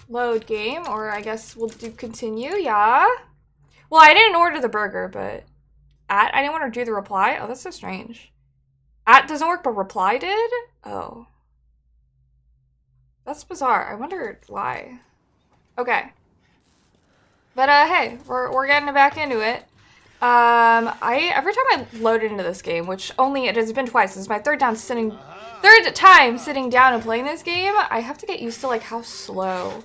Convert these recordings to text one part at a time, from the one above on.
Load game, or I guess we'll do continue, yeah. Well, I didn't order the burger, but I didn't want to do the reply. Oh, that's so strange. Doesn't work, but reply did? Oh. That's bizarre. I wonder why. Okay. But hey, we're getting back into it. Every time I load into this game, which it has been twice, this is my third time sitting down and playing this game, I have to get used to like how slow.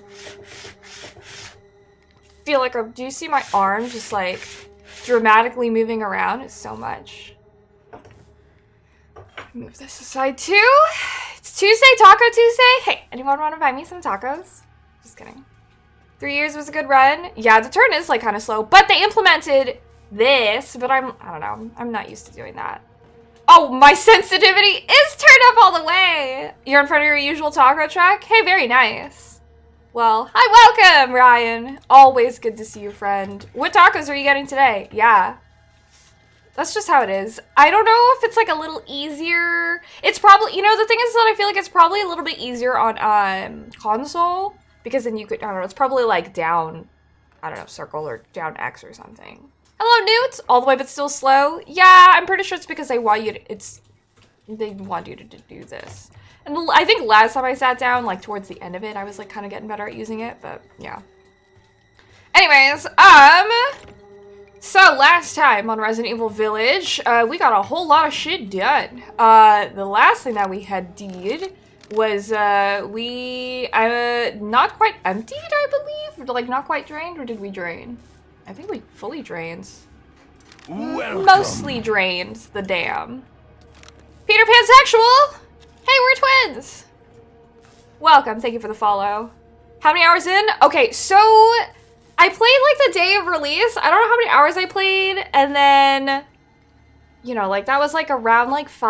Feel like do you see my arms just like dramatically moving around? It's so much. Move this aside too. It's Tuesday, Taco Tuesday. Hey, anyone want to buy me some tacos? Just kidding. 3 years was a good run. Yeah, the turn is like kind of slow, but they implemented this, but I don't know. I'm not used to doing that. Oh, my sensitivity is turned up all the way. You're in front of your usual taco truck? Hey, very nice. Well, hi, welcome, Ryan. Always good to see you, friend. What tacos are you getting today? Yeah. That's just how it is. I don't know if it's like a little easier. It's probably, you know, the thing is that I feel like it's probably a little bit easier on console. Because then you could, I don't know, it's probably like down, I don't know, circle or down X or something. Hello, Newt! All the way but still slow? Yeah, I'm pretty sure it's because they want you to, they want you to do this. And I think last time I sat down, like towards the end of it, I was like kind of getting better at using it, but yeah. Anyways, so last time on Resident Evil Village, we got a whole lot of shit done. The last thing that we had did was we not quite emptied, I believe, like not quite drained, or did we drain? I think we fully drained. Welcome. Mostly drained the dam. Peter Pansexual! Hey, we're twins! Welcome, thank you for the follow. How many hours in? Okay, so I played like the day of release. I don't know how many hours I played, and then you know, like that was like around like 5.5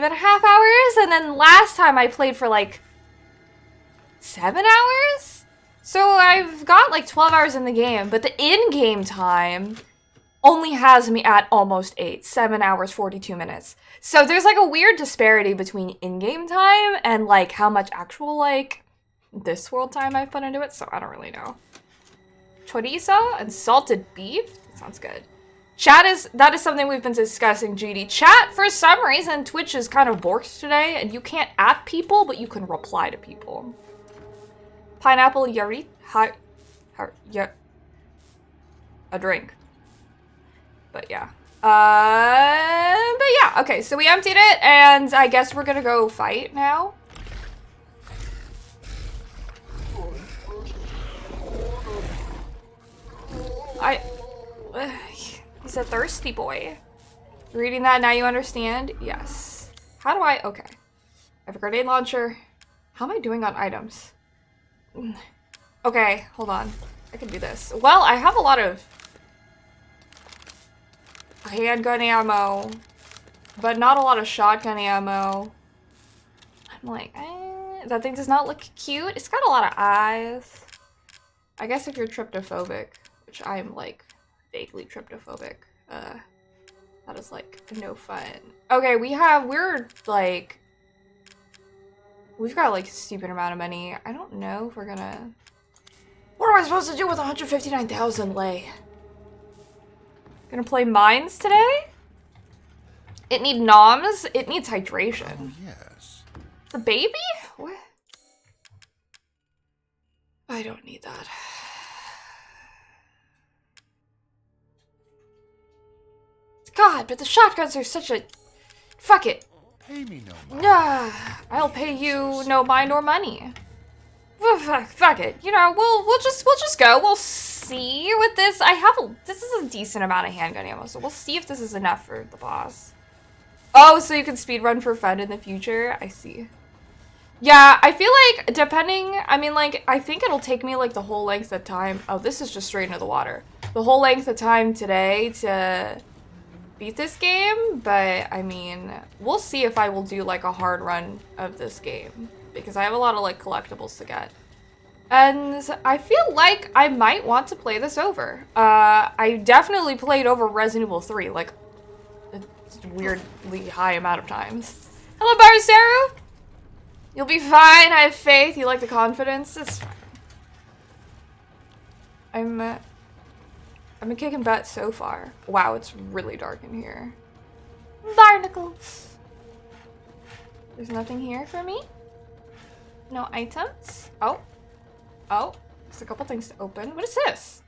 hours, and then last time I played for like 7 hours? So I've got like 12 hours in the game, but the in-game time only has me at almost 8. 7 hours, 42 minutes. So there's like a weird disparity between in-game time and like how much actual like this world time I've put into it, so I don't really know. Chorizo and salted beef? That sounds good. That is something we've been discussing, GD. Chat, for some reason, Twitch is kind of borked today, and you can't at people, but you can reply to people. Pineapple yari, a drink. But yeah. Okay, so we emptied it, and I guess we're gonna go fight now. He's a thirsty boy. Reading that, now you understand? Yes. How do I... Okay. I have a grenade launcher. How am I doing on items? Okay, hold on. I can do this. Well, I have a lot of handgun ammo, but not a lot of shotgun ammo. I'm like, that thing does not look cute. It's got a lot of eyes. I guess if you're tryptophobic, which I'm like vaguely tryptophobic, that is like no fun. Okay, we've got like a stupid amount of money. I don't know if we're gonna... What am I supposed to do with 159,000 lei? Gonna play mines today? It needs noms? It needs hydration. Oh, yes. The baby? What? I don't need that. God, but the shotguns are such a... Fuck it. Pay me no mind. Nah, I'll pay you no mind or money. Well, fuck it. You know, we'll just go. We'll see with this. This is a decent amount of handgun ammo, so we'll see if this is enough for the boss. Oh, so you can speedrun for fun in the future? I see. Yeah, I feel like depending, I mean, like, I think it'll take me like the whole length of time. Oh, this is just straight into the water. The whole length of time today to beat this game, but I mean, we'll see if I will do like a hard run of this game, because I have a lot of like collectibles to get. And I feel like I might want to play this over. I definitely played over Resident Evil 3, like a weirdly high amount of times. Hello, Barisaru! You'll be fine, I have faith. You like the confidence? It's fine. I'm kicking butt so far. Wow, it's really dark in here. Barnacles. There's nothing here for me. No items. Oh. Oh. There's a couple things to open. What is this?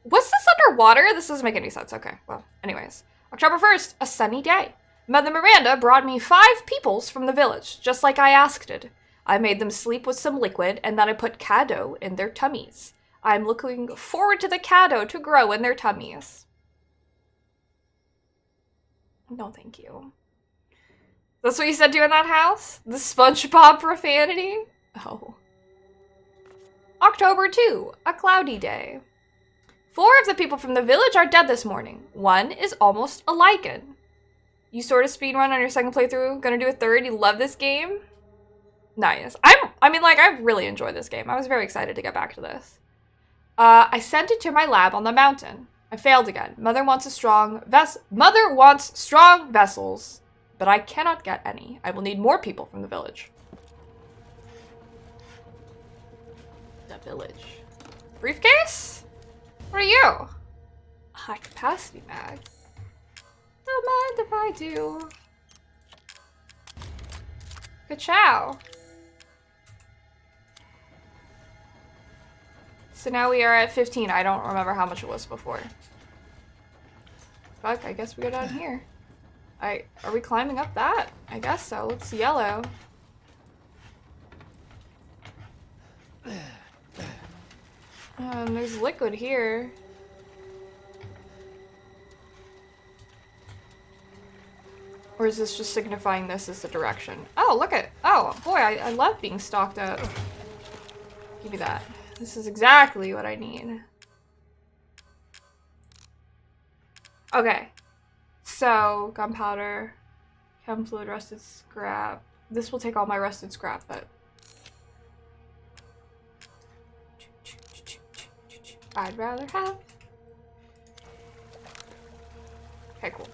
What's this underwater? This doesn't make any sense. Okay, well, anyways. October 1st, a sunny day. Mother Miranda brought me 5 peoples from the village, just like I asked it. I made them sleep with some liquid, and then I put cado in their tummies. I'm looking forward to the cado to grow in their tummies. No, thank you. That's what you said to in that house? The SpongeBob profanity? Oh. October 2, a cloudy day. 4 of the people from the village are dead this morning. 1 is almost a lichen. You sort of speedrun on your second playthrough, gonna do a third, you love this game? Nice. I really enjoy this game. I was very excited to get back to this. I sent it to my lab on the mountain. I failed again. Mother wants strong vessels, but I cannot get any. I will need more people from the village. The village. Briefcase? What are you? High capacity mag. Don't mind if I do. Ka-chow. So now we are at 15. I don't remember how much it was before. Fuck, I guess we go down here. Are we climbing up that? I guess so. It's yellow. There's liquid here. Or is this just signifying this is the direction? Oh, look at- oh, boy, I love being stocked up. Give me that. This is exactly what I need. Okay. So, gunpowder, chem fluid, rusted scrap. This will take all my rusted scrap, but... I'd rather have... Okay, cool.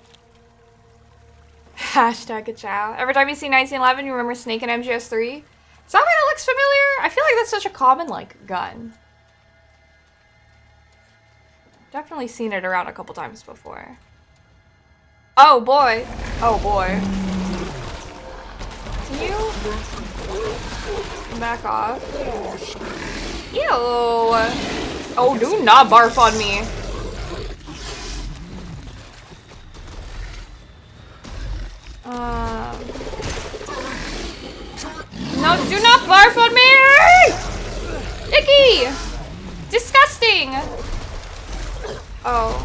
Hashtag a chow. Every time you see 1911, you remember Snake and MGS3? Is that why that looks familiar? I feel like that's such a common, like, gun. Definitely seen it around a couple times before. Oh boy. Oh boy. Can you back off? Ew. Oh, do not barf on me. No, do not barf on me! Icky! Disgusting! Oh.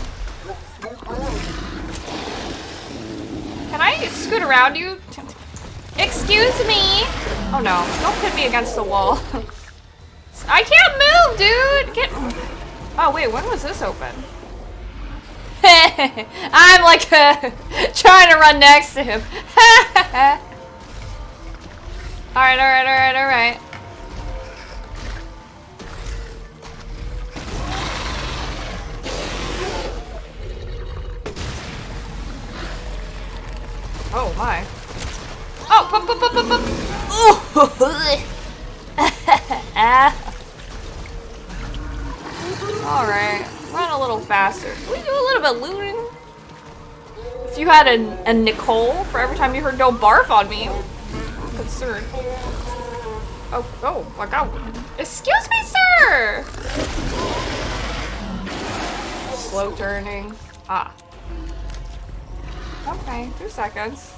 Can I scoot around you? Excuse me! Oh no, don't put me against the wall. I can't move, dude! Get... Oh wait, when was this open? I'm like trying to run next to him. Alright, alright, alright, alright. Oh my. Oh, pop, pop, pop, pop, pop. Alright, run a little faster. Can we do a little bit of looting? If you had a Nicole for every time you heard "don't barf on me," I'm concerned. Oh my god. Excuse me, sir! Slow turning. Ah. Okay, 2 seconds.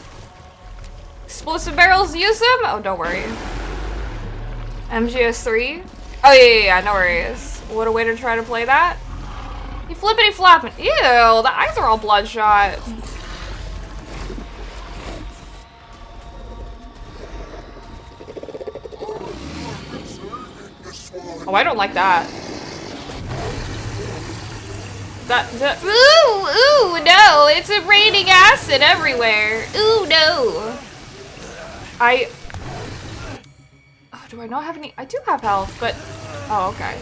Explosive barrels, use them? Oh, don't worry. MGS3? Oh, yeah, I know where he is. What a way to try to play that. You flippity flopping. Ew, the eyes are all bloodshot. Oh, I don't like that. Ooh, no, it's raining acid everywhere. Ooh, no. Oh, do I not have any? I do have health, but, oh, okay.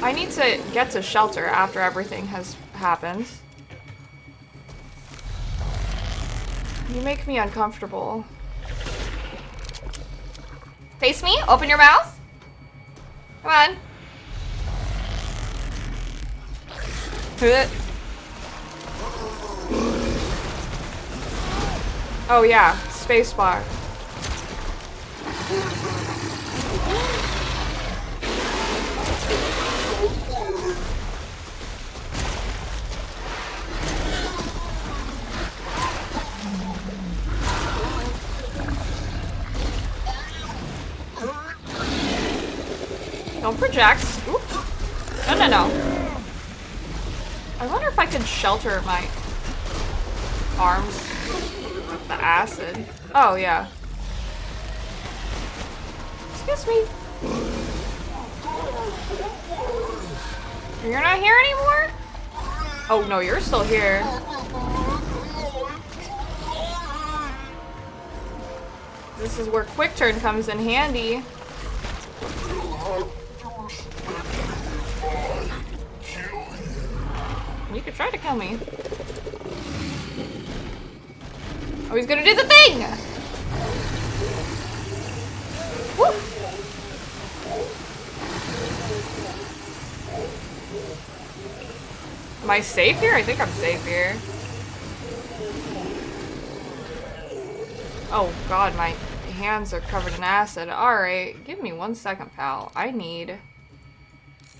I need to get to shelter after everything has happened. You make me uncomfortable. Face me, open your mouth. Come on. Oh yeah, spacebar. Don't project. Oop. No. I wonder if I can shelter my arms with the acid. Oh, yeah. Excuse me. You're not here anymore? Oh, no, you're still here. This is where quick turn comes in handy. You could try to kill me. Oh, he's gonna do the thing! Woo! Am I safe here? I think I'm safe here. Oh god, my hands are covered in acid. Alright, give me 1 second, pal. I need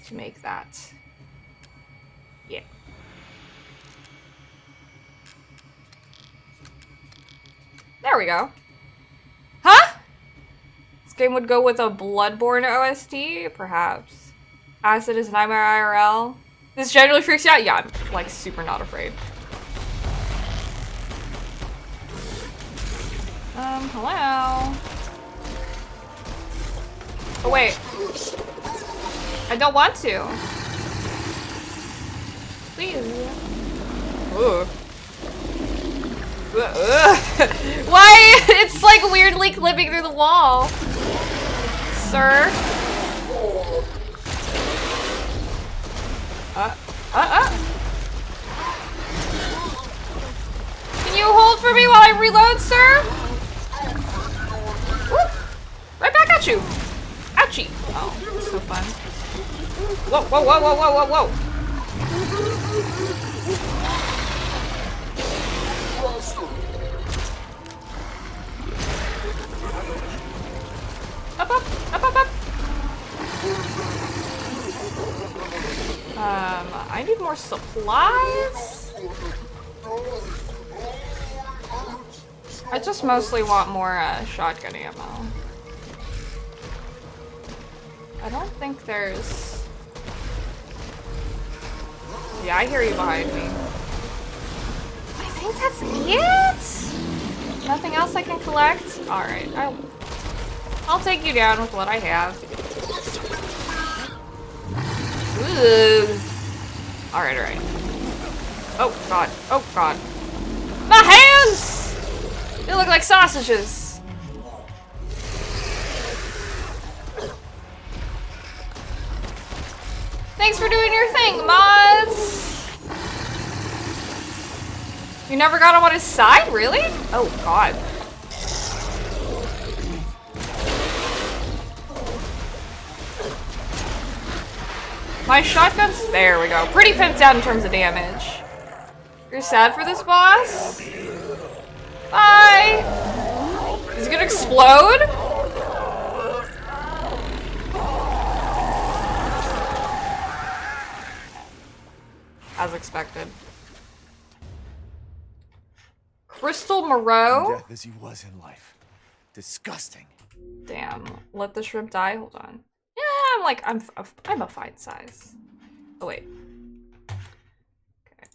to make that. Yeah. There we go. Huh? This game would go with a Bloodborne OST? Perhaps. Acid is Nightmare IRL. This generally freaks you out? Yeah, I'm like super not afraid. Hello? Oh wait. I don't want to. Please. Ugh. Why? It's like weirdly clipping through the wall. Sir? Can you hold for me while I reload, sir? Whoop. Right back at you. Ouchie. Oh, that's so fun. Whoa, whoa, whoa, whoa, whoa, whoa, whoa. Up, up, up, up, up. I need more supplies. I just mostly want more shotgun ammo. I don't think there's... Yeah, I hear you behind me. I think that's it? Nothing else I can collect? Alright, I'll take you down with what I have. Ooh. Alright, alright. Oh god, oh god. My hands! They look like sausages. Thanks for doing your thing, mods! You never got him on his side? Really? Oh god. My shotgun's... There we go. Pretty pimped out in terms of damage. You're sad for this boss? Bye! Is it gonna explode? As expected. Crystal Moreau? Death as he was in life. Disgusting. Damn. Let the shrimp die? Hold on. Yeah, I'm a fine size. Oh, wait. Okay.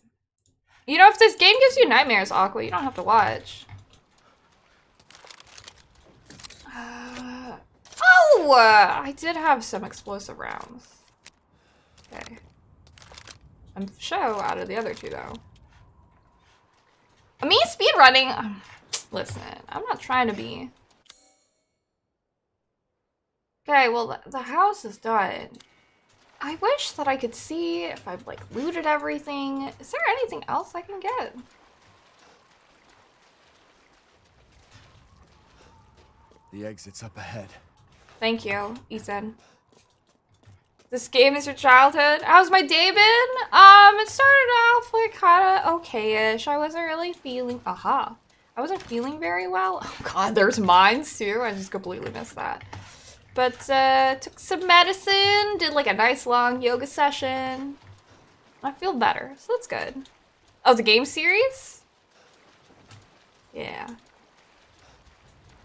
You know, if this game gives you nightmares, Aqua, you don't have to watch. I did have some explosive rounds. Okay. I'm show out of the other two, though. Me speedrunning. Listen, I'm not trying to be. Okay, well, the house is done. I wish that I could see if I've, like, looted everything. Is there anything else I can get? The exit's up ahead. Thank you, Ethan. This game is your childhood. How's my day been? It started off like kind of okay-ish. I wasn't really feeling, I wasn't feeling very well. Oh God, there's mines too. I just completely missed that. But took some medicine, did like a nice long yoga session. I feel better, so that's good. Oh, the game series? Yeah.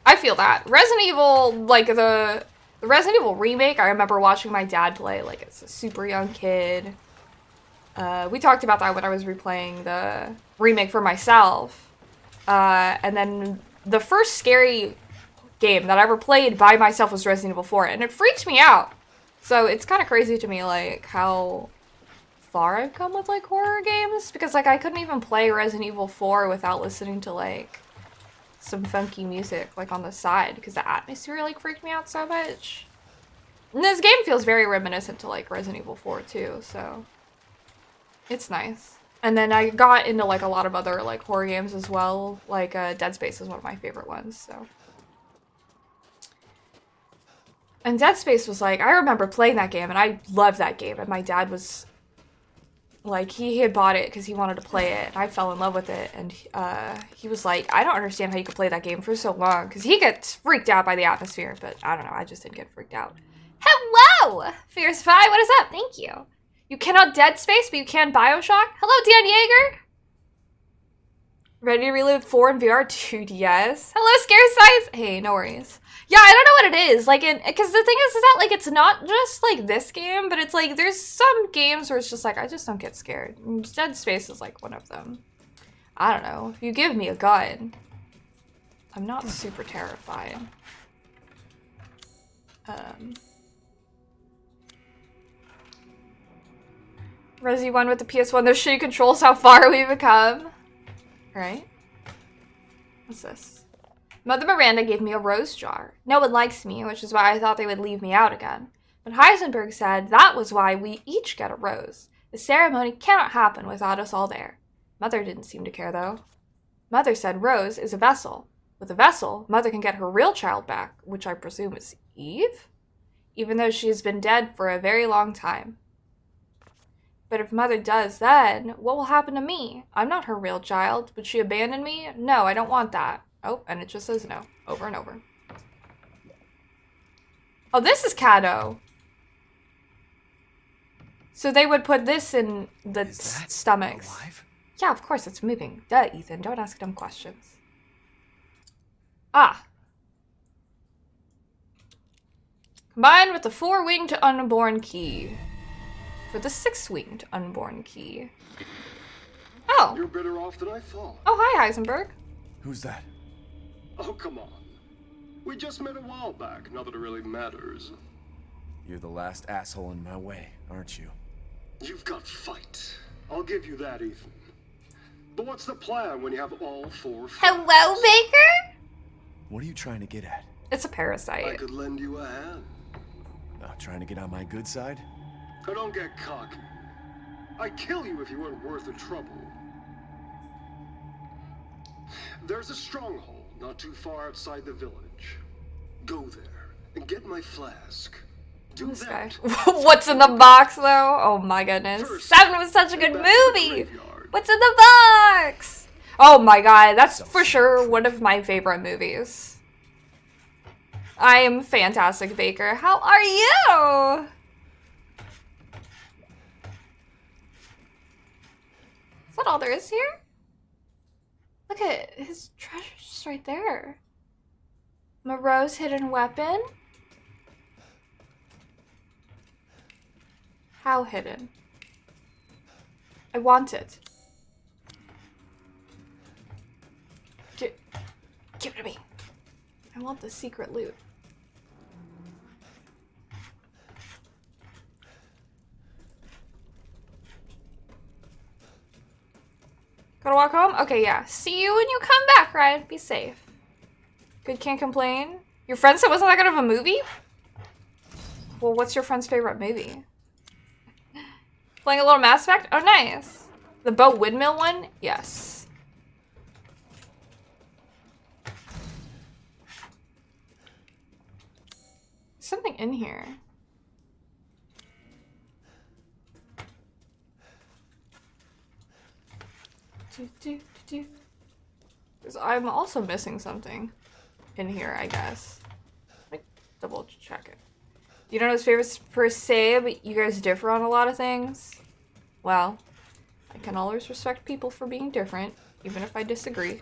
I feel that. Resident Evil, like the Resident Evil remake, I remember watching my dad play like as a super young kid. We talked about that when I was replaying the remake for myself. And then the first scary game that I ever played by myself was Resident Evil 4, and it freaked me out. So it's kind of crazy to me, like, how far I've come with, like, horror games. Because, like, I couldn't even play Resident Evil 4 without listening to, like, some funky music, like, on the side, because the atmosphere, like, freaked me out so much. And this game feels very reminiscent to, like, Resident Evil 4, too, so it's nice. And then I got into, like, a lot of other, like, horror games as well. Like, Dead Space is one of my favorite ones, so. And Dead Space was, like, I remember playing that game, and I loved that game, and my dad was, like, he had bought it because he wanted to play it, and I fell in love with it, and he was like, I don't understand how you could play that game for so long, because he gets freaked out by the atmosphere, but I don't know, I just didn't get freaked out. Hello! Fierce Fi, what is up? Thank you. You cannot Dead Space, but you can Bioshock? Hello, Dan Yeager! Ready to relive 4 in VR? Dude, yes. Hello, Scare Size! Hey, no worries. Yeah, I don't know what it is. Like, because the thing is that, like, it's not just, like, this game, but it's, like, there's some games where it's just, like, I just don't get scared. And Dead Space is, like, one of them. I don't know. If you give me a gun, I'm not super terrified. Resi 1 with the PS1, those shitty controls, how far we've come. Right? What's this? Mother Miranda gave me a rose jar. No one likes me, which is why I thought they would leave me out again. But Heisenberg said that was why we each get a rose. The ceremony cannot happen without us all there. Mother didn't seem to care, though. Mother said Rose is a vessel. With a vessel, Mother can get her real child back, which I presume is Eve? Even though she has been dead for a very long time. But if Mother does, then what will happen to me? I'm not her real child. Would she abandon me? No, I don't want that. Oh, and it just says no, over and over. Oh, this is Cato. So they would put this in the stomachs. Alive? Yeah, of course, it's moving. Duh, Ethan, don't ask dumb questions. Ah. Combined with the 4-winged unborn key. For the 6-winged unborn key. Oh. You're better off than I thought. Oh, hi, Heisenberg. Who's that? Oh, come on. We just met a while back, not that it really matters. You're the last asshole in my way, aren't you? You've got fight. I'll give you that, Ethan. But what's the plan when you have all 4 friends? Hello, Baker? What are you trying to get at? It's a parasite. I could lend you a hand. Trying to get on my good side? Oh, don't get cocky. I'd kill you if you weren't worth the trouble. There's a stronghold not too far outside the village. Go there and get my flask. Do This guy. that. What's in the box, though? Oh my goodness. First, 7 was such a good back to the movie. graveyard. What's in the box? Oh my god, that's for sure one of my favorite movies. I am fantastic, Baker. How are you? Is that all there is here? Look at his treasure's just right there. Moreau's hidden weapon? How hidden? I want it. Give it to me. I want the secret loot. Gotta walk home? Okay, yeah. See you when you come back, Ryan. Be safe. Good, can't complain. Your friend said it wasn't that good of a movie? Well, what's your friend's favorite movie? Playing a little Mass Effect? Oh, nice. The boat windmill one? Yes. Something in here. Because I'm also missing something in here, I guess. Like, double check it. You don't know his favorites per se, but you guys differ on a lot of things. Well, I can always respect people for being different, even if I disagree.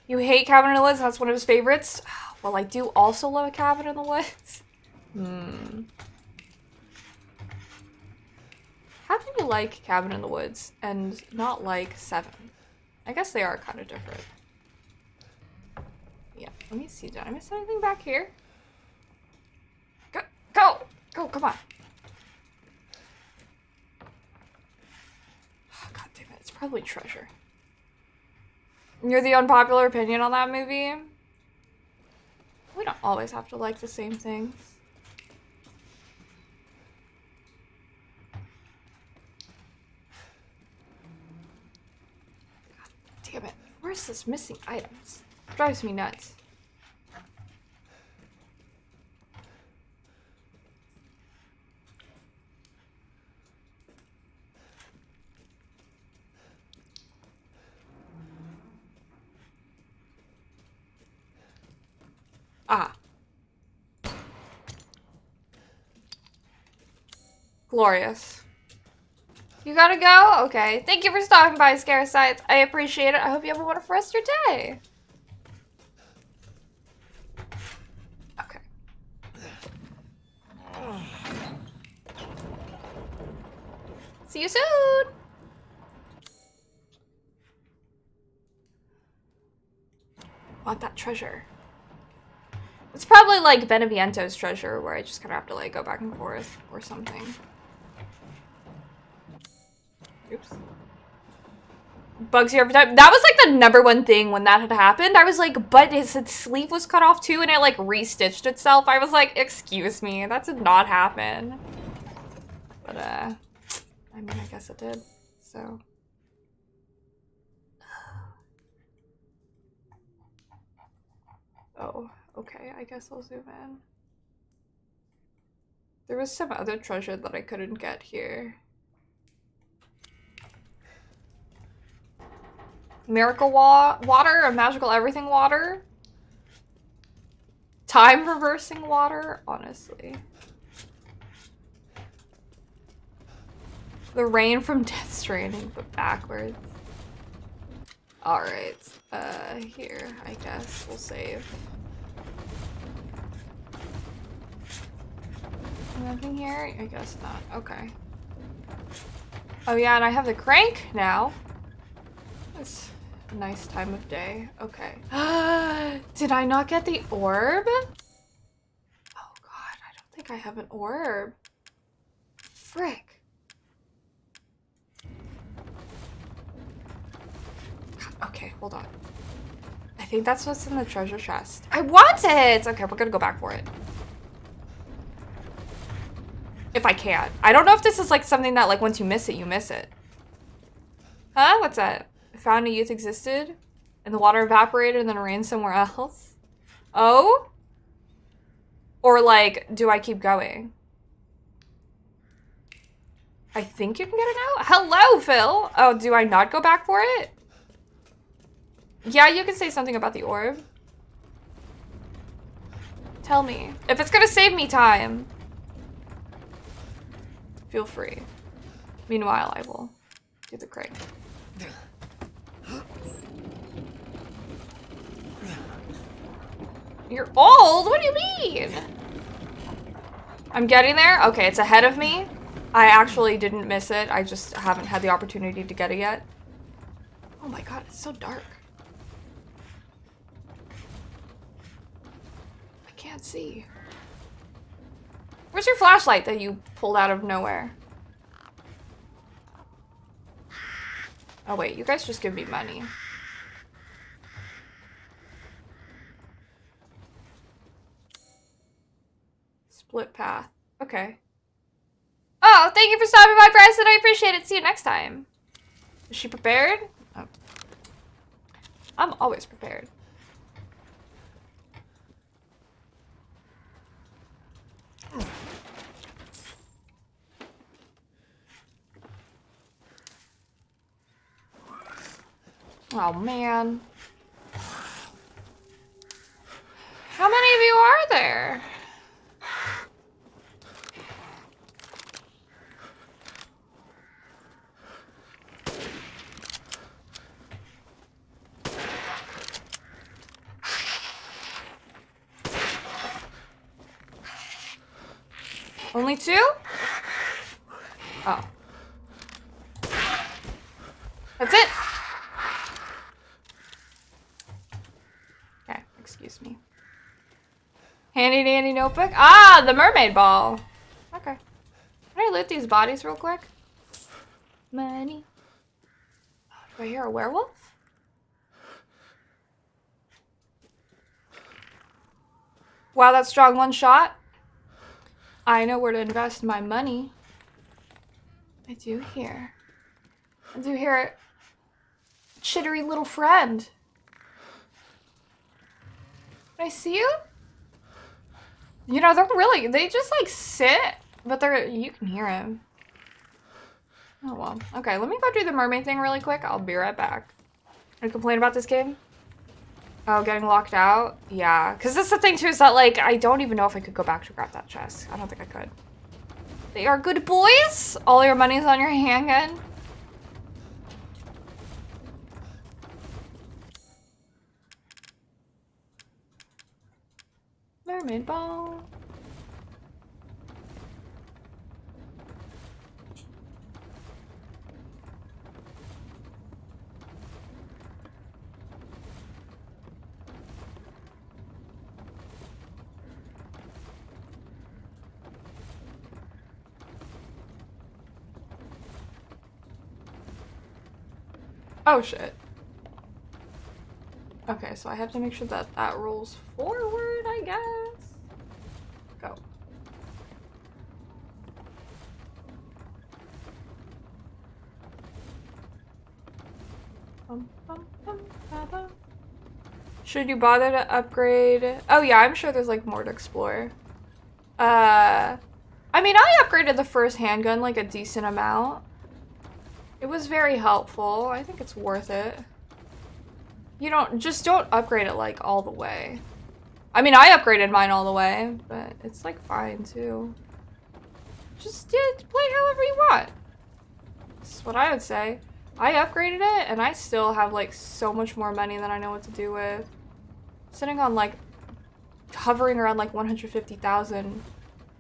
You hate Cabin in the Woods, that's one of his favorites? Well, I do also love Cabin in the Woods. How can you like Cabin in the Woods and not like 7? I guess they are kind of different. Yeah, let me see. Did I miss anything back here? Go! Go! Go, come on. Oh, God damn it. It's probably treasure. You're the unpopular opinion on that movie? We don't always have to like the same things. God damn it. Where's this missing items? Drives me nuts. Ah. Glorious. You gotta go? Okay. Thank you for stopping by, Scare Sites. I appreciate it. I hope you have a wonderful rest of your day. Okay. See you soon! Want that treasure. It's probably like Beneviento's treasure, where I just kind of have to like go back and forth or something. Oops. Bugs here every time. That was like the #1 thing when that had happened. I was like, but his sleeve was cut off too, and it like restitched itself. I was like, excuse me, that did not happen. But I mean, I guess it did. So. Oh, okay. I guess I'll zoom in. There was some other treasure that I couldn't get here. Miracle water, a magical everything water. Time reversing water, honestly. The rain from Death Stranding, but backwards. Alright, here, I guess we'll save. Nothing here? I guess not. Okay. Oh yeah, and I have the crank now. It's a nice time of day. Okay. Did I not get the orb? Oh God, I don't think I have an orb. Frick. Okay, hold on. I think that's what's in the treasure chest. I want it! Okay, we're gonna go back for it. If I can. I don't know if this is like something that like once you miss it, you miss it. Huh? What's that? I found a youth existed and the water evaporated and then rained somewhere else. Oh? Or like, do I keep going? I think you can get it now? Hello, Phil! Oh, do I not go back for it? Yeah, you can say something about the orb. Tell me. If it's gonna save me time. Feel free. Meanwhile, I will do the crank. You're old? What do you mean? I'm getting there? Okay, it's ahead of me. I actually didn't miss it. I just haven't had the opportunity to get it yet. Oh my God, it's so dark. I can't see. Where's your flashlight that you pulled out of nowhere? Oh wait, you guys just give me money. Split path. Okay. Oh, thank you for stopping by, Bryson. I appreciate it. See you next time. Is she prepared? Oh. I'm always prepared. Oh, man. How many of you are there? Only 2? Oh. That's it. Okay, excuse me. Handy dandy notebook. Ah, the mermaid ball. Okay. Can I loot these bodies real quick? Money. Do I hear a werewolf? Wow, that's strong. One shot. I know where to invest my money. I do hear a chittery little friend. Can I see you? You know, they just like sit, but you can hear him. Oh well. Okay, let me go do the mermaid thing really quick. I'll be right back. I complain about this game? Oh, getting locked out? Yeah, because that's the thing too, is that like, I don't even know if I could go back to grab that chest. I don't think I could. They are good boys. All your money's on your handgun. Mermaid ball. Oh shit. Okay, so I have to make sure that that rolls forward, I guess. Go. Should you bother to upgrade? Oh yeah, I'm sure there's like more to explore. I mean, I upgraded the first handgun like a decent amount. It was very helpful. I think it's worth it. You don't upgrade it like all the way. I mean, I upgraded mine all the way, but it's like fine too. Just play however you want. That's what I would say. I upgraded it and I still have like so much more money than I know what to do with. Sitting on like hovering around like 150,000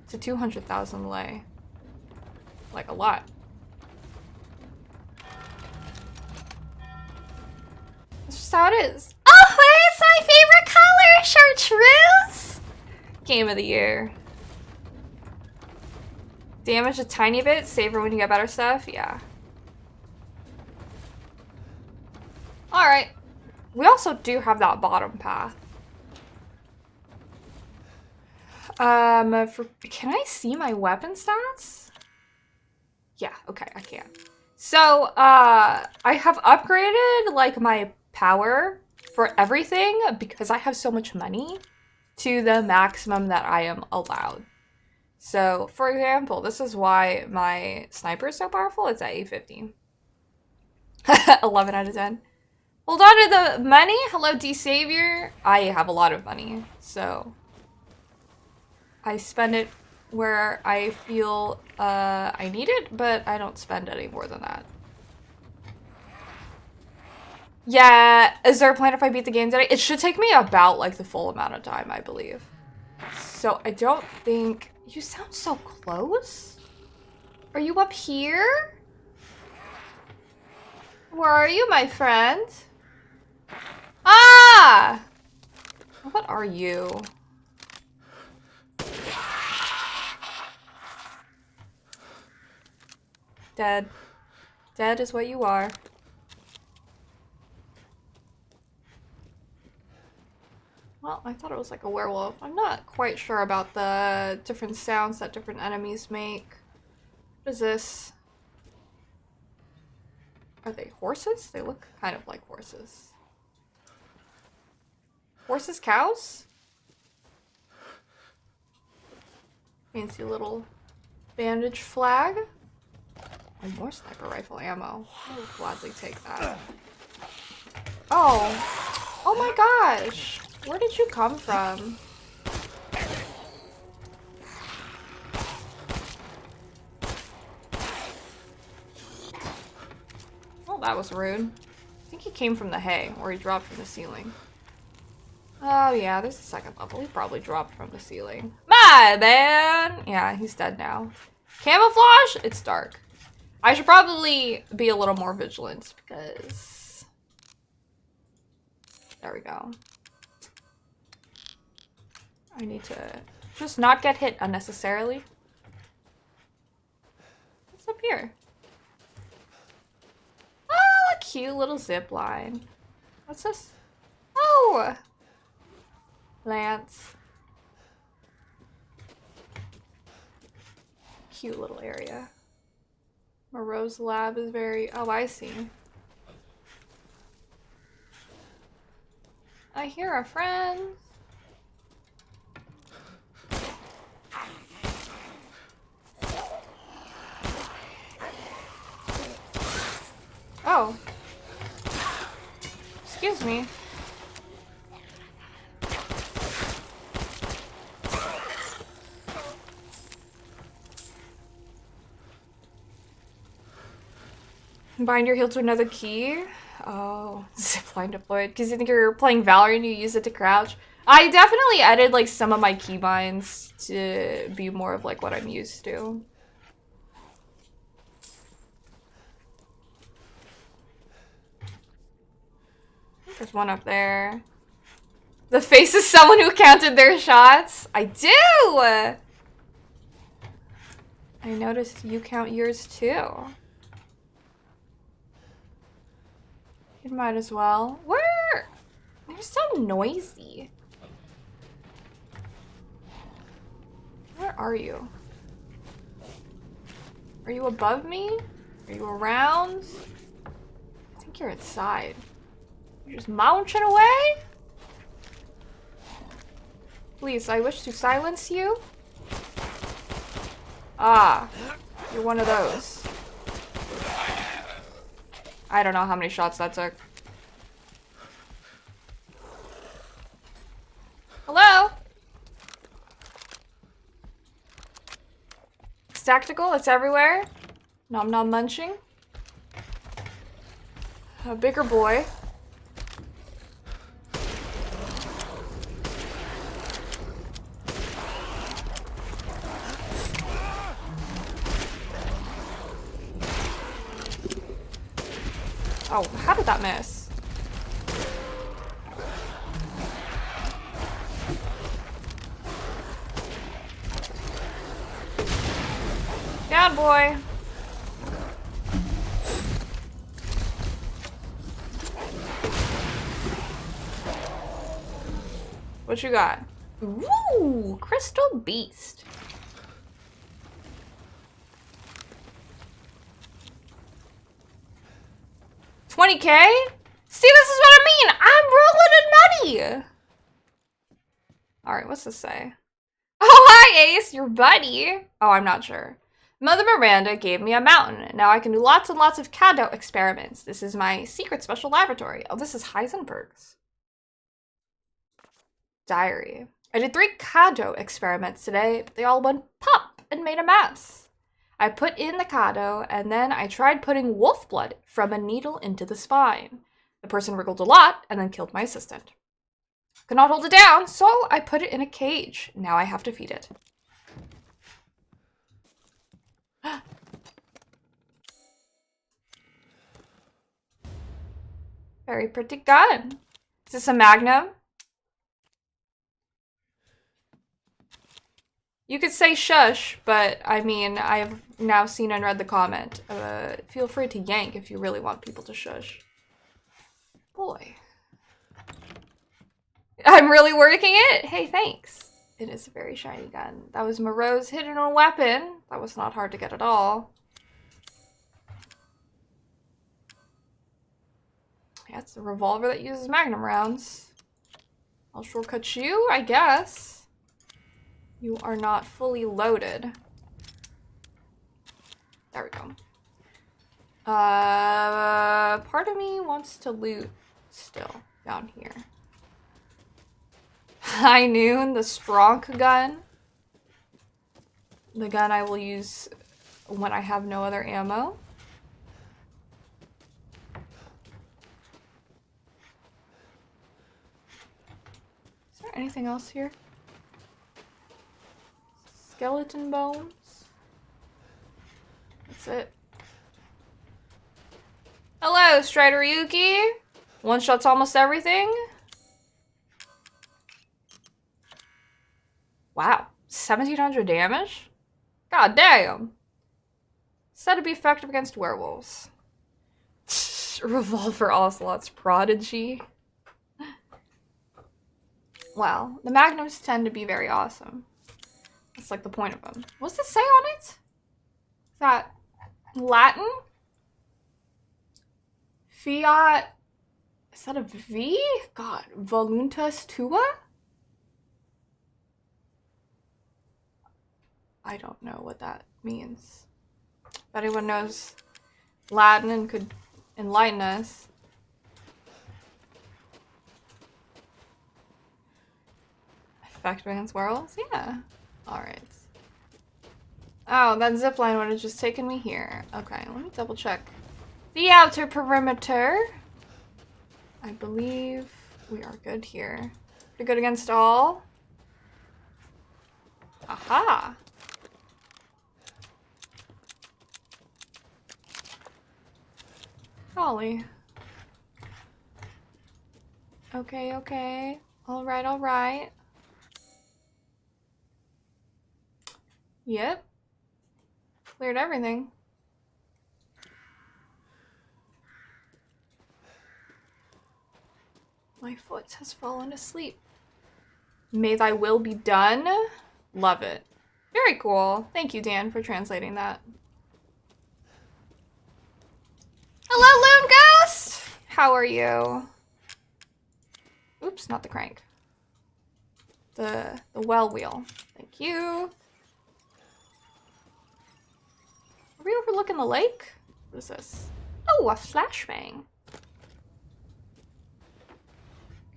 to 200,000 lei. Like a lot. That's just how it is. Oh, it's my favorite color, chartreuse! Game of the year. Damage a tiny bit, saver when you get better stuff, yeah. Alright. We also do have that bottom path. Can I see my weapon stats? Yeah, okay, I can. So, I have upgraded, like, my power for everything because I have so much money to the maximum that I am allowed. So, for example, this is why my sniper is so powerful. It's at 850. 11 out of 10. Hold on to the money. Hello, D-Savior. I have a lot of money, so I spend it where I feel I need it, but I don't spend any more than that. Yeah, is there a plan if I beat the game today? It should take me about like the full amount of time, I believe. So I don't think... You sound so close? Are you up here? Where are you, my friend? Ah! What are you? Dead. Dead is what you are. Well, I thought it was like a werewolf. I'm not quite sure about the different sounds that different enemies make. What is this? Are they horses? They look kind of like horses. Horses, cows? Fancy little bandage flag. And more sniper rifle ammo. I will gladly take that. Oh. Oh my gosh. Where did you come from? Oh, that was rude. I think he came from the hay, or he dropped from the ceiling. Oh yeah, there's a second level. He probably dropped from the ceiling. My man! Yeah, he's dead now. Camouflage? It's dark. I should probably be a little more vigilant because... There we go. I need to just not get hit unnecessarily. What's up here? Oh, a cute little zip line. What's this? Oh! Lance. Cute little area. Moreau's lab is very... Oh, I see. I hear a friend. Oh. Excuse me. Bind your heel to another key. Oh, zipline deployed. Because you think you're playing Valorant and you use it to crouch. I definitely added like some of my keybinds to be more of like what I'm used to. There's one up there. The face is someone who counted their shots. I do! I noticed you count yours too. You might as well. Where? You're so noisy. Where are you? Are you above me? Are you around? I think you're inside. You're just mounting away? Please, I wish to silence you. Ah, you're one of those. I don't know how many shots that took. Hello? It's tactical, it's everywhere. Nom nom munching. A bigger boy. Oh, how did that miss? Down, boy. What you got? Ooh, Crystal Beast. $20K? See, this is what I mean. I'm rolling in money. All right, what's this say? Oh, hi, Ace, your buddy. Oh, I'm not sure. Mother Miranda gave me a mountain. Now I can do lots and lots of CADO experiments. This is my secret special laboratory. Oh, this is Heisenberg's diary. I did 3 CADO experiments today, but they all went pop and made a mess. I put in the CADO, and then I tried putting wolf blood from a needle into the spine. The person wriggled a lot, and then killed my assistant. Could not hold it down, so I put it in a cage. Now I have to feed it. Very pretty gun. Is this a Magnum? You could say shush, but I mean, I've now seen and read the comment. Feel free to yank if you really want people to shush. Boy. I'm really working it? Hey, thanks. It is a very shiny gun. That was Moreau's hidden weapon. That was not hard to get at all. Yeah, it's a revolver that uses Magnum rounds. I'll shortcut you, I guess. You are not fully loaded. There we go. Part of me wants to loot still down here. High Noon, the strong gun. The gun I will use when I have no other ammo. Is there anything else here? Skeleton bones. That's it. Hello, Strider Yuki. One shot's almost everything. Wow, 1700 damage? God damn. Said to be effective against werewolves. Revolver Ocelot's prodigy. Wow, the magnums tend to be very awesome. That's like the point of them. What's it say on it? Is that Latin? Fiat. Is that a V? God, voluntas tua? I don't know what that means. If anyone knows Latin and could enlighten us. Effective against werewolves? Yeah. Alright. Oh, that zipline would have just taken me here. Okay, let me double check. The outer perimeter. I believe we are good here. Pretty good against all. Aha! Golly. Okay, okay. Alright, alright. Yep. Cleared everything. My foot has fallen asleep. May thy will be done. Love it. Very cool. Thank you, Dan, for translating that. Hello, Loon Ghost! How are you? Oops, not the crank. The well wheel. Thank you. Are we overlooking the lake? What is this? Oh, a flashbang.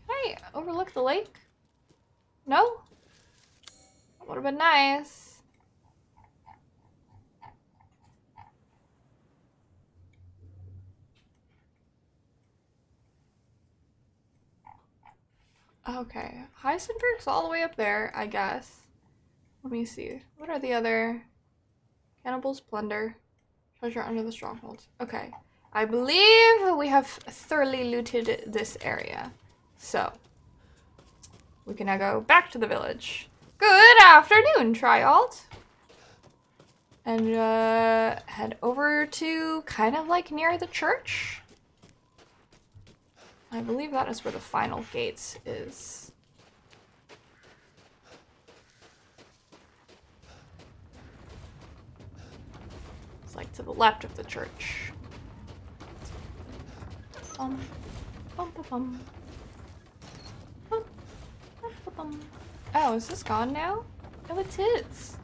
Can I overlook the lake? No? That would have been nice. Okay, Heisenberg's all the way up there, I guess. Let me see. What are the other? Cannibals, plunder, treasure under the stronghold. Okay, I believe we have thoroughly looted this area. So, we can now go back to the village. Good afternoon, Trialt. And head over to kind of like near the church. I believe that is where the final gates is. It's like to the left of the church. Bum, bum, bum, bum. Bum, bum, bum, bum. Oh, is this gone now? Oh, it is.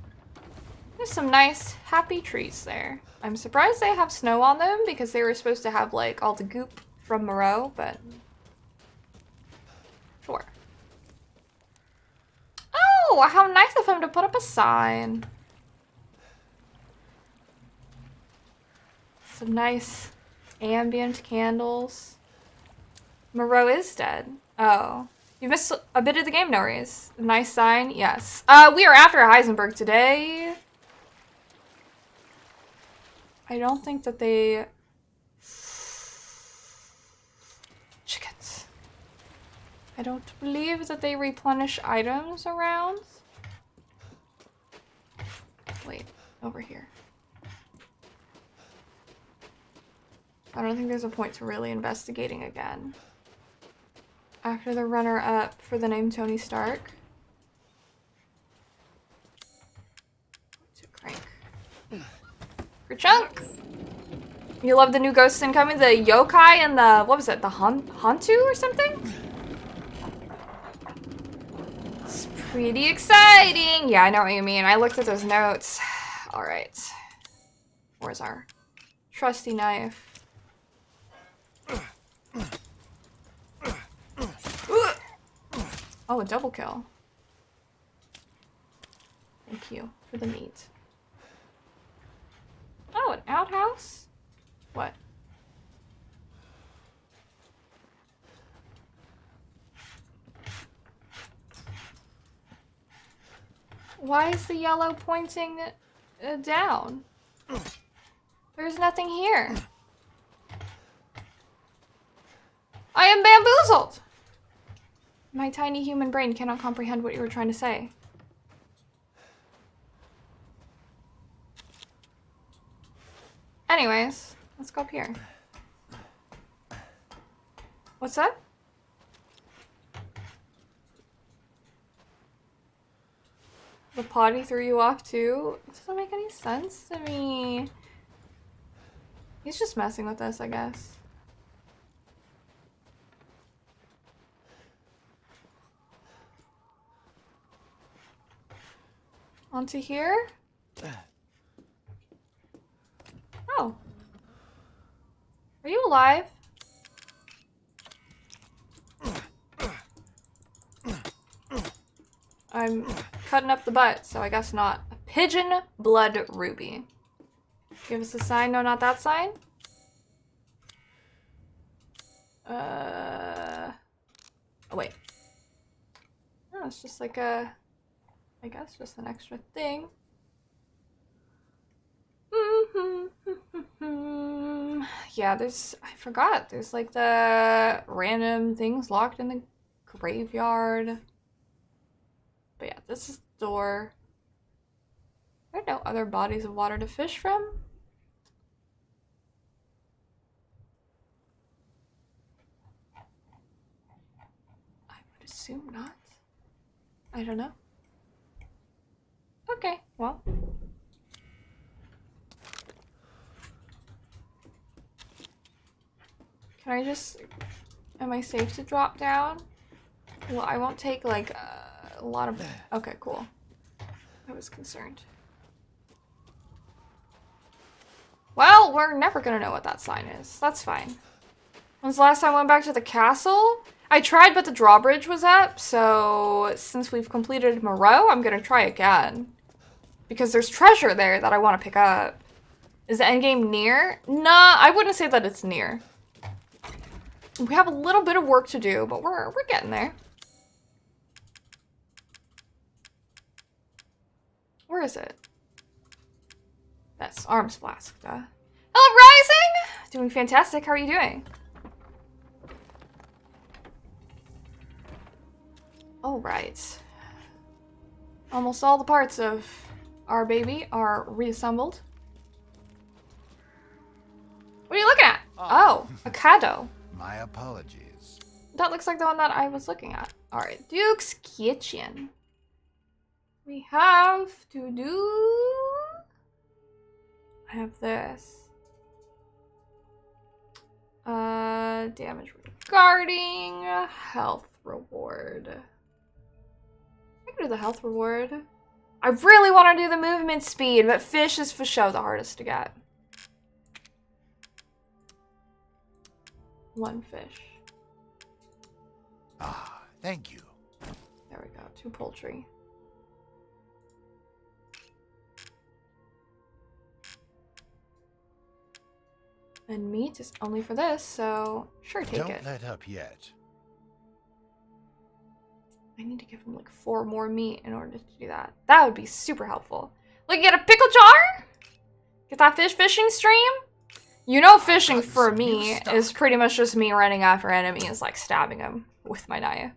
There's some nice, happy trees there. I'm surprised they have snow on them because they were supposed to have like all the goop from Moreau, but sure. Oh, how nice of him to put up a sign. Some nice ambient candles. Moreau is dead. Oh. You missed a bit of the game, no worries. Nice sign, yes. We are after Heisenberg today. I don't think that they... Chickens. I don't believe that they replenish items around. Wait, over here. I don't think there's a point to really investigating again. After the runner-up for the name Tony Stark. To crank. Chunk. You love the new ghosts incoming? The yokai and the, what was it? The Hantu or something? It's pretty exciting. Yeah, I know what you mean. I looked at those notes. All right. Where's our trusty knife? Oh, a double kill. Thank you for the meat. Oh, an outhouse? What? Why is the yellow pointing down? There's nothing here. I am bamboozled! My tiny human brain cannot comprehend what you were trying to say. Anyways, let's go up here. What's that? The potty threw you off too? It doesn't make any sense to me. He's just messing with us, I guess. Onto here? Oh. Are you alive? I'm cutting up the butt, so I guess not. A pigeon blood ruby. Give us a sign. No, not that sign. Oh, wait. No, it's just like a... I guess just an extra thing. Yeah, there's... I forgot. There's like the random things locked in the graveyard. But yeah, this is the door. Are there no other bodies of water to fish from? I would assume not. I don't know. Okay, well. Can I just... Am I safe to drop down? Well, I won't take like a lot of... Okay, cool. I was concerned. Well, we're never gonna know what that sign is. That's fine. When's the last time I went back to the castle? I tried, but the drawbridge was up, so since we've completed Moreau, I'm gonna try again. Because there's treasure there that I want to pick up. Is the endgame near? Nah, I wouldn't say that it's near. We have a little bit of work to do, but we're getting there. Where is it? That's Arms Flask, duh. Hello, Rising! Doing fantastic. How are you doing? All right. Almost all the parts of our baby are reassembled. What are you looking at? Oh, a Kado. My apologies. That looks like the one that I was looking at. All right, Duke's Kitchen. We have to do... I have this. Damage regarding health reward. I can do the health reward. I really want to do the movement speed, but fish is for sure the hardest to get. One fish. Ah, thank you. There we go. 2 poultry. And meat is only for this, so sure, take it. Don't let up yet. I need to give him like 4 more meat in order to do that. That would be super helpful. Like, get a pickle jar? Get that fishing stream? You know, fishing for me is pretty much just me running after enemies, like stabbing them with my knife.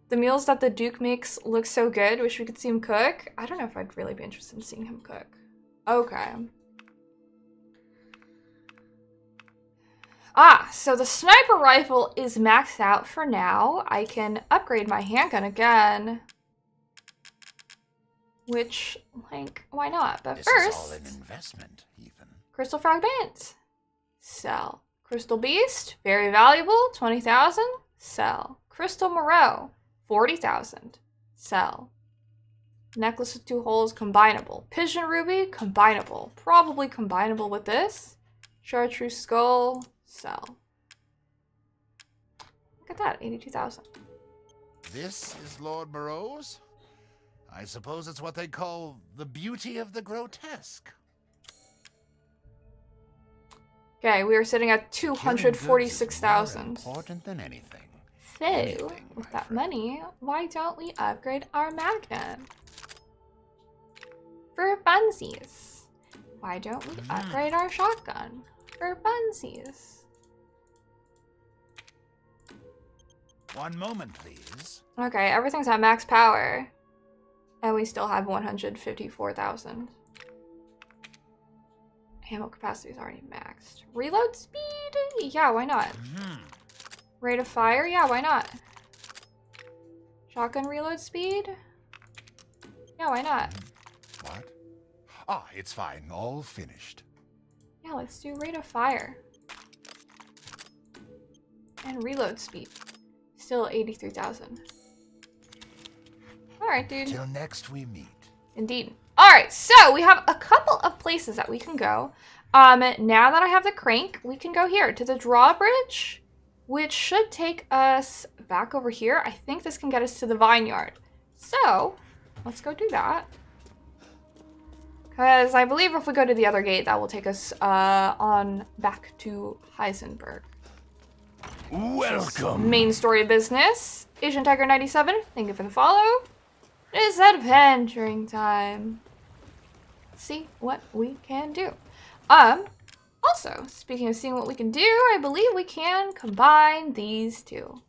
The meals that the Duke makes look so good. Wish we could see him cook. I don't know if I'd really be interested in seeing him cook. Okay. Ah, so the sniper rifle is maxed out for now. I can upgrade my handgun again. Which, like, why not? But This first... is all an investment, Ethan. Crystal Fragment. Sell. Crystal Beast. Very valuable. 20,000. Sell. Crystal Moreau. 40,000. Sell. Necklace with 2 holes. Combinable. Pigeon Ruby. Combinable. Probably combinable with this. Chartreuse Skull. Sell. at that, 82,000. This is Lord Moreau's? I suppose it's what they call the beauty of the grotesque. Okay, we are sitting at Killing goods is 246,000. more important than anything. So, Anything, with my that friend. money, why don't we upgrade our Magnum? For funsies. Why don't we upgrade our shotgun? For funsies. One moment, please. Okay, everything's at max power. And we still have 154,000. Ammo capacity is already maxed. Reload speed? Yeah, why not? Rate of fire? Yeah, why not? Shotgun reload speed? Yeah, why not? What? Ah, it's fine. All finished. Yeah, let's do rate of fire. And reload speed. Still 83,000. Alright, dude. Till next we meet. Indeed. Alright, so we have a couple of places that we can go. Now that I have the crank, we can go here to the drawbridge, which should take us back over here. I think this can get us to the vineyard. So, let's go do that. Because I believe if we go to the other gate, that will take us on back to Heisenberg. Welcome. Main story of business. Asian Tiger 97, thank you for the follow. It's adventuring time. See what we can do. Also, speaking of seeing what we can do, I believe we can combine these two.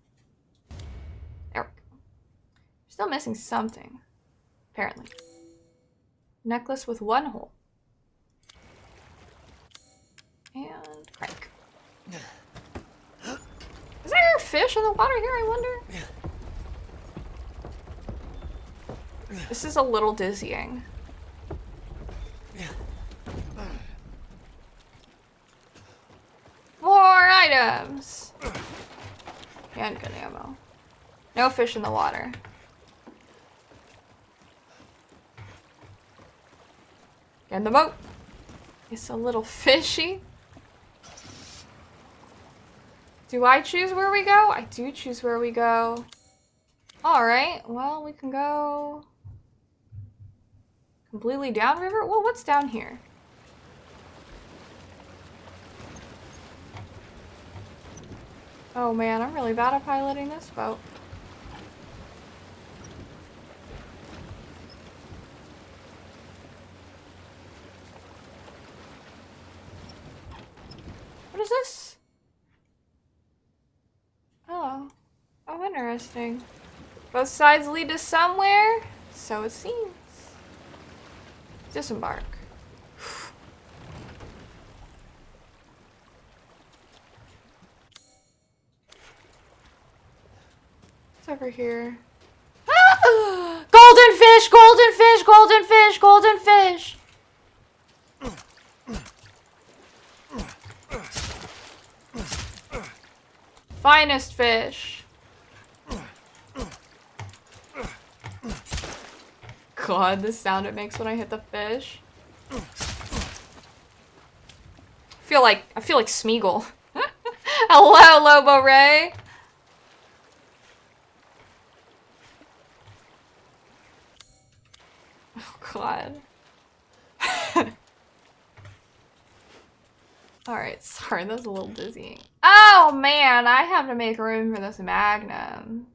There we go. Still missing something, apparently. Necklace with one hole. And crank. Is there a fish in the water here, I wonder? This is a little dizzying. More items! Handgun ammo. No fish in the water. Get in the boat. It's a little fishy. Do I choose where we go? I do choose where we go. Alright, well, we can go completely downriver? Well, what's down here? Oh man, I'm really bad at piloting this boat. What is this? Oh. Oh, interesting. Both sides lead to somewhere, so it seems. Disembark. What's over here? Ah! Golden fish! Golden fish! Golden fish! Golden fish! Finest fish. God, the sound it makes when I hit the fish. I feel like Smeagol. Hello, Lobo Ray. Oh God. Alright, sorry, that was a little dizzying. Oh man, I have to make room for this Magnum.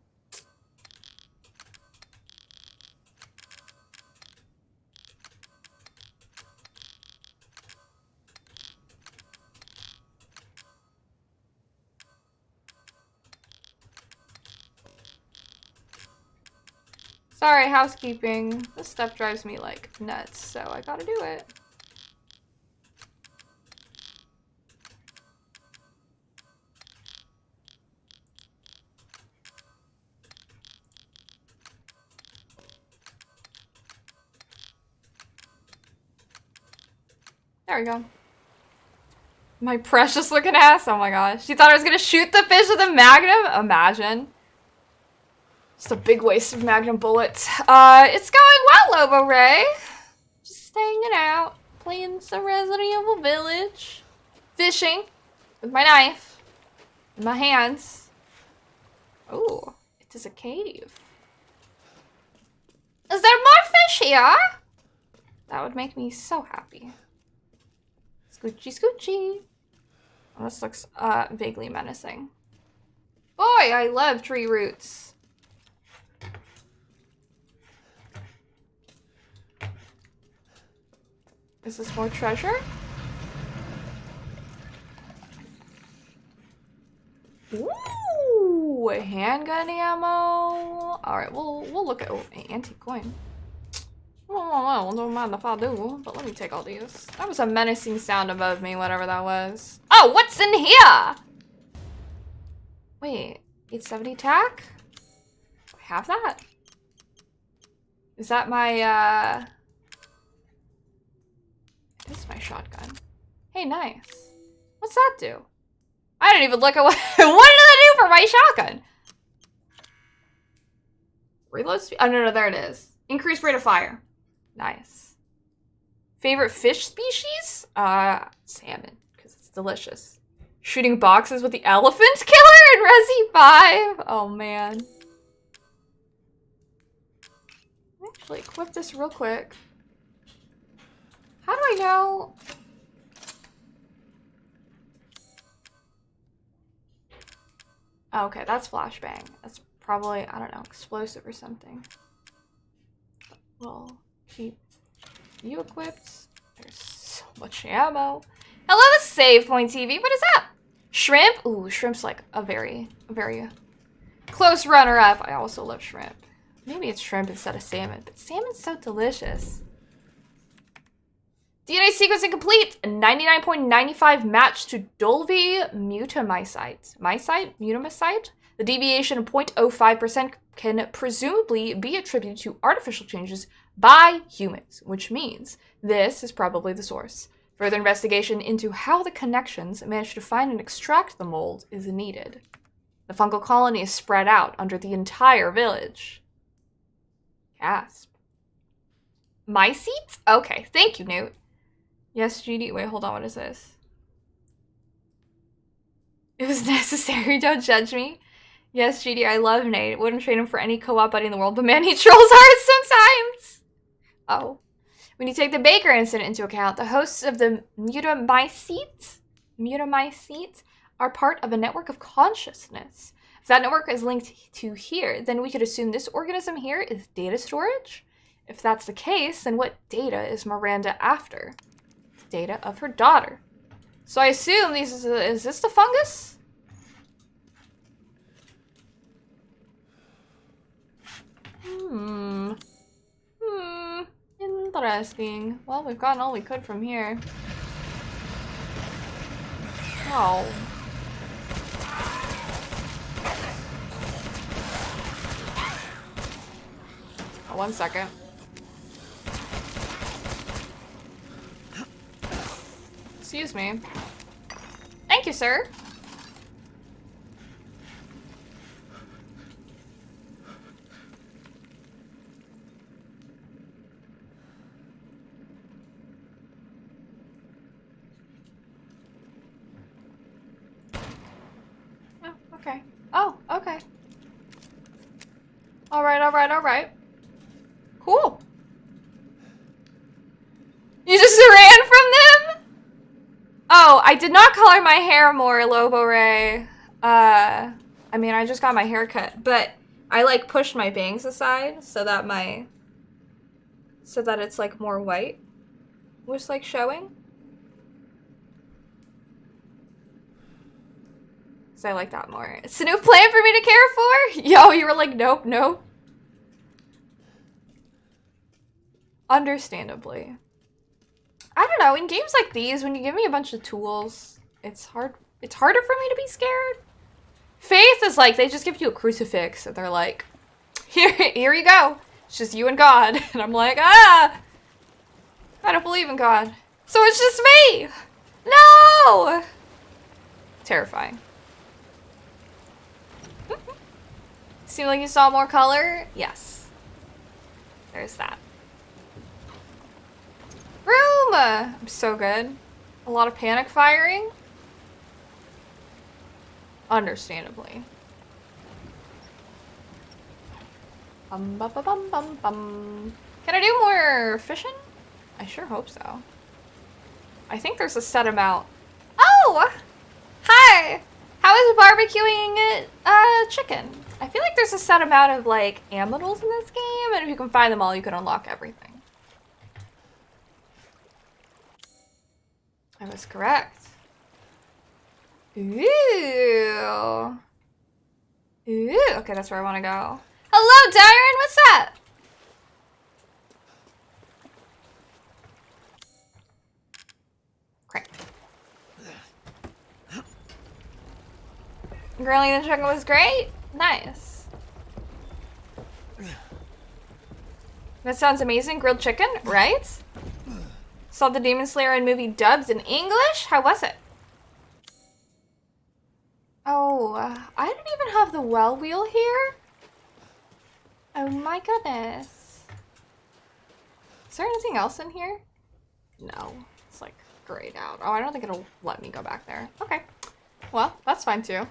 Sorry, housekeeping. This stuff drives me like nuts, so I gotta do it. There we go. My precious looking ass. Oh my gosh. She thought I was gonna shoot the fish with a Magnum? Imagine. Just a big waste of Magnum bullets. It's going well, Lobo Ray. Just hanging out, playing some Resident Evil Village, fishing with my knife in my hands. Oh, it is a cave. Is there more fish here? That would make me so happy. Scoochy, scoochy. Oh, this looks vaguely menacing. Boy, I love tree roots. Is this more treasure? Ooh, handgun ammo. All right, we'll look at antique coin. Well, don't mind if I do, but let me take all these. That was a menacing sound above me, whatever that was. Oh, what's in here? Wait, 870 tack? I have that? Is that my, It is my shotgun. Hey, nice. What's that do? I didn't even look at what did that do for my shotgun? Reload speed? Oh, no, there it is. Increased rate of fire. Nice. Favorite fish species? Salmon, because it's delicious. Shooting boxes with the elephant killer in Resi 5? Oh, man. Actually, equip this real quick. How do I know? Oh, okay, that's flashbang. That's probably, I don't know, explosive or something. We'll keep you equipped. There's so much ammo. Hello, Save Point TV. What is that? Shrimp? Ooh, shrimp's like a very close runner-up. I also love shrimp. Maybe it's shrimp instead of salmon, but salmon's so delicious. DNA sequencing complete. A 99.95 match to Dolby mutamycite. Mutamycite? The deviation of 0.05% can presumably be attributed to artificial changes by humans, which means this is probably the source. Further investigation into how the connections managed to find and extract the mold is needed. The fungal colony is spread out under the entire village. Gasp. Mycetes? Okay, thank you, Newt. Yes, GD. Wait, hold on. What is this? It was necessary. Don't judge me. Yes, GD. I love Nate. Wouldn't trade him for any co-op buddy in the world, but man, he trolls hard sometimes. Oh. When you take the Baker incident into account, the hosts of the mutamycetes are part of a network of consciousness. If that network is linked to here, then we could assume this organism here is data storage. If that's the case, then what data is Miranda after? Data of her daughter. So I assume is this the fungus? Interesting. Well, we've gotten all we could from here. Oh. Oh, 1 second. Excuse me. Thank you, sir. Oh, okay. Oh, okay. All right, all right, all right. Cool. You just ran from them? Oh, I did not color my hair more, Lobo Ray. I mean, I just got my hair cut, but I like pushed my bangs aside so that it's like more white was like showing. So I like that more. It's a new plan for me to care for? Yo, you were like, nope, nope. Understandably. I don't know, in games like these, when you give me a bunch of tools, it's harder for me to be scared. Faith is like, they just give you a crucifix, and they're like, here you go. It's just you and God. And I'm like, I don't believe in God. So it's just me. No! Terrifying. Seemed like you saw more color? Yes. There's that. Room! I'm so good. A lot of panic firing. Understandably. Bum, bum, bum, bum, bum, bum. Can I do more fishing? I sure hope so. I think there's a set amount. Oh! Hi! How is barbecuing chicken? I feel like there's a set amount of, like, aminals in this game, and if you can find them all, you can unlock everything. I was correct. Ooh. Ooh. Okay, that's where I want to go. Hello, Darren! What's up? Great. Grilling the chicken was great. Nice. That sounds amazing. Grilled chicken, right? Saw the Demon Slayer in movie dubbed in English? How was it? Oh, I don't even have the well wheel here. Oh my goodness. Is there anything else in here? No. It's like grayed out. Oh, I don't think it'll let me go back there. Okay. Well, that's fine too.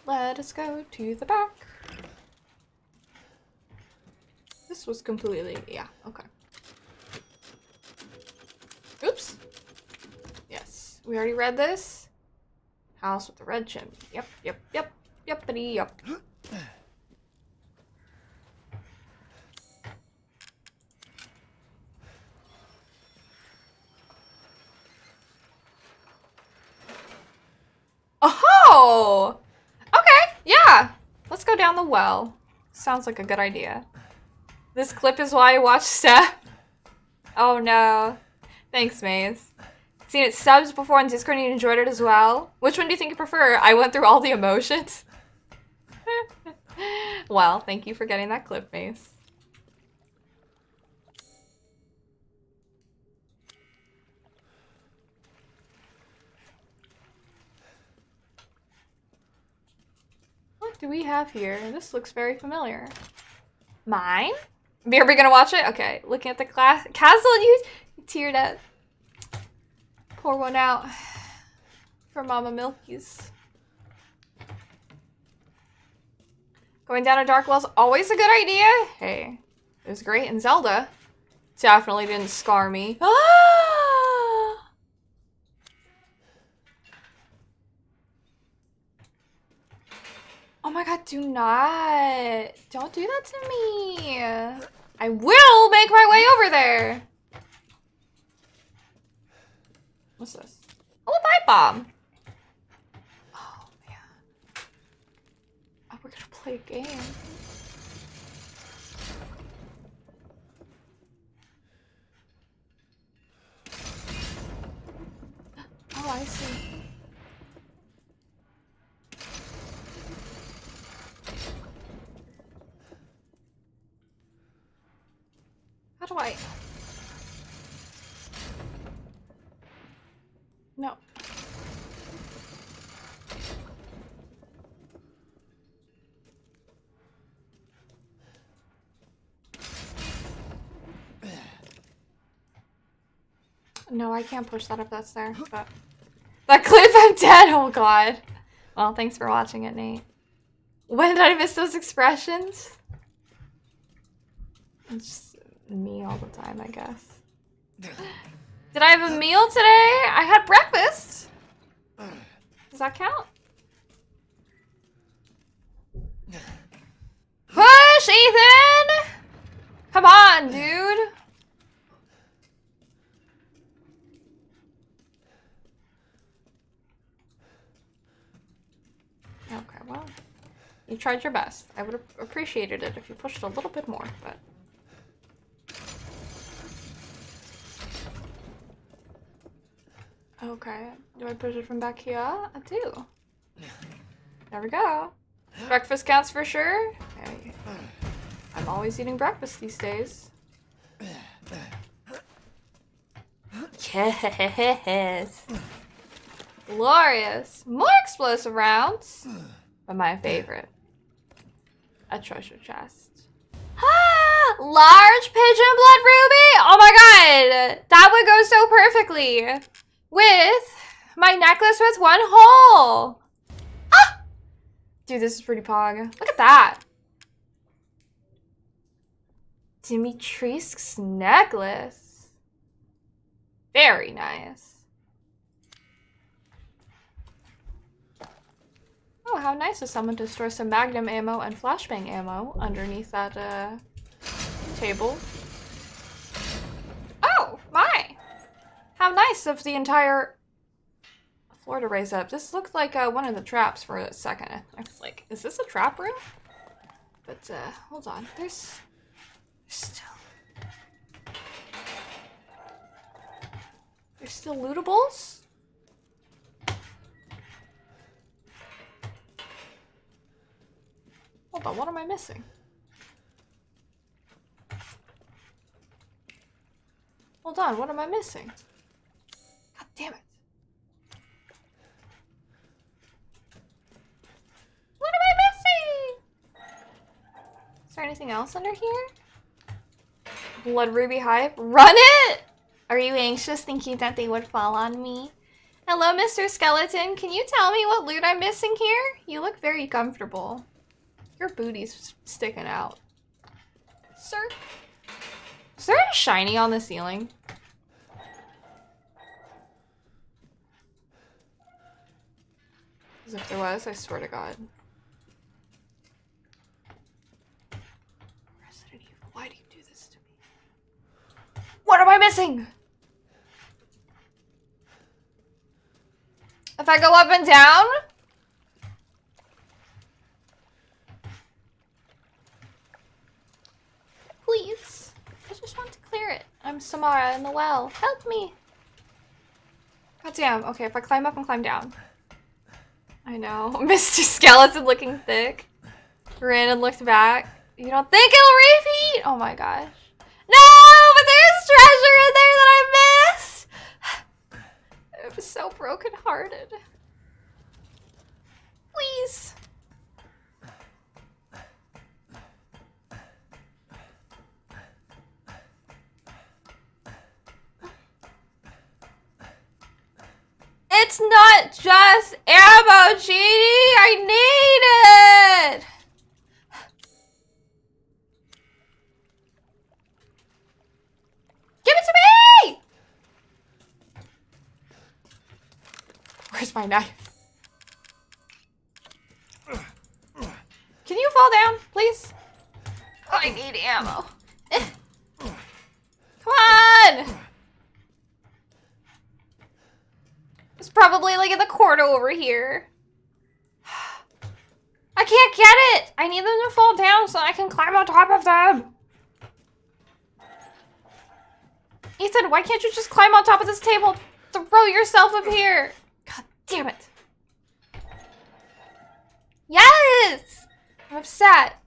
Let us go to the back. This was completely, yeah, okay. Oops. Yes, we already read this. House with the red chimney. Yep, yep, yep, yepity, yep. Oh! Okay, yeah. Let's go down the well. Sounds like a good idea. This clip is why I watched Steph. Oh no. Thanks, Maze. Seen it subs before on Discord and you enjoyed it as well. Which one do you think you prefer? I went through all the emotions. Well, thank you for getting that clip, Maze. What do we have here? This looks very familiar. Mine? Are we gonna watch it? Okay, looking at the castle, you teared up. Pour one out for Mama Milky's. Going down a dark well's always a good idea. Hey, it was great in Zelda. Definitely didn't scar me. Oh my god, don't do that to me. I will make my way over there. What's this? Oh, a pipe bomb. Oh, man. Oh, we're gonna play a game. Oh, I see. How do I... No. No, I can't push that if that's there. But that clip, I'm dead. Oh god. Well, thanks for watching it, Nate. When did I miss those expressions? It's just me all the time, I guess. Did I have a meal today? I had breakfast. Does that count? Push, Ethan! Come on, dude. Okay, well, you tried your best. I would have appreciated it if you pushed a little bit more, but... Okay, do I push it from back here? I do. There we go. Breakfast counts for sure. Okay. I'm always eating breakfast these days. Yes. Glorious. More explosive rounds. But my favorite. A treasure chest. Large pigeon blood ruby? Oh my god. That would go so perfectly with my necklace with one hole. Ah! Dude, this is pretty pog. Look at that. Dimitrisque's necklace. Very nice. Oh, how nice of someone to store some magnum ammo and flashbang ammo underneath that table. Oh, my! How nice of the entire floor to raise up. This looked like one of the traps for a second. I was like, is this a trap room? But, hold on. There's still lootables? Hold on, what am I missing? Hold on, what am I missing? God damn it. What am I missing? Is there anything else under here? Blood Ruby Hive. Run it! Are you anxious thinking that they would fall on me? Hello, Mr. Skeleton. Can you tell me what loot I'm missing here? You look very comfortable. Your booty's sticking out. Sir? Is there a shiny on the ceiling? As if there was, I swear to God. Resident Evil, why do you do this to me? What am I missing? If I go up and down? Please. I just want to clear it. I'm Samara in the well. Help me. God damn. Okay, if I climb up and climb down. I know. Mr. Skeleton looking thick. Ran and looked back. You don't think it'll repeat? Oh my gosh. No, but there's treasure in there that I missed. I was so brokenhearted. Please. It's not just ammo, Genie! I need it! Give it to me! Where's my knife? Can you fall down, please? Oh, I need ammo. Come on! It's probably like in the corner over here. I can't get it! I need them to fall down so I can climb on top of them. Ethan, why can't you just climb on top of this table? Throw yourself up here. God damn it. Yes! I'm upset.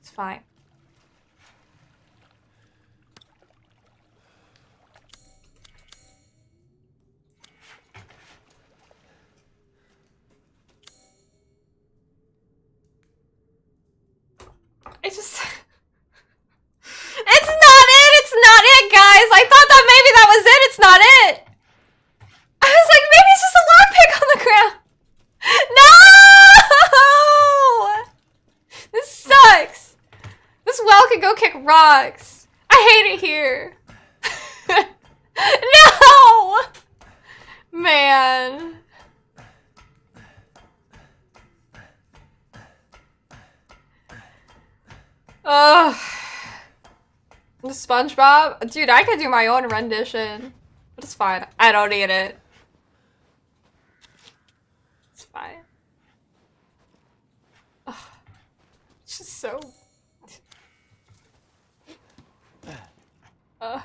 It's fine. It's not it! It's not it, guys! I thought that maybe that was it! It's not it! I was like, maybe it's just a lockpick on the ground! No! This sucks! This well could go kick rocks. I hate it here. No! Man. Ugh. The SpongeBob? Dude, I could do my own rendition. But it's fine. I don't need it. It's fine. Ugh. It's just so... that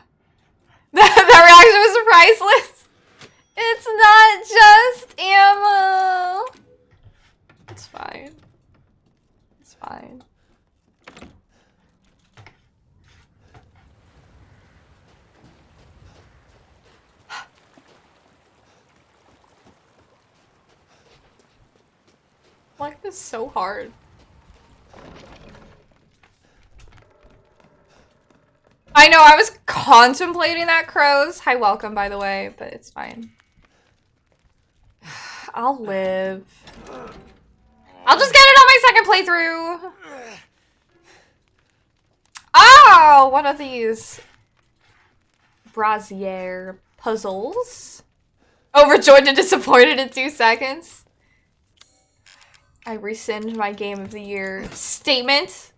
reaction was priceless. It's not just ammo. It's fine. It's fine. Like this so hard. I know, I was contemplating that, crows. Hi, welcome, by the way, but it's fine. I'll live. I'll just get it on my second playthrough. Ah! go! One of these brazier puzzles. Overjoyed and disappointed in 2 seconds. I rescind my Game of the Year statement.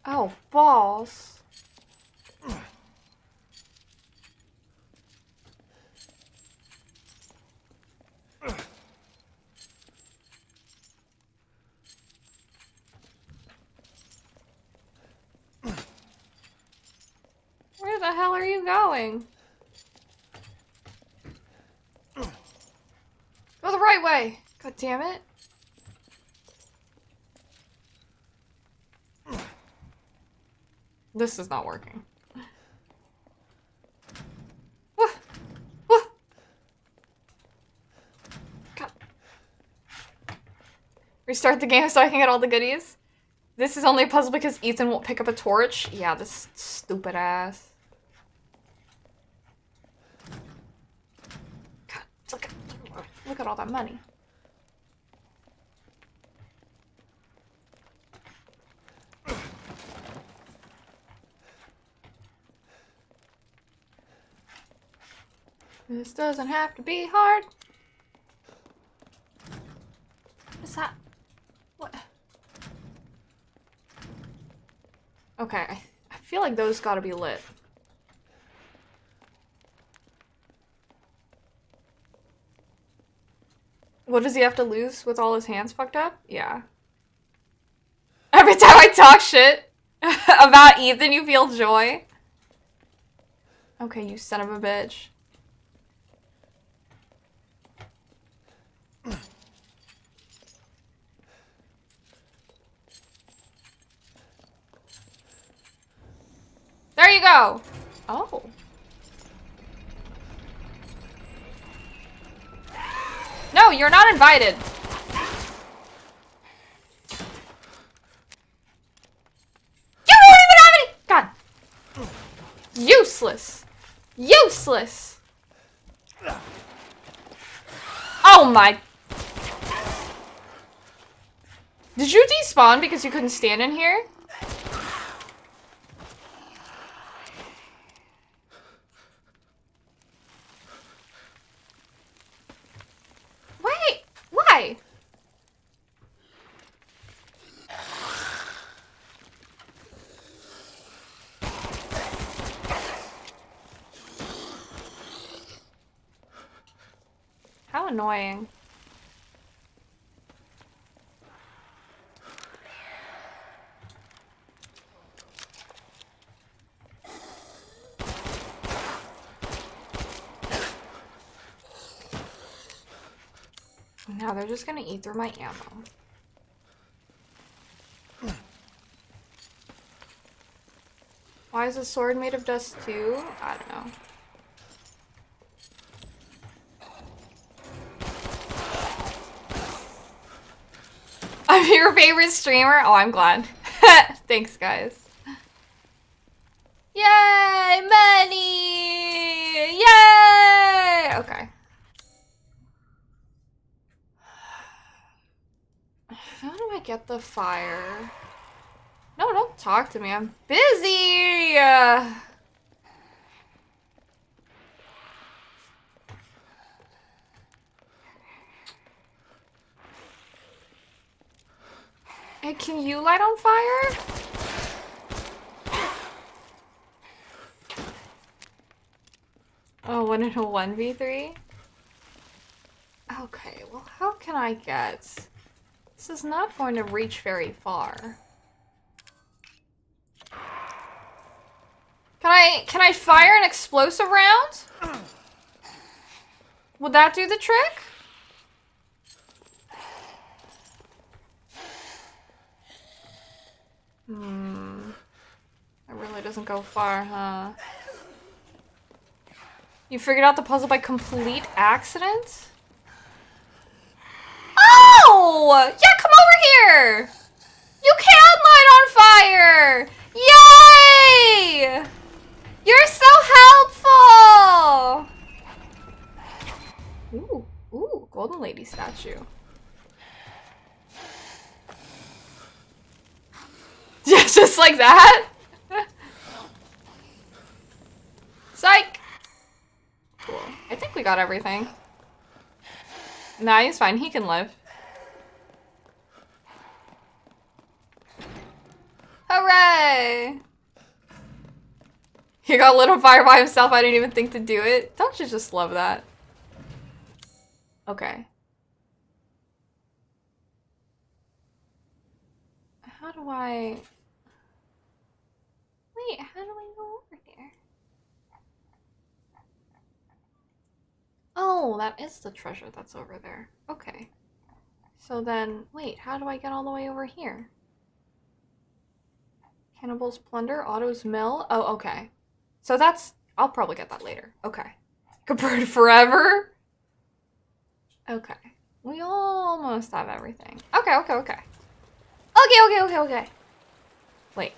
Oh, balls. Where the hell are you going? Go the right way! God damn it. This is not working. God. Restart the game so I can get all the goodies. This is only a puzzle because Ethan won't pick up a torch. Yeah, this stupid ass. God, look at all that money. This doesn't have to be hard. What's that? What? Okay, I feel like those gotta be lit. What does he have to lose with all his hands fucked up? Yeah. Every time I talk shit about Ethan, you feel joy. Okay, you son of a bitch. There you go. Oh. No, you're not invited. You don't even have any. God. Useless. Useless. Oh my. Did you despawn because you couldn't stand in here? Wait, why? How annoying. Now they're just gonna eat through my ammo. Why is the sword made of dust too? I don't know. I'm your favorite streamer? Oh, I'm glad. Thanks, guys. Yay! Money! Yay! Okay. How do I get the fire? No, don't talk to me. I'm busy! Hey, can you light on fire? Oh, when in a 1v3? Okay, well, how can I get... This is not going to reach very far. Can I fire an explosive round? Would that do the trick? That really doesn't go far, huh? You figured out the puzzle by complete accident? Oh! Yeah, come over here! You can light on fire! Yay! You're so helpful! Ooh, golden lady statue. Just like that? Psych! Cool. I think we got everything. Nah, he's fine. He can live. Hooray! He got lit on fire by himself. I didn't even think to do it. Don't you just love that? Okay. How do I... Wait, how do I go over here? Oh, that is the treasure that's over there. Okay. So then, wait, how do I get all the way over here? Cannibal's Plunder, Otto's Mill. Oh, okay. So that's... I'll probably get that later. Okay. Could burn forever? Okay. We almost have everything. Okay, okay, okay. Okay. Wait.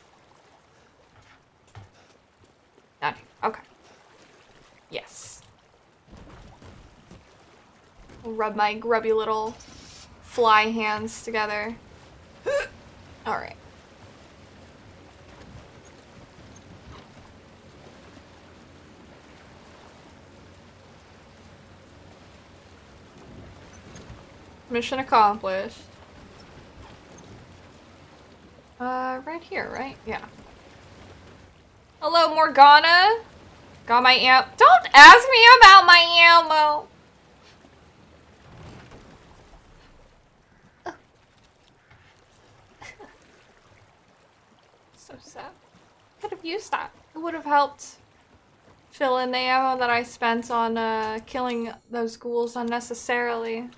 Down here. Okay. Yes. I'll rub my grubby little fly hands together. Alright. Mission accomplished. Right here, right? Yeah. Hello, Morgana. Got my Don't ask me about my ammo. So sad. Could have used that. It would have helped fill in the ammo that I spent on killing those ghouls unnecessarily.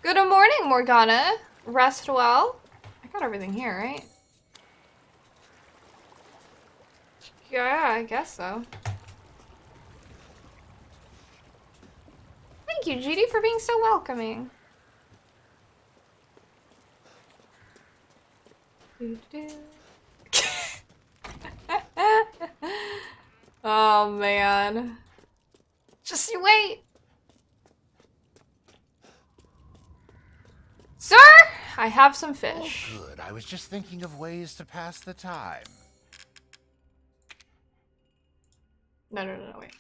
Good morning, Morgana. Rest well. I got everything here, right? Yeah, I guess so. Thank you, GD, for being so welcoming. Oh, man. Just you wait. Sir, I have some fish. Oh, good. I was just thinking of ways to pass the time. No, wait.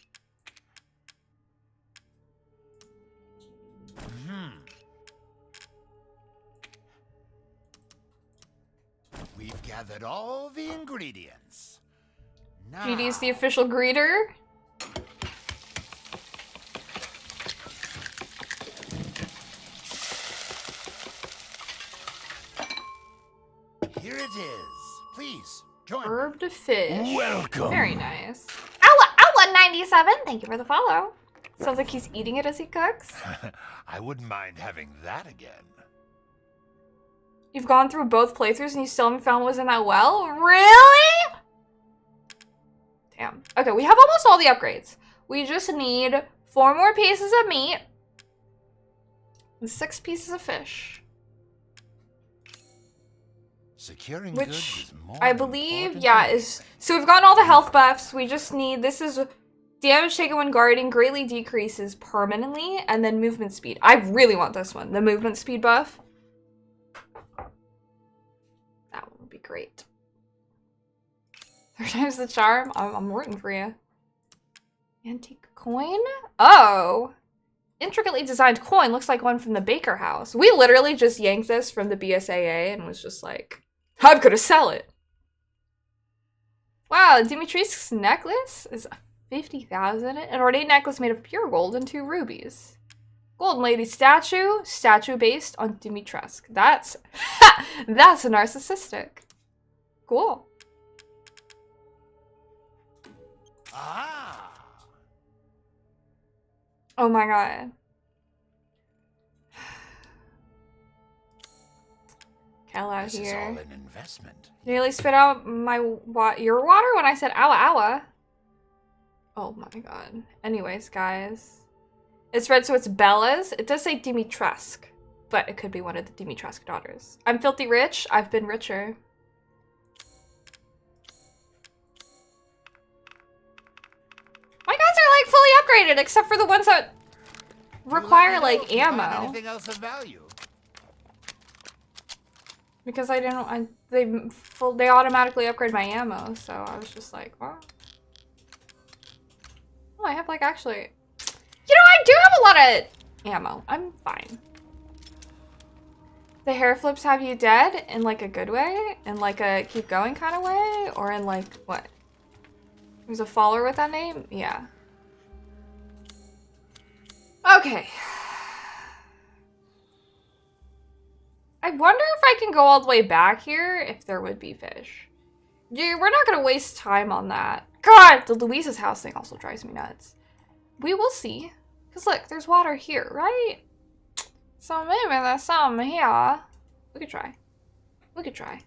We've gathered all the ingredients. Now, GD's the official greeter. here it is. Please, join me. Herb to fish. Welcome. Very nice. Owa 97. Thank you for the follow. Sounds like he's eating it as he cooks. I wouldn't mind having that again. You've gone through both playthroughs and you still haven't found what was in that well? Really? Damn. Okay, we have almost all the upgrades. We just need 4 more pieces of meat and 6 pieces of fish. Securing goods Which is more I believe, important yeah, than is... So we've gotten all the health buffs. We just need... This is... Damage taken when guarding greatly decreases permanently, and then movement speed. I really want this one. The movement speed buff. That one would be great. 3 times the charm? I'm rooting for you. Antique coin? Oh! Intricately designed coin. Looks like one from the Baker House. We literally just yanked this from the BSAA and was just like, I'm gonna sell it. Wow, Dimitris's necklace is 50,000. An ornate necklace made of pure gold and 2 rubies. Golden Lady statue. Statue based on Dimitrescu. That's... that's narcissistic. Cool. Ah. Oh my god. Hell out This is here. all an investment. Nearly spit out my your water when I said owa owa. Oh my god. Anyways, guys. It's read so it's Bella's. It does say Dimitrescu, but it could be one of the Dimitrescu daughters. I'm filthy rich. I've been richer. My guys are like fully upgraded, except for the ones that require like If you find ammo. Anything else of value? Because I didn't, they automatically upgrade my ammo, so I was just like, what? Oh, I have like actually, you know, I do have a lot of ammo. I'm fine. The hair flips have you dead in like a good way? In like a keep going kind of way? Or in like, what? There's a follower with that name? Yeah. Okay. I wonder if I can go all the way back here if there would be fish. Dude, we're not gonna waste time on that. God, the Louisa's house thing also drives me nuts. We will see. Because look, there's water here, right? So maybe there's some here. We could try. We could try.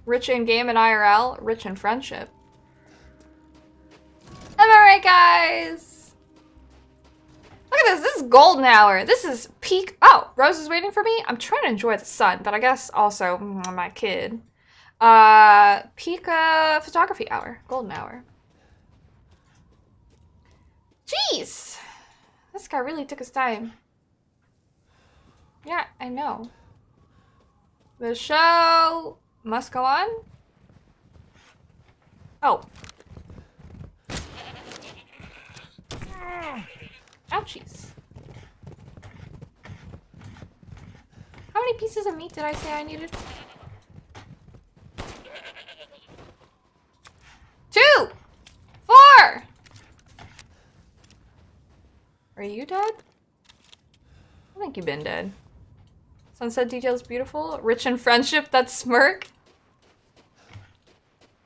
Rich in game and IRL, rich in friendship. Am I right, guys? Look at this. This is golden hour. This is peak. Oh, Rose is waiting for me. I'm trying to enjoy the sun, but I guess also my kid. Peak photography hour. Golden hour. Jeez. This guy really took his time. Yeah, I know. The show must go on. Oh. Ouchies. How many pieces of meat did I say I needed? 2! 4! Are you dead? I think you've been dead. Sunset details beautiful. Rich in friendship, that smirk.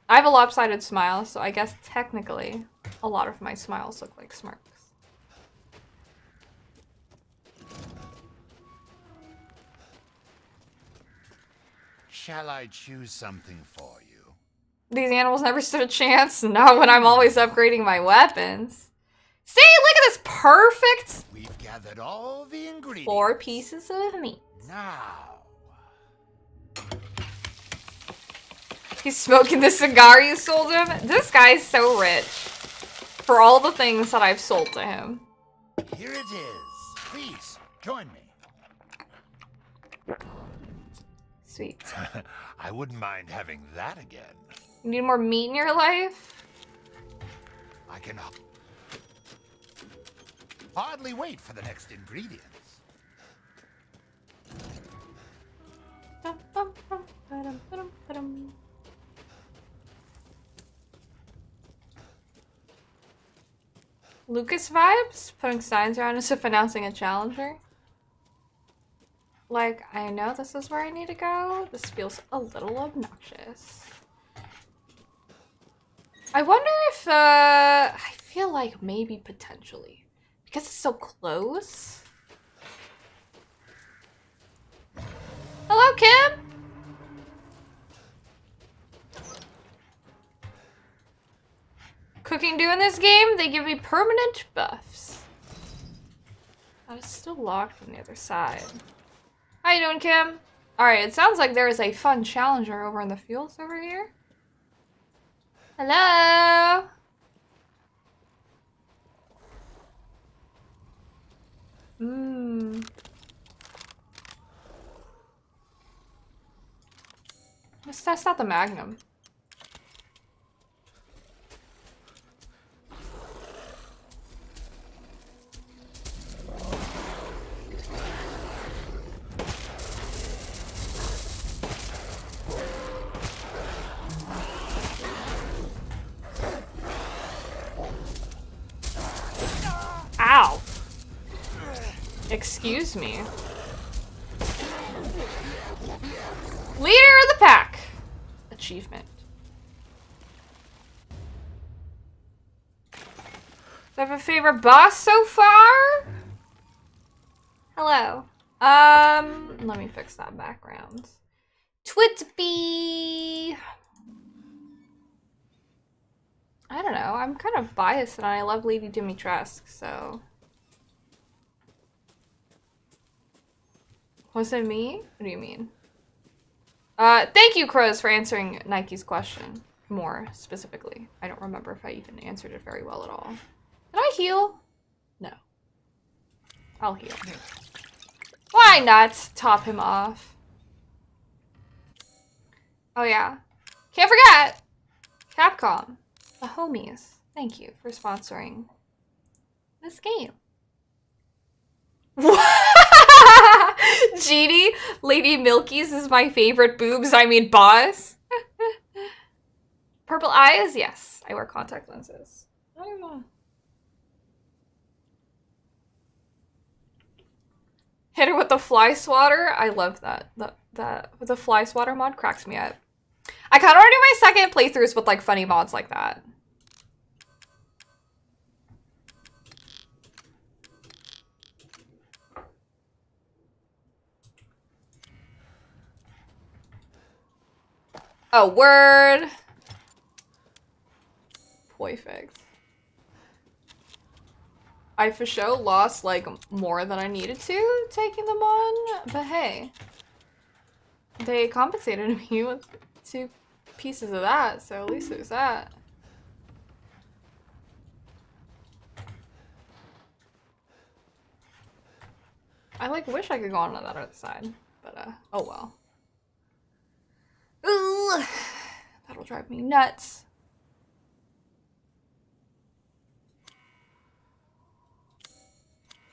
I have a lopsided smile, so I guess technically a lot of my smiles look like smirks. Shall I choose something for you? These animals never stood a chance, not when I'm always upgrading my weapons. See, look at this perfect We've gathered all the ingredients. 4 pieces of meat. Now. He's smoking the cigar you sold him. This guy's so rich for all the things that I've sold to him. Here it is. Please, join me. Sweet. I wouldn't mind having that again. You need more meat in your life? I can hardly wait for the next ingredients. Lucas vibes? Putting signs around as if announcing a challenger? Like, I know this is where I need to go. This feels a little obnoxious. I wonder if, I feel like maybe potentially. Because it's so close. Hello, Kim? Cooking do in this game, they give me permanent buffs. Oh, it's still locked on the other side. How you doing, Kim? Alright, it sounds like there is a fun challenger over in the fields over here. Hello? Let's test out the Magnum. Ow. Excuse me. Leader of the pack. Achievement. Do I have a favorite boss so far? Hello. Let me fix that background. Twitby. I don't know. I'm kind of biased and I love Lady Dimitrescu, so. Was it me? What do you mean? Thank you, Crows, for answering Nike's question more specifically. I don't remember if I even answered it very well at all. Did I heal? No. I'll heal. Why not top him off? Oh yeah. Can't forget! Capcom. The homies. Thank you for sponsoring this game. Genie, Lady Milky's is my favorite boobs, I mean boss. Purple eyes? Yes. I wear contact lenses. I don't know. Hit her with the fly swatter. I love that. The fly swatter mod cracks me up. I kind of want to do my second playthroughs with like funny mods like that. Oh, word. Perfect. I for sure lost like more than I needed to taking them on, but hey. They compensated me with 2 pieces of that, so at least there's that. I like wish I could go on to that other side, but oh well. Ooh, that'll drive me nuts.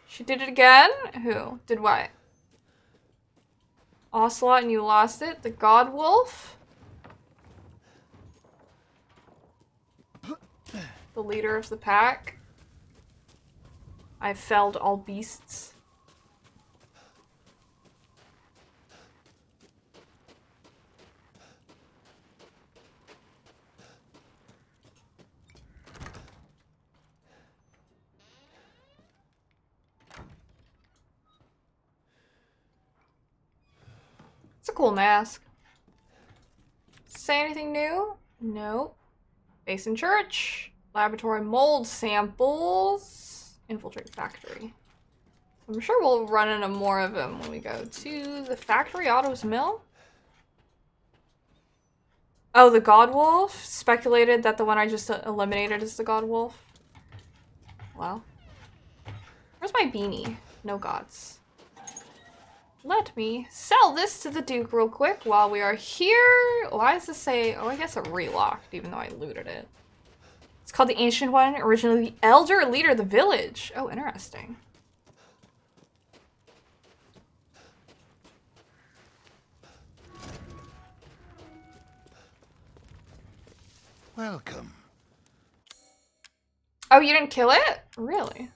She did it again? Who? Did what? Ocelot and you lost it? The God Wolf? The leader of the pack? I felled all beasts. It's a cool mask. Say anything new? Nope. Basin Church. Laboratory mold samples. Infiltrate factory. I'm sure we'll run into more of them when we go to the factory Otto's mill. Oh, the God Wolf? Speculated that the one I just eliminated is the God Wolf. Well. Where's my beanie? No gods. Let me sell this to the Duke real quick while we are here. Why does this say... Oh, I guess it relocked, even though I looted it. It's called the Ancient One, originally the Elder Leader of the Village. Oh, interesting. Welcome. Oh, you didn't kill it? Really?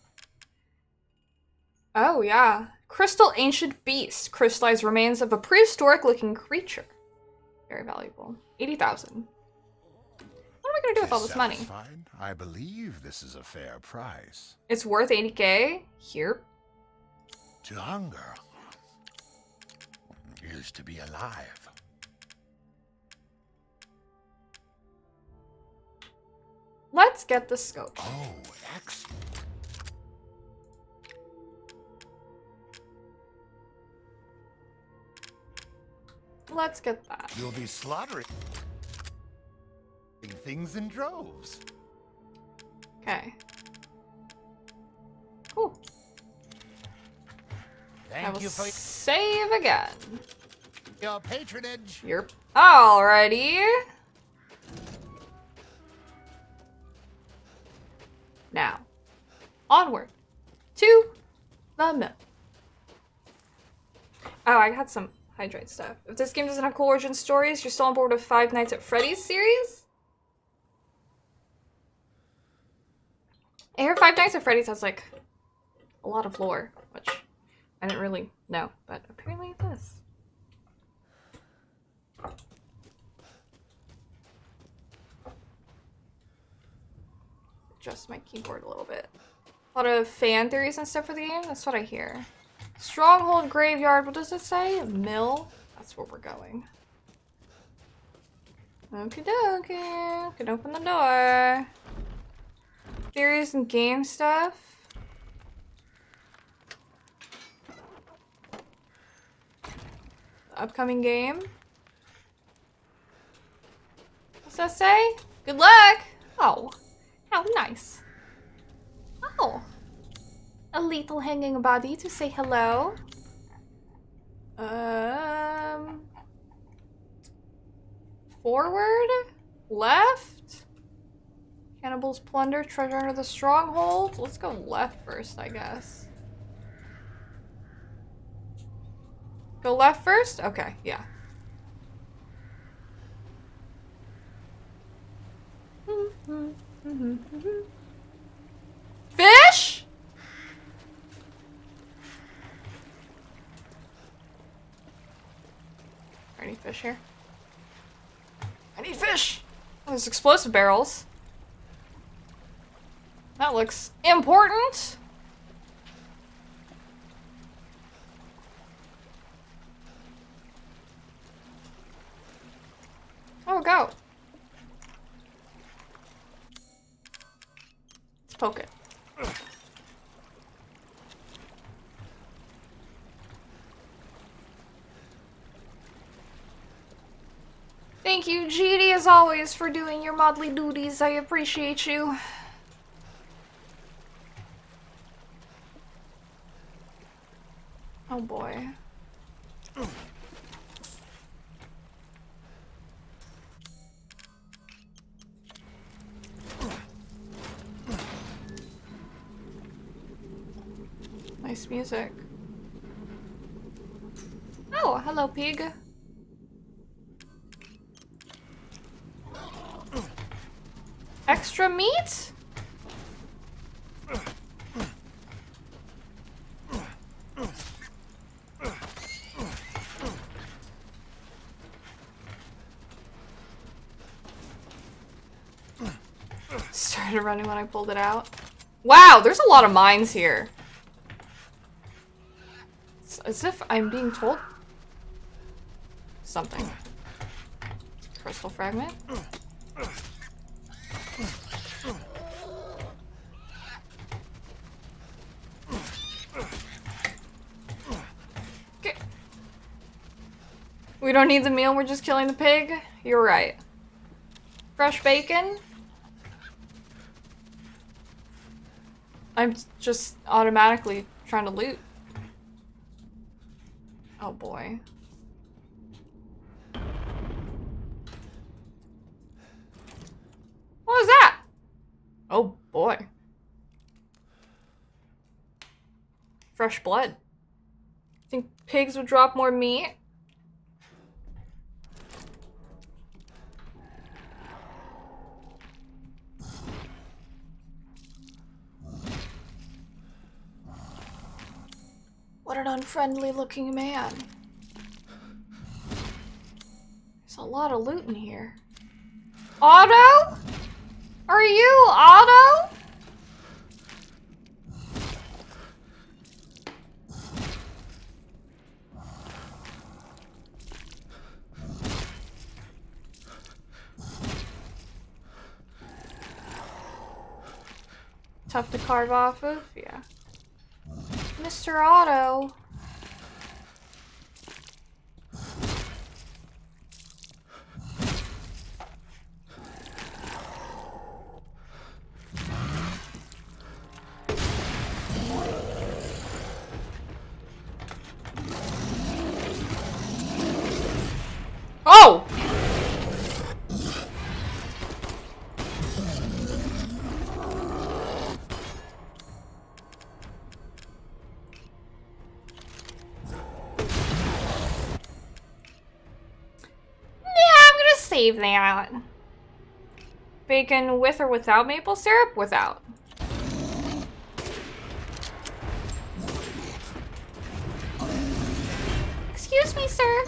Oh, yeah. Crystal Ancient Beast. Crystallized remains of a prehistoric-looking creature. Very valuable. 80,000. What am I gonna do with all this money? Satisfied? I believe this is a fair price. It's worth 80K? Here. To hunger is to be alive. Let's get the scope. Oh, excellent. Let's get that. You'll be slaughtering things in droves. Okay. Cool. I Thank will you for save again. your patronage. Yep. Alrighty. Now, onward to the mill. Oh, I had some hydrate stuff. If this game doesn't have cool origin stories, you're still on board with Five Nights at Freddy's series? I hear Five Nights at Freddy's has like a lot of lore, which I didn't really know, but apparently it does. Adjust my keyboard a little bit. A lot of fan theories and stuff for the game. That's what I hear. Stronghold graveyard. What does it say? Mill. That's where we're going. Okie dokie. Can open the door. Theories and game stuff. The upcoming game. What's that say? Good luck. Oh. How nice. Oh. A little hanging body to say hello. Forward? Left? Cannibals plunder treasure under the stronghold? Let's go left first, I guess. Go left first? Okay, yeah. Fish? Are any fish here? I need fish! Oh, there's explosive barrels. That looks important. Oh, go. Let's poke it. Thank you, GD, as always, for doing your modly duties. I appreciate you. Oh boy. Nice music. Oh, hello, pig. Extra meat? Started running when I pulled it out. Wow, there's a lot of mines here. It's as if I'm being told something. Crystal fragment. Okay. We don't need the meal, we're just killing the pig? You're right. Fresh bacon? I'm just automatically trying to loot. Oh boy. What was that? Oh boy. Fresh blood. Think pigs would drop more meat? What an unfriendly looking man. There's a lot of loot in here. Otto? Are you Otto? Tough to carve off of? Yeah. Mr. Otto. Oh! Save that. Bacon with or without maple syrup? Without. Excuse me, sir.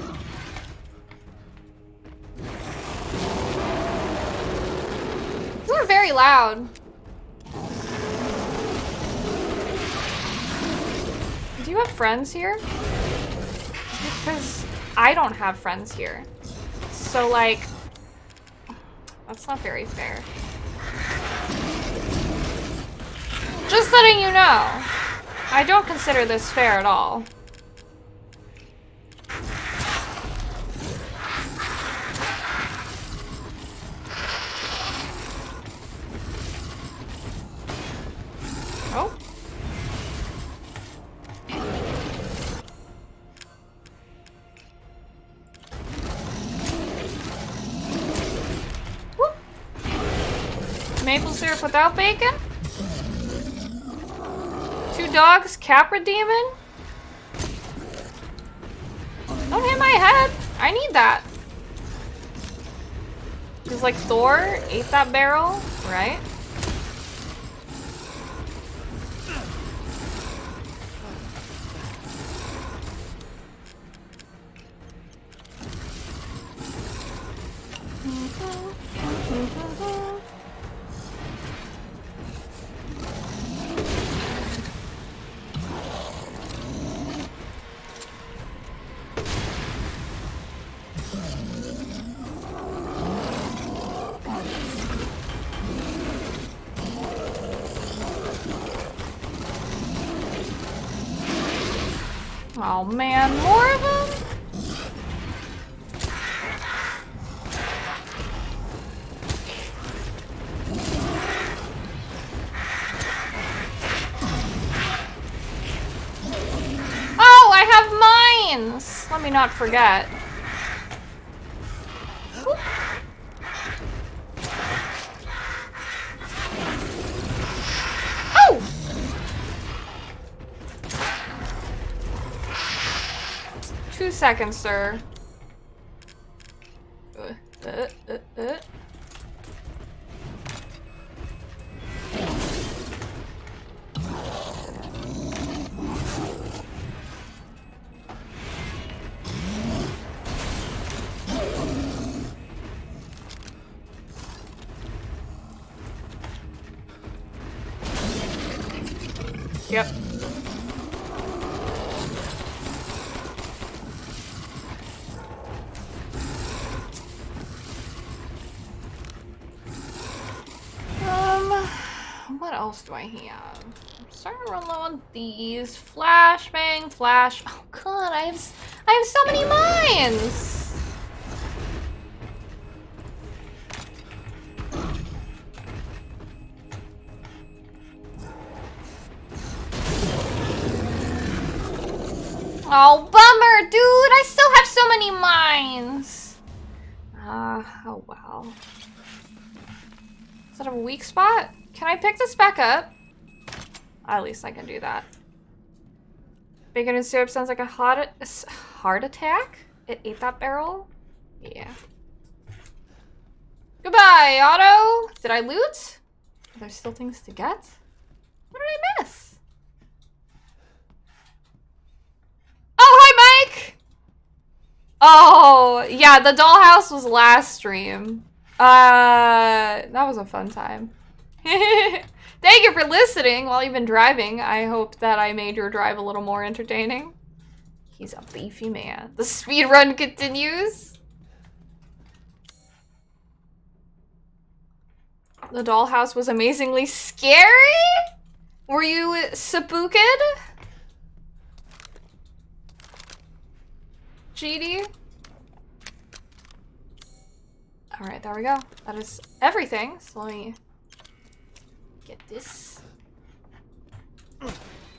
You are very loud. Do you have friends here? Because I don't have friends here. So, like, that's not very fair. Just letting you know, I don't consider this fair at all. Oh. Maple syrup without bacon? 2 dogs, Capra demon? Don't hit my head. I need that. Because like Thor ate that barrel, right? Oh man, more of them? Oh, I have mines! Let me not forget. Oh! 2 seconds, sir. Yep. What else do I have? I'm starting to run low on these. Flashbang, flash. Oh god, I have so many mines. Oh, bummer, dude! I still have so many mines! Oh well. Is that a weak spot? Can I pick this back up? At least I can do that. Bacon and syrup sounds like a heart attack? It ate that barrel? Yeah. Goodbye, Otto! Did I loot? Are there still things to get? What did I miss? Oh, hi, Mike! Oh, yeah, the dollhouse was last stream. That was a fun time. Thank you for listening while you've been driving. I hope that I made your drive a little more entertaining. He's a beefy man. The speed run continues. The dollhouse was amazingly scary? Were you spooked? GD? Alright, there we go. That is everything. So let me get this.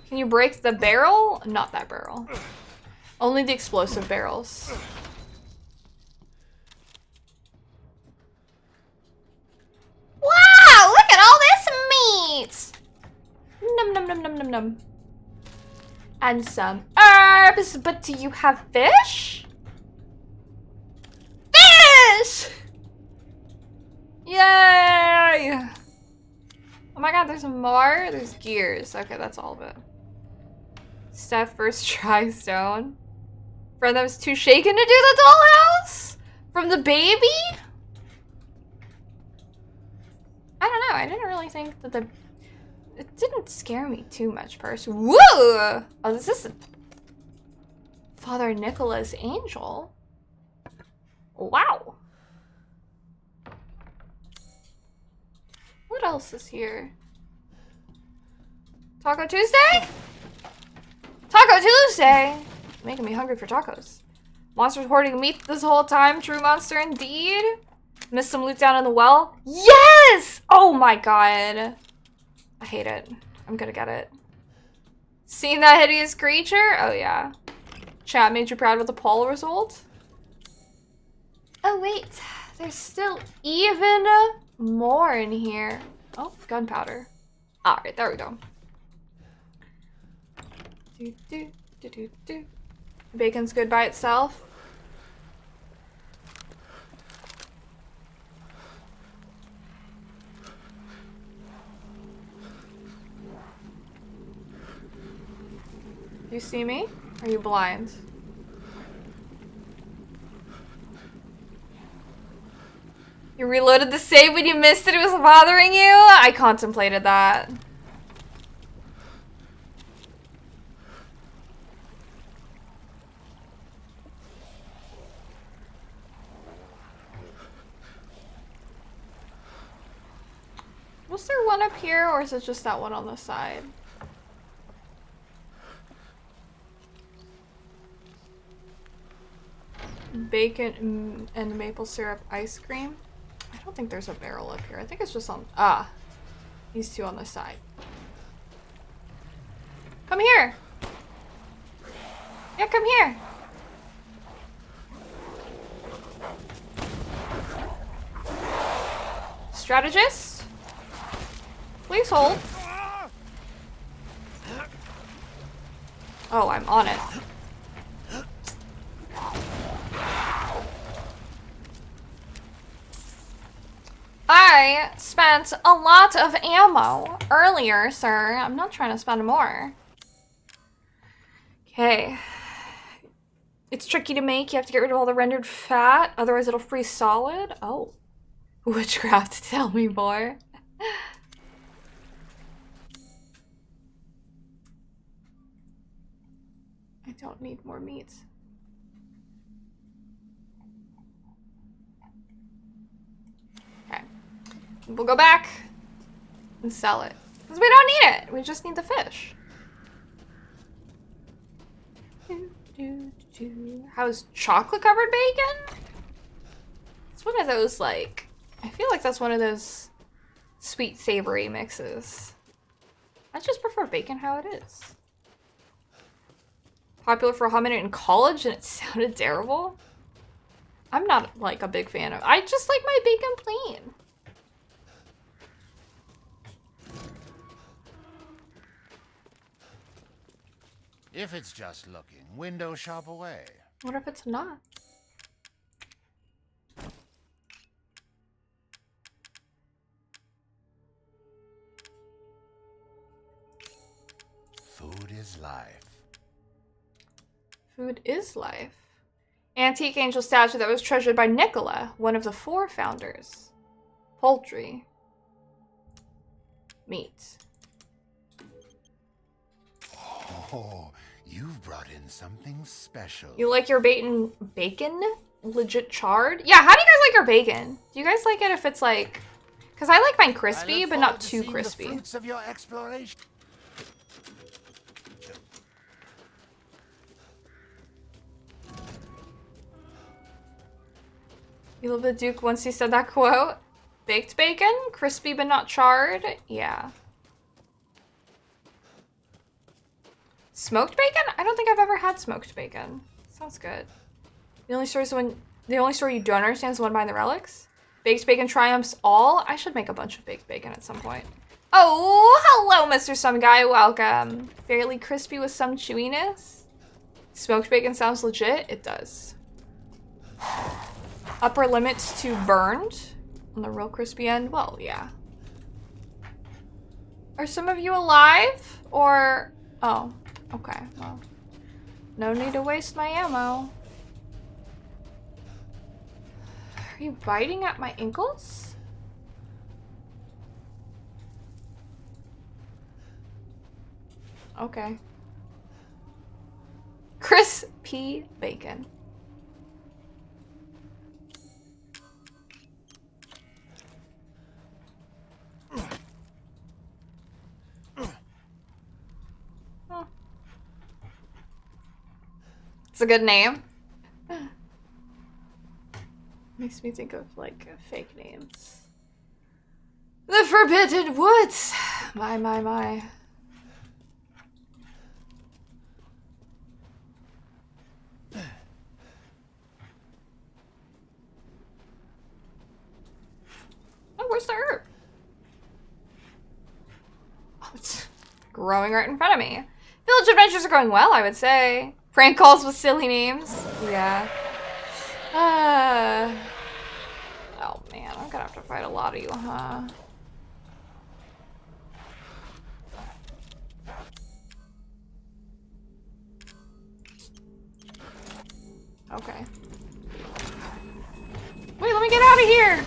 Can you break the barrel? Not that barrel. Only the explosive barrels. Wow! Look at all this meat! Num num num num num num. And some herbs, but do you have fish? Fish! Yay! Oh my god, there's more? There's gears. Okay, that's all of it. Steph first try stone. Friend that was too shaken to do the dollhouse? From the baby? I don't know. I didn't really think that it didn't scare me too much personally. Woo! Oh, this is Father Nicholas Angel. Wow. What else is here? Taco Tuesday? Taco Tuesday! Making me hungry for tacos. Monsters hoarding meat this whole time. True monster indeed. Missed some loot down in the well. Yes! Oh my god. I hate it. I'm gonna get it. Seen that hideous creature? Oh yeah. Chat made you proud with the poll result? Oh wait. There's still even more in here. Oh, gunpowder. Alright, there we go. Do, do, do, do, do. Bacon's good by itself. Do you see me? Or are you blind? You reloaded the save when you missed it, it was bothering you? I contemplated that. Was there one up here, or is it just that one on the side? Bacon and maple syrup ice cream. I don't think there's a barrel up here. I think it's just on, these two on the side. Come here. Yeah, come here. Strategist? Please hold. Oh, I'm on it. I spent a lot of ammo earlier, sir. I'm not trying to spend more. Okay. It's tricky to make. You have to get rid of all the rendered fat, otherwise it'll freeze solid. Oh. Witchcraft, tell me more. I don't need more meat. Okay. We'll go back and sell it. Because we don't need it. We just need the fish. How's chocolate covered bacon? It's one of those, like, I feel like that's one of those sweet savory mixes. I just prefer bacon how it is. Popular for a hot minute in college and it sounded terrible. I'm not like a big fan of, I just like my bacon plain. If it's just looking, window shop away. What if it's not? Food is life. Food is life. Antique angel statue that was treasured by Nicola, one of the 4 founders. Poultry. Meat. Oh, you've brought in something special. You like your bacon legit charred? Yeah, how do you guys like your bacon? Do you guys like it if it's like, because I like mine crispy, but not too crispy. The fruits of your exploration. You love the Duke once he said that quote. Baked bacon? Crispy but not charred? Yeah. Smoked bacon? I don't think I've ever had smoked bacon. Sounds good. The only story you don't understand is the one behind the relics. Baked bacon triumphs all. I should make a bunch of baked bacon at some point. Oh, hello, Mr. Some Guy. Welcome. Fairly crispy with some chewiness. Smoked bacon sounds legit. It does. Upper limits to burned on the real crispy end. Well, yeah. Are some of you alive? Or, oh, okay. Well, no need to waste my ammo. Are you biting at my ankles? Okay. Crispy bacon. It's a good name. Makes me think of like fake names. The Forbidden Woods. My, my, my. Oh, where's the herb? growing right in front of me. Village adventures are going well, I would say. Prank calls with silly names. Yeah. Oh man, I'm gonna have to fight a lot of you, huh? Okay. Wait, let me get out of here!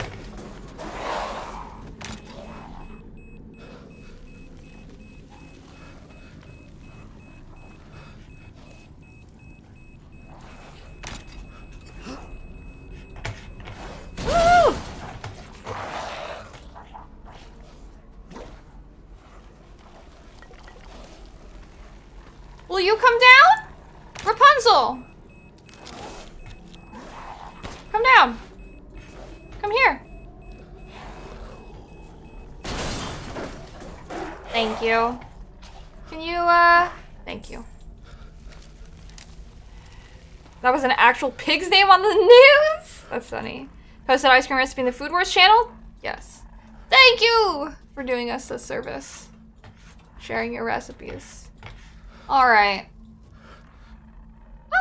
Woo! Will you come down? Rapunzel! Come down. Come here. Thank you. Can you, thank you. That was an actual pig's name on the news? That's funny. Posted ice cream recipe in the Food Wars channel? Yes. Thank you for doing us this service. Sharing your recipes. Alright.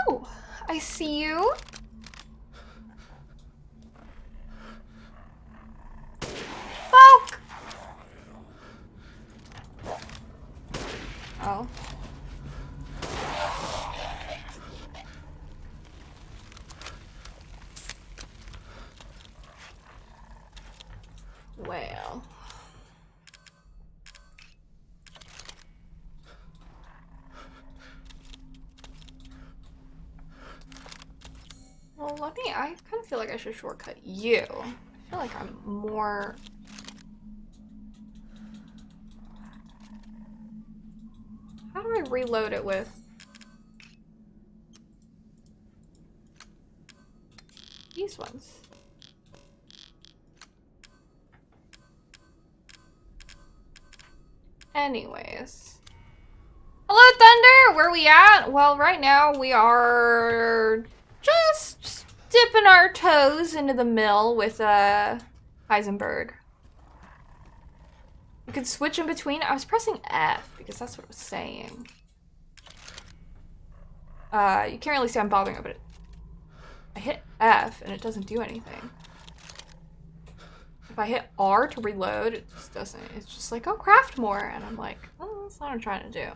Oh, I see you. Fuck! Oh. Well. Well, let me, I kind of feel like I should shortcut you. I feel like I'm more... How do I reload it with? These ones. Anyways. Hello, Thunder! Where we at? Well, right now we are just dipping our toes into the mill with Heisenberg. You can switch in between. I was pressing F because that's what it was saying. You can't really see I'm bothering it, but I hit F and it doesn't do anything. If I hit R to reload, it just doesn't. It's just like, oh, craft more. And I'm like, oh, that's not what I'm trying to do.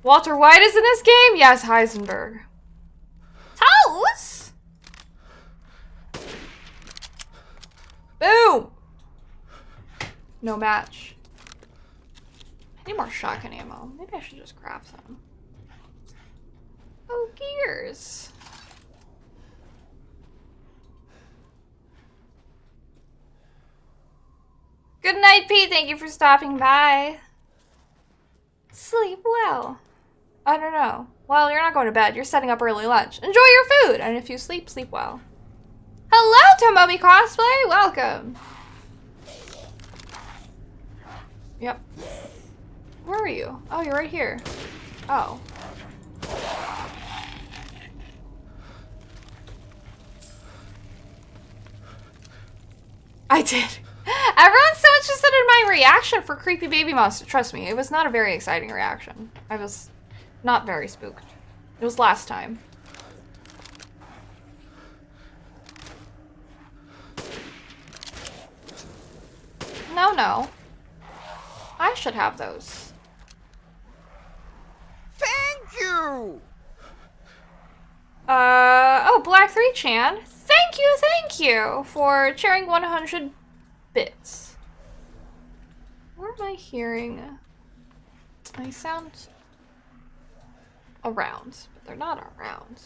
Walter White is in this game? Yes, Heisenberg. Toes! Boom! No match. I need more shotgun ammo. Maybe I should just craft some. Oh, gears. Good night, Pete. Thank you for stopping by. Sleep well. I don't know. Well, you're not going to bed. You're setting up early lunch. Enjoy your food. And if you sleep, sleep well. Hello, Tomomi Cosplay. Welcome. Yep. Where are you? Oh, you're right here. Oh. I did. Everyone's so interested in my reaction for Creepy Baby Monster. Trust me, it was not a very exciting reaction. I was not very spooked. It was last time. No, no. I should have those. Thank you! Oh, Black 3chan. Thank you for sharing 100 bits. Where am I hearing? I sound around, but they're not around.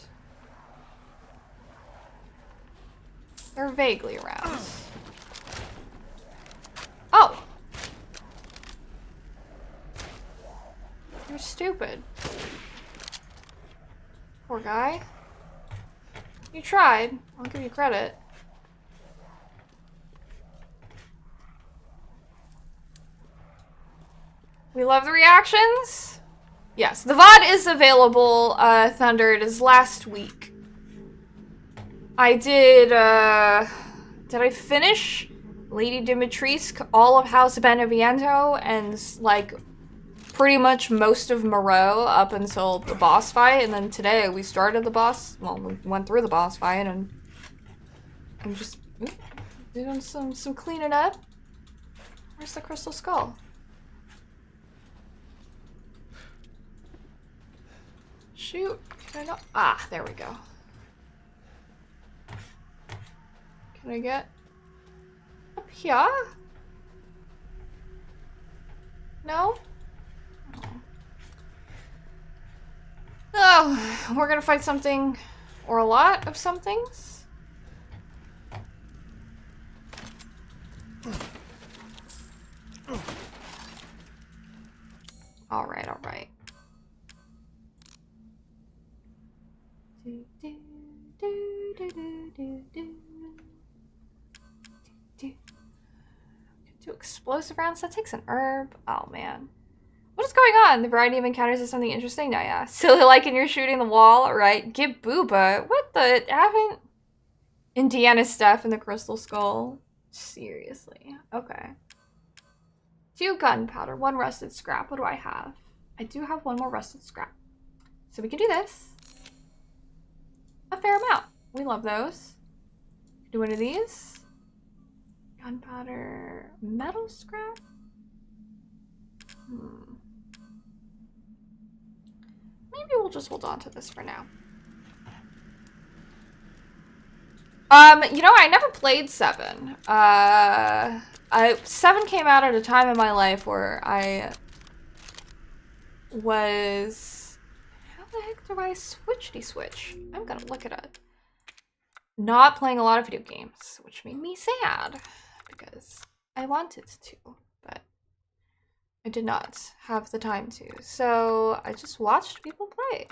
They're vaguely around. Oh! You're stupid. Poor guy. You tried. I'll give you credit. We love the reactions. Yes, the VOD is available, Thunder. It is last week. I did I finish Lady Dimitrescu, all of House Beneviento, and, like, pretty much most of Moreau up until the boss fight, and then today we started the boss, well, we went through the boss fight, and I'm just doing some cleaning up. Where's the crystal skull? Shoot, can I not? Ah, there we go. Can I get up here? No? Oh, we're gonna fight something, or a lot of somethings. Alright, alright. Do explosive rounds? That takes an herb. Oh man. What is going on? The variety of encounters is something interesting? No, yeah. Silly like and you're shooting the wall, right? Get booba. What the? Haven't Indiana Steph and the crystal skull? Seriously. Okay. 2 gunpowder, 1 rusted scrap. What do I have? I do have 1 more rusted scrap. So we can do this. A fair amount. We love those. Do one of these. Gunpowder, metal scrap. Maybe we'll just hold on to this for now. You know, I never played 7. 7 came out at a time in my life where I was... How the heck do I switch? I'm gonna look it up. Not playing a lot of video games, which made me sad because I wanted to, but I did not have the time to. So I just watched people play.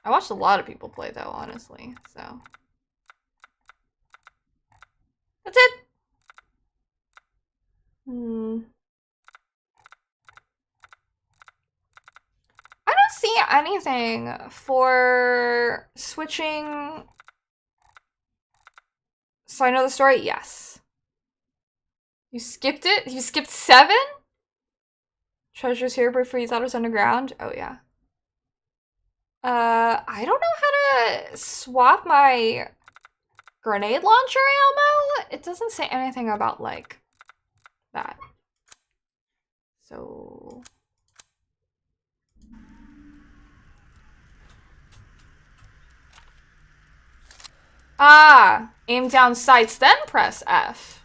I watched a lot of people play though, honestly, so. That's it! I don't see anything for switching. So I know the story? Yes. You skipped it? You skipped 7? Treasures here before you thought it was underground? Oh yeah. I don't know how to swap my grenade launcher ammo. It doesn't say anything about like that. So aim down sights, then press F.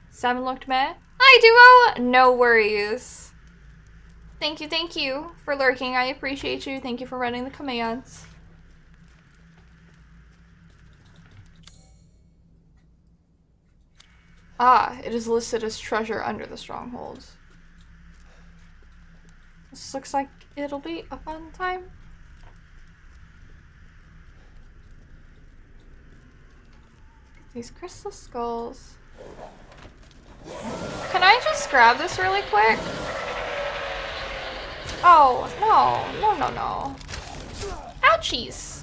7 looked meh. Hi, Duo! No worries. Thank you for lurking. I appreciate you. Thank you for running the commands. It is listed as treasure under the stronghold. This looks like it'll be a fun time. These crystal skulls. Can I just grab this really quick? Oh, no. Ouchies.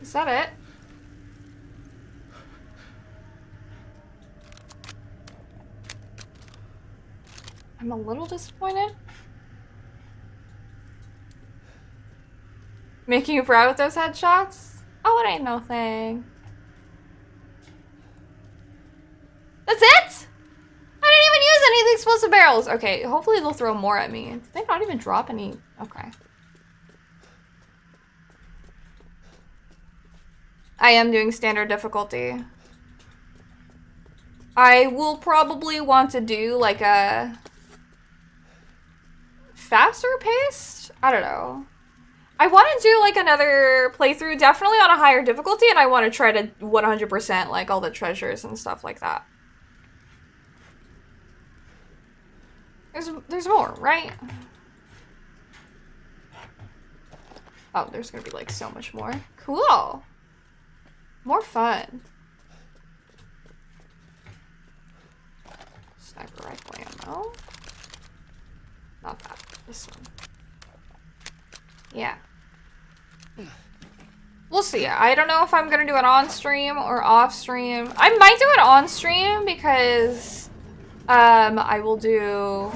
Is that it? I'm a little disappointed. Making you proud with those headshots? Oh, it ain't no thing. That's it? I didn't even use any of the explosive barrels. Okay, hopefully they'll throw more at me. Did they not even drop any? Okay. I am doing standard difficulty. I will probably want to do like a faster paced? I don't know. I want to do like another playthrough, definitely on a higher difficulty, and I want to try to 100% like all the treasures and stuff like that. There's more, right? Oh, there's gonna be like so much more. Cool. More fun. Sniper rifle ammo. Not that. This one. Yeah. We'll see. I don't know if I'm gonna do it on stream or off stream. I might do it on stream because I will do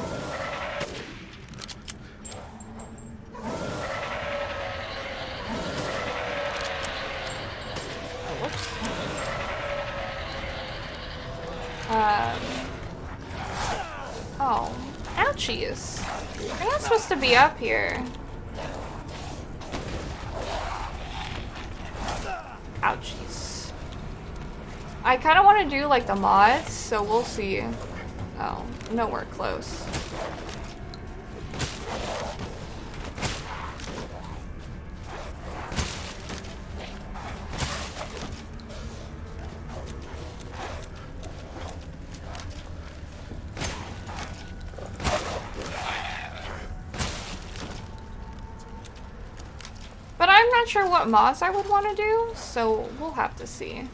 oh, ouchies. You're not supposed to be up here. Ouchies. I kind of want to do like the mods, so we'll see. Oh, nowhere close. But I'm not sure what mods I would want to do, so we'll have to see.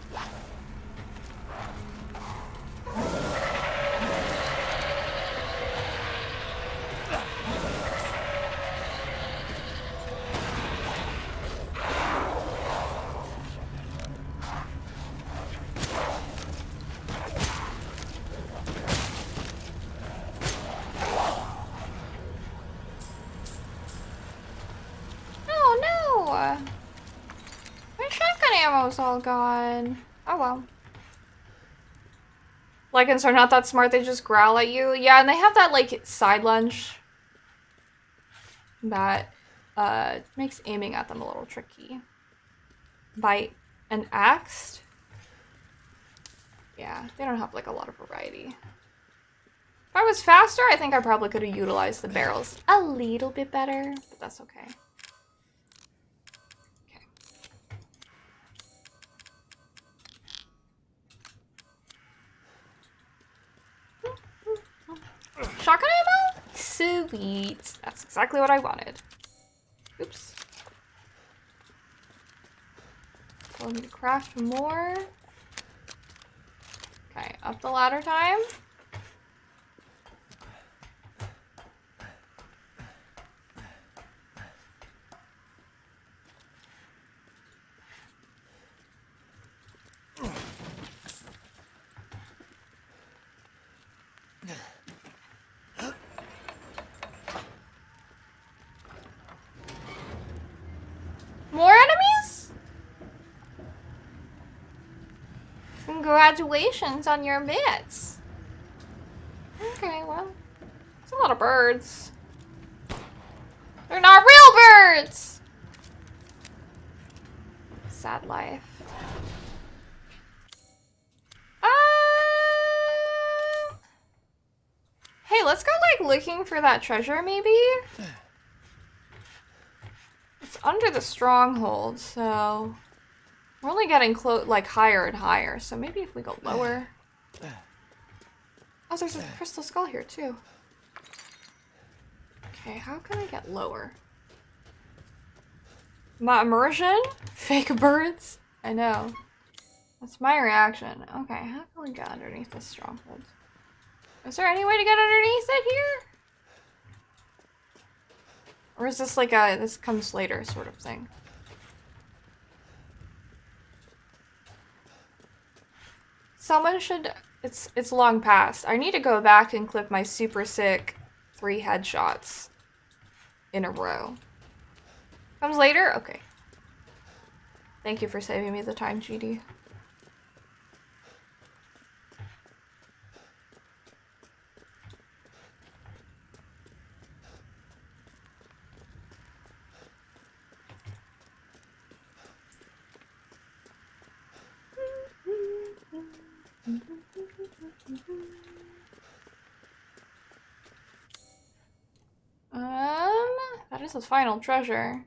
My shotgun ammo's all gone. Oh well. Lycans are not that smart, they just growl at you. Yeah, and they have that like side lunge that makes aiming at them a little tricky. Bite and axed. Yeah, they don't have like a lot of variety. If I was faster, I think I probably could have utilized the barrels a little bit better, but that's okay. Shotgun ammo? Sweet. That's exactly what I wanted. Oops. We'll need to craft more. Okay, up the ladder time. More enemies? Congratulations on your bits. Okay, well, it's a lot of birds. They're not real birds! Sad life. Hey, let's go, like, looking for that treasure, maybe? It's under the stronghold, so... We're only getting like, higher and higher, so maybe if we go lower... Oh, there's a crystal skull here, too. Okay, how can I get lower? My immersion? Fake birds? I know. That's my reaction. Okay, how can we get underneath this stronghold? Is there any way to get underneath it here? Or is this like a this comes later sort of thing? Someone should... It's long past. I need to go back and clip my super sick 3 headshots in a row. Comes later? Okay. Thank you for saving me the time, GD. That is the final treasure.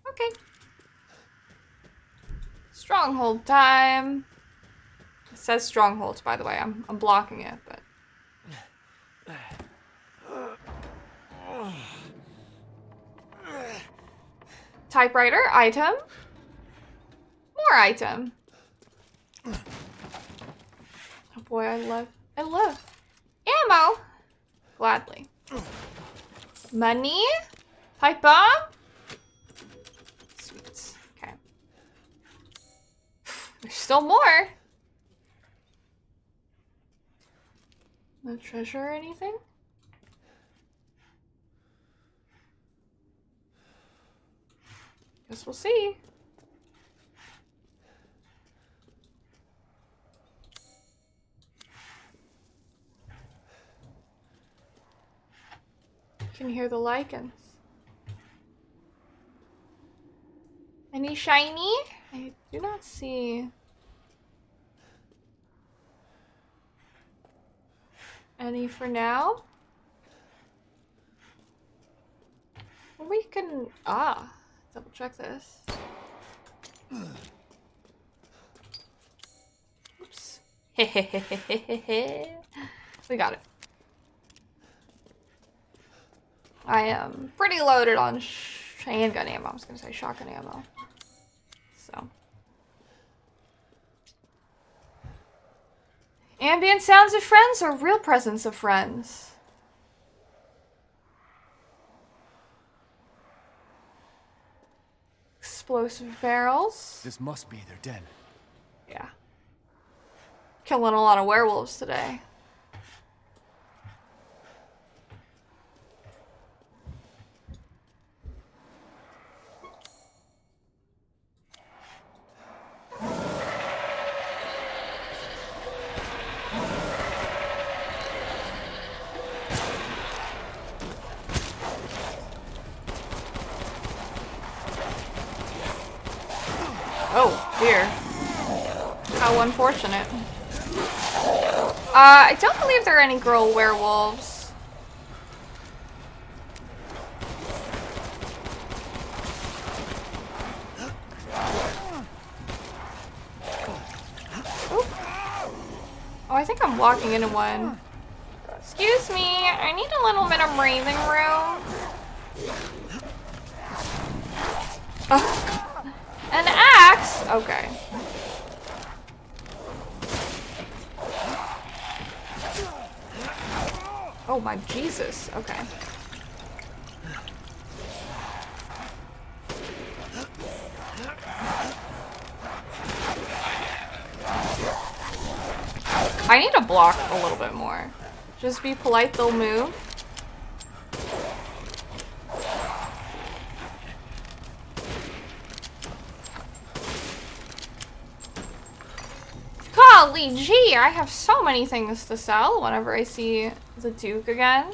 Okay. Stronghold time. It says strongholds, by the way. I'm blocking it, but. Typewriter, item. More item. Boy, I love ammo. Gladly. Money? Pipe bomb? Sweet. Okay. There's still more. No treasure or anything? Guess we'll see. You can hear the lichens. Any shiny? I do not see any for now. Well, we can double check this. Oops. We got it. I am pretty loaded on handgun ammo. I was gonna say shotgun ammo. So. Ambient sounds of friends or real presence of friends? Explosive barrels. This must be their den. Yeah. Killing a lot of werewolves today. Oh, dear. How unfortunate. I don't believe there are any girl werewolves. Oop. Oh, I think I'm walking into one. Excuse me, I need a little bit of breathing room. An axe? Okay. Oh my Jesus. Okay. I need to block a little bit more. Just be polite, they'll move. Golly gee, I have so many things to sell whenever I see the Duke again.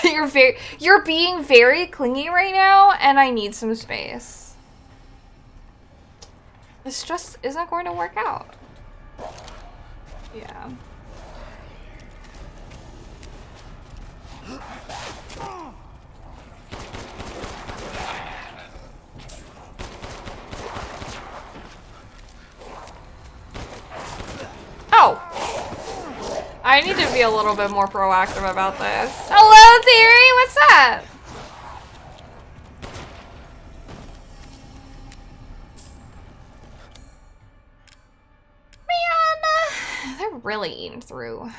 You're being very clingy right now, and I need some space. This just isn't going to work out. Yeah. Oh! I need to be a little bit more proactive about this. Hello, Theory! What's up? Man, they're really eating through.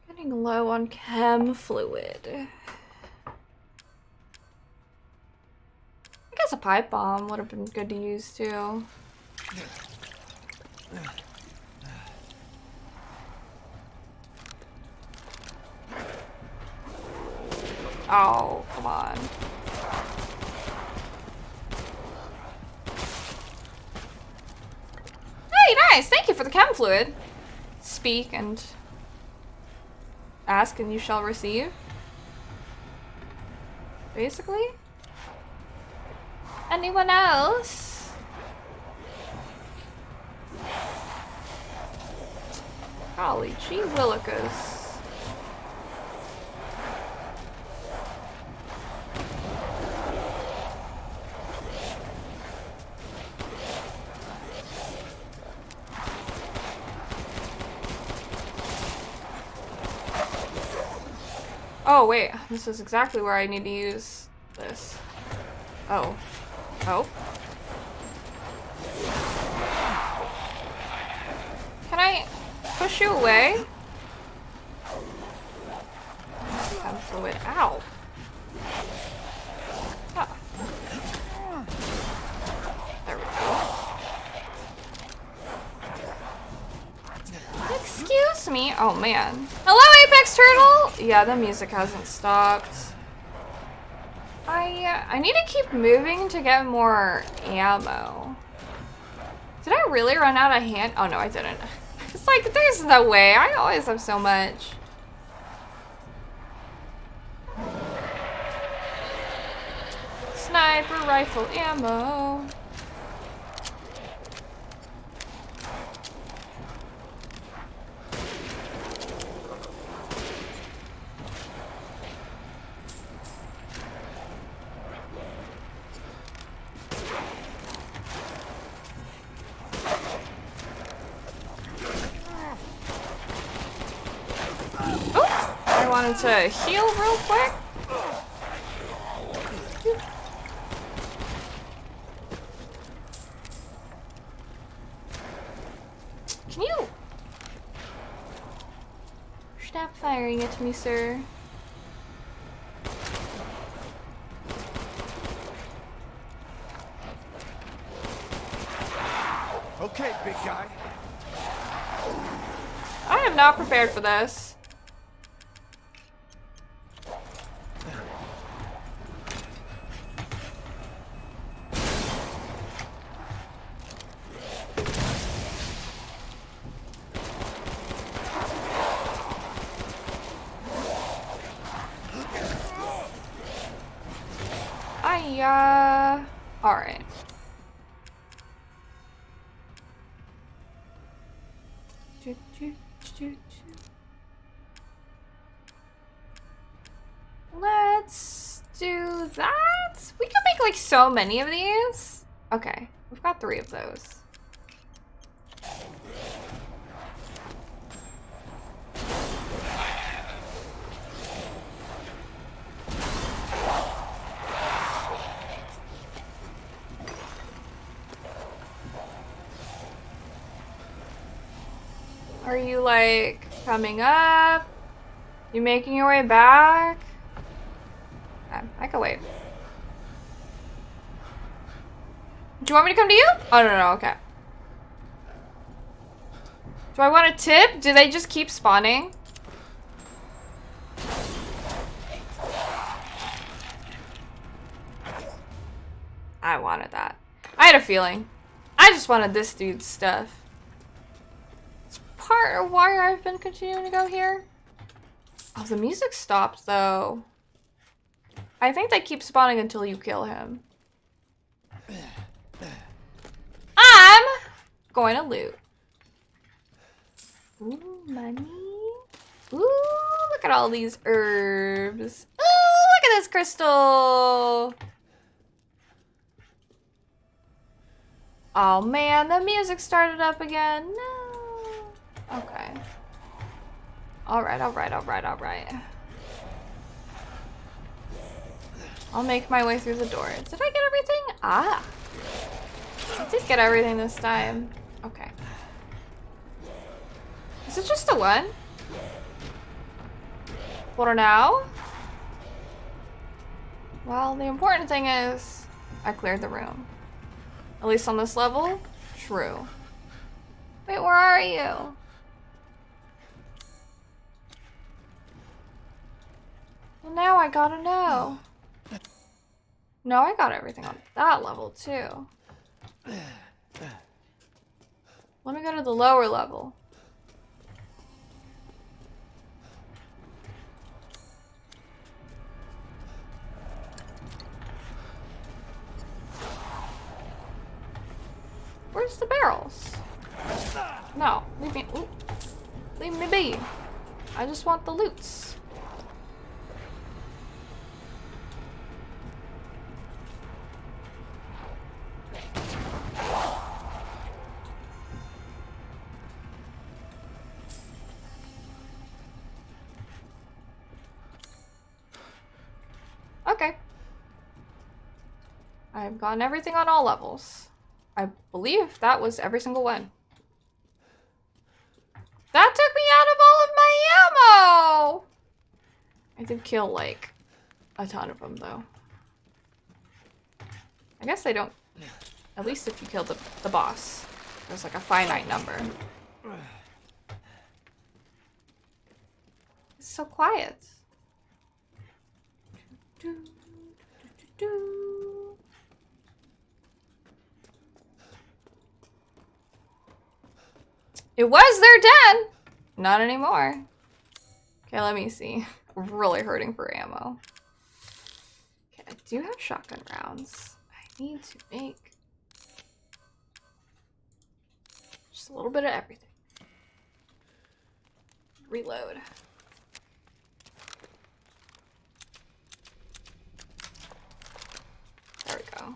Getting low on chem fluid. I guess a pipe bomb would have been good to use too. Oh, come on. Hey, nice! Thank you for the chem fluid. Speak and ask and you shall receive. Basically. Anyone else? Golly gee willikers. Oh, wait. This is exactly where I need to use this. Oh. Oh. Can I push you away? Come through it. Ow. Ah. There we go. Excuse me. Oh, man. Hello, Apex Turtle! Yeah, the music hasn't stopped. I need to keep moving to get more ammo. Did I really run out of hand? Oh, no, I didn't. It's like, there's no way. I always have so much. Sniper rifle ammo. I wanted to heal real quick. Can you stop firing at me, sir? Okay, big guy. I am not prepared for this. Alright. Let's do that. We can make like so many of these. Okay, we've got 3 of those. Are you like coming up? You making your way back? Okay, I can wait. Do you want me to come to you? Oh, no, okay. Do I want a tip? Do they just keep spawning? I wanted that. I had a feeling. I just wanted this dude's stuff. It's part of why I've been continuing to go here. Oh, the music stopped though. I think they keep spawning until you kill him. I'm going to loot. Ooh, money. Ooh, look at all these herbs. Ooh, look at this crystal. Oh man, the music started up again. No. Okay. Alright. I'll make my way through the door. Did I get everything? Ah. I did get everything this time. Okay. Is it just the one? For now? Well, the important thing is I cleared the room. At least on this level? True. Wait, where are you? Well, now I gotta know. No, I got everything on that level, too. Let me go to the lower level. Where's the barrels? No, leave me. Ooh, leave me be. I just want the loots. I've gotten everything on all levels. I believe that was every single one. That took me out of all of my ammo! I did kill, like, a ton of them, though. I guess they don't... At least if you kill the boss. There's, like, a finite number. It's so quiet. It was their den! Not anymore. Okay, let me see. I'm really hurting for ammo. Okay, I do have shotgun rounds. I need to make just a little bit of everything. Reload. There we go.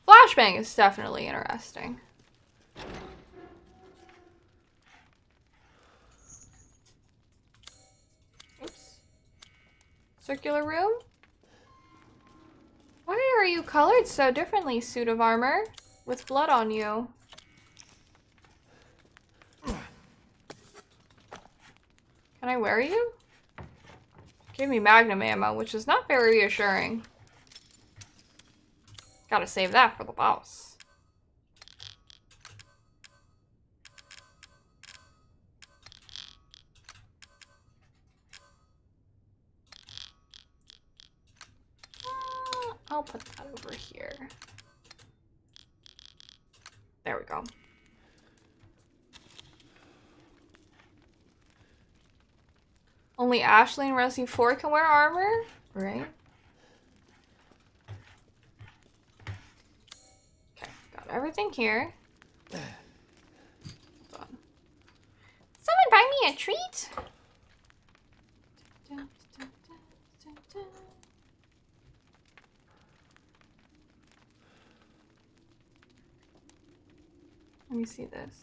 Flashbang is definitely interesting. Oops. Circular room? Why are you colored so differently, suit of armor? With blood on you. Can I wear you? Gave me magnum ammo, which is not very reassuring. Gotta save that for the boss. I'll put that over here. There we go. Only Ashley and Resident 4 can wear armor, right? Okay, got everything here. Hold on. Someone buy me a treat? Let me see this.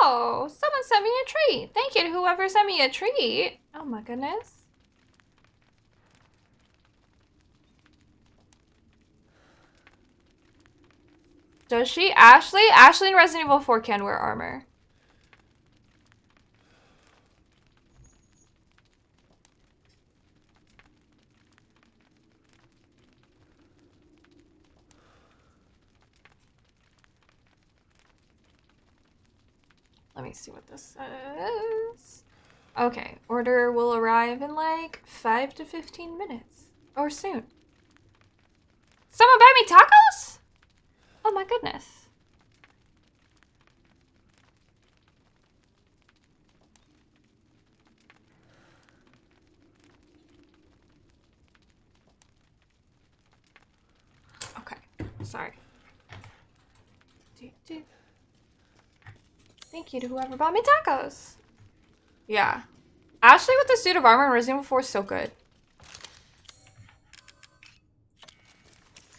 Oh, someone sent me a treat. Thank you to whoever sent me a treat. Oh my goodness. Does she? Ashley? Ashley in Resident Evil 4 can wear armor. Let me see what this says. Okay, order will arrive in like 5 to 15 minutes. Or soon. Someone buy me tacos? Oh my goodness. Okay, sorry. Thank you to whoever bought me tacos. Yeah. Ashley with the suit of armor in Resident Evil 4 is so good.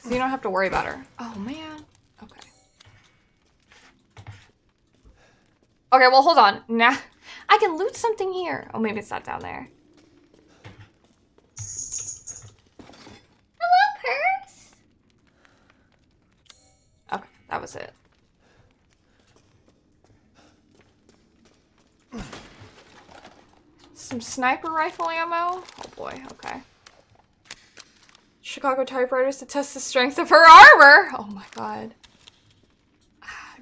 So you don't have to worry about her. Oh, man. Okay. Okay, well, hold on. Nah. I can loot something here. Oh, maybe it's not down there. Hello, Curse. Okay, that was it. Some sniper rifle ammo. Oh boy, okay. Chicago typewriters to test the strength of her armor. Oh my god.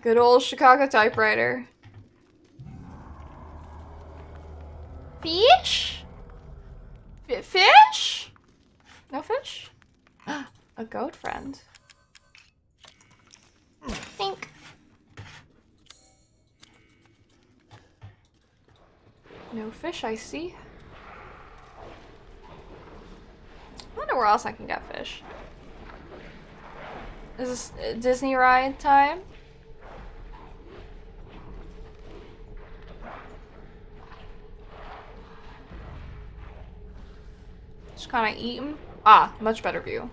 Good old Chicago typewriter. Fish? Fish? No fish? A goat friend. Think. No fish, I see. I wonder where else I can get fish. Is this Disney ride time? Just kind of eat them. Ah, much better view.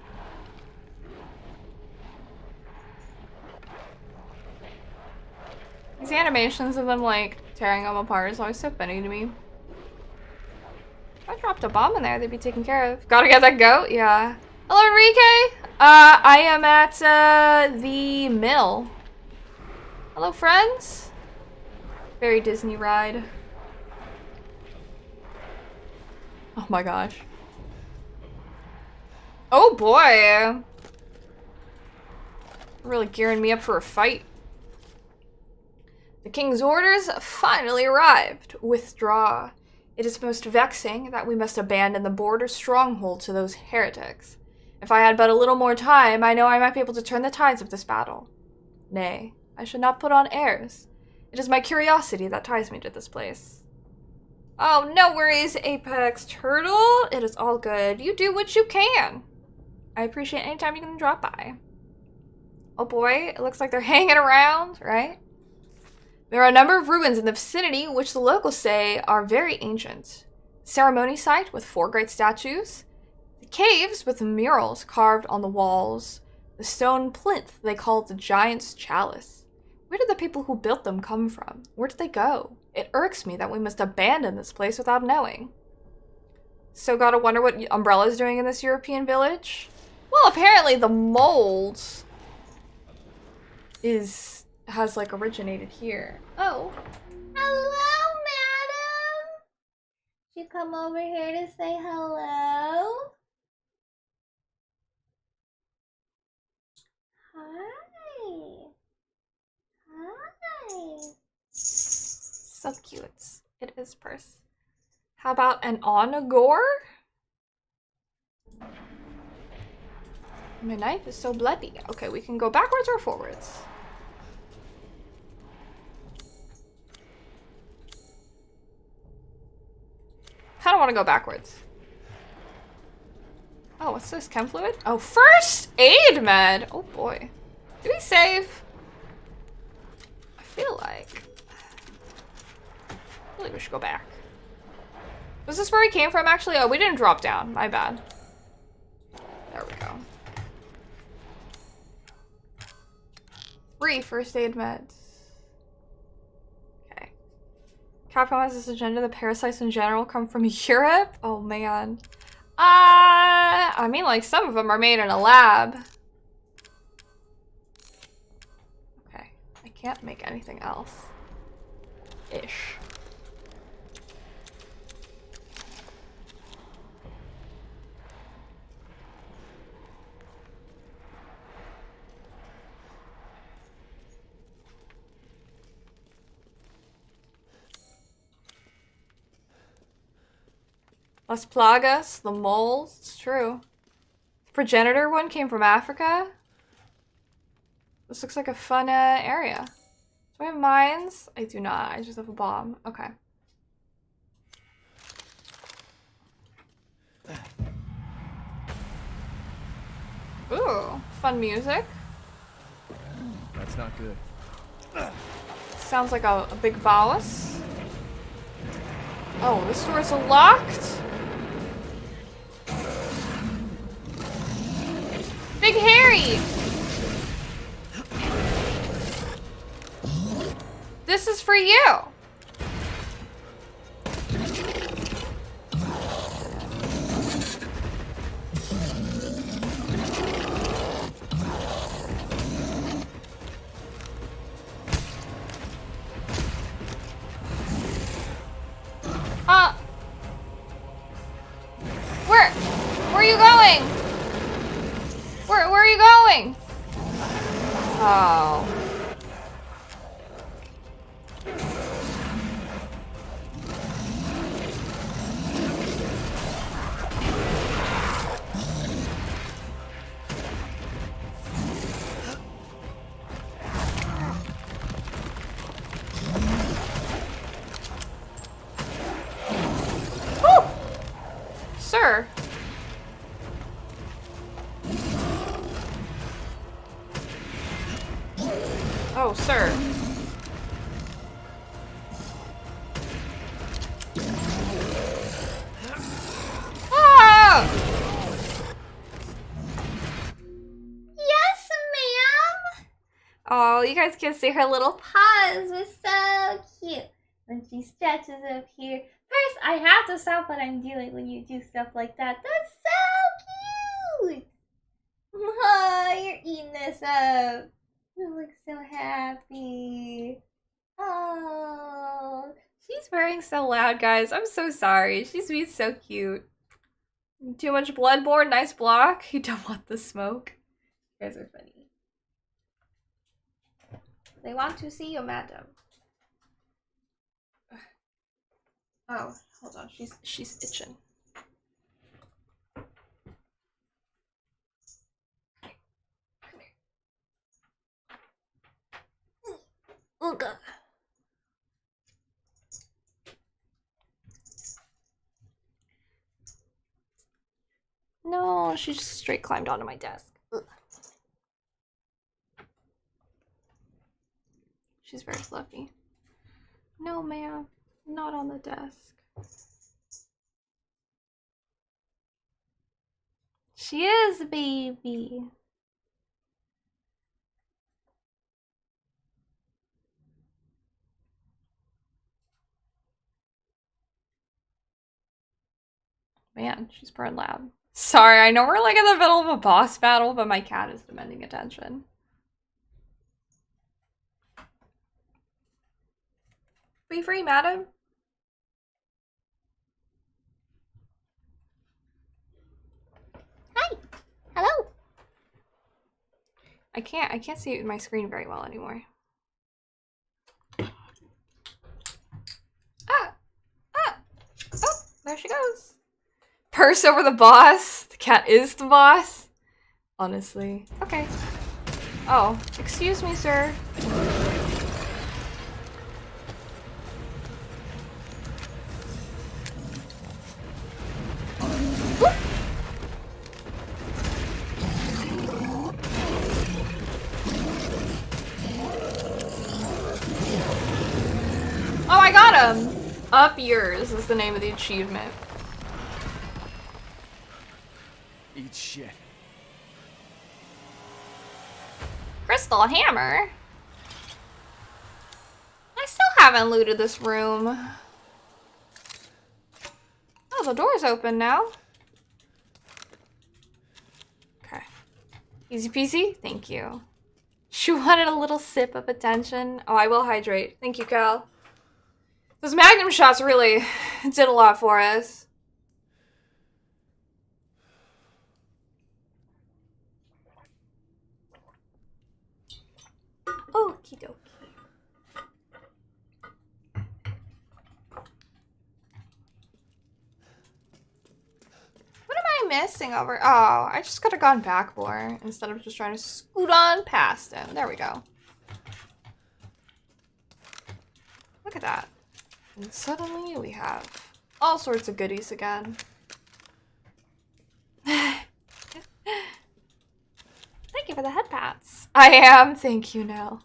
These animations of them like tearing them apart is always so funny to me. dropped a bomb in there, they'd be taken care of. Gotta get that goat, yeah. Hello, Enrique. I am at the mill. Hello, friends. Very Disney ride. Oh my gosh. Oh boy. Really gearing me up for a fight. The king's orders finally arrived. Withdraw. It is most vexing that we must abandon the border stronghold to those heretics. If I had but a little more time, I know I might be able to turn the tides of this battle. Nay, I should not put on airs. It is my curiosity that ties me to this place. Oh, no worries, Apex Turtle. It is all good. You do what you can. I appreciate any time you can drop by. Oh boy, it looks like they're hanging around, right? There are a number of ruins in the vicinity which the locals say are very ancient. Ceremony site with 4 great statues. The caves with murals carved on the walls. The stone plinth they call the Giant's Chalice. Where did the people who built them come from? Where did they go? It irks me that we must abandon this place without knowing. So gotta wonder what Umbrella's doing in this European village? Well, apparently the mold has like originated here. Oh. Hello, madam. You come over here to say hello? Hi. Hi. So cute. It is purse. How about an Onagore? My knife is so bloody. Okay, we can go backwards or forwards. I don't want to go backwards. Oh, what's this? Chem fluid? Oh, first aid med. Oh boy. Do we save? I feel like we should go back. Was this where we came from actually? Oh, we didn't drop down. My bad. There we go. 3 first aid meds. Okay. Capcom has this agenda. The parasites in general come from Europe? Oh man. I mean, like, some of them are made in a lab. Okay. I can't make anything else. Ish. Las Plagas, the moles, it's true. The progenitor one came from Africa. This looks like a fun area. Do I have mines? I do not, I just have a bomb. Okay. Ooh, fun music. That's not good. Sounds like a big boss. Oh, this door is locked? Big Harry! This is for you! Where are you going? Where are you going? Oh. Woo! Sir. Oh, sir. Ah! Yes, ma'am. Oh, you guys can see her little Paws were so cute. when she stretches up here. First, I have to stop what I'm doing when you do stuff like that. That's so cute! Oh, you're eating this up. You look so happy. Oh, she's purring so loud, guys. I'm so sorry. She's being so cute. Too much Bloodborne, nice block. You don't want the smoke. You guys are funny. They want to see you, madam. Oh, hold on. She's itching. Oh god. No, she just straight climbed onto my desk. Ugh. She's very fluffy. No, ma'am. Not on the desk. She is a baby. Man, she's purring loud. Sorry, I know we're like in the middle of a boss battle, but my cat is demanding attention. Be free, madam. Hi. Hello. I can't see my screen very well anymore. Ah! Ah! Oh, there she goes. Purse over the boss. The cat is the boss. Honestly. Okay. Oh, excuse me, sir. Oh, I got him! Up yours is the name of the achievement. Eat shit. Crystal hammer? I still haven't looted this room. Oh, the door's open now. Okay. Easy peasy? Thank you. She wanted a little sip of attention. Oh, I will hydrate. Thank you, Cal. Those magnum shots really did a lot for us. Okie dokie. What am I missing over? Oh, I just could have gone back more instead of just trying to scoot on past him. There we go. Look at that. And suddenly we have all sorts of goodies again. Thank you for the head pats. I am. Thank you, Nell.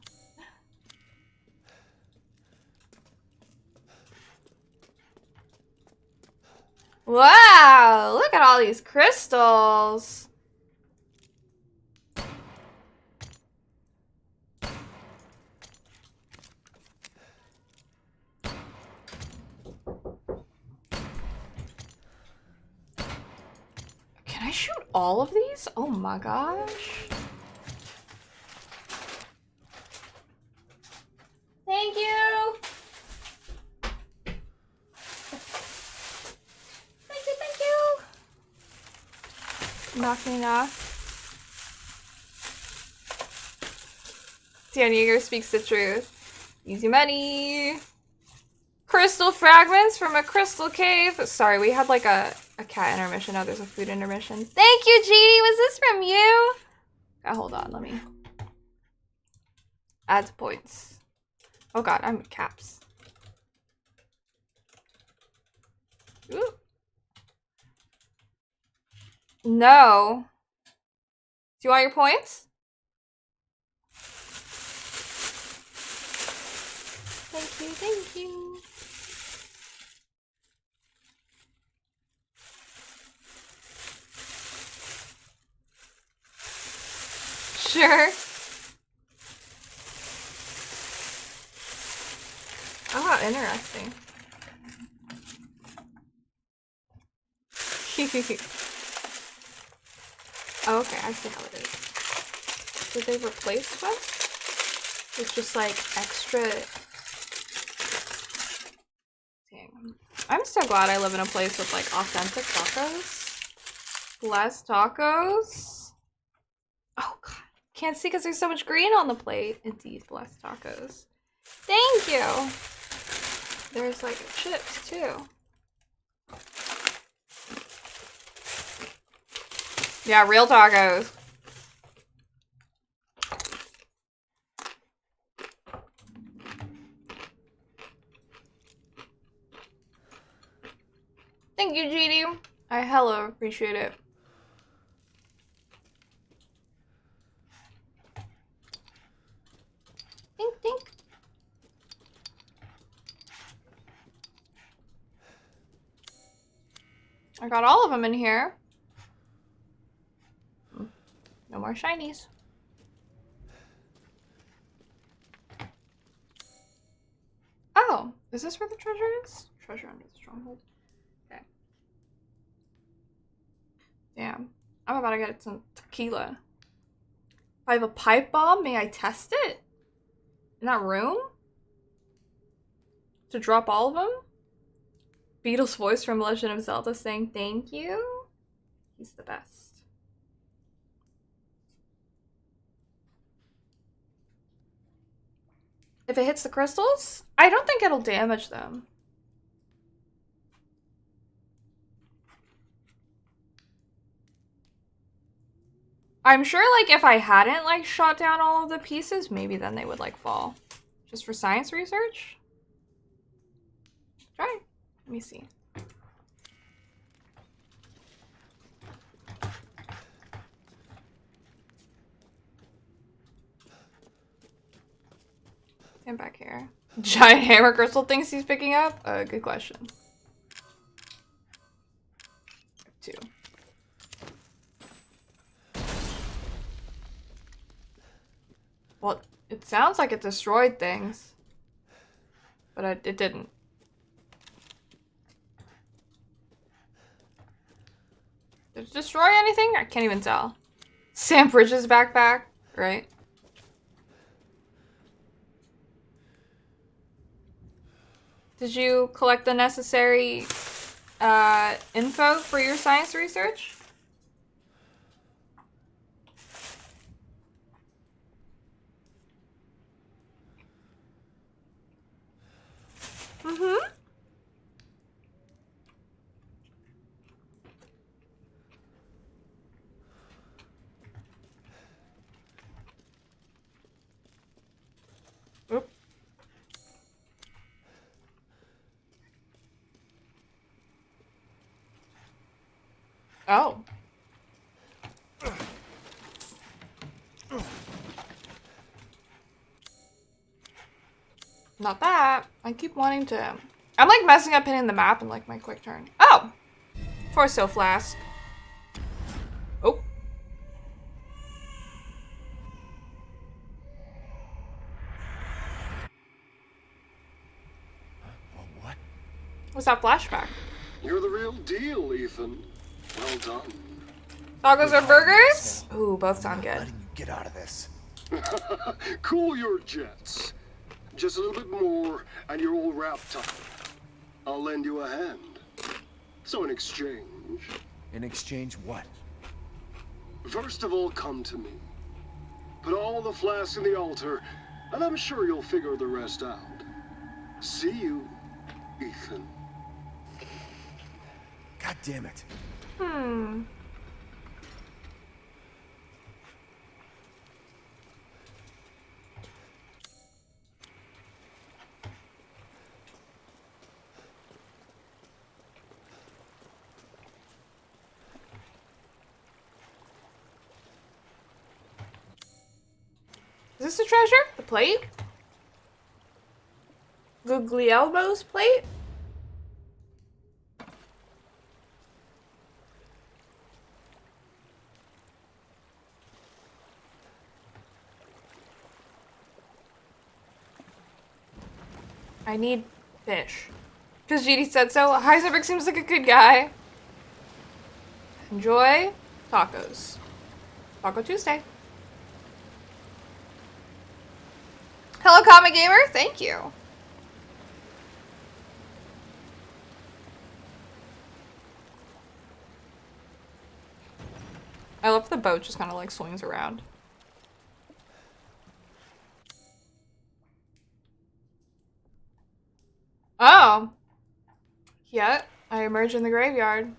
Wow, look at all these crystals. Can I shoot all of these? Oh my gosh. Thank you. Thank you. Knock me off. Dan Yeager speaks the truth. Easy money. Crystal fragments from a crystal cave. Sorry, we had like a cat intermission. Oh, there's a food intermission. Thank you, Jeannie. Was this from you? Oh, hold on, let me add points. Oh god, I'm caps. Ooh. No. Do you want your points? Thank you, thank you. Sure. Ah, interesting. Oh, okay, I see how it is. Did they replace stuff? It's just like extra. Dang. I'm so glad I live in a place with like authentic tacos. Less tacos. Oh god. Can't see because there's so much green on the plate. Indeed, less tacos. Thank you. There's like chips too. Yeah, real tacos. Thank you, GD. I hella appreciate it. Dink, dink. I got all of them in here. No more shinies. Oh, is this where the treasure is? Treasure under the stronghold. Okay. Damn. I'm about to get some tequila. If I have a pipe bomb, may I test it? In that room? To drop all of them? Beetle's voice from Legend of Zelda saying thank you. He's the best. If it hits the crystals, I don't think it'll damage them. I'm sure, like, if I hadn't, like, shot down all of the pieces, maybe then they would, like, fall. Just for science research? Try. Let me see. Stand back here. Giant hammer crystal thinks he's picking up? Good question. 2. Well, it sounds like it destroyed things. But it didn't. Did it destroy anything? I can't even tell. Sam Bridges' backpack, right? Did you collect the necessary info for your science research? Mm-hmm. Oop. Oh. Not that. I keep wanting to... I'm like messing up hitting the map in like my quick turn. Oh! Torso flask. Oh. What? What's that flashback? You're the real deal, Ethan. Well done. Tacos or burgers? Ooh, both sound good. Letting you get out of this. Cool your jets. Just a little bit more, and you're all wrapped up. I'll lend you a hand. So in exchange... In exchange, what? First of all, come to me. Put all the flasks in the altar, and I'm sure you'll figure the rest out. See you, Ethan. God damn it. Is this the treasure? The plate? Guglielmo's plate? I need Fish. Because GD said so. Heisenberg seems like a good guy. Enjoy tacos. Taco Tuesday. Hello, Comic Gamer. Thank you. I love the boat just kind of like swings around. Oh. Yet, I emerge in the graveyard.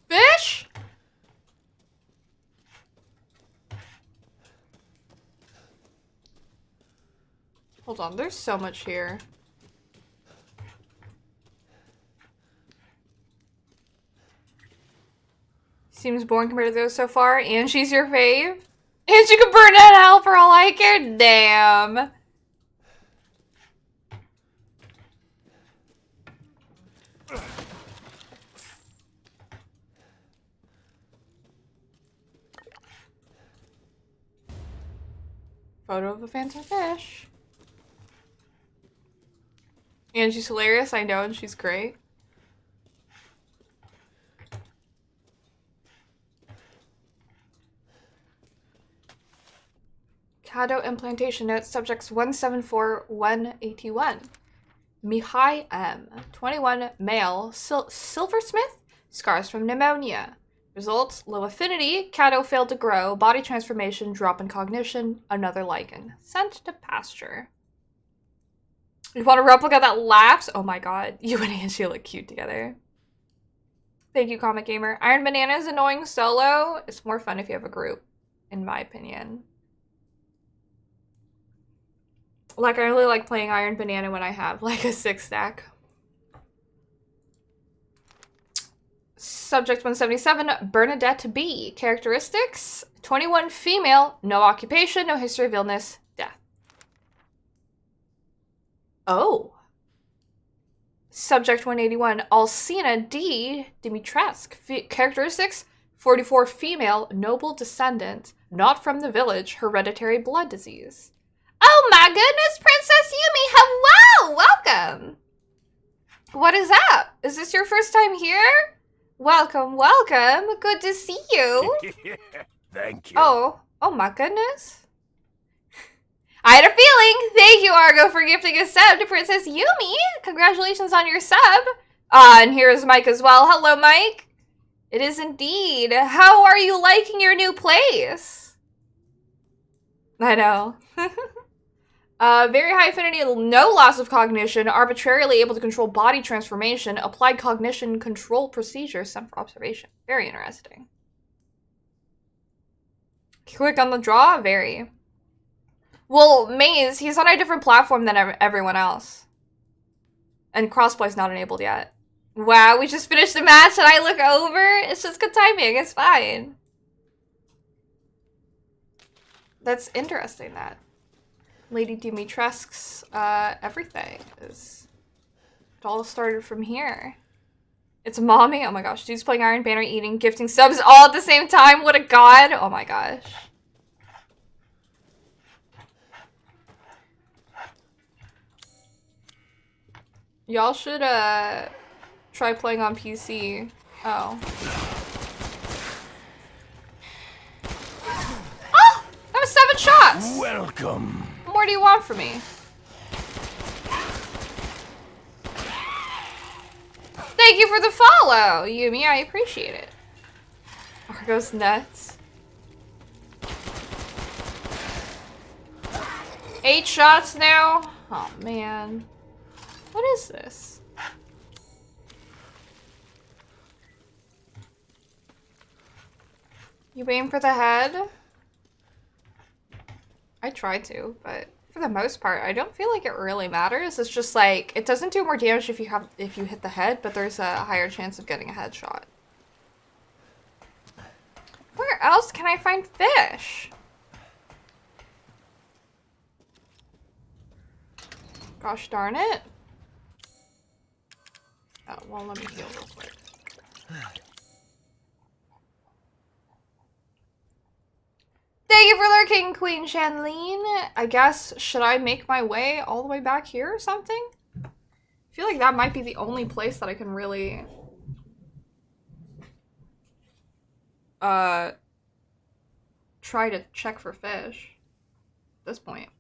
Fish? Hold on, there's so much here. Seems boring compared to those so far. And she's your fave? And you can burn in hell for all I care? Damn. Photo of a phantom fish. And she's hilarious, I know, and she's great. Cado implantation notes subjects 174181. Mihai M. 21, male, silversmith, scars from pneumonia. Results, low affinity, Cado failed to grow, body transformation, drop in cognition, another lichen. Sent to pasture. You want a replica that laughs? Oh my god, you and Angie look cute together. Thank you, Comic Gamer. Iron Banana is annoying solo. It's more fun if you have a group, in my opinion. Like, I really like playing Iron Banana when I have, like, a 6-stack. Subject 177, Bernadette B. Characteristics, 21, female, no occupation, no history of illness, death. Oh. Subject 181, Alcina D. Dimitrescu. Characteristics, 44, female, noble descendant, not from the village, hereditary blood disease. Oh my goodness, Princess Yumi! Hello! Welcome! What is up? Is this your first time here? Welcome, welcome. Good to see you. Thank you. Oh my goodness. I had a feeling. Thank you, Argo, for gifting a sub to Princess Yumi. Congratulations on your sub. And here's Mike as well. Hello, Mike. It is indeed. How are you liking your new place? I know. Very high affinity, no loss of cognition, arbitrarily able to control body transformation, applied cognition control procedure, sent for observation. Very interesting. Quick on the draw? Very. Well, Maze, he's on a different platform than everyone else. And crossplay's not enabled yet. Wow, we just finished the match and I look over? It's just good timing, it's fine. That's interesting, that. Lady Dimitrescu's everything is. It all started from here. It's mommy. Oh my gosh, dude's playing Iron Banner, eating, gifting subs all at the same time. What a god. Oh my gosh. Y'all should try playing on PC. Oh. Oh! That was 7 shots! Welcome. What more do you want from me? Thank you for the follow, Yumi. I appreciate it. Argo's nuts. 8 shots now? Oh, man. What is this? You aim for the head? I tried to, but for the most part, I don't feel like it really matters. It's just like, it doesn't do more damage if you hit the head, but there's a higher chance of getting a headshot. Where else can I find fish? Gosh darn it. well, let me heal real quick. Thank you for lurking, Queen Shanleen. I guess, should I make my way all the way back here or something? I feel like that might be the only place that I can really... try to check for fish at this point.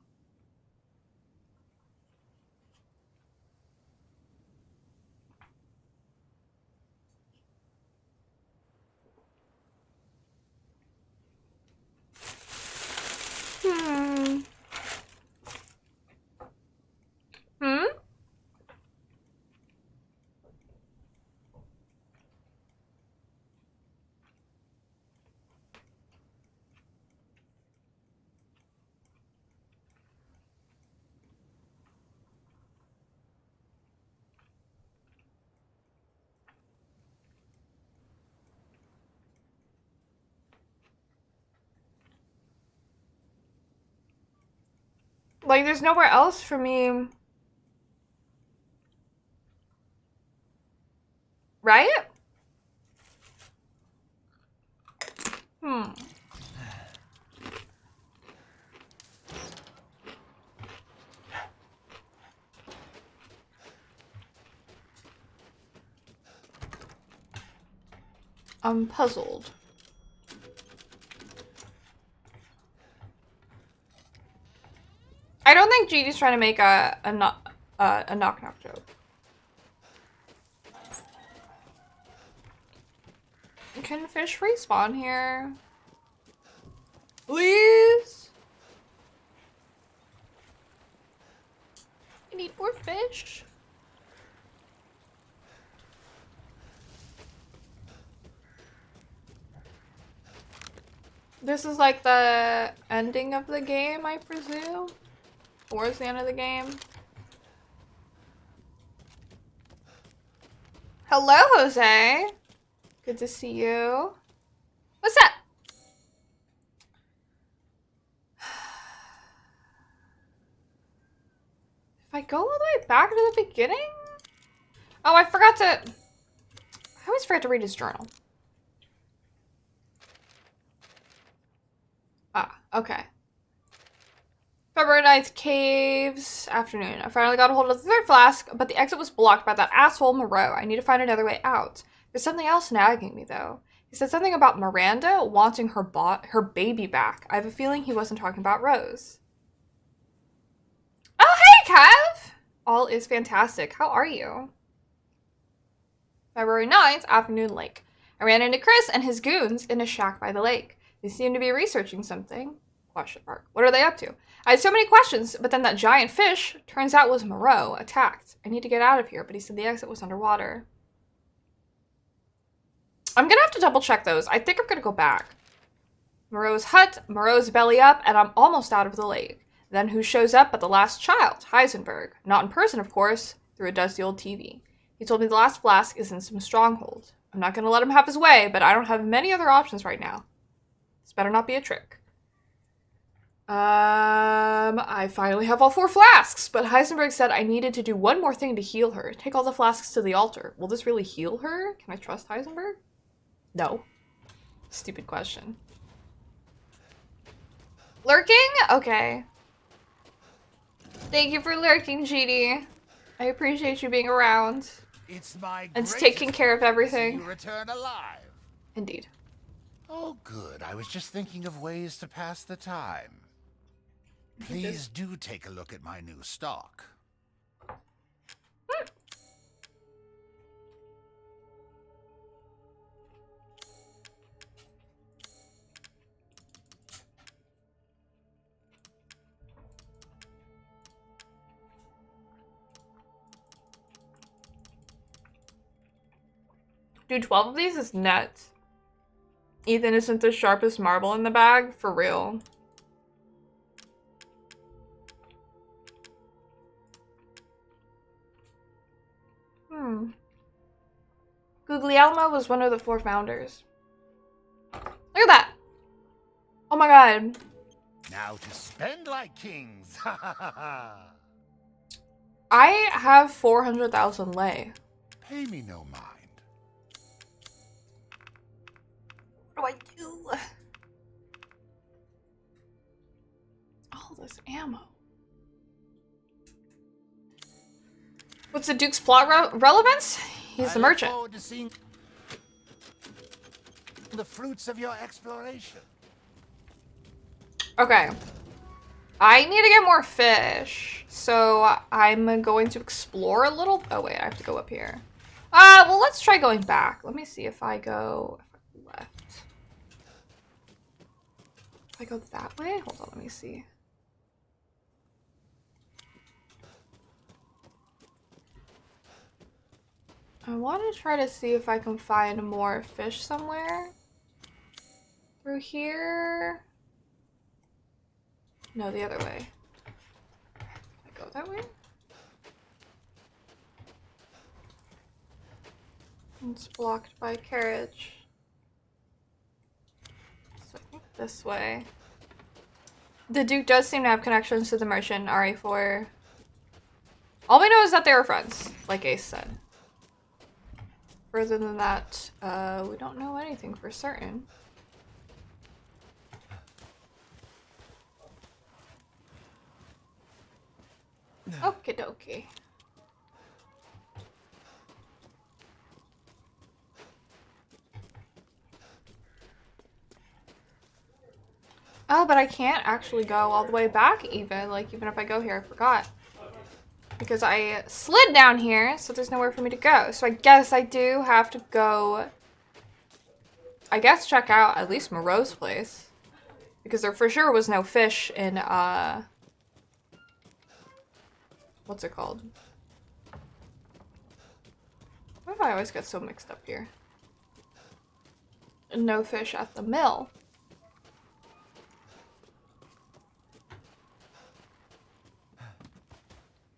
Hmm. Like, there's nowhere else for me. Right? Hmm. I'm puzzled. I don't think GD's trying to make a knock-knock joke. Can fish respawn here? Please? I need more fish. This is like the ending of the game, I presume? Towards the end of the game. Hello, Jose. Good to see you. What's up? If I go all the way back to the beginning? Oh, I forgot to... I always forget to read his journal. Ah, okay. February 9th, caves, afternoon. I finally got a hold of the third flask, but the exit was blocked by that asshole Moreau. I need to find another way out. There's something else nagging me, though. He said something about Miranda wanting her baby back. I have a feeling he wasn't talking about Rose. Oh, hey, Kev! All is fantastic. How are you? February 9th, afternoon, lake. I ran into Chris and his goons in a shack by the lake. They seem to be researching something. Question mark. What are they up to? I had so many questions, but then that giant fish, turns out was Moreau, attacked. I need to get out of here, but he said the exit was underwater. I'm gonna have to double check those. I think I'm gonna go back. Moreau's hut, Moreau's belly up, and I'm almost out of the lake. Then who shows up but the last child, Heisenberg. Not in person, of course, through a dusty old TV. He told me the last flask is in some stronghold. I'm not gonna let him have his way, but I don't have many other options right now. This better not be a trick. I finally have all 4 flasks, but Heisenberg said I needed to do one more thing to heal her. Take all the flasks to the altar. Will this really heal her? Can I trust Heisenberg? No. Stupid question. Lurking? Okay. Thank you for lurking, GD. I appreciate you being around. It's my And taking care of everything. you return alive. Indeed. Oh, good. I was just thinking of ways to pass the time. Please do take a look at my new stock. Dude, 12 of these is nuts. Ethan isn't the sharpest marble in the bag? For real. Guglielmo was one of the 4 founders. Look at that! Oh my god. Now to spend like kings. I have 400,000 lei. Pay me no mind. What do I do? All this ammo. What's the Duke's plot relevance? He's the merchant. I look forward to seeing the fruits of your exploration. Okay. I need to get more fish. So I'm going to explore a little. Oh wait, I have to go up here. Well, let's try going back. Let me see if I go left. If I go that way? Hold on, let me see. I want to try to see if I can find more fish somewhere. Through here? No, the other way. Can I go that way? It's blocked by a carriage. So I think this way. The Duke does seem to have connections to the merchant RA4. All we know is that they were friends, like Ace said. Further than that, we don't know anything for certain. Okie dokie. Oh, but I can't actually go all the way back even. Like, even if I go here, I forgot. Because I slid down here, so there's nowhere for me to go. So I guess I do have to go... I guess check out at least Moreau's place. Because there for sure was no fish in, what's it called? Why do I always get so mixed up here? No fish at the mill.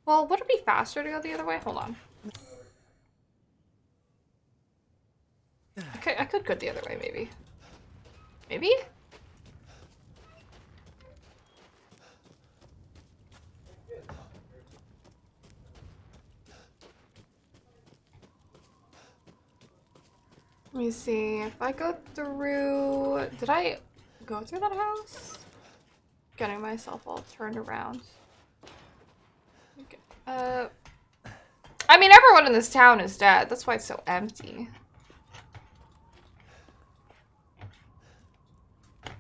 Well, would it be faster to go the other way? Hold on. I could go the other way, maybe. Maybe? Let me see. If I go through... Did I go through that house? Getting myself all turned around. Okay. I mean, everyone in this town is dead. That's why it's so empty. Oh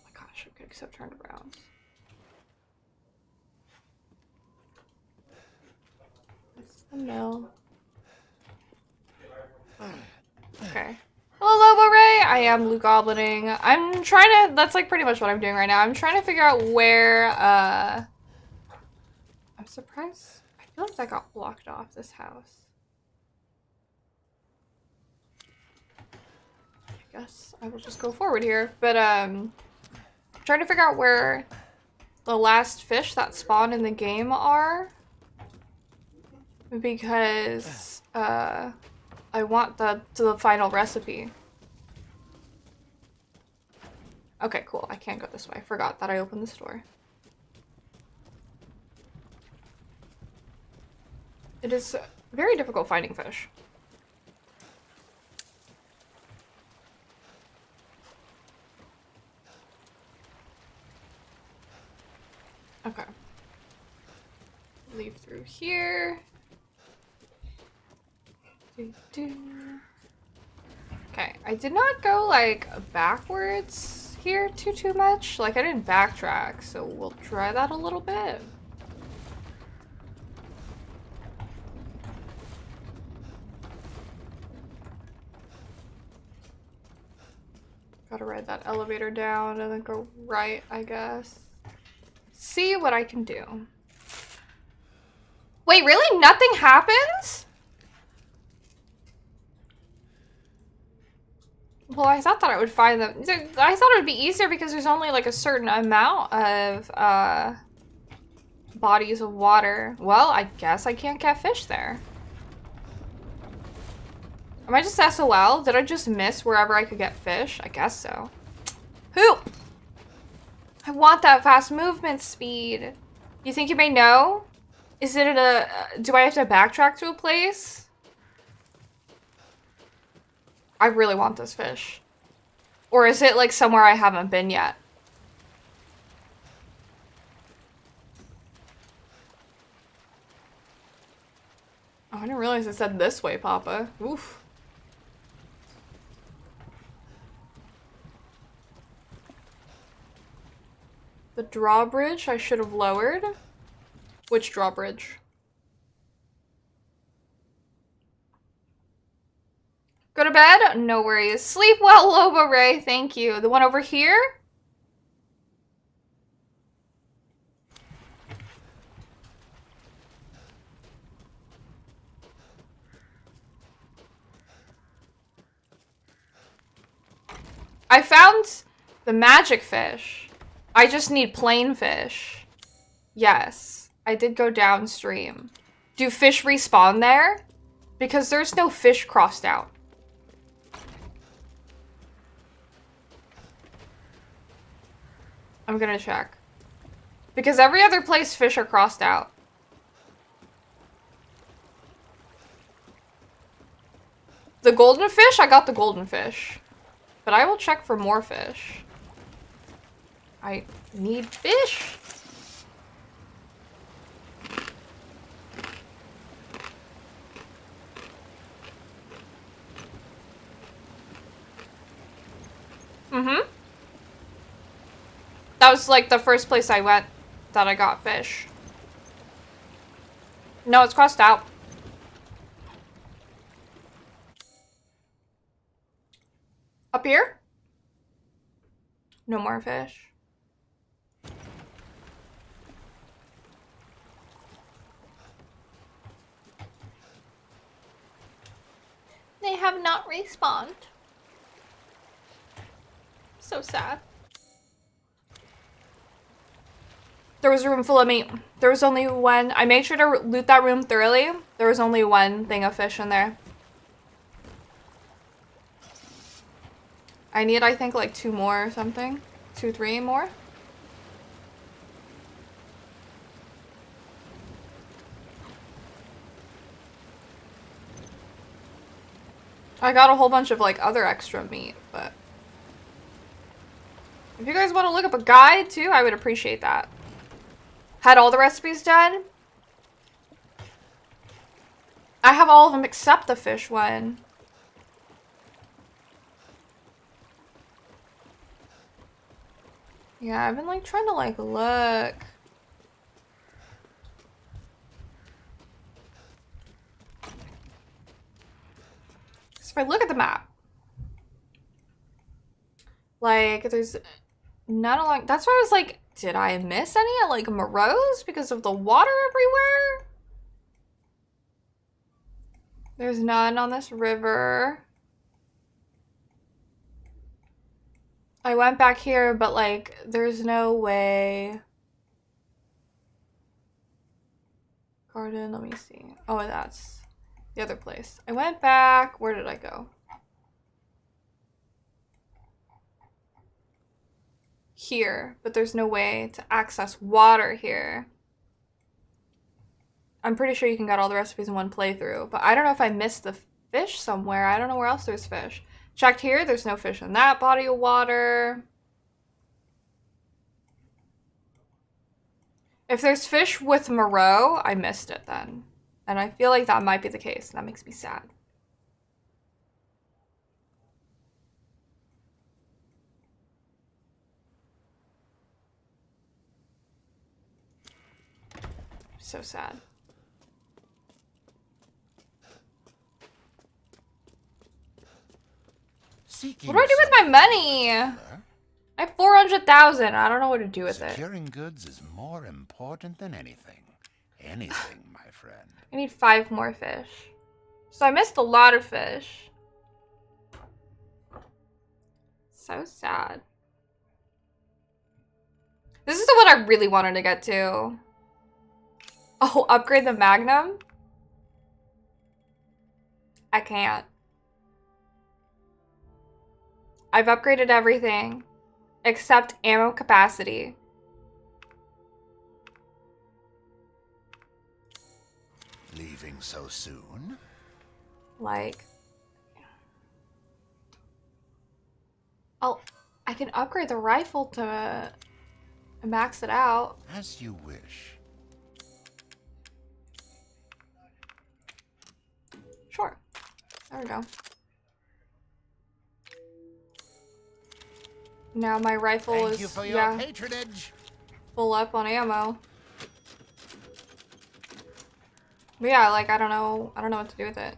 my gosh, okay, except turned around. That's the mill. Okay. Hello, Lobo Ray! I am Blue Goblining. I'm trying to... That's like pretty much what I'm doing right now. I'm trying to figure out where, I'm surprised. I feel like that got blocked off, this house. I guess I will just go forward here. But, I'm trying to figure out where the last fish that spawn in the game are. Because, I want the final recipe. Okay, cool. I can't go this way. I forgot that I opened this door. It is very difficult finding fish. Okay. Leave through here. Okay, I did not go like backwards here too much. Like I didn't backtrack, so we'll try that a little bit. Gotta ride that elevator down and then go right, I guess. See what I can do. Wait, really? Nothing happens? Well, I thought that I would find them. I thought it would be easier because there's only like a certain amount of bodies of water. Well, I guess I can't catch fish there. Am I just SOL? Did I just miss wherever I could get fish? I guess so. Who? I want that fast movement speed. You think you may know? Is it in a... do I have to backtrack to a place? I really want this fish. Or is it like somewhere I haven't been yet? Oh, I didn't realize it said this way, Papa. Oof. The drawbridge I should have lowered. Which drawbridge? Go to bed? No worries. Sleep well, Lobo Ray. Thank you. The one over here? I found the magic fish. I just need plain fish. Yes, I did go downstream. Do fish respawn there? Because there's no fish crossed out. I'm gonna check. Because every other place fish are crossed out. The golden fish? I got the golden fish. But I will check for more fish. I need fish. Mm-hmm. That was like the first place I went that I got fish. No, it's crossed out. Up here? No more fish. They have not respawned. So sad. There was a room full of meat. There was only one. I made sure to loot that room thoroughly. There was only one thing of fish in there. I need, I think, like 2 more or something. 2, 3 more. I got a whole bunch of like other extra meat, but if you guys want to look up a guide too, I would appreciate that. Had all the recipes done? I have all of them except the fish one. Yeah, I've been like trying to like look. So if I look at the map, like there's none along. That's why I was like, did I miss any at like Moreau's because of the water everywhere? There's none on this river. I went back here, but like, there's no way. Garden, let me see. Oh, that's the other place. I went back. Where did I go? Here, but there's no way to access water here. I'm pretty sure you can get all the recipes in one playthrough, but I don't know if I missed the fish somewhere. I don't know where else there's fish. Checked here, there's no fish in that body of water. If there's fish with Moreau, I missed it then. And I feel like that might be the case. That makes me sad. So sad. What do I do with my money? I have 400,000. I don't know what to do with it. Securing goods is more important than anything. Anything, my friend. I need 5 more fish. So I missed a lot of fish. So sad. This is the one I really wanted to get to. Oh, upgrade the Magnum? I can't. I've upgraded everything except ammo capacity. leaving so soon? Like, oh, I can upgrade the rifle to max it out. As you wish. Sure. There we go. Now my rifle Thank is you for your patronage. full up on ammo. But yeah, like I don't know what to do with it.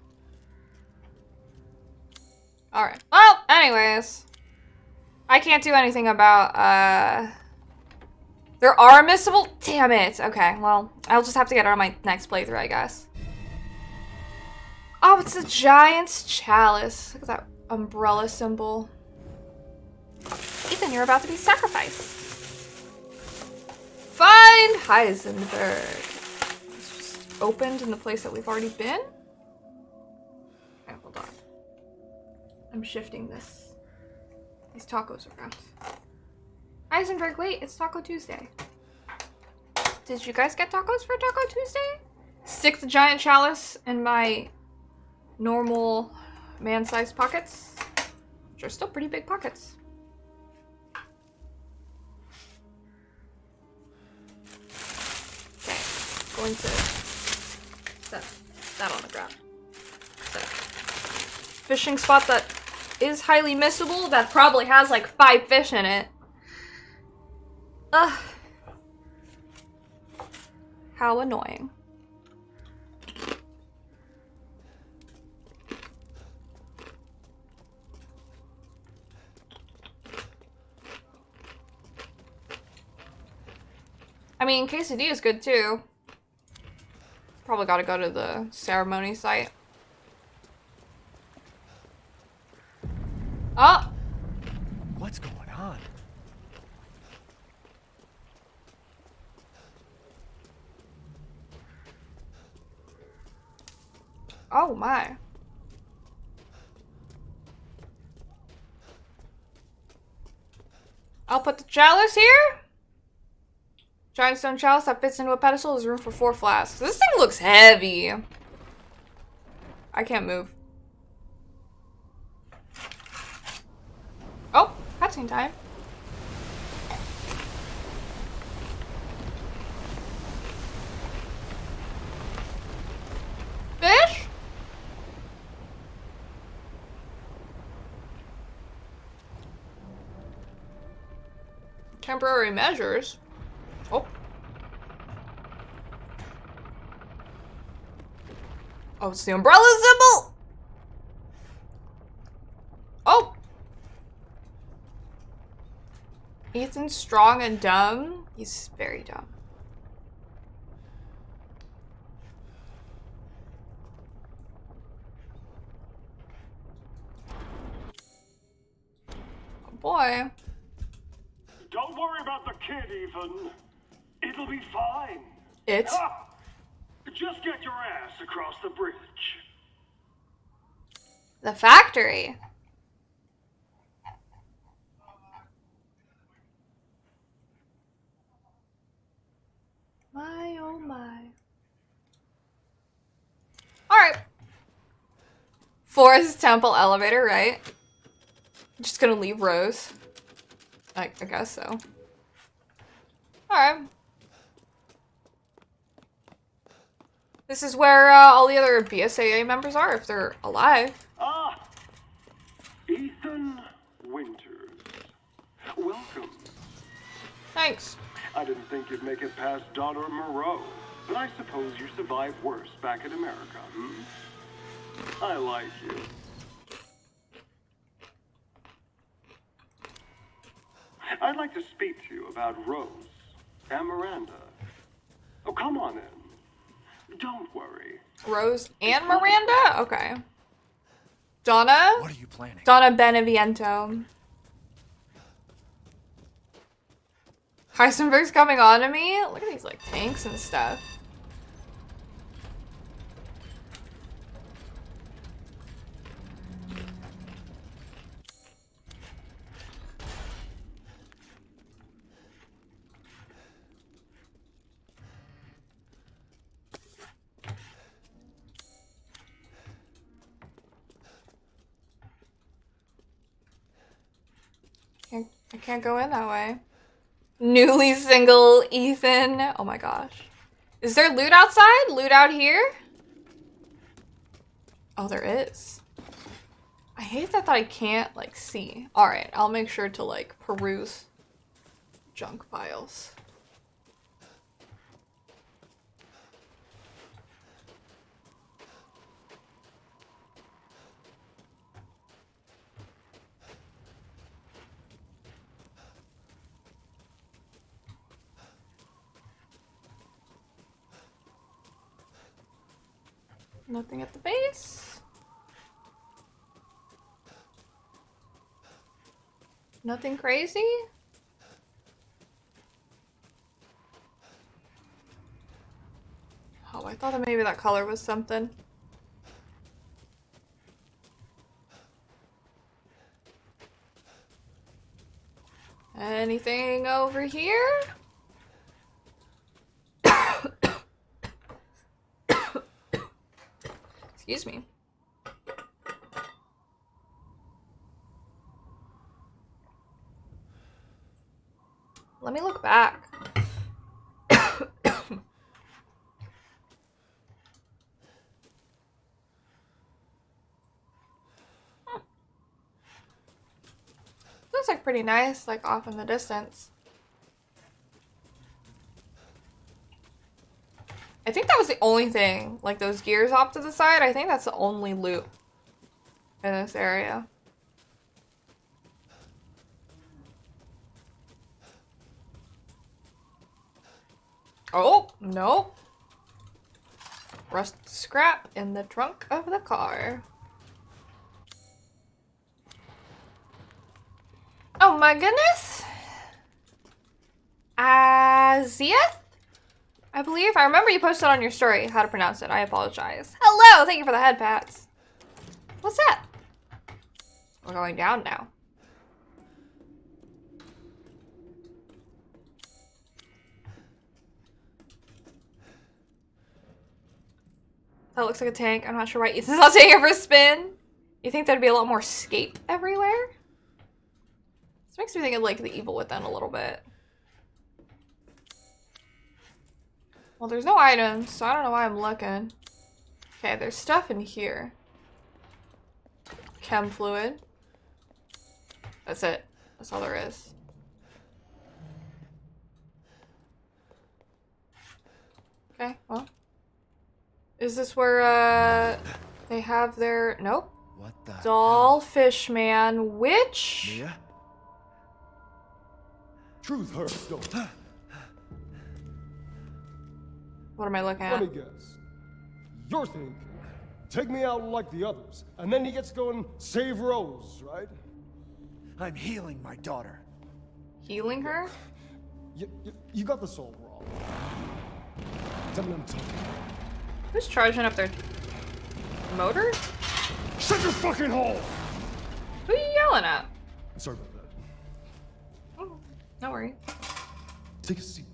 Alright. Well, anyways. I can't do anything about there are missable. Damn it. Okay, well, I'll just have to get it on my next playthrough, I guess. Oh, it's a giant's chalice. Look at that umbrella symbol. Ethan, you're about to be sacrificed. Find Heisenberg. It's just opened in the place that we've already been. Okay, hold on. I'm shifting these tacos around. Heisenberg, wait, it's Taco Tuesday. Did you guys get tacos for Taco Tuesday? Stick the giant chalice in my normal man-sized pockets, which are still pretty big pockets. Okay, going to set that on the ground. Set a fishing spot that is highly missable, that probably has like 5 fish in it. Ugh. How annoying. I mean, quesadilla is good too. Probably gotta go to the ceremony site. Oh! What's going on? Oh my. I'll put the chalice here. Giant stone chalice that fits into a pedestal. There's room for 4 flasks. This thing looks heavy. I can't move. Oh, cutscene time. Fish? Temporary measures. Oh. Oh, it's the umbrella symbol! Oh! Ethan's strong and dumb. He's very dumb. Oh boy. Don't worry about the kid, Ethan. It'll be fine. It? Ah! Just get your ass across the bridge. The factory. My oh my. Alright. Forest Temple elevator, right? I'm just gonna leave Rose. I guess so. Alright. This is where all the other BSAA members are, if they're alive. Ah! Ethan Winters. Welcome. Thanks. I didn't think you'd make it past Donner Moreau, but I suppose you survived worse back in America, hmm? I like you. I'd like to speak to you about Rose and Miranda. Oh, come on in. Don't worry. Rose and Miranda? Okay. Donna? What are you planning? Donna Beneviento. Heisenberg's coming on to me? Look at these like tanks and stuff. I can't go in that way. Newly single Ethan. Oh my gosh. Is there loot outside? Loot out here? Oh, there is. I hate that I can't, like, see. Alright, I'll make sure to, like, peruse junk piles. Nothing at the base. Nothing crazy. Oh, I thought that maybe that color was something. Anything over here? Excuse me. Let me look back. Looks like pretty nice, like off in the distance. I think that was the only thing, like those gears off to the side. I think that's the only loot in this area. Oh, no. Rust scrap in the trunk of the car. Oh my goodness. Azieth? I believe. I remember you posted on your story how to pronounce it. I apologize. Hello! Thank you for the head pats. What's that? We're going down now. That looks like a tank. I'm not sure why Ethan's not taking it for a spin. You think there'd be a lot more scape everywhere? This makes me think of like the Evil Within a little bit. Well, there's no items, so I don't know why I'm looking. Okay, there's stuff in here. Chem fluid. That's it. That's all there is. Okay, well. Is this where, they have their... Nope. What the Dollfish Man, which... Mia? Truth hurts, don't it? What am I looking Let me at? guess. You're thinking, take me out like the others, and then he gets to go and save Rose, right? I'm healing my daughter. Healing her? You got this all wrong. Tell me I'm talking. Who's charging up their motor? Shut your fucking hole! Who are you yelling at? Sorry about that. Oh, no worries. Take a seat.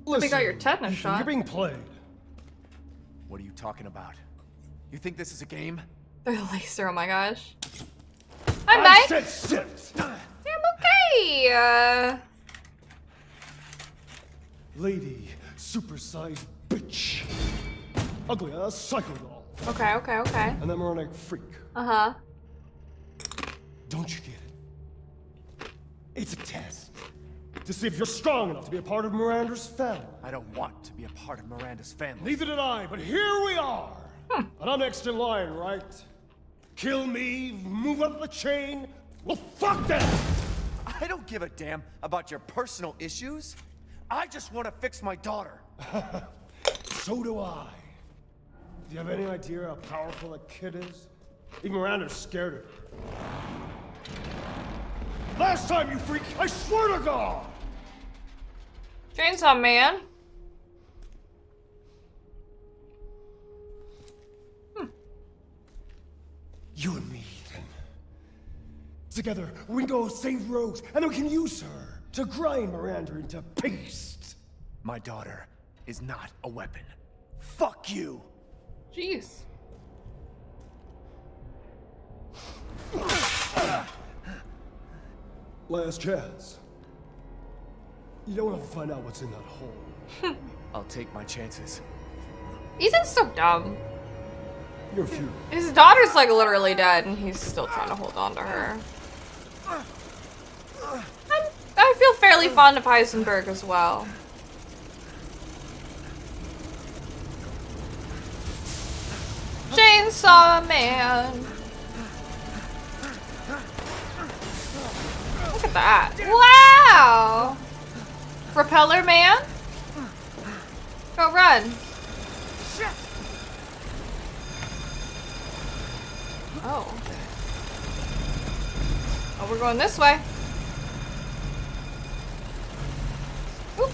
We got your tetanus Ethan, shot. You're being played. What are you talking about? You think this is a game? They're the laser, oh my gosh. Hi, I Mike! said sit! Yeah, I'm okay! Lady, supersized bitch. Ugly ass psycho doll. Okay, okay, okay. And that moronic freak. Uh-huh. Don't you get it? It's a test. To see if you're strong enough to be a part of Miranda's family. I don't want to be a part of Miranda's family. Neither did I, but here we are. And I'm next in line, right? Kill me, move up the chain. Well, fuck that! I don't give a damn about your personal issues. I just want to fix my daughter. So do I. Do you have any idea how powerful that kid is? Even Miranda's scared of her. Last time, you freak, I swear to God! Chainsaw Man. You and me, Ethan. Together, we can go save Rose, and we can use her to grind Miranda into paste. My daughter is not a weapon. Fuck you! Jeez. Last chance. You don't want to find out what's in that hole. I'll take my chances. Ethan's so dumb. Your funeral. His daughter's like literally dead and he's still trying to hold on to her. I feel fairly fond of Heisenberg as well. Chainsaw Man. Look at that. Wow. Propeller Man. Go run. Oh. Oh, we're going this way. Oop.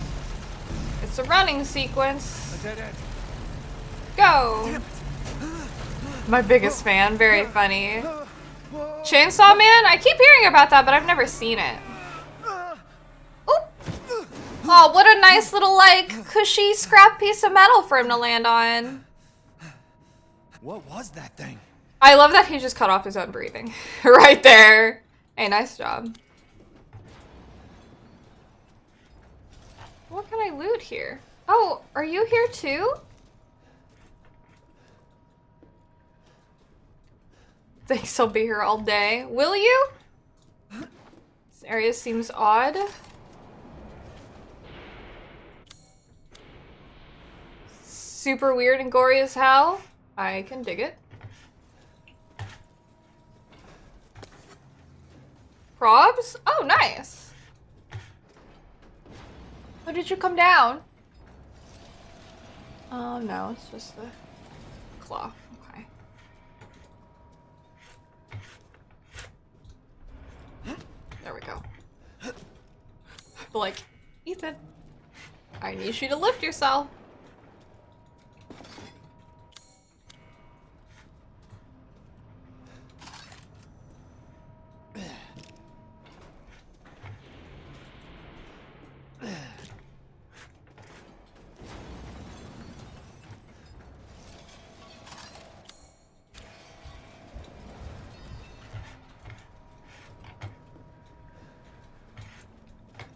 It's a running sequence. A dead end. Go. My biggest fan. Very funny. Chainsaw Man? I keep hearing about that, but I've never seen it. Oop. Oh, what a nice little, like, cushy scrap piece of metal for him to land on. What was that thing? I love that he just cut off his own breathing. Right there. Hey, nice job. What can I loot here? Oh, are you here too? Thanks, I'll be here all day. Will you? This area seems odd. Super weird and gory as hell. I can dig it. Probs? Oh, nice. Oh, did you come down? Oh, no, it's just the claw. Okay. There we go. Like, Ethan, I need you to lift yourself.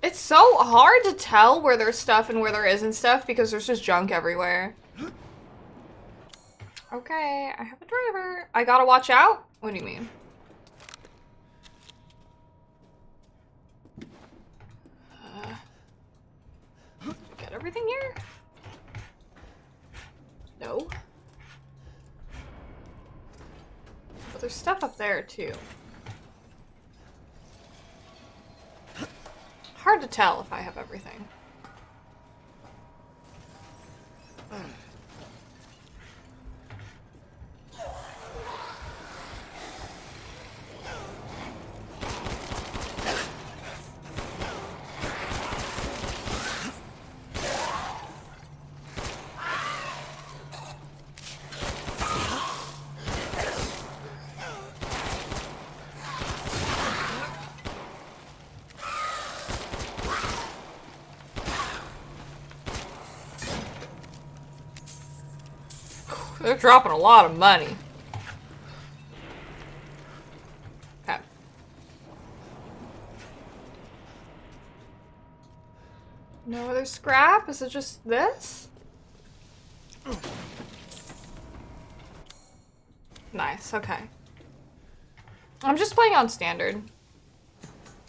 It's so hard to tell where there's stuff and where there isn't stuff because there's just junk everywhere. Okay, I have a driver. I gotta watch out? What do you mean? Did you get everything here? No. But there's stuff up there too. Hard to tell if I have everything. They're dropping a lot of money. Okay. No other scrap? Is it just this? Nice, okay. I'm just playing on standard.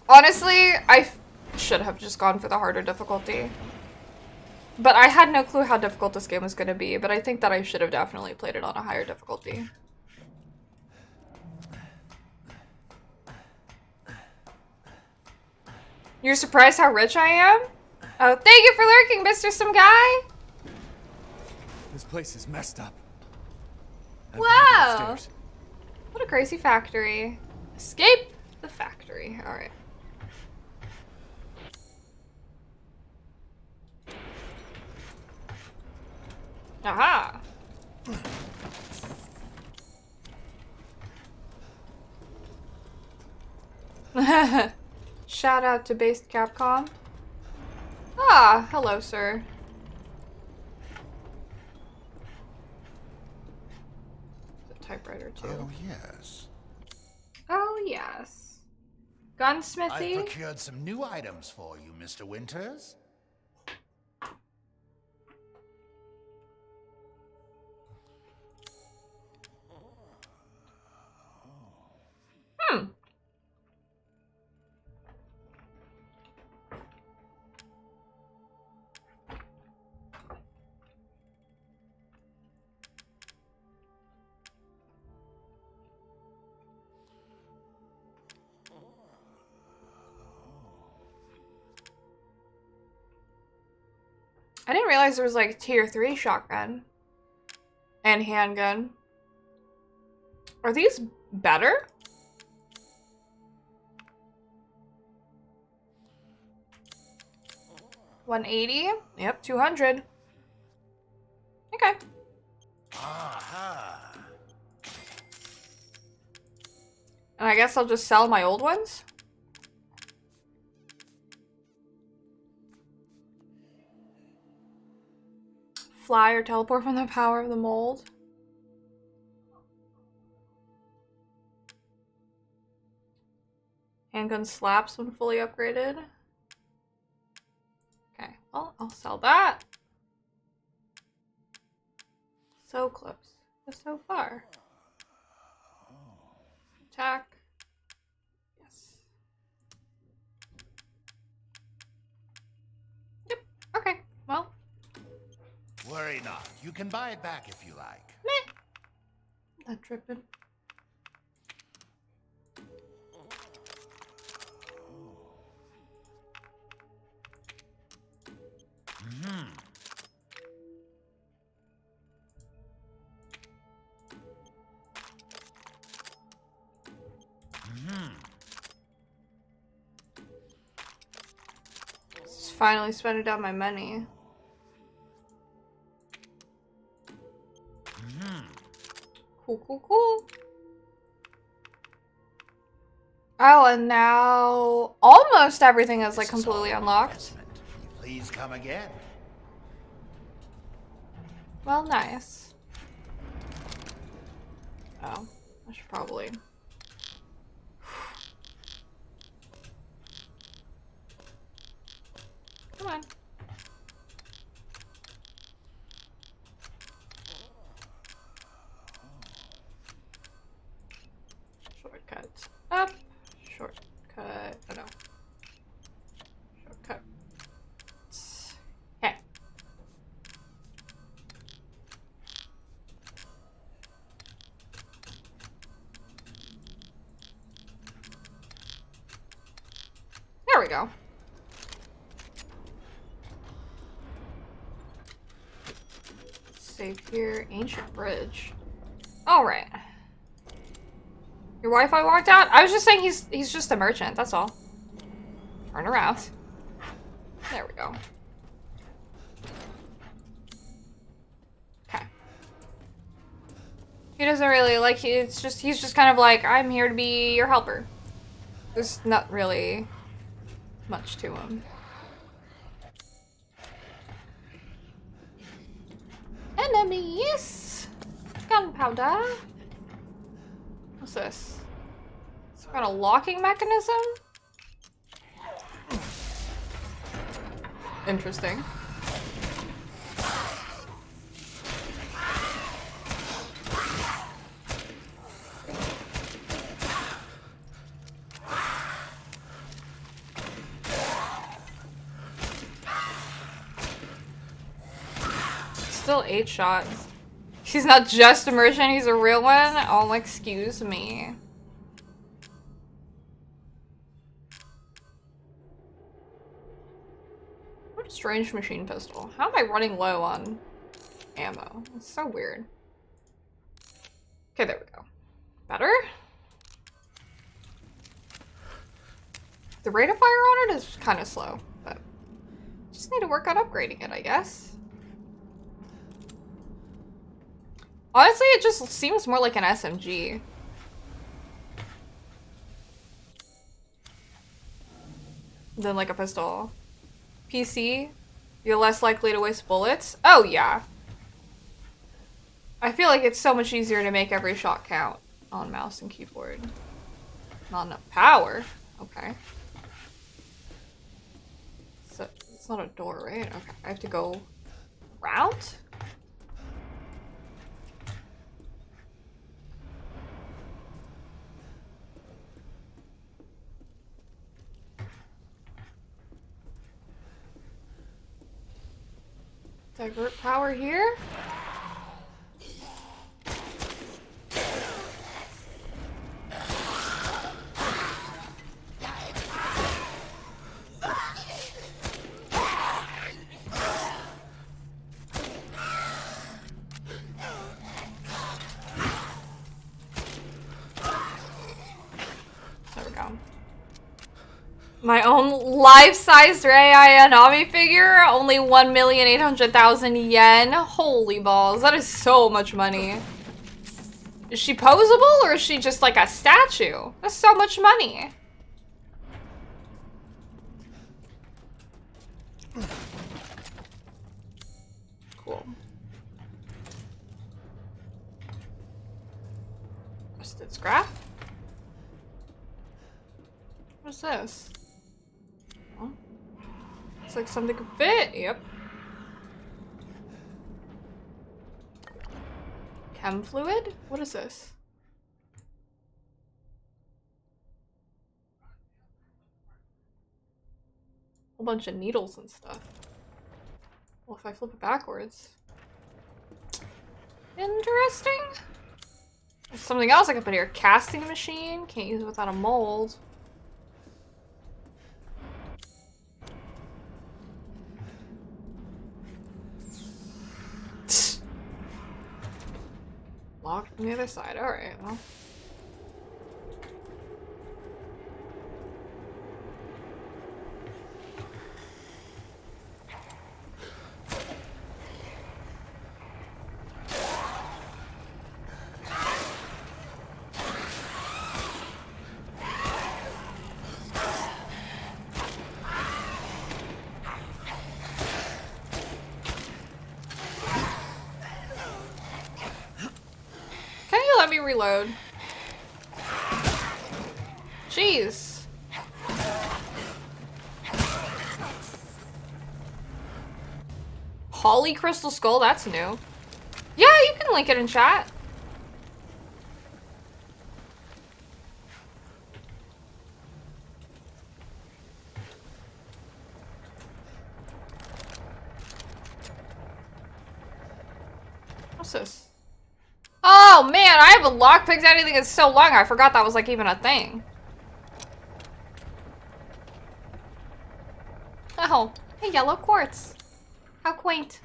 Honestly, I should have just gone for the harder difficulty. But I had no clue how difficult this game was going to be, but I think that I should have definitely played it on a higher difficulty. You're surprised how rich I am? Oh, thank you for lurking, Mr. Some Guy! This place is messed up. Wow! What a crazy factory. Escape the factory. Alright. Aha! Shout out to based Capcom. Ah, hello, sir. It's a typewriter too. Oh, yes. Oh yes. Gunsmithy? I've procured some new items for you, Mr. Winters. Hmm. I didn't realize there was like tier 3 shotgun and handgun. Are these better? $180? Yep, 200. Okay. Aha! And I guess I'll just sell my old ones? Fly or teleport from the power of the mold. Handgun slaps when fully upgraded. Okay, well, I'll sell that. So close, but so far. Attack. Yes. Yep, okay, well. Worry not. You can buy it back if you like. Meh. Not tripping. Just finally spending down my money. Cool, cool, cool. Oh, and now almost everything is like This is completely all unlocked. investment. Please come again. Well, nice. Oh, I should probably. Come on. Shortcut up. Shortcut. Oh no. Shortcut. Okay. There we go. Save here. Ancient bridge. All right. Your Wi-Fi walked out? I was just saying he's just a merchant, that's all. Turn around. There we go. Okay. He doesn't really like he's just kind of like, I'm here to be your helper. There's not really much to him. Enemies! Gunpowder. What's this? Some kind of locking mechanism? Interesting. Still 8 shots. He's not just a merchant, he's a real one? Oh, excuse me. What a strange machine pistol. How am I running low on ammo? It's so weird. Okay, there we go. Better? The rate of fire on it is kind of slow, but just need to work on upgrading it, I guess. Honestly, it just seems more like an SMG. Than like a pistol. PC, you're less likely to waste bullets. Oh yeah. I feel like it's so much easier to make every shot count on mouse and keyboard. Not enough power. Okay. So it's not a door, right? Okay, I have to go around? Divert power here? There we go. My own life-sized Rei Ayanami figure, only 1,800,000 yen. Holy balls, that is so much money. Is she posable or is she just like a statue? That's so much money. Cool. Rusted scrap? What's this? Oh. Looks like something could fit. Yep. Chem fluid? What is this? Whole bunch of needles and stuff. Well, if I flip it backwards. Interesting. There's something else I can put here. Casting machine. Can't use it without a mold. Locked from the other side. Alright, well. Let me reload. Jeez. Holly Crystal Skull, that's new. Yeah, you can link it in chat. What's this? Oh man, I haven't lockpicked anything in so long. I forgot that was like even a thing. Oh, hey, yellow quartz. How quaint.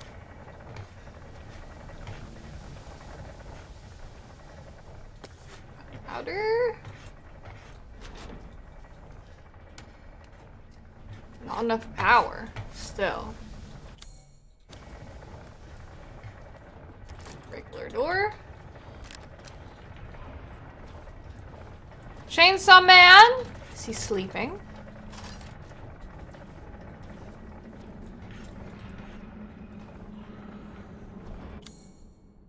Powder. Not enough power, still. Regular door. Chainsaw Man! Is he sleeping?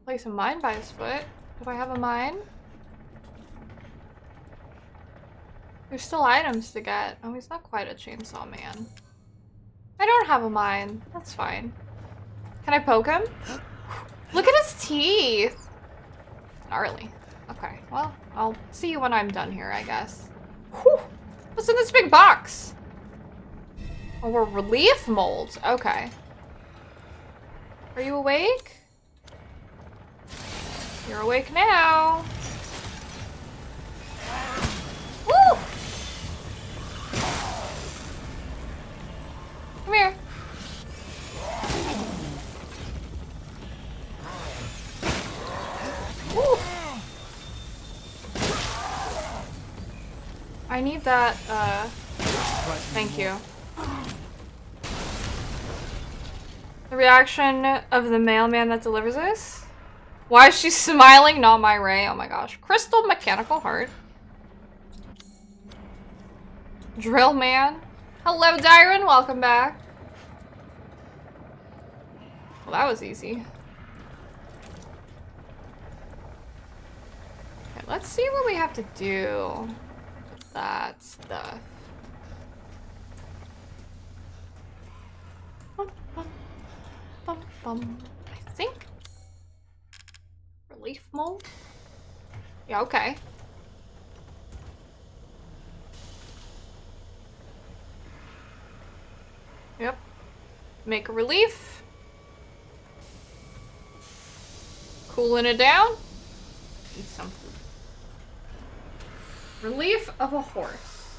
Place a mine by his foot. Do I have a mine? There's still items to get. Oh, he's not quite a chainsaw man. I don't have a mine. That's fine. Can I poke him? Look at his teeth! Gnarly. Okay, well, I'll see you when I'm done here, I guess. Whew! What's in this big box? Oh, we're relief molds. Okay. Are you awake? You're awake now. Woo! Come here. Woo! I need that, thank you. The reaction of the mailman that delivers this? Why is she smiling? Not my Ray. Oh my gosh. Crystal mechanical heart. Drill man. Hello, Dyron. Welcome back. Well, that was easy. Okay, let's see what we have to do with that stuff. I think. Relief mold? Yeah, okay. Yep. Make a relief. Cooling it down. Eat some food. Relief of a horse.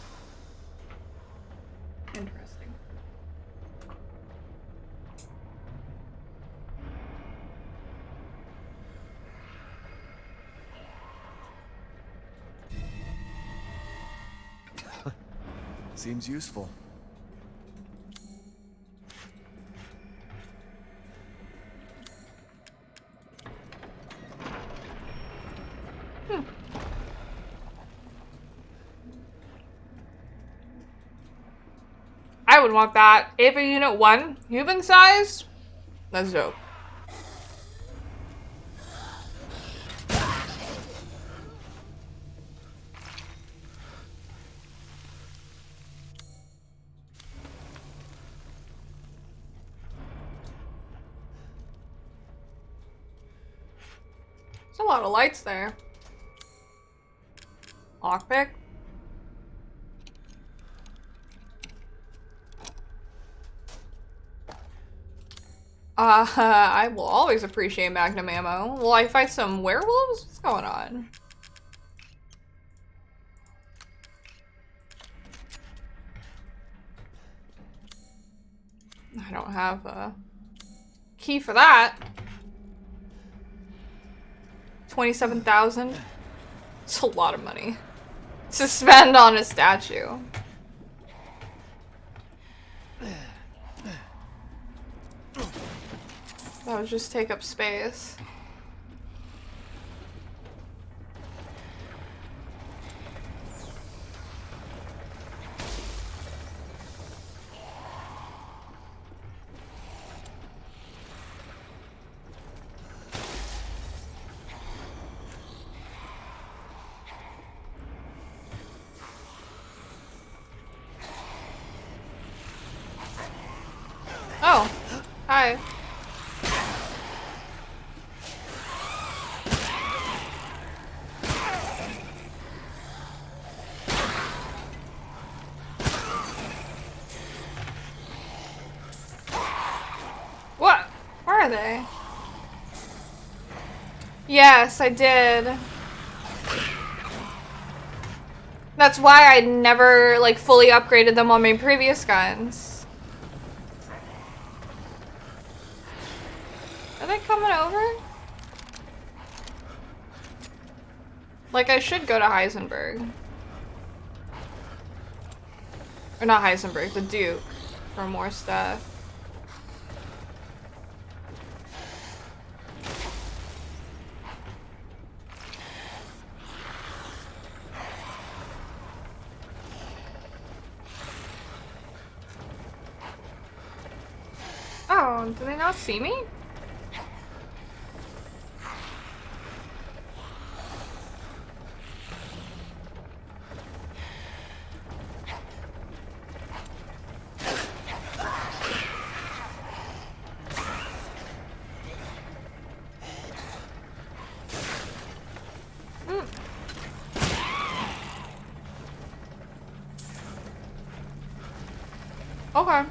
Interesting. Seems useful. I would want that. Ava Unit 1, human sized. That's dope. There's a lot of lights there. Lockpick. I will always appreciate Magnum ammo. Will I fight some werewolves? What's going on? I don't have a key for that. 27,000. It's a lot of money to spend on a statue. That would just take up space. Oh, hi. What? Where are they? Yes, I did. That's why I never, like, fully upgraded them on my previous guns. Are they coming over? Like, I should go to Heisenberg. Or not Heisenberg, the Duke. For more stuff. Oh, do they not see me? Okay.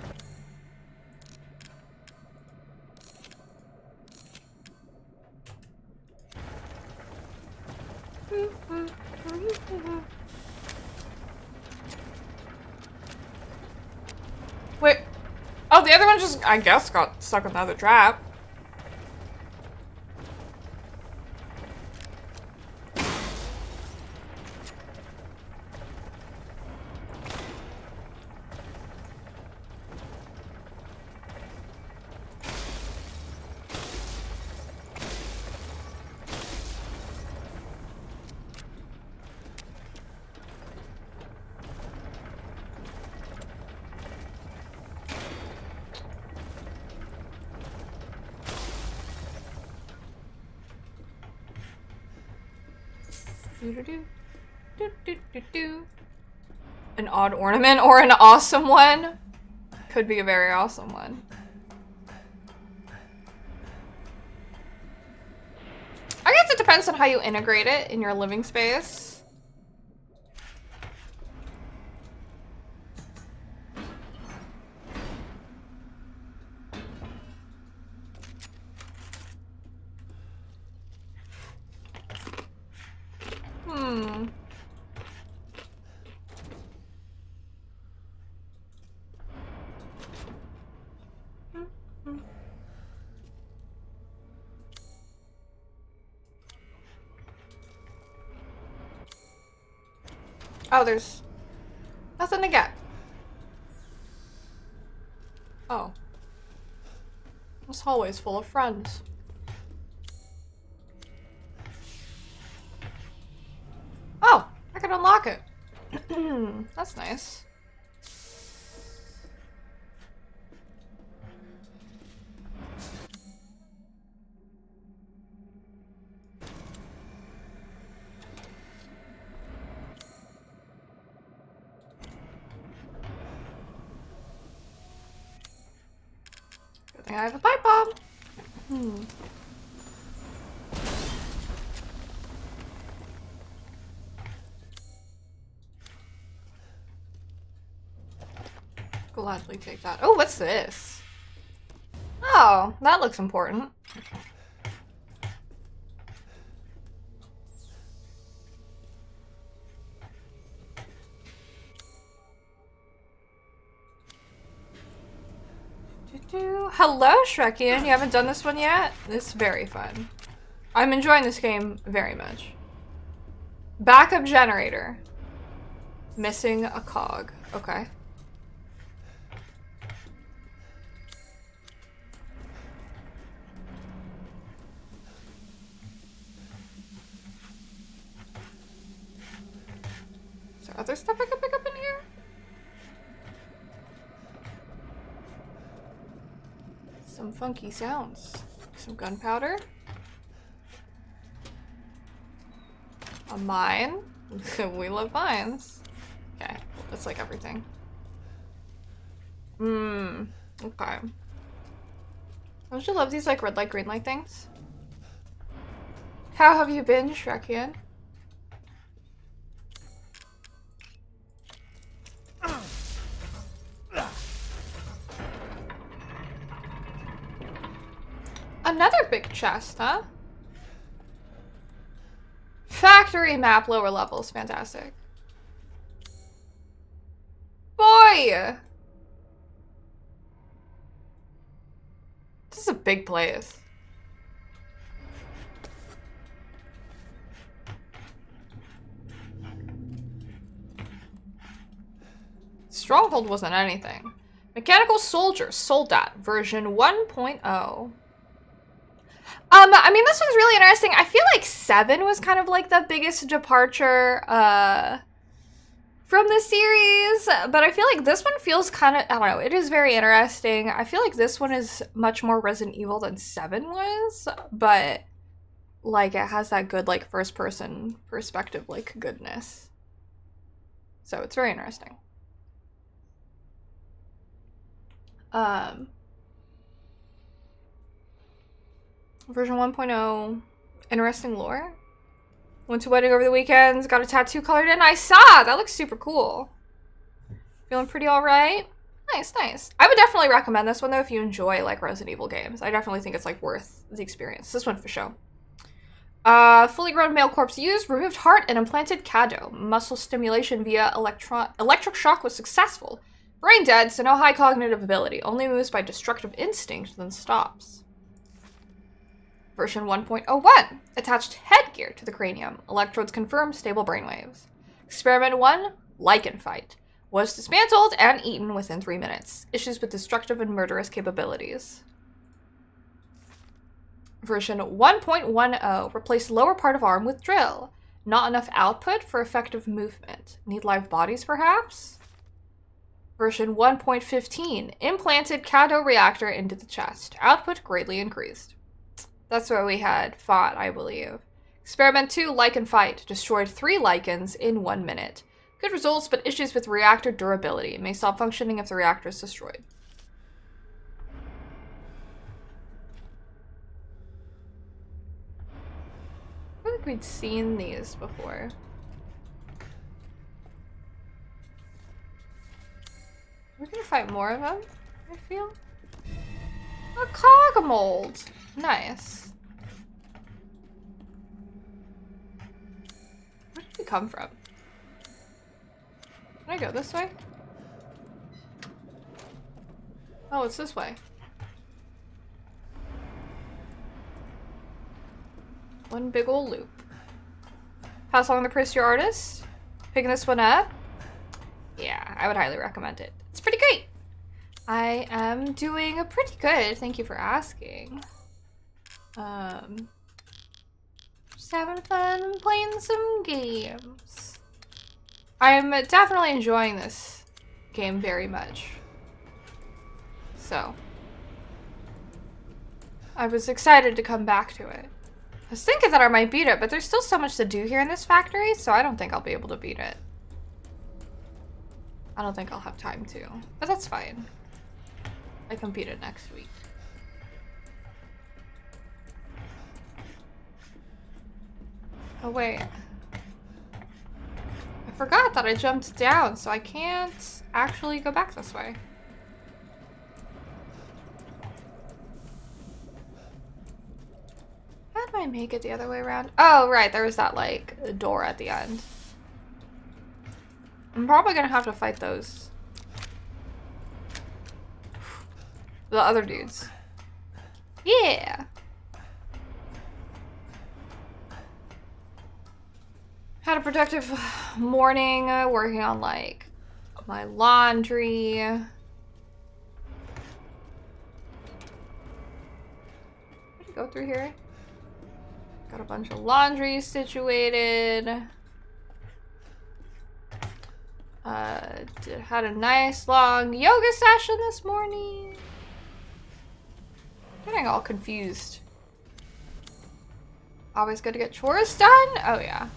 Wait. Oh, the other one just, I guess, got stuck in the other trap. An odd ornament or an awesome one? Could be a very awesome one. depends on how you integrate it in your living space. Oh, there's nothing to get. Oh. This hallway's full of friends. Oh, I can unlock it. That's nice. Good thing I have a pipe bomb. Gladly take that. Oh, what's this? Oh, that looks important. Hello, Shrekian. You haven't done this one yet? This is very fun. I'm enjoying this game very much. Backup generator. Missing a cog. Okay. Is there other stuff I can pick up in here? Some funky sounds. Some gunpowder. A mine. We love mines. Okay, that's like everything. Okay. Don't you love these like red light, green light things? How have you been, Shrekian? Another big chest, huh? Factory map, lower levels, fantastic. Boy! This is a big place. Stronghold wasn't anything. Mechanical Soldier, Soldat, version 1.0. I mean, this one's really interesting. I feel like 7 was kind of like the biggest departure from the series, but I feel like this one feels kind of, I don't know, it is very interesting. I feel like this one is much more Resident Evil than 7 was, but like it has that good like first person perspective like goodness. So it's very interesting. Version 1.0, interesting lore. Went to wedding over the weekends, got a tattoo colored in. I saw! That looks super cool. Feeling pretty alright? Nice, nice. I would definitely recommend this one though if you enjoy like Resident Evil games. I definitely think it's like worth the experience. This one for sure. Fully grown male corpse used, removed heart and implanted Cado. Muscle stimulation via electric shock was successful. Brain dead, so no high cognitive ability. Only moves by destructive instinct, then stops. Version 1.01. Attached headgear to the cranium. Electrodes confirm stable brainwaves. Experiment 1. Lichen fight. Was dismantled and eaten within 3 minutes. Issues with destructive and murderous capabilities. Version 1.10. Replace lower part of arm with drill. Not enough output for effective movement. Need live bodies, perhaps? Version 1.15. Implanted Cado reactor into the chest. Output greatly increased. That's where we had fought, I believe. Experiment 2, Lichen Fight. Destroyed 3 lichens in 1 minute. Good results, but issues with reactor durability. May stop functioning if the reactor is destroyed. we'd seen these before. We're gonna fight more of them, I feel. A cog mold. Nice. Where did we come from? Can I go this way? Oh, it's this way. One big ol' loop. Pass along the price to your artist. Picking this one up. Yeah, I would highly recommend it. It's pretty great. I am doing pretty good. Thank you for asking. Just having fun playing some games. I'm definitely enjoying this game very much. So, I was excited to come back to it. I was thinking that I might beat it, but there's still so much to do here in this factory, so I don't think I'll be able to beat it. I don't think I'll have time to, but that's fine. I can beat it next week. Oh wait. I forgot that I jumped down, so I can't actually go back this way. How do I make it the other way around? Oh, right, there was that, like, door at the end. I'm probably gonna have to fight those. The other dudes. Yeah! Had a productive morning, working on, like, my laundry. Did I go through here? Got a bunch of laundry situated. Had a nice long yoga session this morning. Getting all confused. Always good to get chores done? Oh yeah.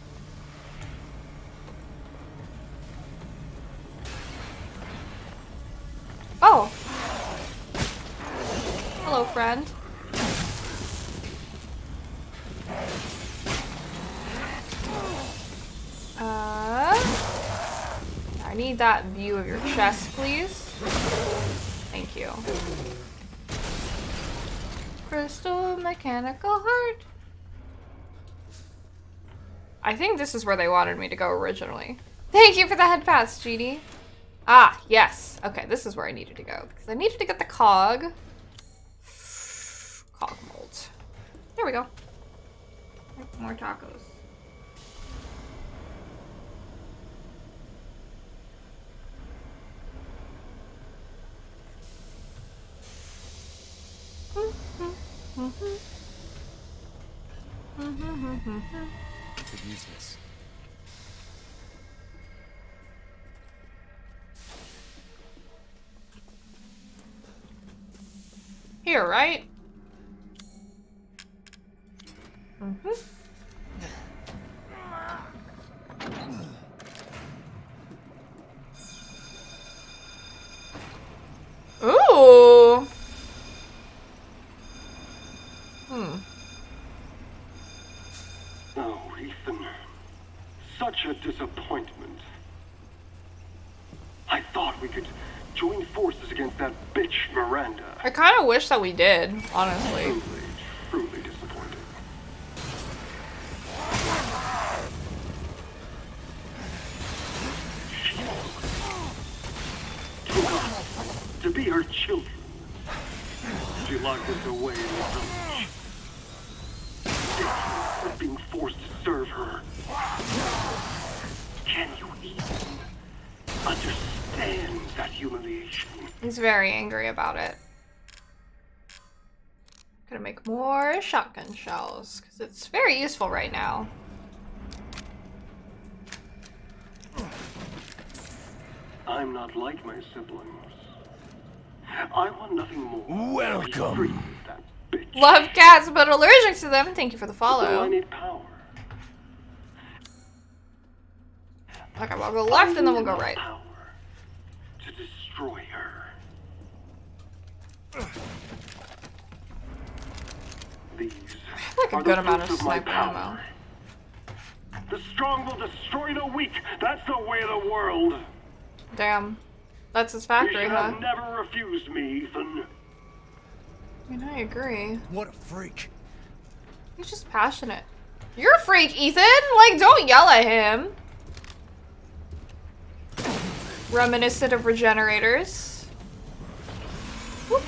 Oh. Hello, friend. I need that view of your chest, please. Thank you. Crystal mechanical heart. I think this is where they wanted me to go originally. Thank you for the head pass, GD. Ah, yes. Okay, this is where I needed to go because I needed to get the cog. Cog mold. There we go. More tacos. Could use this. Here, right? Ooh. Oh, Ethan. Such a disappointment. I thought we could join forces against that bitch Miranda. I kind of wish that we did, honestly. Truly disappointed. To be her children. She locked us away in the village. We're being forced to serve her. Can you even understand that humiliation? He's very angry about it. Gonna make more shotgun shells because it's very useful right now. I'm not like my siblings. I want nothing more. Welcome. Free of that bitch. Love cats but allergic to them. Thank you for the So I follow. need power. Okay, we'll go left and then we'll go right. Power to destroy her. These Like a are good the amount fruits of my sniper power. ammo. The strong will destroy the weak. That's the way of the world. Damn. That's his You factory, should huh? have never refused me, Ethan. I mean, I agree. What a freak. He's just passionate. You're a freak, Ethan! Like, don't yell at him. Reminiscent of regenerators. Whoop.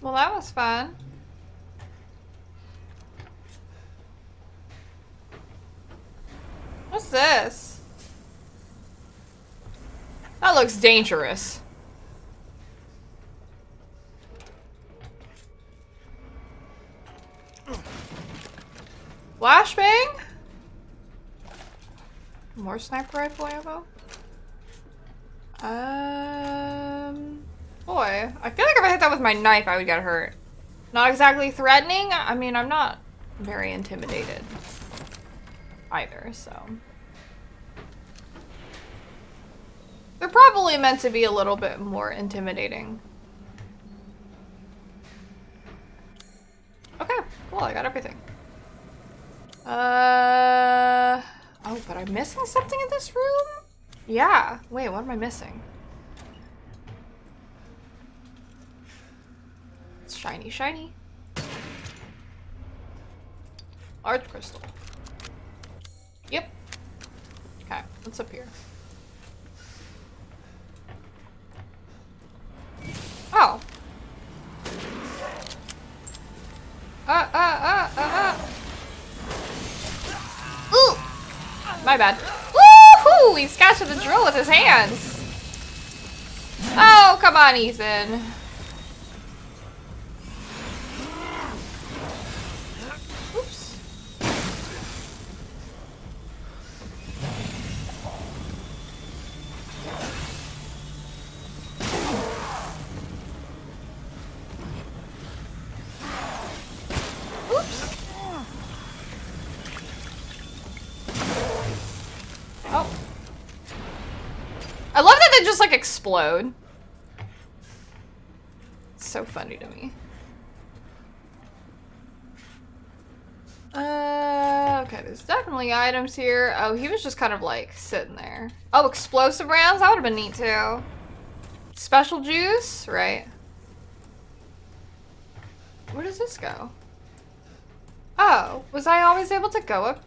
Well, that was fun. What's this? That looks dangerous. Flashbang? More sniper rifle ammo? Boy, I feel like if I hit that with my knife, I would get hurt. Not exactly threatening. I mean, I'm not very intimidated either, so. They're probably meant to be a little bit more intimidating. Okay, cool, I got everything. Oh, but I'm missing something in this room? Yeah, wait, what am I missing? It's shiny, shiny. Large crystal. Yep. Okay, what's up here? Oh. Ooh! My bad. Woohoo! He's catching the drill with his hands. Oh, come on, Ethan. Oops. Oops. Oh. I love that they just like explode. It's so funny to me. Okay, there's definitely items here. Oh, he was just kind of like sitting there. Oh, explosive rounds? That would have been neat too. Special juice? Right. Where does this go? Oh, was I always able to go up?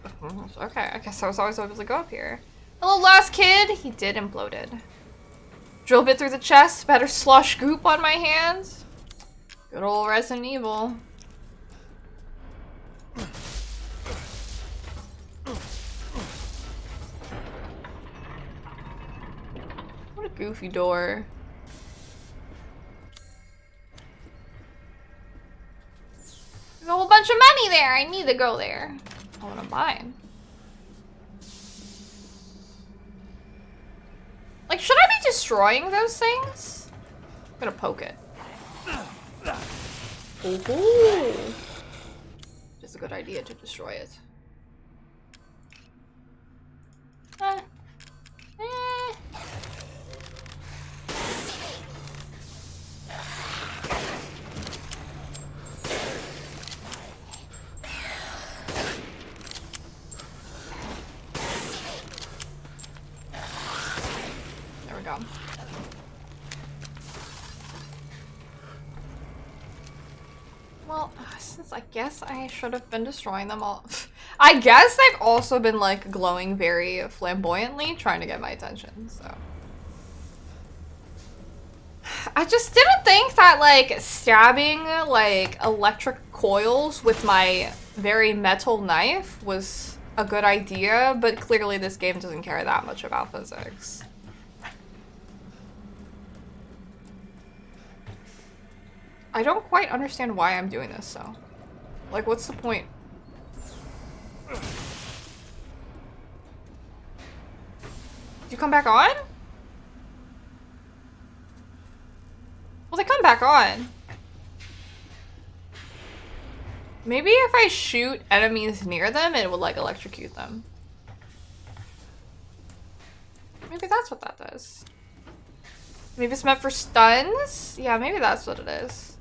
Okay, I guess I was always able to go up here. Hello, last kid. He did imploded. Drill bit through the chest. Better slush goop on my hands. Good old Resident Evil. What a goofy door. There's a whole bunch of money there. I need to go there. I want to mine. Like, should I be destroying those things? I'm gonna poke it. Ooh. It's a good idea to destroy it. Eh. There we go. Well, since I guess I should have been destroying them all. I guess I've also been like glowing very flamboyantly, trying to get my attention, so. I just didn't think that like stabbing like electric coils with my very metal knife was a good idea, but clearly this game doesn't care that much about physics. I don't quite understand why I'm doing this, though. Like, what's the point? you come back on? Well, they come back on. Maybe if I shoot enemies near them, it will like electrocute them. Maybe that's what that does. Maybe it's meant for stuns? Yeah, maybe that's what it is.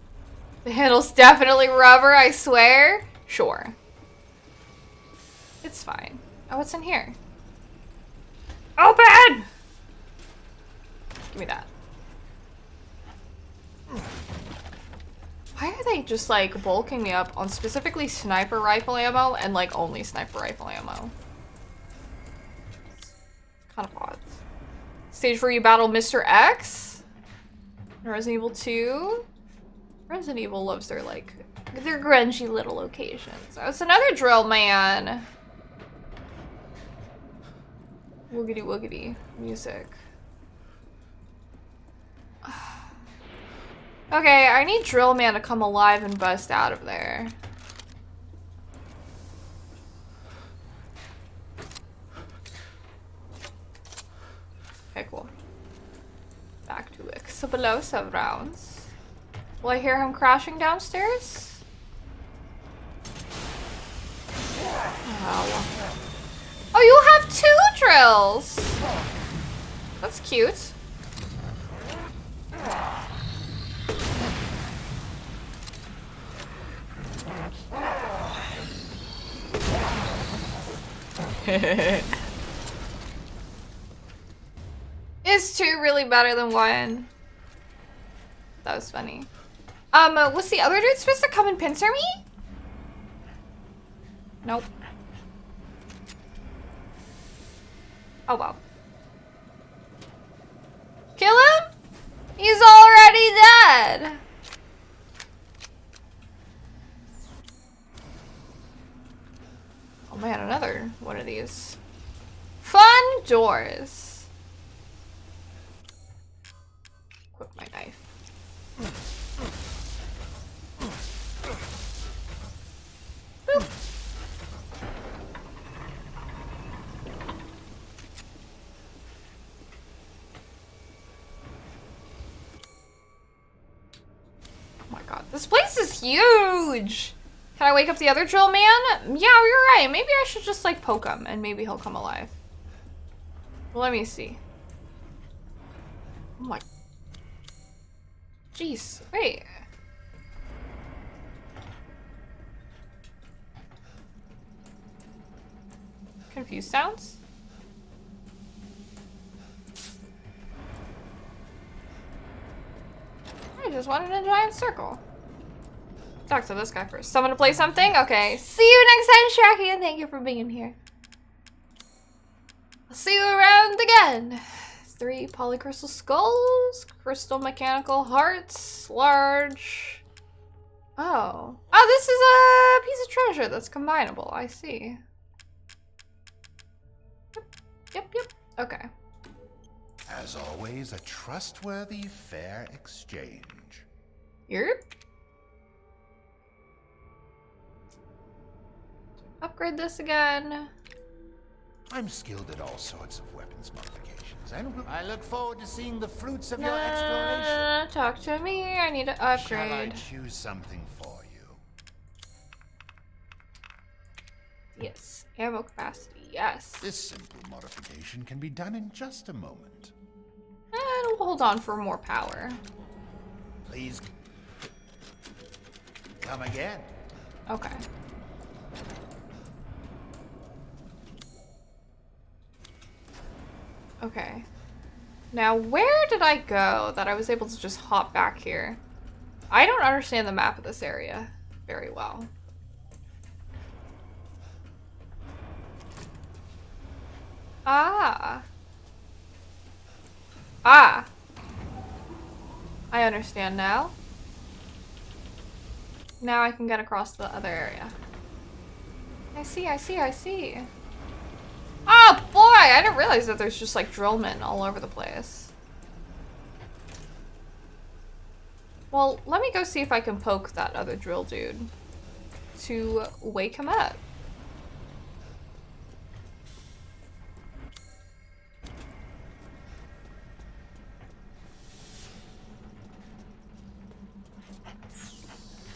The handle's definitely rubber, I swear. Sure. It's fine. Oh, what's in here? Open! Give me that. Why are they just like bulking me up on specifically sniper rifle ammo and like only sniper rifle ammo? Kind of odd. Stage where you battle Mr. X? Resident Evil 2? Resident Evil loves their like their grungy little locations. Oh, it's another drill man. Woogity woogity music. Okay, I need Drill Man to come alive and bust out of there. Okay, cool. Back to explosive rounds. Will I hear him crashing downstairs? Oh, you have 2 drills! That's cute. Is 2 really better than 1? That was funny. Was the other dude supposed to come and pincer me? Nope. Oh well. Kill him? He's already dead. Oh man, another one of these. Fun doors. Equip my knife. Boop. Oh my god, this place is huge! Can I wake up the other drill man? Yeah, you're right. Maybe I should just like poke him and maybe he'll come alive. Well, let me see. Oh my. Jeez, wait. Confused sounds? I just wanted a giant circle. Talk to this guy first. Someone to play something? Okay. See you next time, Sharky, and thank you for being here. I'll see you around again. 3 polycrystal skulls, crystal mechanical hearts, large. Oh. Oh, this is a piece of treasure that's combinable. I see. Yep. Okay. As always, a trustworthy, fair exchange. Yep. Upgrade this again. I'm skilled at all sorts of weapons modifications, and I look forward to seeing the fruits of your exploration. Talk to me. I need to upgrade. Shall I choose something for you? Yes. Ammo capacity. Yes. This simple modification can be done in just a moment. And we'll hold on for more power. Please come again. Okay. Okay. Now, where did I go that I was able to just hop back here? I don't understand the map of this area very well. Ah. I understand now. Now I can get across the other area. I see. Oh boy, I didn't realize that there's just like drillmen all over the place. Well, let me go see if I can poke that other drill dude to wake him up.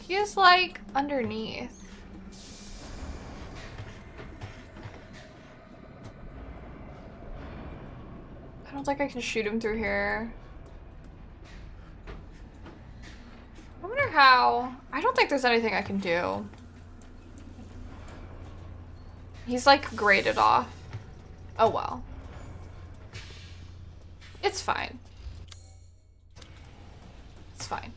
He is like underneath. I don't think I can shoot him through here. I wonder how. I don't think there's anything I can do. He's like graded off. Oh well. It's fine. It's fine.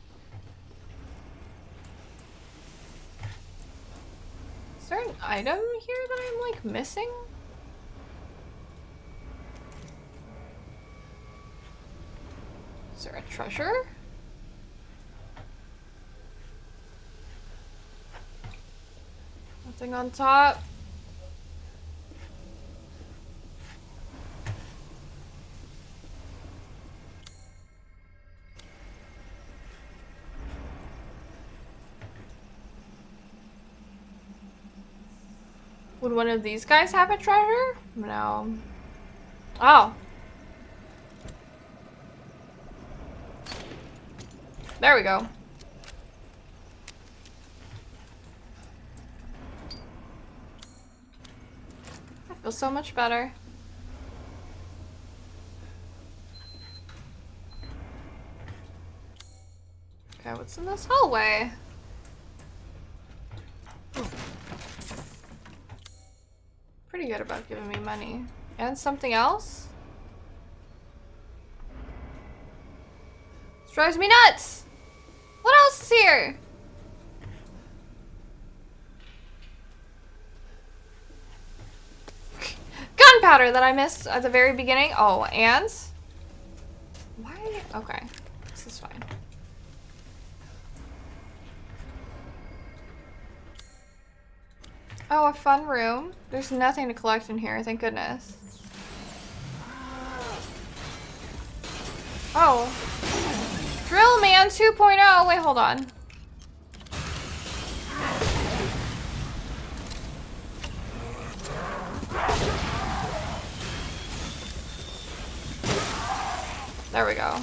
Is there an item here that I'm like missing? Is there a treasure? Nothing on top. Would one of these guys have a treasure? No. Oh. There we go. I feel so much better. Okay, what's in this hallway? Pretty good about giving me money. And something else? This drives me nuts! What else is here? Gunpowder that I missed at the very beginning. Oh, and? Why? Okay. This is fine. Oh, a fun room. There's nothing to collect in here, thank goodness. Oh. Drill Man 2.0. Wait, hold on. There we go.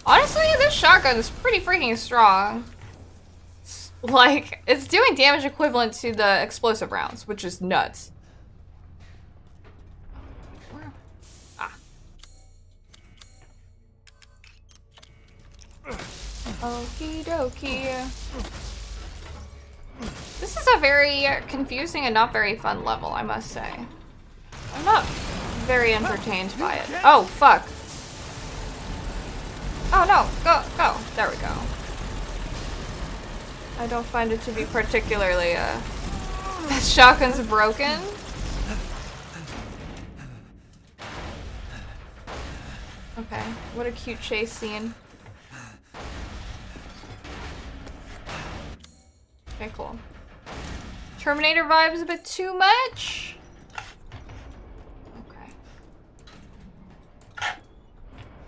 Honestly, this shotgun is pretty freaking strong. Like, it's doing damage equivalent to the explosive rounds, which is nuts. Ah. Okie dokie. This is a very confusing and not very fun level, I must say. I'm not very entertained by it. Oh, fuck. Oh no, go, go. There we go. I don't find it to be particularly, that shotgun's broken. Okay, what a cute chase scene. Okay, cool. Terminator vibes a bit too much? Okay.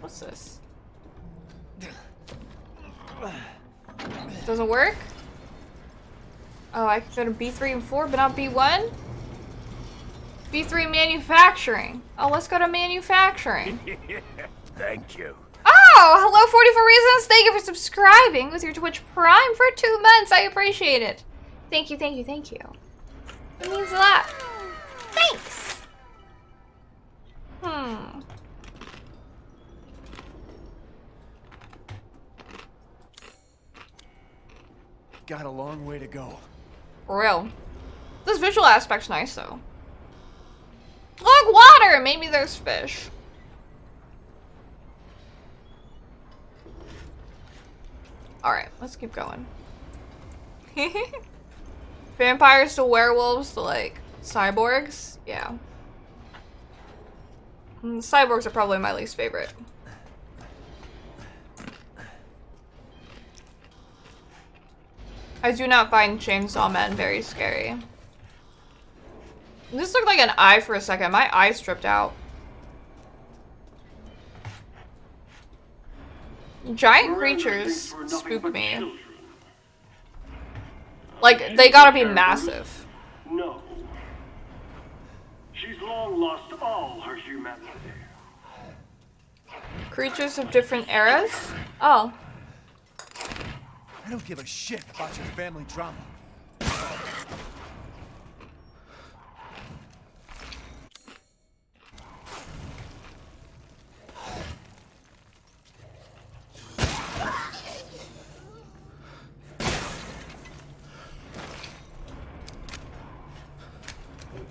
What's this? Doesn't work? Oh, I can go to B3 and 4, but not B1? B3 manufacturing. Oh, let's go to manufacturing. Thank you. Oh, hello 44 Reasons. Thank you for subscribing with your Twitch Prime for 2 months. I appreciate it. Thank you, thank you, thank you. It means a lot. Thanks. Got a long way to go. For real. This visual aspect's nice, though. Look, water! Maybe there's fish. Alright, let's keep going. Vampires to werewolves to, like, cyborgs? Yeah. Cyborgs are probably my least favorite. I do not find Chainsaw Men very scary. This looked like an eye for a second. My eye stripped out. Giant creatures spook me. Like, they gotta be massive. No. She's long lost all her humanity. Creatures of different eras? Oh. I don't give a shit about your family drama.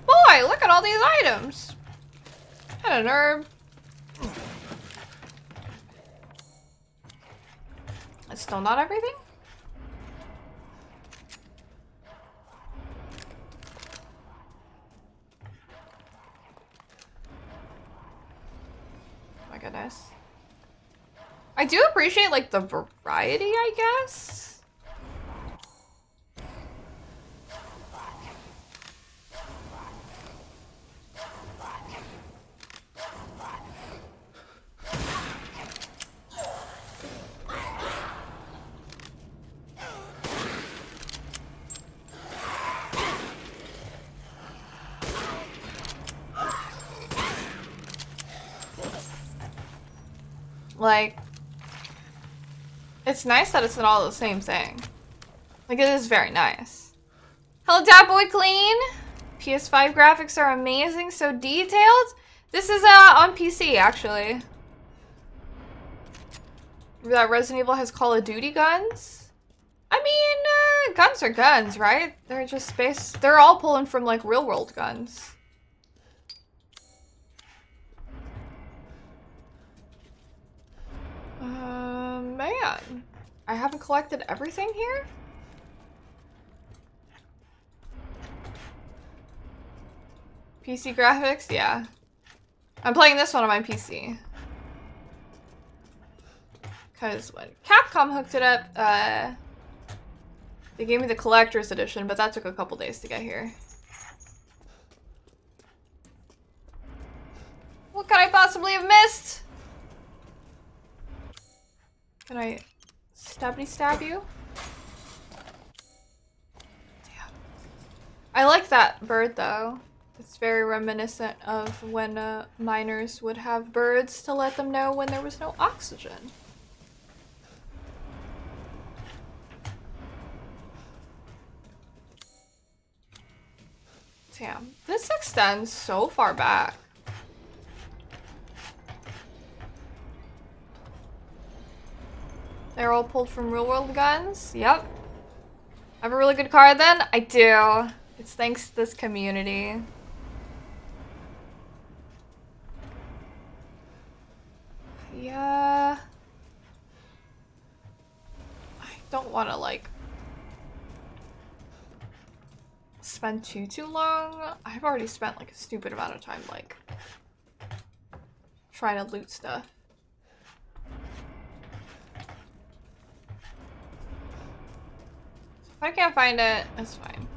Boy, look at all these items. What a nerd. It's still not everything? Oh my goodness. I do appreciate, like, the variety, I guess. Like, it's nice that it's not all the same thing. Like, it is very nice. Hello, Dad Boy Clean. PS5 graphics are amazing, so detailed. This is on PC, actually. That Resident Evil has Call of Duty guns. I mean, guns are guns, right? They're just they're all pulling from, like, real world guns. Man. I haven't collected everything here? PC graphics? Yeah. I'm playing this one on my PC. Because when Capcom hooked it up, they gave me the collector's edition, but that took a couple days to get here. What could I possibly have missed? Can I stab you? Damn. I like that bird though. It's very reminiscent of when miners would have birds to let them know when there was no oxygen. Damn, this extends so far back. They're all pulled from real world guns. Yep. I have a really good card then? I do. It's thanks to this community. Yeah. I don't want to, like, spend too long. I've already spent, like, a stupid amount of time, like, trying to loot stuff. If I can't find it, it's fine.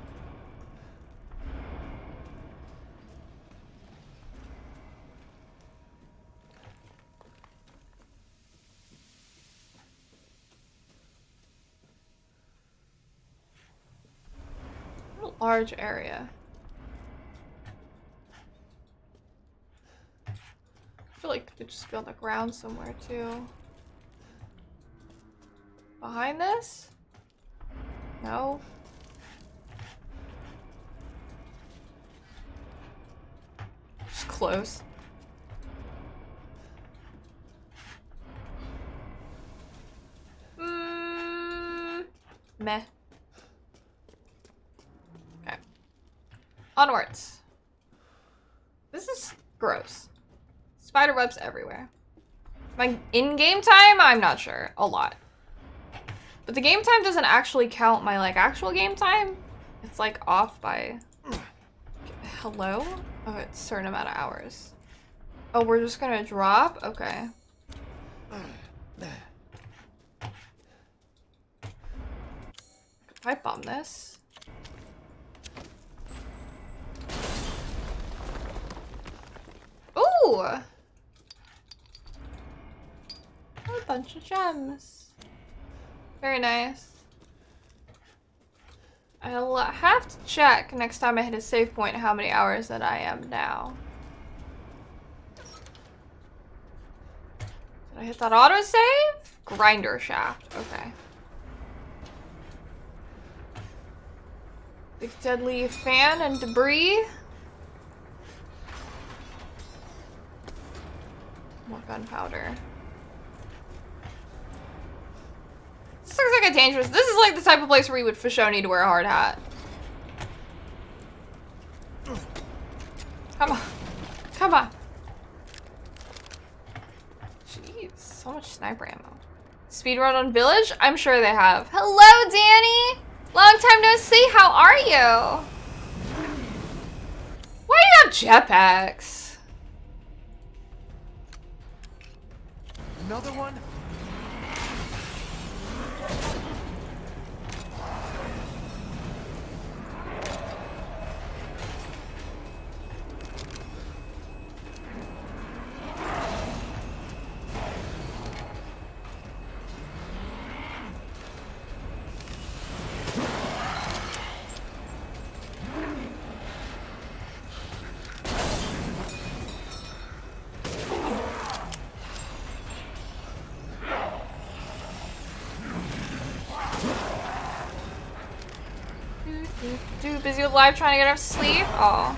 What a large area. I feel like it could just be on the ground somewhere too. Behind this? No. Just close. Meh. Okay. Onwards. This is gross. Spider webs everywhere. My in-game time? I'm not sure. A lot. But the game time doesn't actually count my, like, actual game time. It's, like, off by... Hello? Oh, it's a certain amount of hours. Oh, we're just gonna drop? Okay. Pipe bomb this. Ooh! A bunch of gems. Very nice. I'll have to check next time I hit a save point how many hours that I am now. Did I hit that autosave? Grinder shaft. Okay. Big deadly fan and debris. More gunpowder. This looks like a dangerous. This is like the type of place where you would for sure need to wear a hard hat. Come on. Come on. Jeez, so much sniper ammo. Speedrun on Village? I'm sure they have. Hello, Danny! Long time no see, how are you? Why do you have jetpacks? Another one? Dude, busy with live trying to get enough sleep? Oh.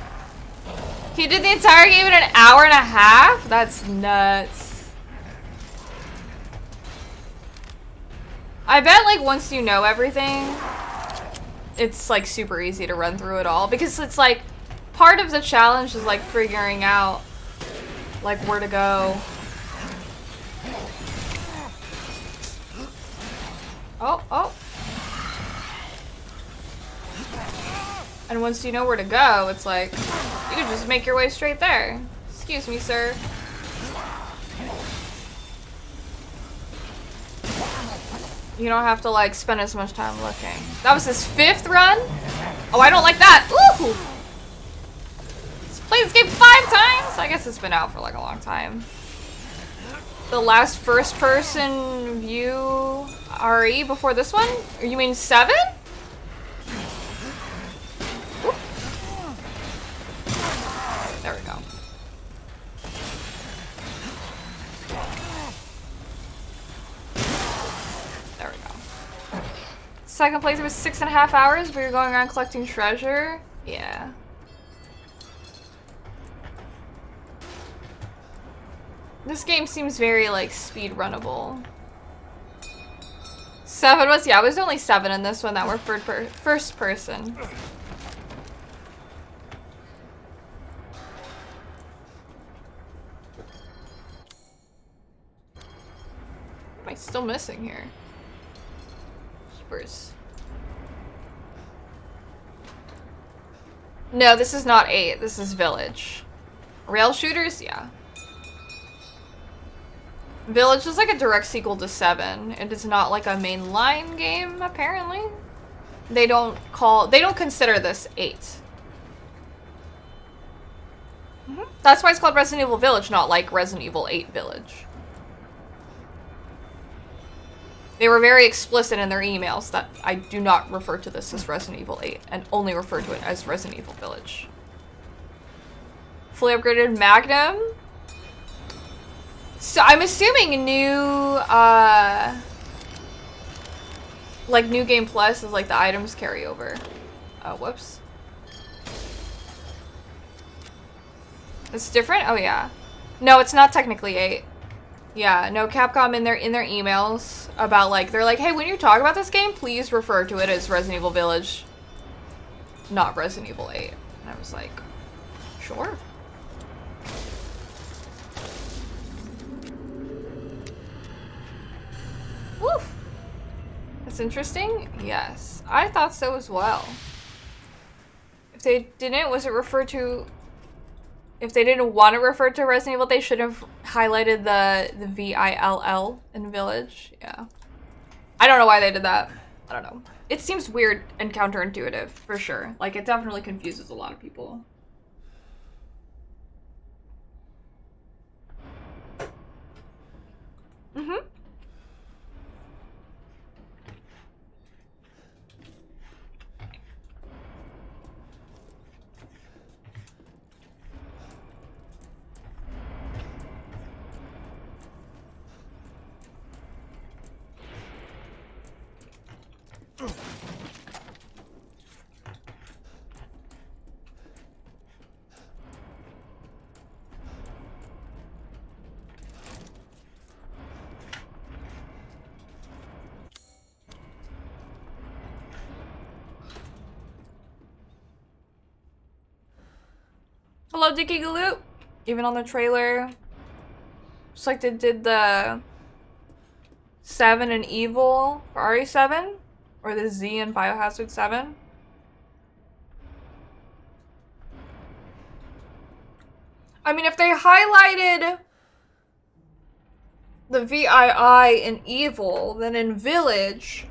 He did the entire game in an hour and a half? That's nuts. I bet like once you know everything, it's like super easy to run through it all. Because it's like, part of the challenge is like figuring out like where to go. Oh. And once you know where to go, it's like, you can just make your way straight there. Excuse me, sir. You don't have to like spend as much time looking. That was his 5th run? Oh, I don't like that. Ooh! He's played this game 5 times? I guess it's been out for like a long time. The last first person view RE before this one? Or you mean 7? There we go. There we go. Second playthrough was 6.5 hours, but you're going around collecting treasure? Yeah. This game seems very, like, speed-runnable. 7 was? Yeah, it was only 7 in this one that were first person. What am I still missing here? Keepers. No, this is not 8. This is Village. Rail shooters? Yeah. Village is like a direct sequel to 7. It is not like a mainline game, apparently. They don't consider this 8. That's why it's called Resident Evil Village, not like Resident Evil 8 Village. They were very explicit in their emails that I do not refer to this as Resident Evil 8 and only refer to it as Resident Evil Village. Fully upgraded Magnum. So I'm assuming new, like New Game Plus is like the items carryover. Oh, whoops. It's different? Oh yeah. No, it's not technically 8. Yeah, no, Capcom in their emails about like, they're like, hey, when you talk about this game, please refer to it as Resident Evil Village, not Resident Evil 8. And I was like, sure. Woof. That's interesting? Yes. I thought so as well. If they didn't, was it referred to... If they didn't want to refer to Resident Evil, they should have highlighted the VILL in Village. Yeah. I don't know why they did that. I don't know. It seems weird and counterintuitive, for sure. Like, it definitely confuses a lot of people. Mm-hmm. love Dicky Galoot, even on the trailer. Just like they did the 7 and Evil for RE7, or the Z in Biohazard 7. I mean, if they highlighted the VII in Evil, then in Village,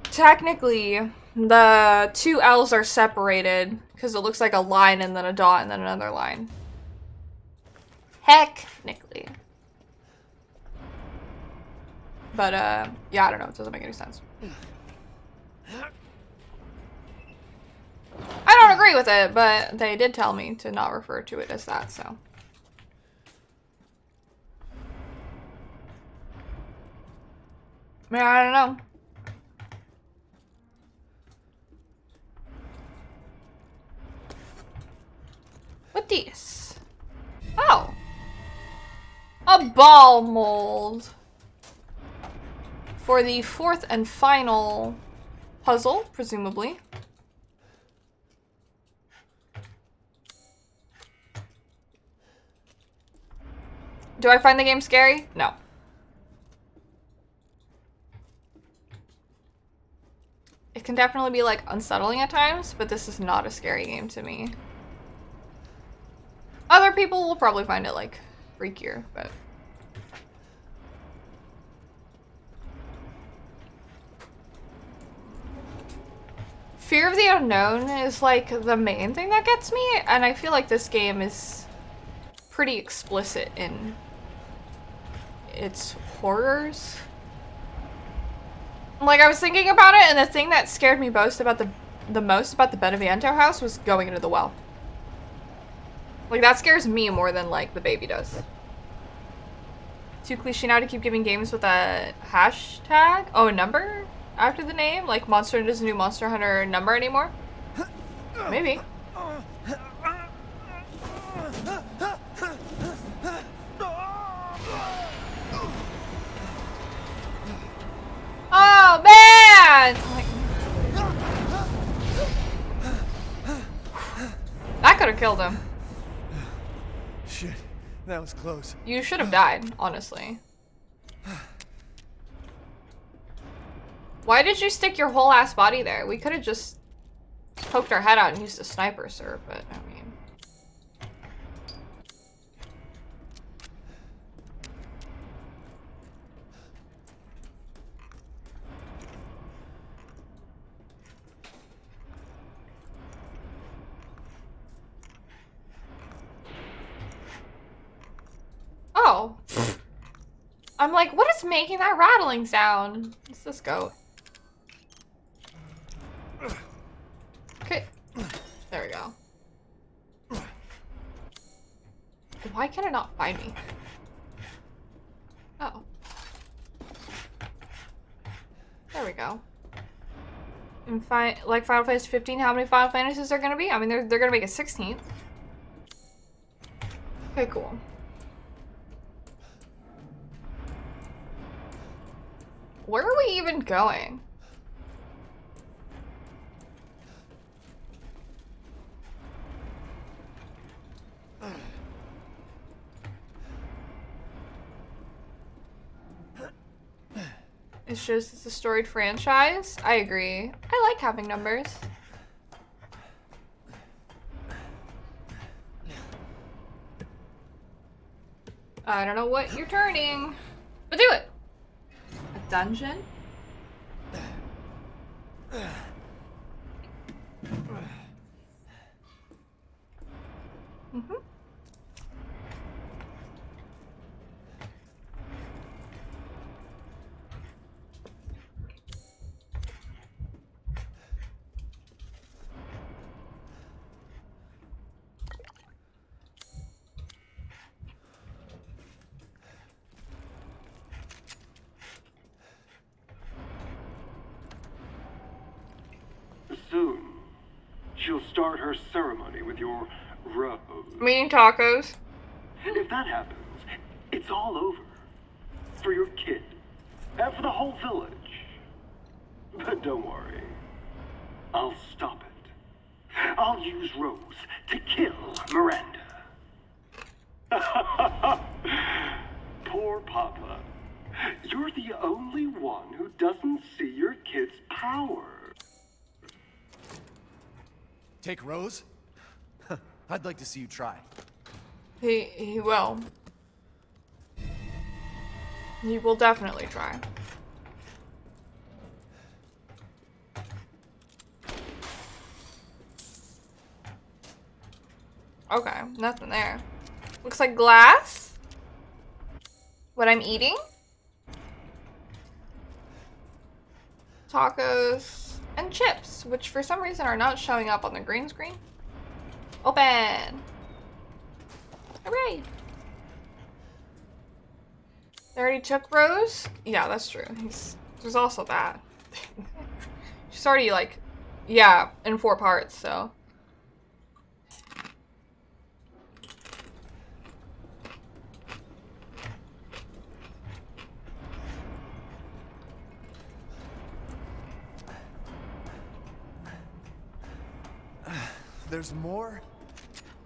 technically, the two L's are separated because it looks like a line and then a dot and then another line. Technically. But, yeah, I don't know. It doesn't make any sense. I don't agree with it, but they did tell me to not refer to it as that, so. Man, I don't know. What this? Oh. A ball mold. For the 4th and final puzzle, presumably. Do I find the game scary? No. It can definitely be, like, unsettling at times, but this is not a scary game to me. Other people will probably find it, like, freakier, but... Fear of the unknown is, like, the main thing that gets me, and I feel like this game is pretty explicit in its horrors. Like, I was thinking about it, and the thing that scared me most about the Beneviento house was going into the well. Like, that scares me more than, like, the baby does. Too cliche now to keep giving games with a hashtag? Oh, a number after the name? Like, Monster doesn't do Monster Hunter number anymore? Maybe. Oh, man! That could have killed him. Shit, that was close. You should have died, honestly. Why did you stick your whole ass body there? We could have just poked our head out and used a sniper, sir, but I mean... Oh. I'm like, what is making that rattling sound? What's this goat? Okay. There we go. Why can it not find me? Oh. There we go. And like Final Fantasy 15, how many Final Fantasies are gonna be? I mean, they're gonna make a 16th. Okay, cool. Where are we even going? It shows it's a storied franchise. I agree. I like having numbers. I don't know what you're turning, but do it. A dungeon? Mm-hmm. Soon, she'll start her ceremony with your rose. Meaning tacos. If that happens, it's all over. For your kid. And for the whole village. But don't worry. I'll stop it. I'll use Rose to kill Miranda. Poor Papa. You're the only one who doesn't see your kid's power. Take Rose? I'd like to see you try. He will. He will definitely try. Okay, nothing there. Looks like glass. What I'm eating? Tacos and chips, which for some reason are not showing up on the green screen. Open. Hooray. They already took Rose? Yeah, that's true. There's also that. She's already like, yeah, in 4 parts, so. There's more?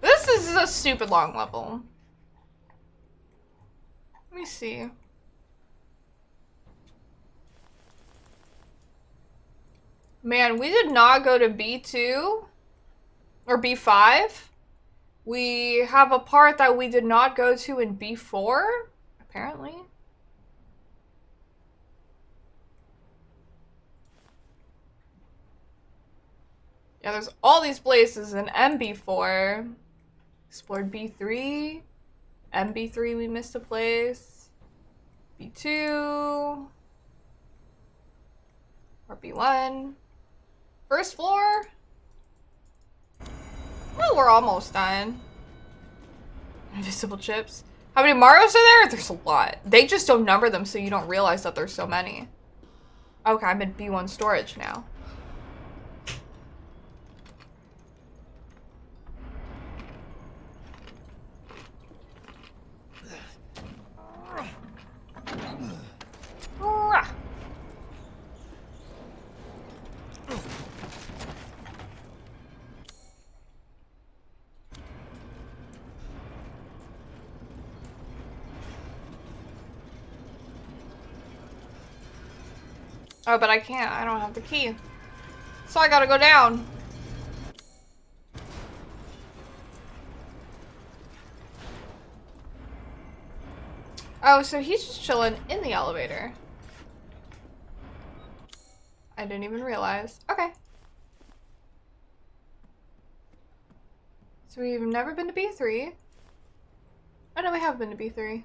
This is a stupid long level. Let me see. Man, we did not go to B2 or B5. We have a part that we did not go to in B4, apparently. Yeah, there's all these places in MB4. Explored B3. MB3 we missed a place. B2. Or B1. First floor. Well, we're almost done. Invisible chips. How many Marios are there? There's a lot. They just don't number them so you don't realize that there's so many. Okay, I'm in B1 storage now. Oh, but I can't. I don't have the key. So I gotta go down. Oh, so he's just chilling in the elevator. I didn't even realize. Okay. So we've never been to B3. Oh no, we have been to B3.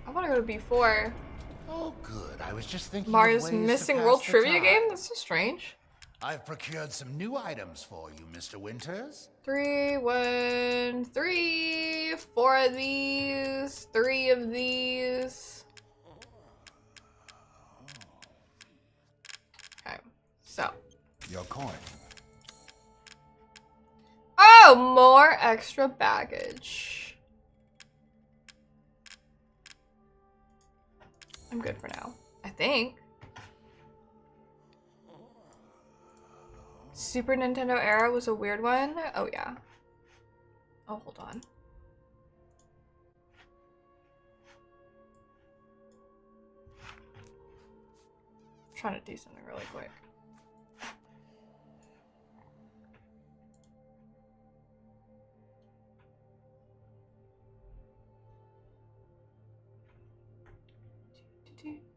I want to go to B4. Oh, good. I was just thinking Mario's of ways missing to world pass the trivia time. game? That's so strange. I've procured some new items for you, Mr. Winters. 3, 1, 3, 4 of these, 3 of these. Okay, so. Your coin. Oh, more extra baggage. I'm good for now, I think. Super Nintendo era was a weird one. Oh, yeah. Oh, hold on. I'm trying to do something really quick. Okay.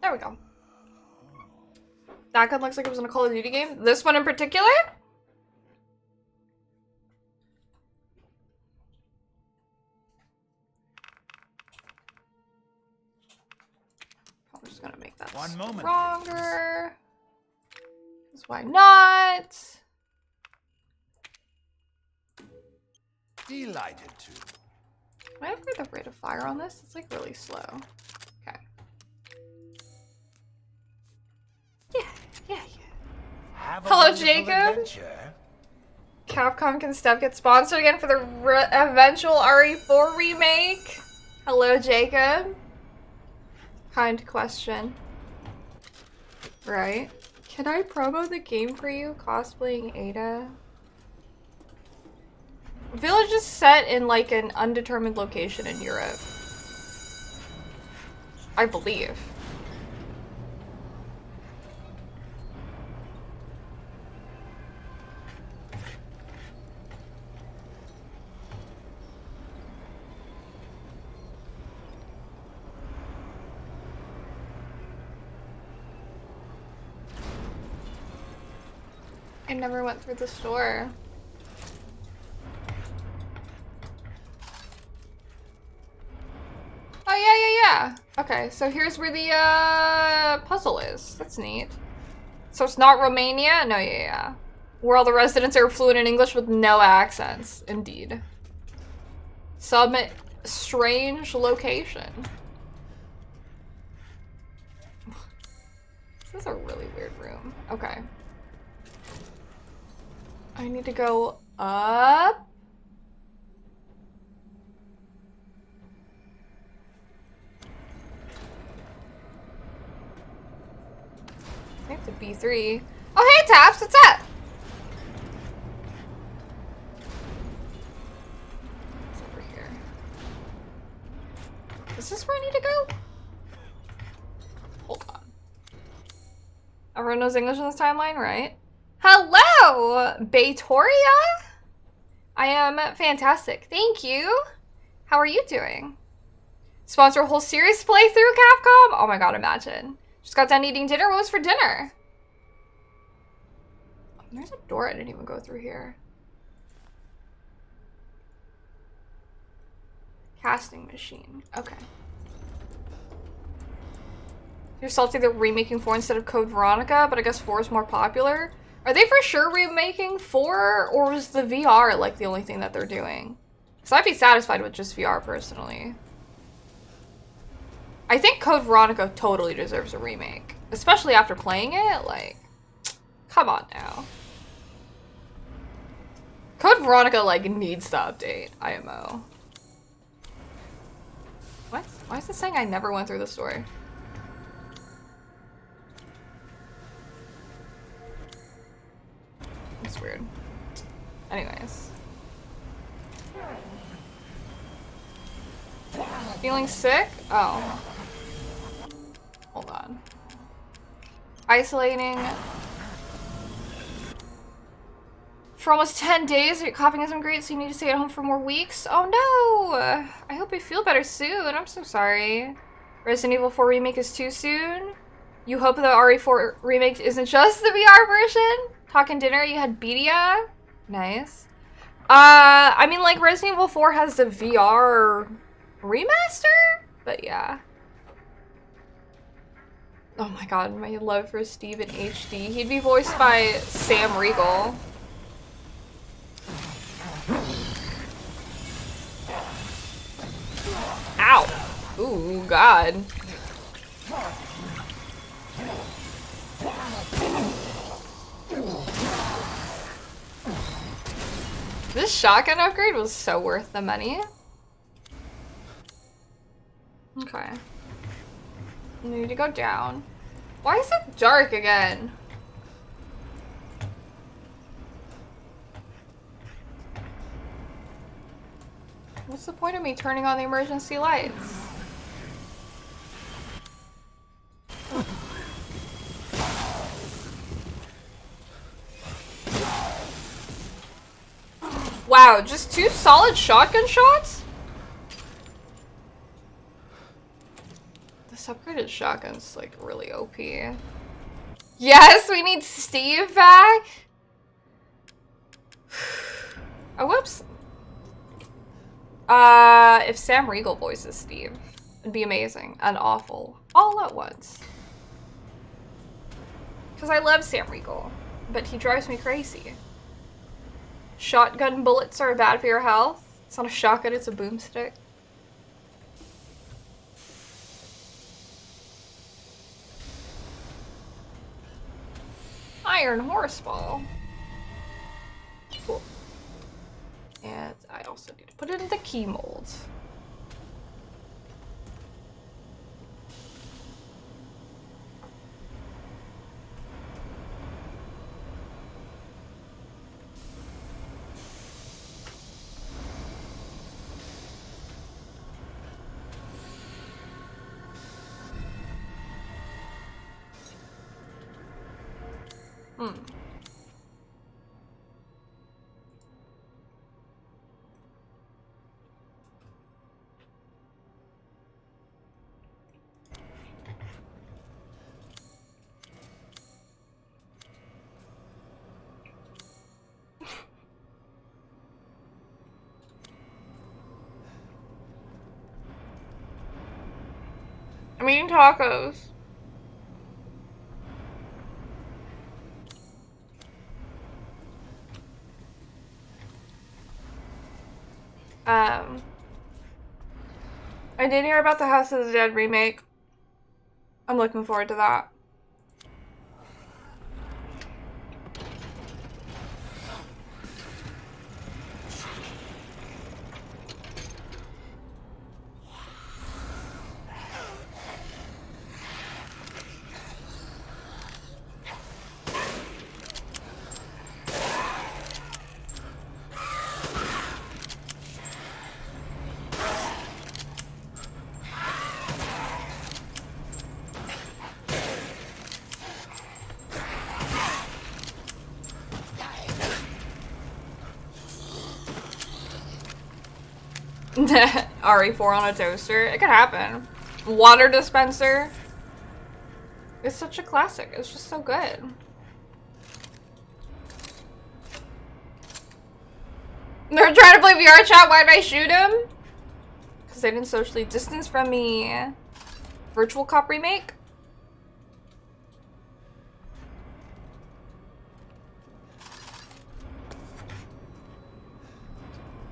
There we go. That gun looks like it was in a Call of Duty game. This one in particular? I'm just gonna make that One moment, stronger. Because why not? Delighted to. Do I have the rate of fire on this? It's like really slow. Okay. Yeah. Have a Hello, wonderful Jacob. adventure. Capcom, can Steph get sponsored again for the eventual RE4 remake? Hello, Jacob. Kind question. Right? Can I promo the game for you, cosplaying Ada? Village is set in like an undetermined location in Europe. I believe. I never went through the store. Oh, yeah. Okay, so here's where the puzzle is. That's neat. So it's not Romania? No, yeah. Where all the residents are fluent in English with no accents. Indeed. Some strange location. This is a really weird room. Okay. I need to go up. I have to B3. Oh, hey, Taps, what's up? It's over here. Is this where I need to go? Hold on. Everyone knows English in this timeline, right? Hello, Baytoria? I am fantastic. Thank you. How are you doing? Sponsor a whole series playthrough, Capcom? Oh my god, imagine. Just got done eating dinner. What was for dinner? There's a door I didn't even go through here. Casting machine. Okay. You're salty they're remaking 4 instead of Code Veronica, but I guess 4 is more popular. Are they for sure remaking 4, or was the VR like the only thing that they're doing? Because I'd be satisfied with just VR personally. I think Code Veronica totally deserves a remake. Especially after playing it, like, come on now. Code Veronica, like, needs to update, IMO. What? Why is it saying I never went through the story? That's weird. Anyways. Feeling sick? Oh. Hold on. Isolating. For almost 10 days, your coughing isn't great, so you need to stay at home for more weeks? Oh no! I hope you feel better soon. I'm so sorry. Resident Evil 4 Remake is too soon? You hope the RE4 Remake isn't just the VR version? Talking dinner, you had Bedia? Nice. I mean, like, Resident Evil 4 has the VR remaster? But yeah. Oh my god, my love for Steve in HD. He'd be voiced by Sam Riegel. Ow! Ooh, god. This shotgun upgrade was so worth the money. Okay. I need to go down. Why is it dark again? What's the point of me turning on the emergency lights? Wow, just 2 solid shotgun shots? This upgraded shotgun's like really OP. Yes, we need Steve back. Oh, whoops. If Sam Riegel voices Steve, it'd be amazing and awful all at once. Because I love Sam Riegel, but he drives me crazy. Shotgun bullets are bad for your health. It's not a shotgun, it's a boomstick. Iron horseball. Cool. also need to put it in the key mold. I'm eating tacos. I did hear about the House of the Dead remake. I'm looking forward to that. RE4 on a toaster. It could happen. Water dispenser. It's such a classic. It's just so good. They're trying to play VR chat. Why did I shoot him? Because they didn't socially distance from me. Virtual Cop remake?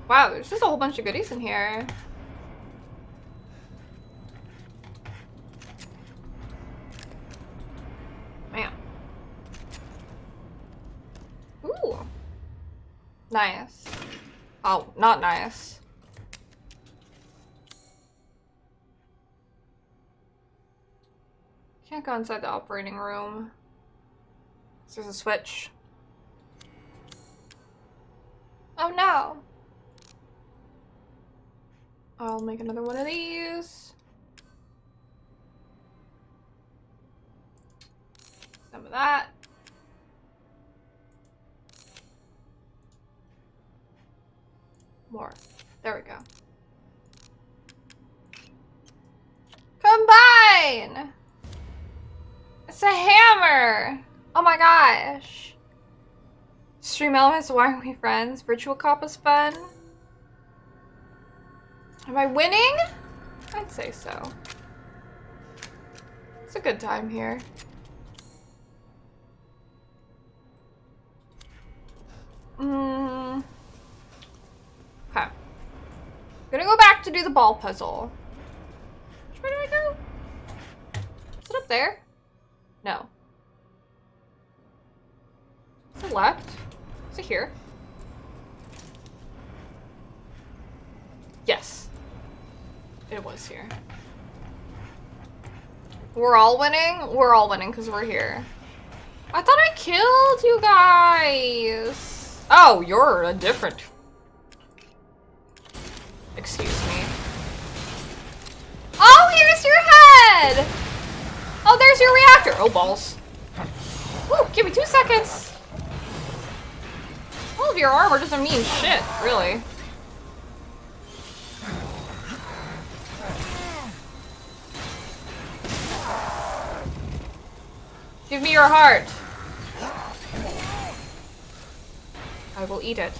Wow, there's just a whole bunch of goodies in here. Man. Ooh. Nice. Oh, not nice. Can't go inside the operating room. There's a switch. Oh no. I'll make another one of these. Some of that. More. There we go. Combine! It's a hammer! Oh my gosh. Stream elements, why are we friends? Virtual Cop is fun. Am I winning? I'd say so. It's a good time here. Okay. Gonna go back to do the ball puzzle. Which way do I go? Is it up there? No. Is it left? Is it here? Yes. It was here. We're all winning? We're all winning because we're here. I thought I killed you guys. Oh, you're a different... Excuse me. Oh, here's your head! Oh, there's your reactor. Oh, balls. Woo, give me 2 seconds. All of your armor doesn't mean shit, really. Give me your heart. I will eat it.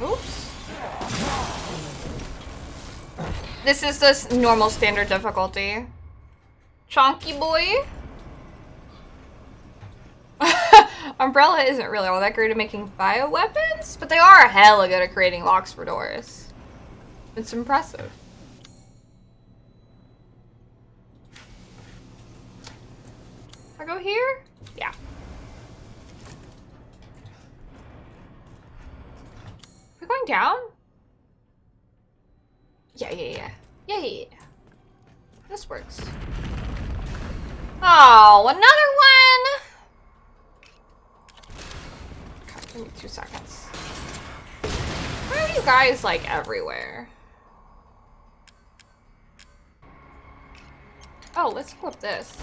Oops. This is the normal standard difficulty. Chonky boy. Umbrella isn't really all that great at making bioweapons, but they are hella good at creating locks for doors. It's impressive. I go here? Yeah. We're going down? Yeah. This works. Oh, another one! Okay, give me 2 seconds. Why are you guys, like, everywhere? Oh, let's equip this.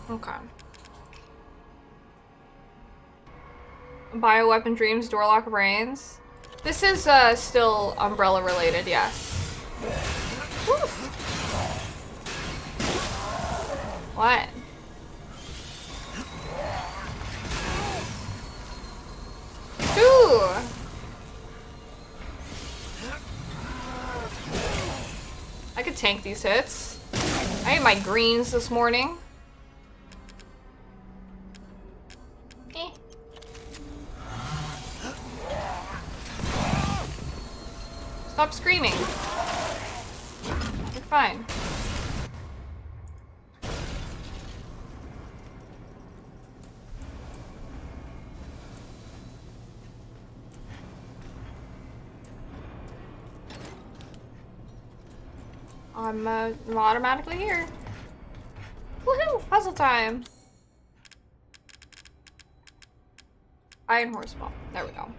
Okay. Bioweapon Dreams, Doorlock Brains. This is still Umbrella related, yes. Woof. What? Ooh. I could tank these hits. I ate my greens this morning. Stop screaming. You're fine. I'm automatically here. Woohoo! Puzzle time! Iron Horseball. There we go.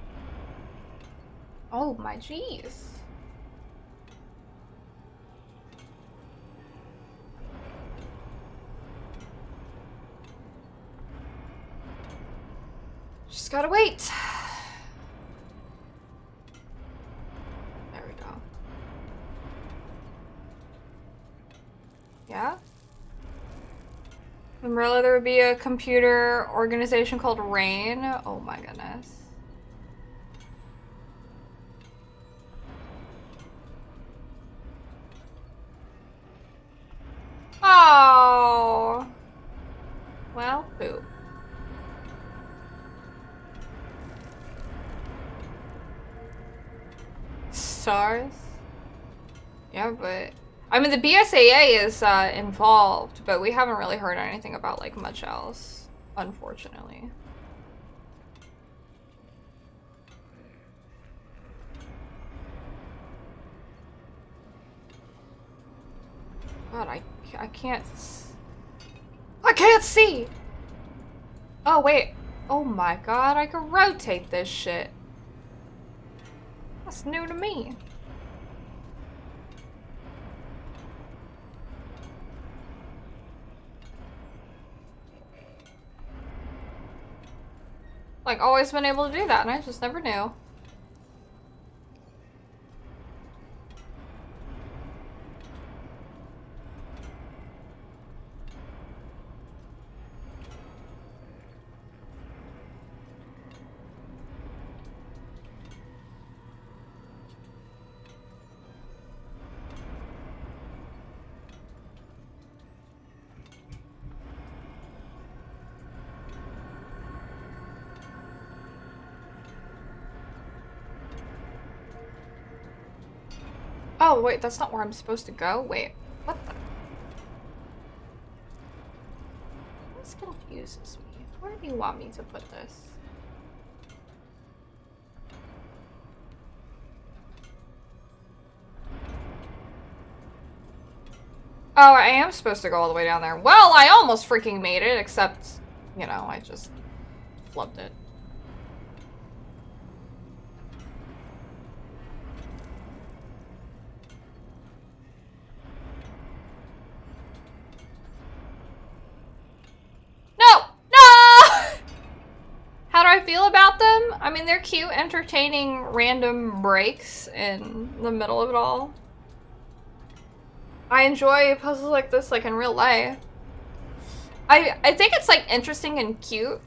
Oh my jeez. Just gotta wait. There we go. Yeah? Umbrella, there would be a computer organization called RAIN. Oh my goodness. Oh. Well, poop. Stars? Yeah, but I mean the BSAA is involved, but we haven't really heard anything about like much else, unfortunately. God, I can't see. Oh wait. Oh my god, I can rotate this shit. That's new to me. Like, always been able to do that, and I just never knew. Oh, wait, that's not where I'm supposed to go? Wait, what the? This confuses me. Where do you want me to put this? Oh, I am supposed to go all the way down there. Well, I almost freaking made it, except, you know, I just flubbed it. How do I feel about them? I mean, they're cute, entertaining, random breaks in the middle of it all. I enjoy puzzles like this, like, in real life. I think it's, like, interesting and cute.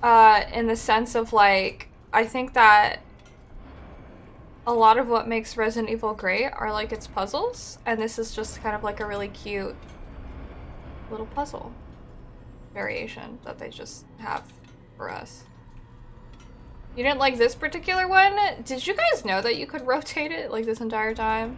In the sense of, like, I think that a lot of what makes Resident Evil great are, like, its puzzles. And this is just kind of, like, a really cute little puzzle. variation that they just have for us. You didn't like this particular one? Did you guys know that you could rotate it like this entire time?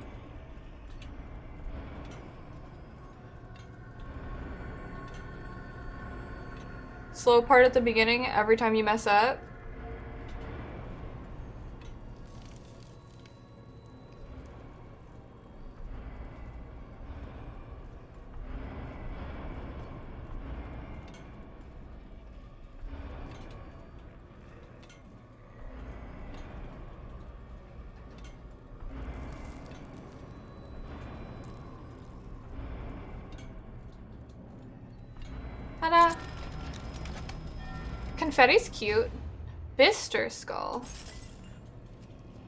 Slow part at the beginning every time you mess up. Ta-da! Confetti's cute. Bister skull.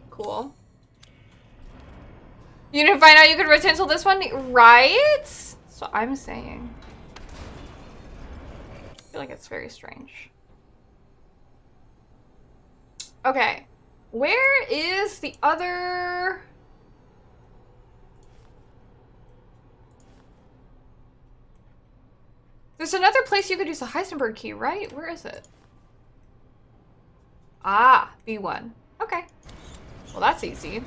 Cool. You didn't find out you could rotate until this one? Right? That's what I'm saying. I feel like it's very strange. Okay. Where is the other... There's another place you could use the Heisenberg key, right? Where is it? Ah, B1. Okay. Well, that's easy.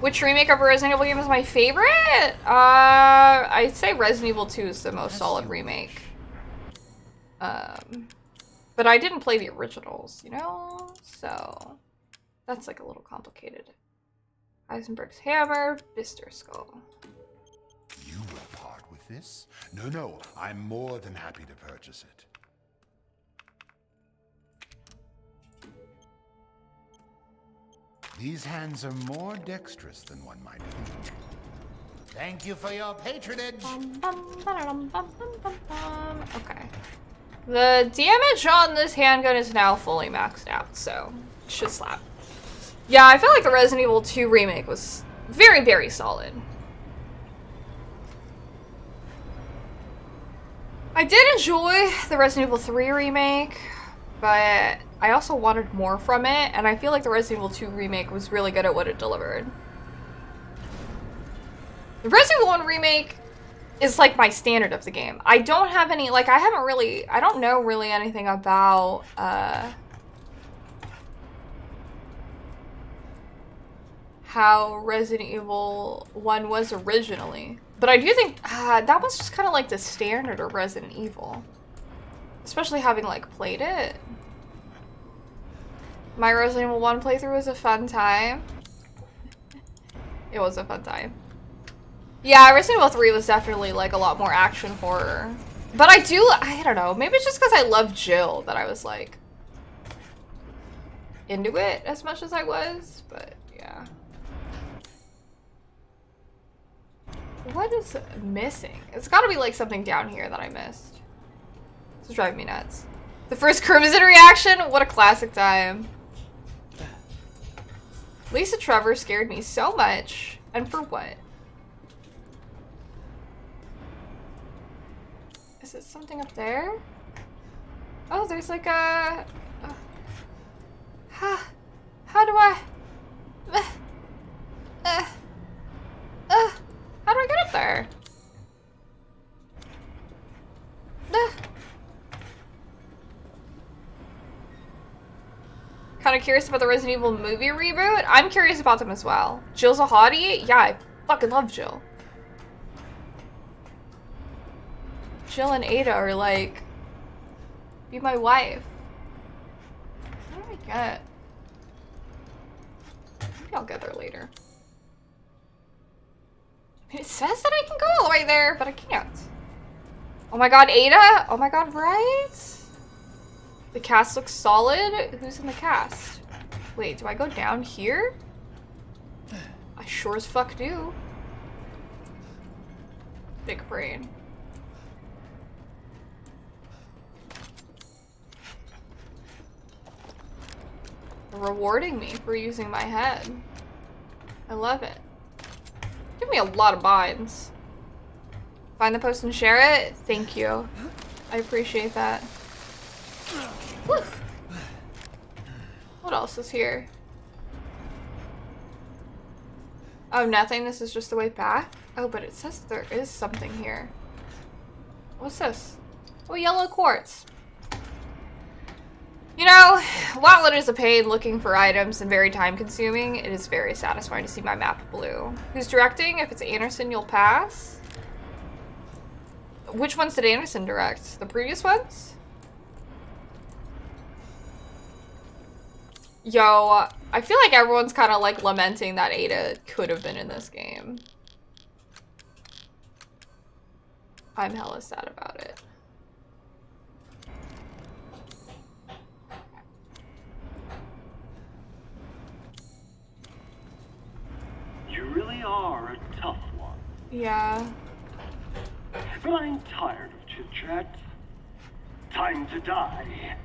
Which remake of a Resident Evil game is my favorite? I'd say Resident Evil 2 is the most solid remake. But I didn't play the originals, you know? So, that's like a little complicated. Heisenberg's hammer, Bister skull. You will part with this? No, I'm more than happy to purchase it. These hands are more dexterous than one might think. Thank you for your patronage. Okay. The damage on this handgun is now fully maxed out, so it should slap. Yeah, I feel like the Resident Evil 2 remake was very, very solid. I did enjoy the Resident Evil 3 remake, but I also wanted more from it, and I feel like the Resident Evil 2 remake was really good at what it delivered. The Resident Evil 1 remake is like my standard of the game. I don't have any, like, I don't know really anything about, how Resident Evil 1 was originally. But I do think that was just kind of like the standard of Resident Evil. Especially having, like, played it. My Resident Evil 1 playthrough was a fun time. It was a fun time. Yeah, Resident Evil 3 was definitely, like, a lot more action horror. But I don't know, maybe it's just because I love Jill that I was, like, into it as much as I was, but yeah. What is missing? It's gotta be, like, something down here that I missed. This is driving me nuts. The first Crimson reaction? What a classic time. Lisa Trevor scared me so much. And for what? Is it something up there? Oh, there's like a... how do I... how do I get up there? Kind of curious about the Resident Evil movie reboot. I'm curious about them as well. Jill's a hottie? Yeah, I fucking love Jill. Jill and Ada are like, be my wife. What do I get? Maybe I'll get there later. It says that I can go all the way there, but I can't. Oh my god, Ada? Oh my god, right? The cast looks solid. Who's in the cast? Wait, do I go down here? I sure as fuck do. Big brain. They're rewarding me for using my head. I love it. Give me a lot of binds. Find the post and share it? Thank you. I appreciate that. Woo. What else is here? Oh, nothing. This is just the way back? Oh, but it says there is something here. What's this? Oh, yellow quartz. You know, while it is a pain looking for items and very time consuming, it is very satisfying to see my map blue. Who's directing? If it's Anderson, you'll pass. Which ones did Anderson direct? The previous ones? Yo, I feel like everyone's kind of like lamenting that Ada could have been in this game. I'm hella sad about it. You really are a tough one. Yeah. But I'm tired of chit-chat. Time to die.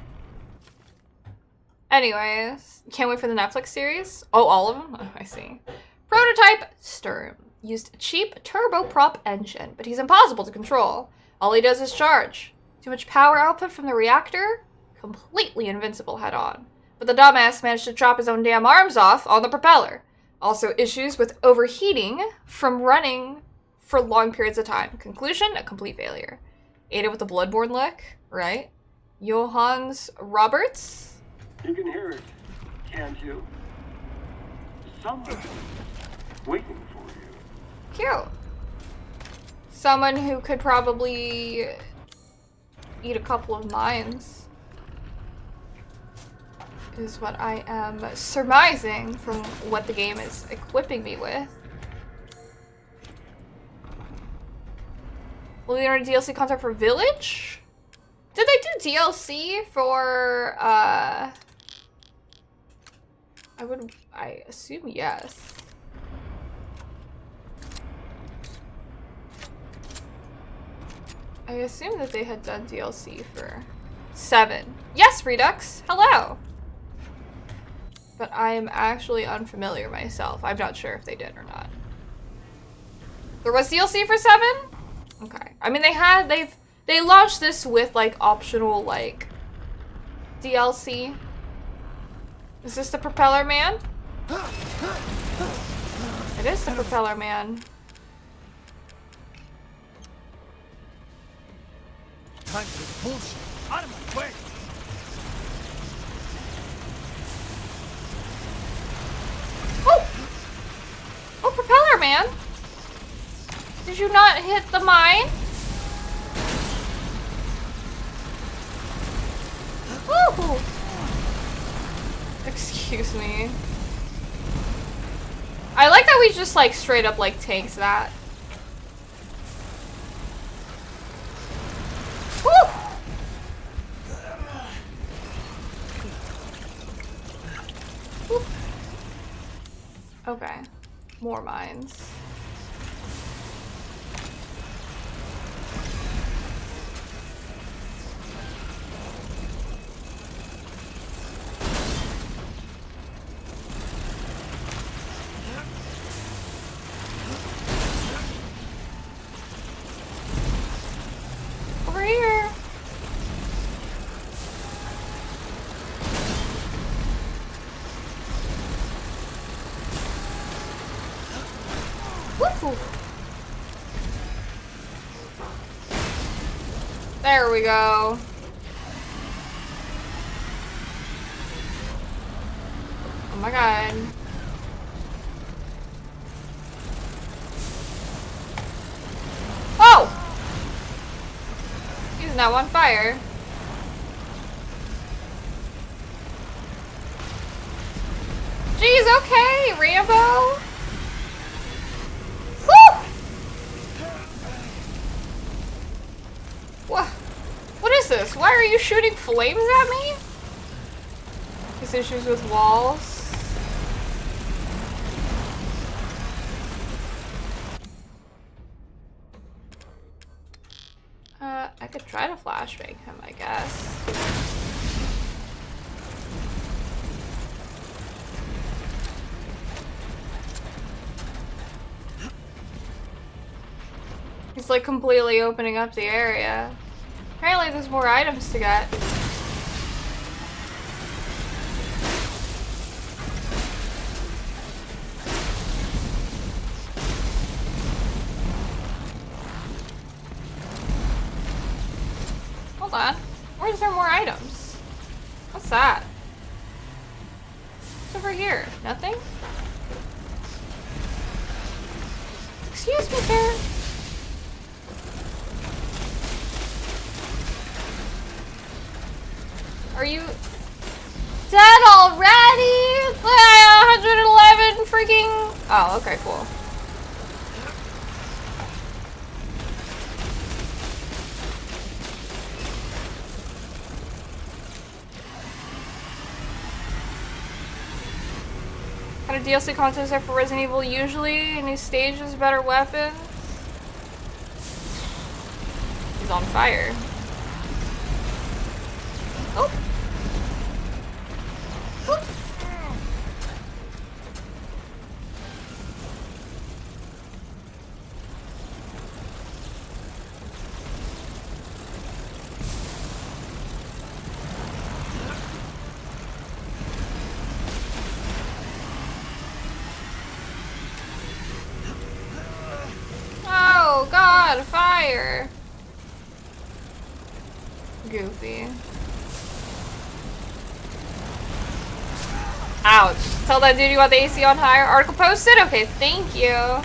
Anyways, can't wait for the Netflix series. Oh, all of them? Oh, I see. Prototype Sturm. Used a cheap turboprop engine, but he's impossible to control. All he does is charge. Too much power output from the reactor? Completely invincible head-on. But the dumbass managed to chop his own damn arms off on the propeller. Also issues with overheating from running for long periods of time. Conclusion, a complete failure. Ada with the bloodborne lick, right? Johannes Roberts? You can hear it, can't you? Someone waiting for you. Cute. Someone who could probably eat a couple of mines is what I am surmising from what the game is equipping me with. Will they earn DLC content for Village? Did they do DLC for, I assume yes. I assume that they had done DLC for 7. Yes, Redux, hello! But I am actually unfamiliar myself. I'm not sure if they did or not. There was DLC for 7? Okay. I mean, they launched this with, like, optional, like, DLC. Is this the Propeller Man? It is the Propeller Man. Time for this bullshit. Out of my way. Oh! Oh, Propeller Man! Did you not hit the mine? Woo! Excuse me. I like that we just like straight up like tanks that. Woo! Woo. Okay. More mines. Over here. Woo! There we go. Oh my god. Oh! He's now on fire. Jeez, okay, Rambo. Woo! What is this? Why are you shooting flames at me? These issues with walls. I could try to flashbang him, I guess. He's like completely opening up the area. Apparently there's more items to get. is there more items? What's that? What's over here? Nothing? Excuse me, sir. Are you dead already? 111 freaking... Oh, okay, cool. What kind of DLC content is there for Resident Evil usually? New stages, better weapons? He's on fire. Oh! Oh. Oh god, fire! Goofy. Ouch. Tell that dude you want the AC on higher. Article posted? Okay, thank you.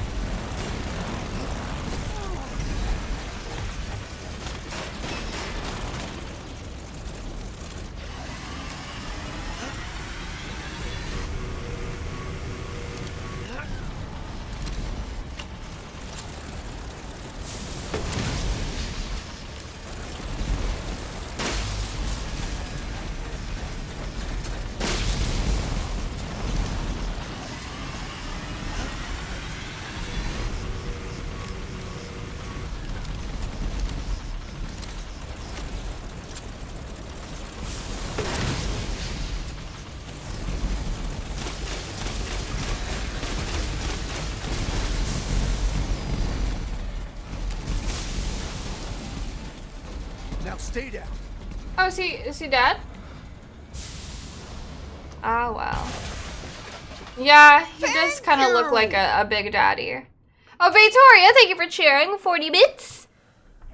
Now stay down. Oh, is he dead? Oh, well. Yeah, he does kind of look like a big daddy. Oh, Victoria, thank you for cheering. 40 bits.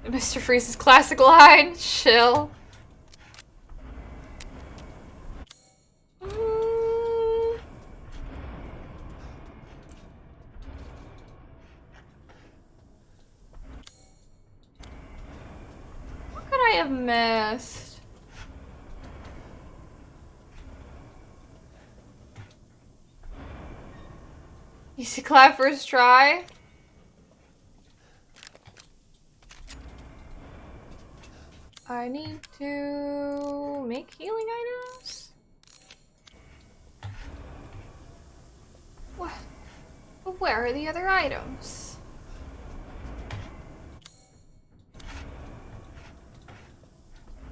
Mr. Freeze's classic line. Chill. What could I have missed? Easy clap first try. I need to make healing items. What? But where are the other items?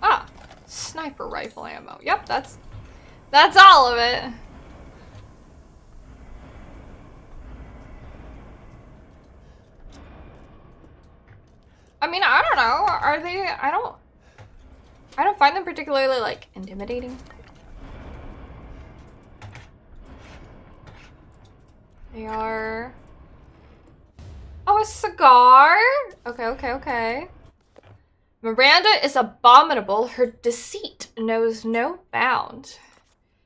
Ah, sniper rifle ammo. Yep, that's all of it. I mean, I don't know. Are they? I don't find them particularly like intimidating. They are. Oh, a cigar? Okay. Miranda is abominable. Her deceit knows no bound.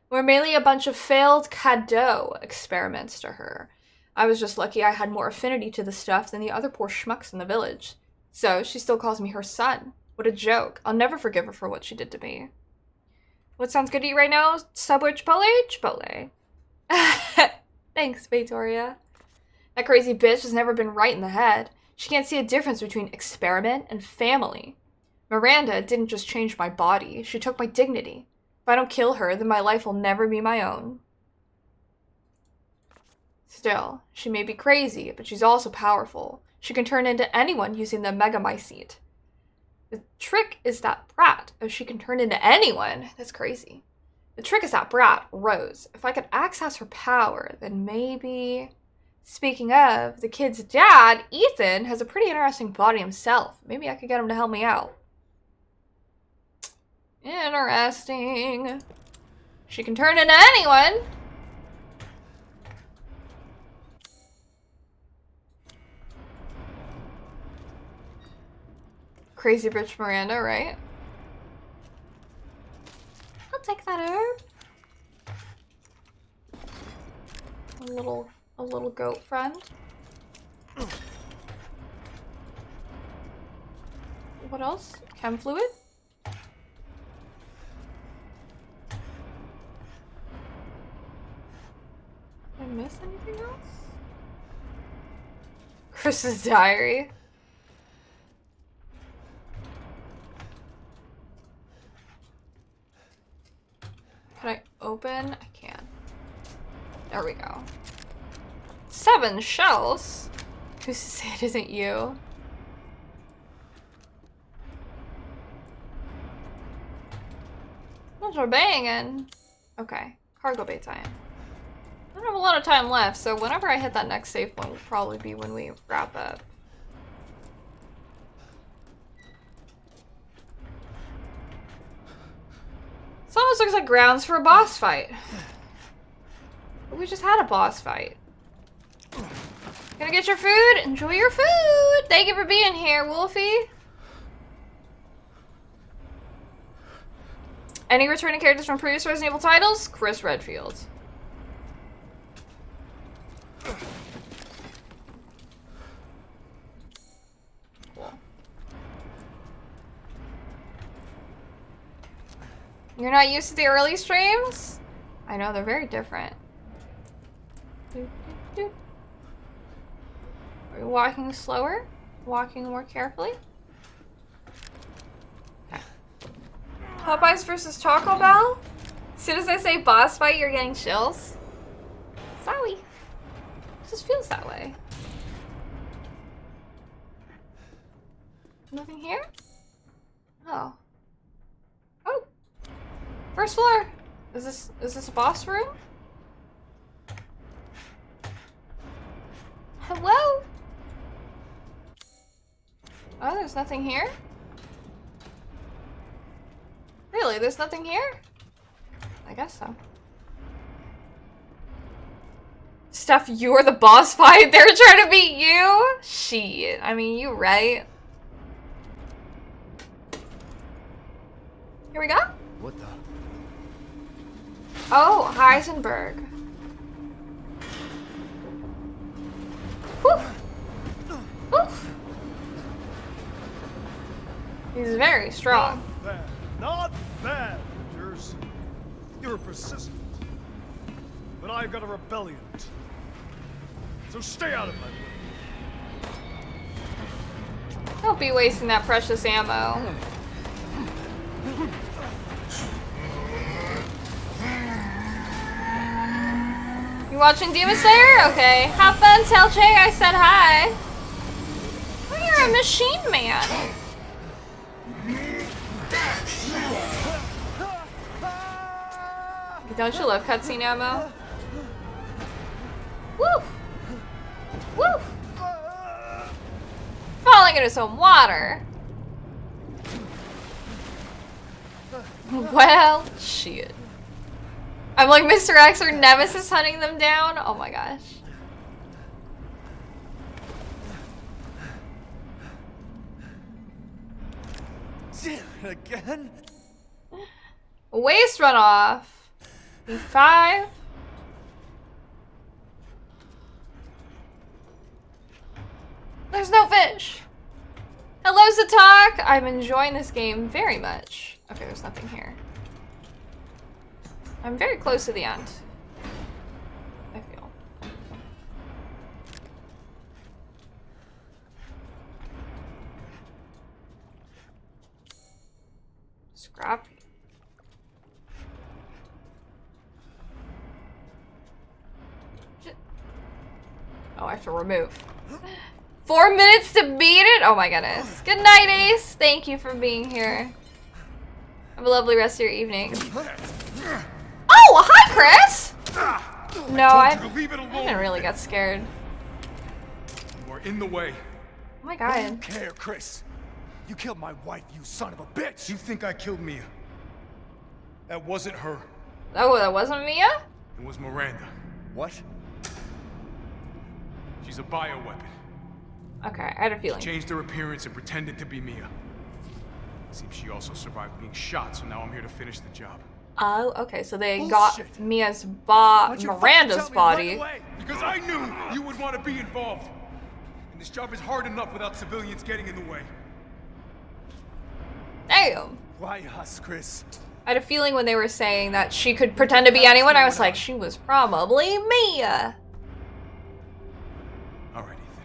We're mainly a bunch of failed cadeau experiments to her. I was just lucky I had more affinity to the stuff than the other poor schmucks in the village. So, she still calls me her son. What a joke. I'll never forgive her for what she did to me. What sounds good to you right now? Subway Chipotle? Chipotle. Thanks, Victoria. That crazy bitch has never been right in the head. She can't see a difference between experiment and family. Miranda didn't just change my body. She took my dignity. If I don't kill her, then my life will never be my own. Still, she may be crazy, but she's also powerful. She can turn into anyone using the megamycete. The trick is that brat. Oh, she can turn into anyone. That's crazy. The trick is that brat, Rose. If I could access her power, then maybe... Speaking of, the kid's dad, Ethan, has a pretty interesting body himself. Maybe I could get him to help me out. Interesting. She can turn into anyone. Crazy bitch Miranda, right? Hello. A little goat friend. What else? Chem fluid? Did I miss anything else? Chris's diary. Can I open? I can. There we go. 7 shells? Who's to say it isn't you? Those are banging. Okay, cargo bay time. I don't have a lot of time left, so whenever I hit that next save point will probably be when we wrap up. This almost looks like grounds for a boss fight. But we just had a boss fight. Gonna get your food? Enjoy your food! Thank you for being here, Wolfie. Any returning characters from previous Resident Evil titles? Chris Redfield. Cool. You're not used to the early streams? I know, they're very different. Are we walking slower? Walking more carefully? Okay. Popeyes versus Taco Bell? As soon as I say boss fight, you're getting chills. Sorry. It just feels that way. Nothing here? Oh. Oh! First floor! Is this a boss room? Hello? Oh, there's nothing here? Really? There's nothing here? I guess so. Steph, you're the boss fight? They're trying to beat you? Shit. I mean, you right. Here we go? What the? Oh, Heisenberg. Whew. Whew. He's very strong. Not bad. Not bad, Rangers. You're persistent. But I've got a rebellion. So stay out of my way. Don't be wasting that precious ammo. You watching Demon Slayer? Okay. Have fun, tell Jay I said hi. Oh, you're a machine man. Don't you love cutscene ammo? Woo! Woo! Falling into some water. Well, shit. I'm like Mr. X or Nemesis hunting them down. Oh my gosh. Again? Waste runoff. B5. There's no fish. Hello, Zatak. I'm enjoying this game very much. Okay, there's nothing here. I'm very close to the end. I feel. Scrap. Oh, I have to remove. 4 minutes to beat it? Oh my goodness. Good night, Ace. Thank you for being here. Have a lovely rest of your evening. Oh, hi, Chris! No, I didn't really get scared. You are in the way. Oh my I don't god. care, Chris. You killed my wife, you son of a bitch. You think I killed Mia? That wasn't her. Oh, that wasn't Mia? It was Miranda. What? She's a bioweapon. Okay, I had a feeling. Changed her appearance and pretended to be Mia. Seems she also survived being shot, so now I'm here to finish the job. Oh, okay, so they Bullshit. got Mia's Why'd you fucking Miranda's tell me body. right away? Because I knew you would want to be involved. And this job is hard enough without civilians getting in the way. Damn. Why us, Chris? I had a feeling when they were saying that she could pretend to be anyone, I was like, she was probably Mia. All right, Ethan.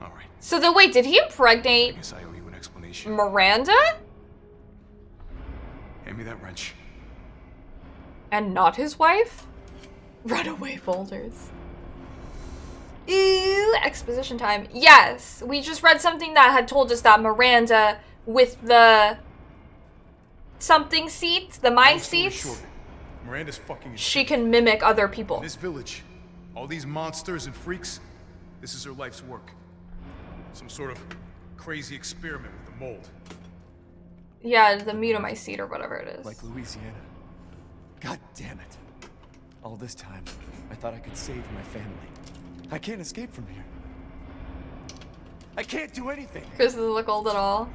All right. So then wait, did he I impregnate guess I owe you an explanation. Miranda? Hand me that wrench. And not his wife? Runaway boulders. Ooh, exposition time. Yes, we just read something that had told us that Miranda with the something seat, the mind Long story seats, short, Miranda's fucking she can mimic other people. in this village. All these monsters and freaks, this is her life's work. Some sort of crazy experiment with the mold. Yeah, the mutomycete seat or whatever it is. Like Louisiana. God damn it. All this time, I thought I could save my family. I can't escape from here. I can't do anything. Chris doesn't look old at all.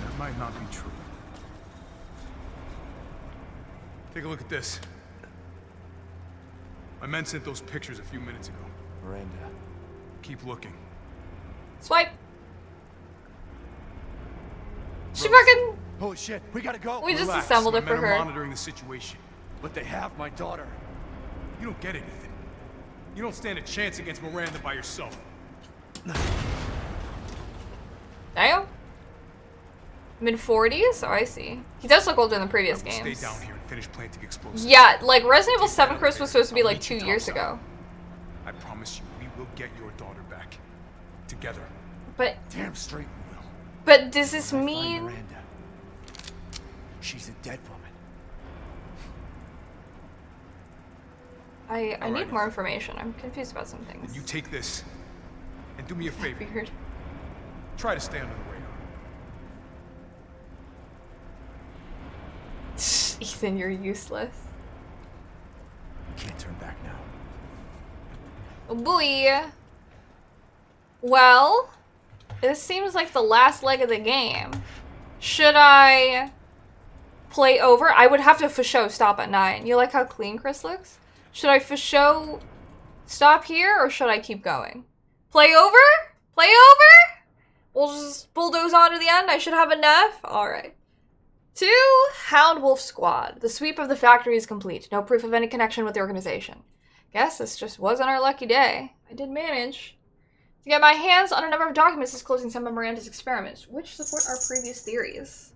That might not be true. Take a look at this. My men sent those pictures a few minutes ago. Miranda. Keep looking. Swipe. She Rose. fucking. Holy shit, we gotta go. We just Relax. assembled My it for men are her. monitoring the situation. But they have my daughter. You don't get it, Ethan. You don't stand a chance against Miranda by yourself. Damn. Mid-40s? Oh, I see. He does look older in the previous I will games. stay down here and finish planting explosives. Yeah, like Resident Evil 7 Chris was supposed to be like 2 years ago. I promise you, we will get your daughter back. Together. But Damn straight we will. does this Find mean Miranda. She's a dead woman. I All need right. more information. I'm confused about some things. You take this and do me a favor. Weird. Try to stay under the radar. Ethan, you're useless. Can't turn back now. Oh boy. Well, this seems like the last leg of the game. Should I play over? I would have to for show stop at 9. You like how clean Chris looks? Should I for show stop here or should I keep going? Play over? Play over? We'll just bulldoze on to the end. I should have enough. All right. 2, Hound Wolf Squad. The sweep of the factory is complete. No proof of any connection with the organization. Guess this just wasn't our lucky day. I did manage to get my hands on a number of documents disclosing some of Miranda's experiments, which support our previous theories.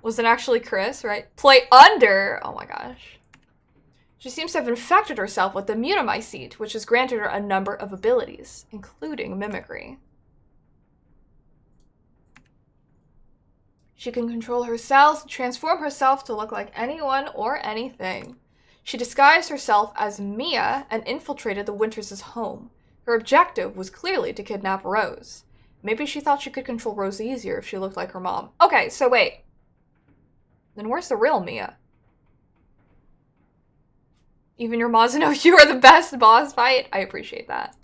Was it actually Chris, right? Play under! Oh my gosh. She seems to have infected herself with the mutomycete, which has granted her a number of abilities, including mimicry. She can control her cells and transform herself to look like anyone or anything. She disguised herself as Mia and infiltrated the Winters' home. Her objective was clearly to kidnap Rose. Maybe she thought she could control Rose easier if she looked like her mom. Okay, so wait. Then where's the real Mia? Even your mods know you are the best boss fight? I appreciate that.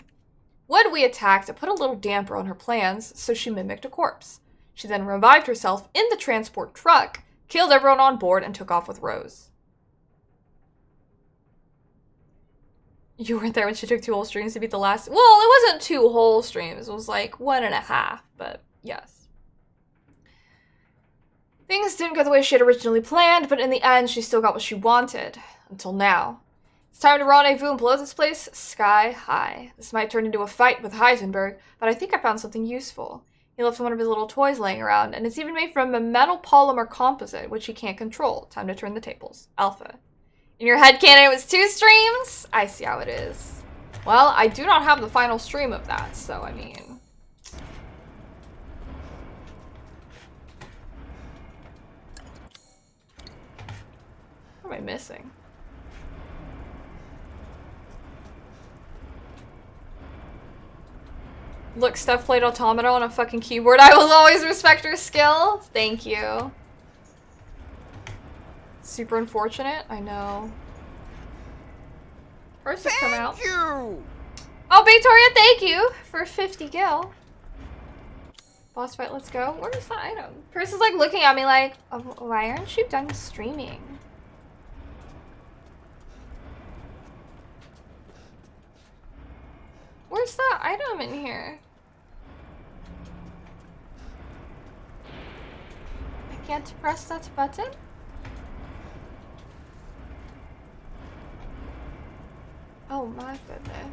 When we attacked, it put a little damper on her plans, so she mimicked a corpse. She then revived herself in the transport truck, killed everyone on board, and took off with Rose. You weren't there when she took 2 whole streams to beat the last... Well, it wasn't 2 whole streams. It was like 1.5, but yes. Things didn't go the way she had originally planned, but in the end, she still got what she wanted. Until now. It's time to rendezvous and blow this place sky high. This might turn into a fight with Heisenberg, but I think I found something useful. He left one of his little toys laying around, and it's even made from a metal polymer composite, which he can't control. Time to turn the tables. Alpha. In your headcanon, it was 2 streams? I see how it is. Well, I do not have the final stream of that, so I mean... What am I missing? Look, Steph played Automata on a fucking keyboard. I will always respect her skill. Thank you. Super unfortunate, I know. First has come out. You! Oh, Victoria, thank you for 50 gil. Boss fight, let's go. Where's the item? Chris is like looking at me like, oh, why aren't you done streaming? Where's the item in here? I can't press that button? Oh my goodness.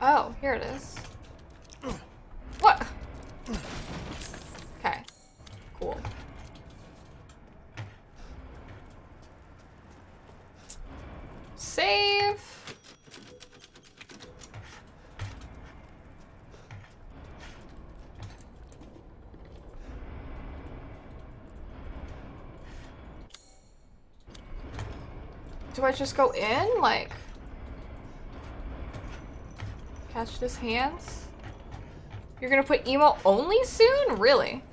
Oh, here it is. What? Okay. Cool. Save. Do I just go in? Like, catch this hands? You're gonna put emo only soon? Really?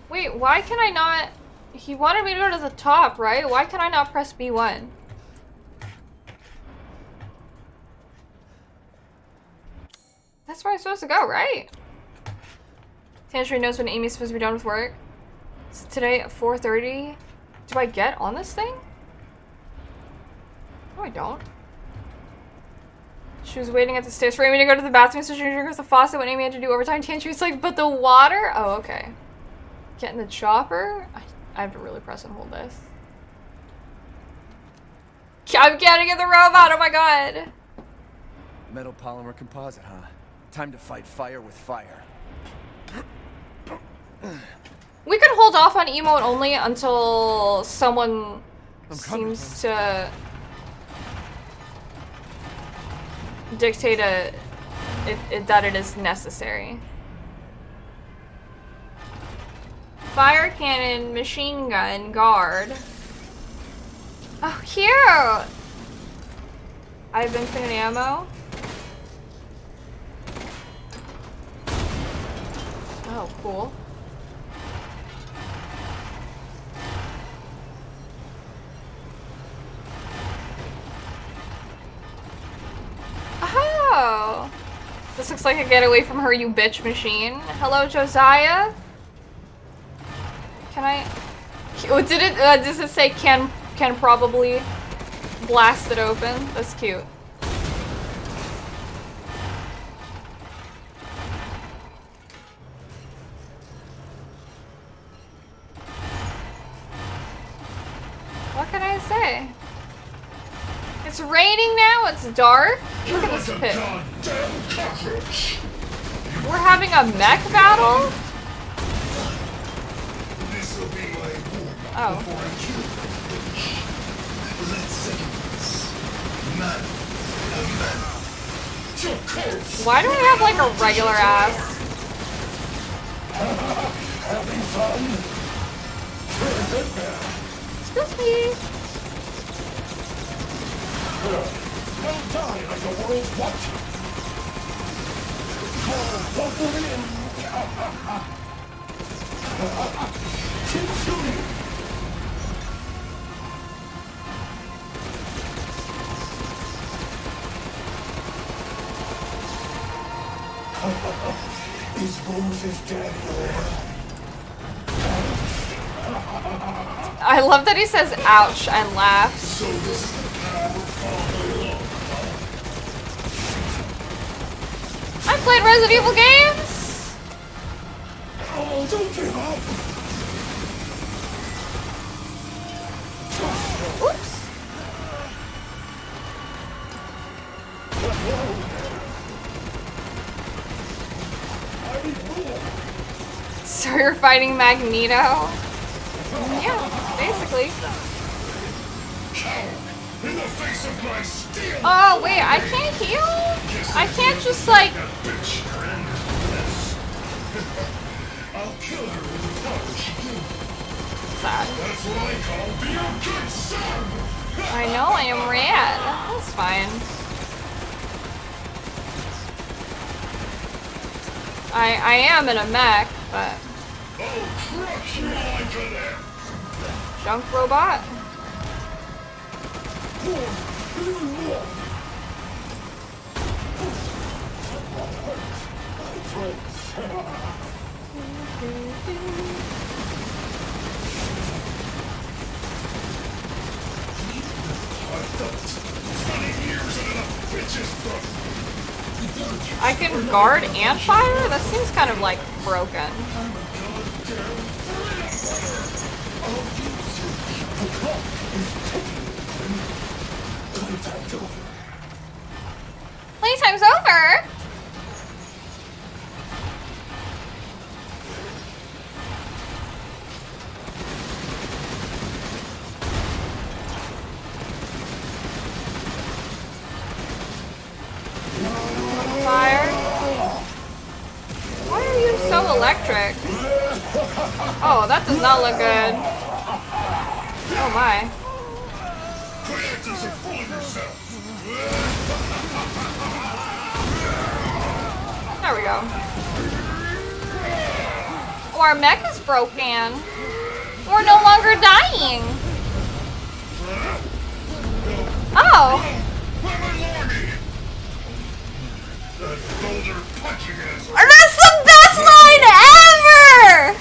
Wait, why can I not? He wanted me to go to the top, right? Why can I not press B1? That's where I'm supposed to go, right? Tangerine knows when Amy's supposed to be done with work. So today at 4:30. Do I get on this thing? No, I don't. She was waiting at the stairs for Amy to go to the bathroom, so she triggers the faucet when Amy had to do overtime. Tangerine like, but the water? Oh, okay. Get in the chopper? I have to really press and hold this. I'm getting in the robot, oh my god! Metal polymer composite, huh? Time to fight fire with fire. We could hold off on emote only until someone seems to dictate that it is necessary. Fire cannon, machine gun, guard. Oh, cute! I have infinite ammo. Oh, cool. Oh! This looks like a getaway from her, you bitch machine. Hello, Josiah? Can I... Oh, did it... does it say can probably blast it open? That's cute. What can I say? It's raining now, it's dark. Look at this pit. We're having a mech battle? Oh. Why do I have like a regular ass? Excuse me. I love that he says ouch and laughs. I played Resident Evil games! Oh, don't give up! Oops. So you're fighting Magneto? Yeah, basically. In the face of my steel. Oh, wait, I can't heal? I can't just, like... I'll kill her with the power she gives. Sad. That's what I call be a good son. I know, I am rad. That's fine. I am in a mech, but... I'll crush you like an ant. Junk robot? I can guard and fire? That seems kind of like broken. Playtime's over! Fire. Why are you so electric? Oh, that does not look good. Oh my. There we go. Oh, our mech is broken. We're no longer dying. Oh. That's the best line ever!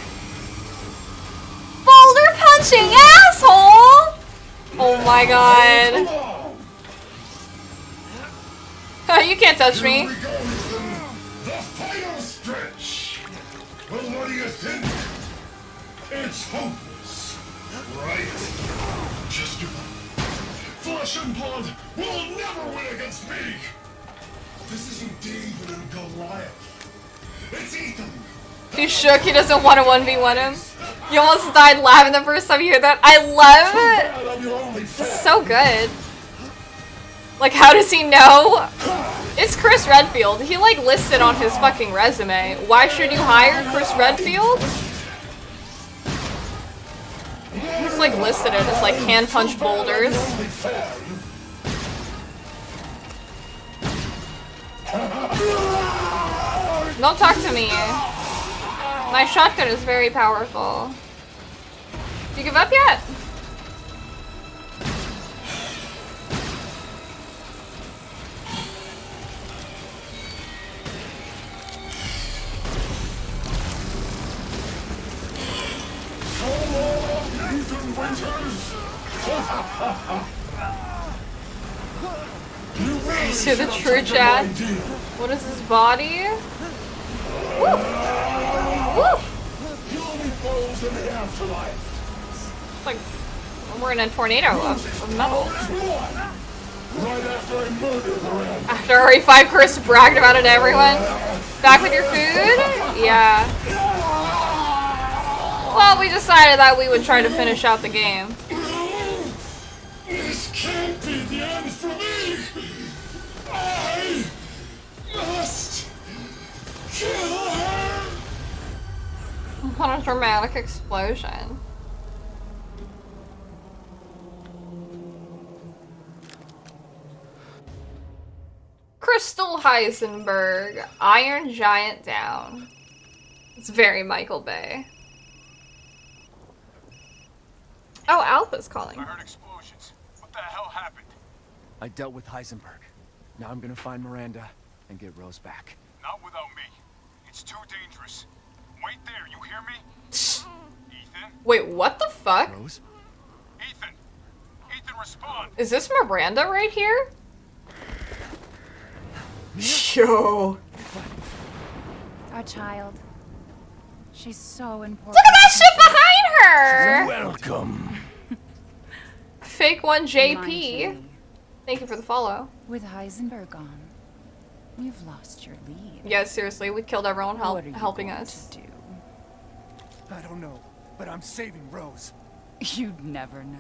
Boulder punching asshole! Oh my god. You can't touch me. The final stretch. Well, what do you think? It's hopeless, right? Just give up. Flesh and blood will never win against me. This isn't David and Goliath. It's Ethan. He's shook. He doesn't want to 1v1 him. You almost died laughing the first time you hear that. I love it. It's so good. Like, how does he know? It's Chris Redfield. He, like, listed on his fucking resume. Why should you hire Chris Redfield? He's, like, listed it as, like, hand punch boulders. Don't talk to me. My shotgun is very powerful. You give up yet? See the true chat. What is his body? Woo! Woo! It's like we're in a tornado of metal. After RE5 Chris bragged about it to everyone. Back with your food? Yeah. Well, we decided that we would try to finish out the game. This can't be the end for me. I must kill her. What a dramatic explosion. Crystal Heisenberg, Iron Giant down. It's very Michael Bay. Oh, Alpha's calling. I heard explosions. What the hell happened? I dealt with Heisenberg. Now I'm gonna find Miranda and get Rose back. Not without me. It's too dangerous. Wait there, you hear me? Ethan? Wait, what the fuck? Rose? Ethan! Ethan, respond! Is this Miranda right here? Yo. Our child. She's so important. Look at that shit behind her! Welcome. Fake one JP. Mindfully. Thank you for the follow. With Heisenberg gone, you've lost your lead. Yeah, seriously, we killed everyone What are you helping going us. to do? I don't know, but I'm saving Rose. You'd never know,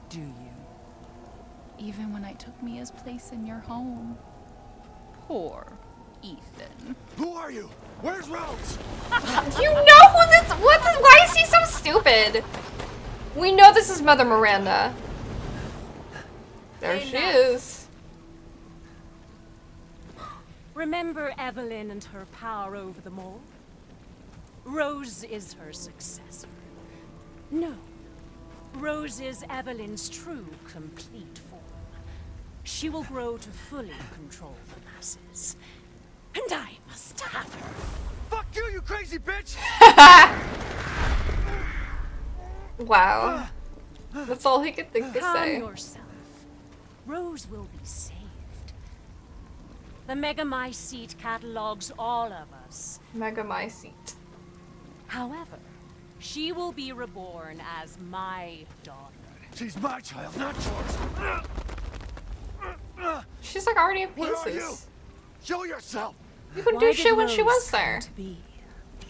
do you? Even when I took Mia's place in your home. Poor Ethan. Who are you? Where's Rose? You know who this? Why is he so stupid? We know this is Mother Miranda. There she is. Remember Evelyn and her power over them all? Rose is her successor. No. Rose is Evelyn's true, complete form. She will grow to fully control the masses. And I must have her. Fuck you, you crazy bitch! Wow. That's all he could think to Calm say. yourself. Rose will be saved. The Megamycete catalogs all of us. Megamycete. However, she will be reborn as my daughter. She's my child, not yours. She's like already in Where are you? pieces. Show yourself. You couldn't Why do did shit when she Rose was there. come to be?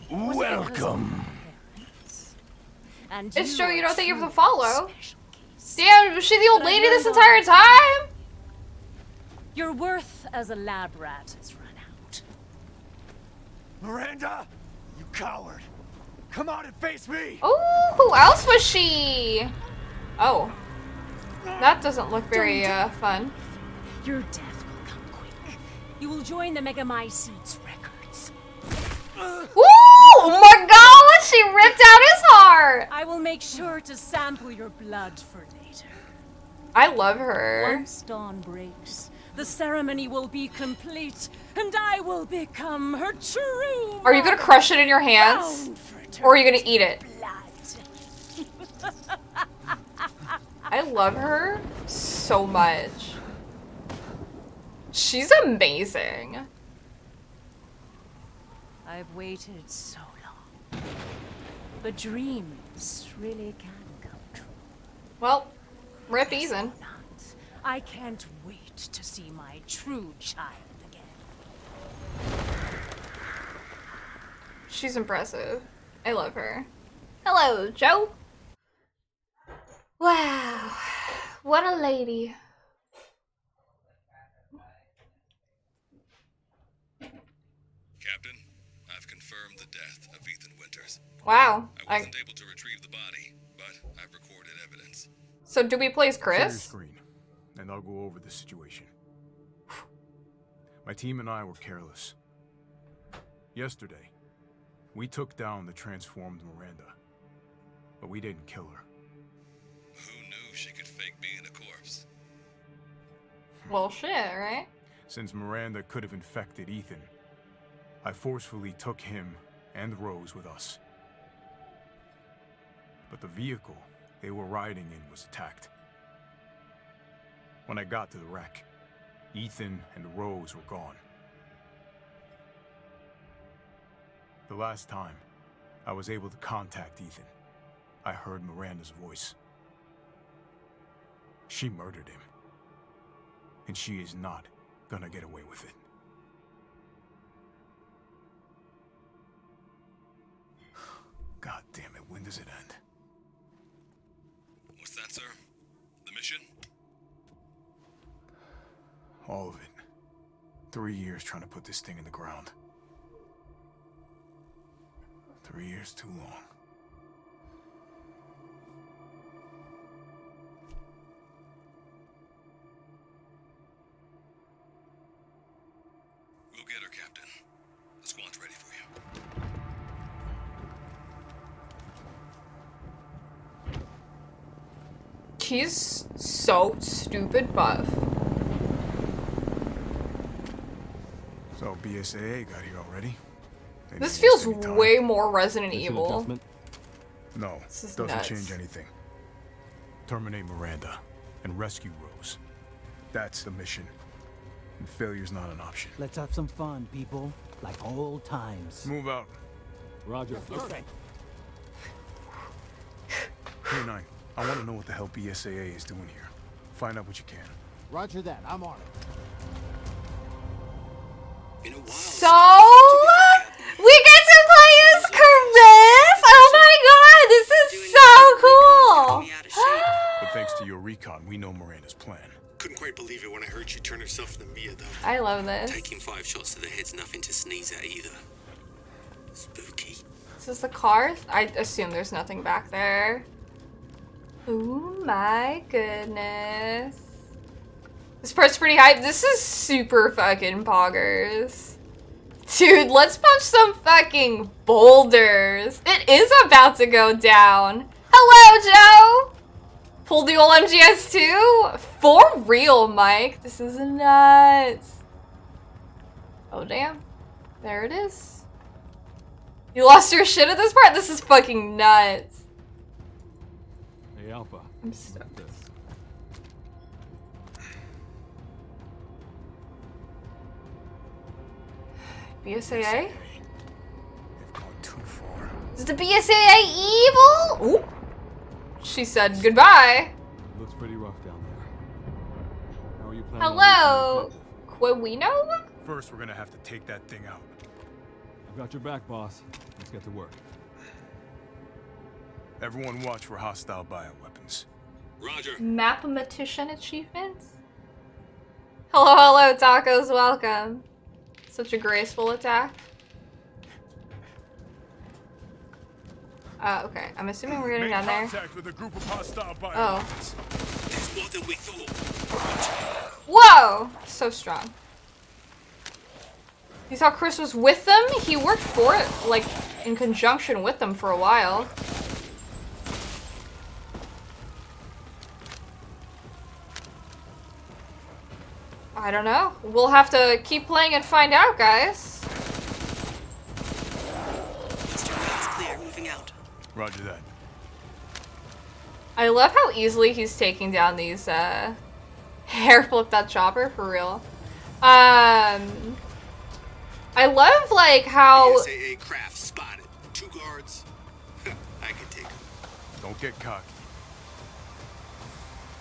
Was it because of Welcome. her parents? And It's true, you are don't think you're the truly follow. special case. Damn, was she the old But I've lady this learned entire all- time? Your worth as a lab rat has run out. Miranda, you coward. Come out and face me. Oh, who else was she? Oh. That doesn't look very fun. Your death will come quick. You will join the Megamycete's records. Ooh, oh my god, she ripped out his heart. I will make sure to sample your blood for later. I love her. Once dawn breaks, the ceremony will be complete, and I will become her true. Are you gonna crush it in your hands? bound for Or are you gonna eat it? blood. I love her so much. She's amazing. I've waited so long. But dreams really can come true. Well, rip Ethan. Not. I can't wait to see my true child again. She's impressive. I love her. Hello, Joe. Wow. What a lady. Captain, I've confirmed the death of Ethan Winters. Wow. I wasn't able to retrieve the body, but I've recorded evidence. So do we place Share your Chris? screen, and I'll go over the situation. My team and I were careless. Yesterday, we took down the transformed Miranda, but we didn't kill her. Who knew she could fake being a corpse? Well, shit, right? Since Miranda could have infected Ethan, I forcefully took him and Rose with us. But the vehicle they were riding in was attacked. When I got to the wreck, Ethan and Rose were gone. The last time I was able to contact Ethan, I heard Miranda's voice. She murdered him. And she is not gonna get away with it. God damn it, when does it end? What's that, sir? The mission? All of it. 3 years trying to put this thing in the ground. 3 years too long. We'll get her, Captain. The squad's ready for you. He's so stupid buff. So BSAA got here already? They This didn't waste feels any time. way more Resident Evil. No, This is doesn't nuts. change anything. Terminate Miranda and rescue Rose. That's the mission. And failure's not an option. Let's have some fun, people. Like old times. Move out. Roger. Okay. K9, I want to know what the hell BSAA is doing here. Find out what you can. Roger that. I'm on it. In a while. So we get to play as Chris. Oh my god, this is so cool. But thanks to your recon, we know Miranda's plan. Couldn't quite believe it when I heard she turned herself into Mia, though. I love this. Taking 5 shots to the head's nothing to sneeze at either. Spooky. Is this the car? I assume there's nothing back there. Oh my goodness. This part's pretty hype. This is super fucking poggers. Dude, let's punch some fucking boulders. It is about to go down. Hello, Joe. Pull the old MGS2? For real, Mike. This is nuts. Oh, damn. There it is. You lost your shit at this part? This is fucking nuts. Hey, Alpha. I'm stoked. This. BSAA? They've gone too far. Is the BSAA evil? Ooh. She said goodbye. Looks pretty rough down there. How are you planning Hello, on reaching the Quawino? First, we're gonna have to take that thing out. I've got your back, boss. Let's get to work. Everyone watch for hostile bioweapons. Roger. Mathematician achievements? Hello, hello, tacos, welcome. Such a graceful attack. Okay, I'm assuming we're getting Make down there. contact with a group of hostile bioweapons. Oh. There's more than we thought. Whoa! So strong. You thought Chris was with them? He worked for it, like, in conjunction with them for a while. I don't know. We'll have to keep playing and find out, guys. Mr. Green's clear, moving out. Roger that. I love how easily he's taking down these, hair flip that chopper, for real. I love, like, how... BSAA craft spotted. 2 guards. I can take them. Don't get cocky.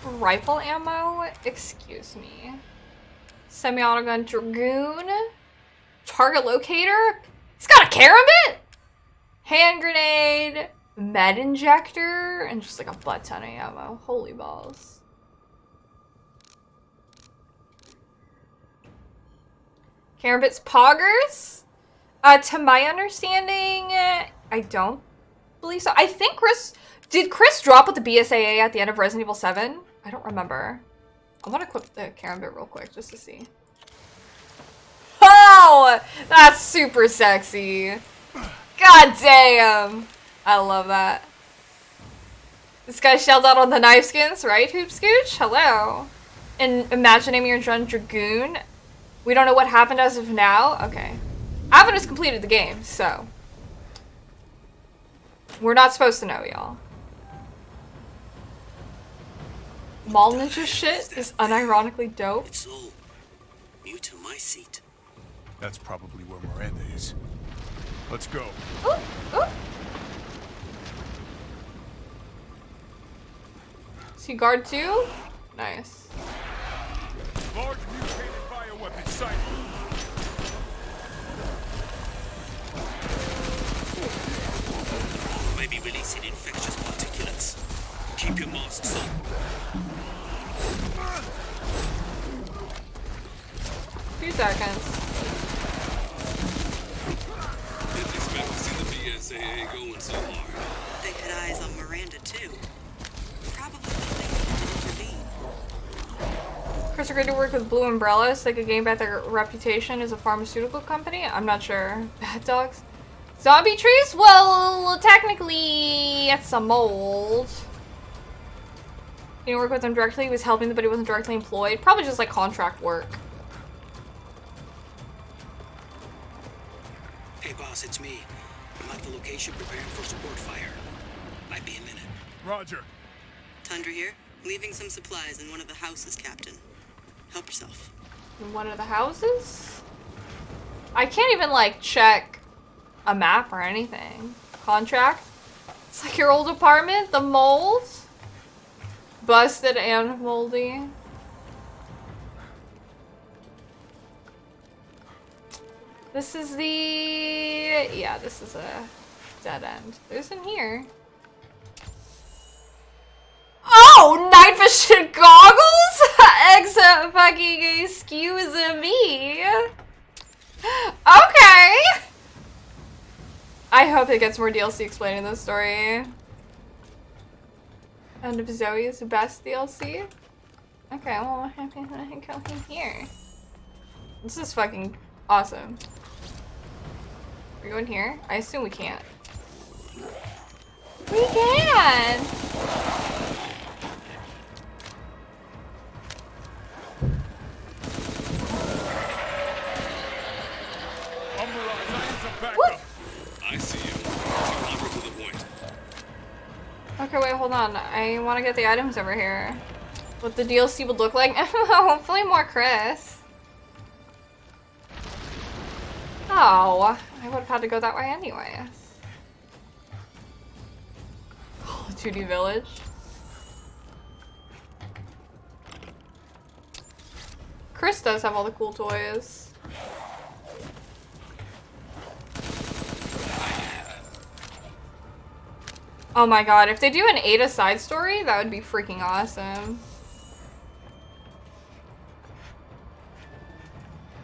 Rifle ammo? Excuse me. Semi-auto gun dragoon? Target locator? He's got a karambit? Hand grenade, med injector, and just like a butt ton of ammo. Holy balls. Karambit's poggers? To my understanding, I don't believe so. I think Chris... Did Chris drop with the BSAA at the end of Resident Evil 7? I don't remember. I want to equip the Karambit real quick just to see. Oh! That's super sexy. God damn! I love that. This guy shelled out on the knife skins, right, Hoop Scooch? Hello. And Imagining Your Drone Dragoon. We don't know what happened as of now. Okay. Avon has completed the game, so. We're not supposed to know, y'all. Mall Ninja shit is unironically dope. It's all new to my seat. That's probably where Miranda is. Let's go. Ooh, ooh. See guard 2? Nice. Large mutated bioweapon sighted. Might be releasing infectious particulates. Keep your masks on. Few seconds. Didn't expect to see the BSAA going so hard. They had eyes on Miranda, too. Probably thought they needed to intervene. Chris agreed to work with Blue Umbrella so they could gain back their reputation as a pharmaceutical company? I'm not sure. Bad dogs? Zombie trees? Well, technically, it's a mold. He didn't work with them directly. He was helping them, but he wasn't directly employed. Probably just like contract work. Hey, boss, it's me. I'm at the location preparing for support fire. Might be a minute. Roger. Tundra here. Leaving some supplies in one of the houses, Captain. Help yourself. In one of the houses? I can't even like check a map or anything. Contract? It's like your old apartment, the mold? Busted and moldy. This is the... Yeah, this is a dead end. There's in here. Oh! Night vision goggles? Fucking excuse me. Okay! I hope it gets more DLC explaining the story. End of Zoe's best DLC? Okay, well, what happened when I go in here? This is fucking awesome. We go in here? I assume we can't. We can! Umber Hold on, I want to get the items over here. What the DLC would look like? Hopefully more Chris. Oh, I would have had to go that way anyway. Oh, 2D village. Chris does have all the cool toys. Oh my god, if they do an Ada side story, that would be freaking awesome.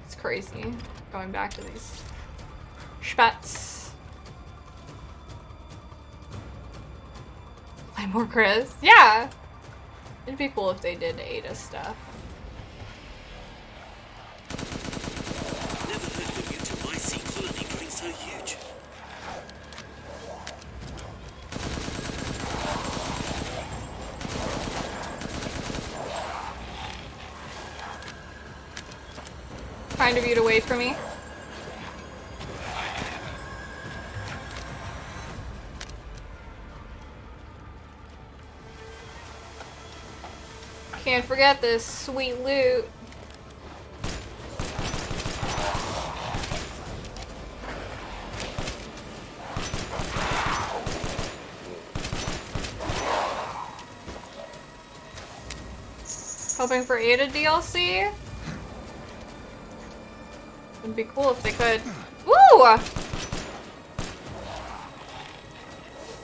It's crazy. Going back to these spats. Play more Chris? Yeah! It'd be cool if they did Ada stuff. Never heard of a mutant IC colony getting so huge. Kind of you to wait for me. Can't forget this sweet loot. Hoping for Ada DLC? It'd be cool if they could. Woo!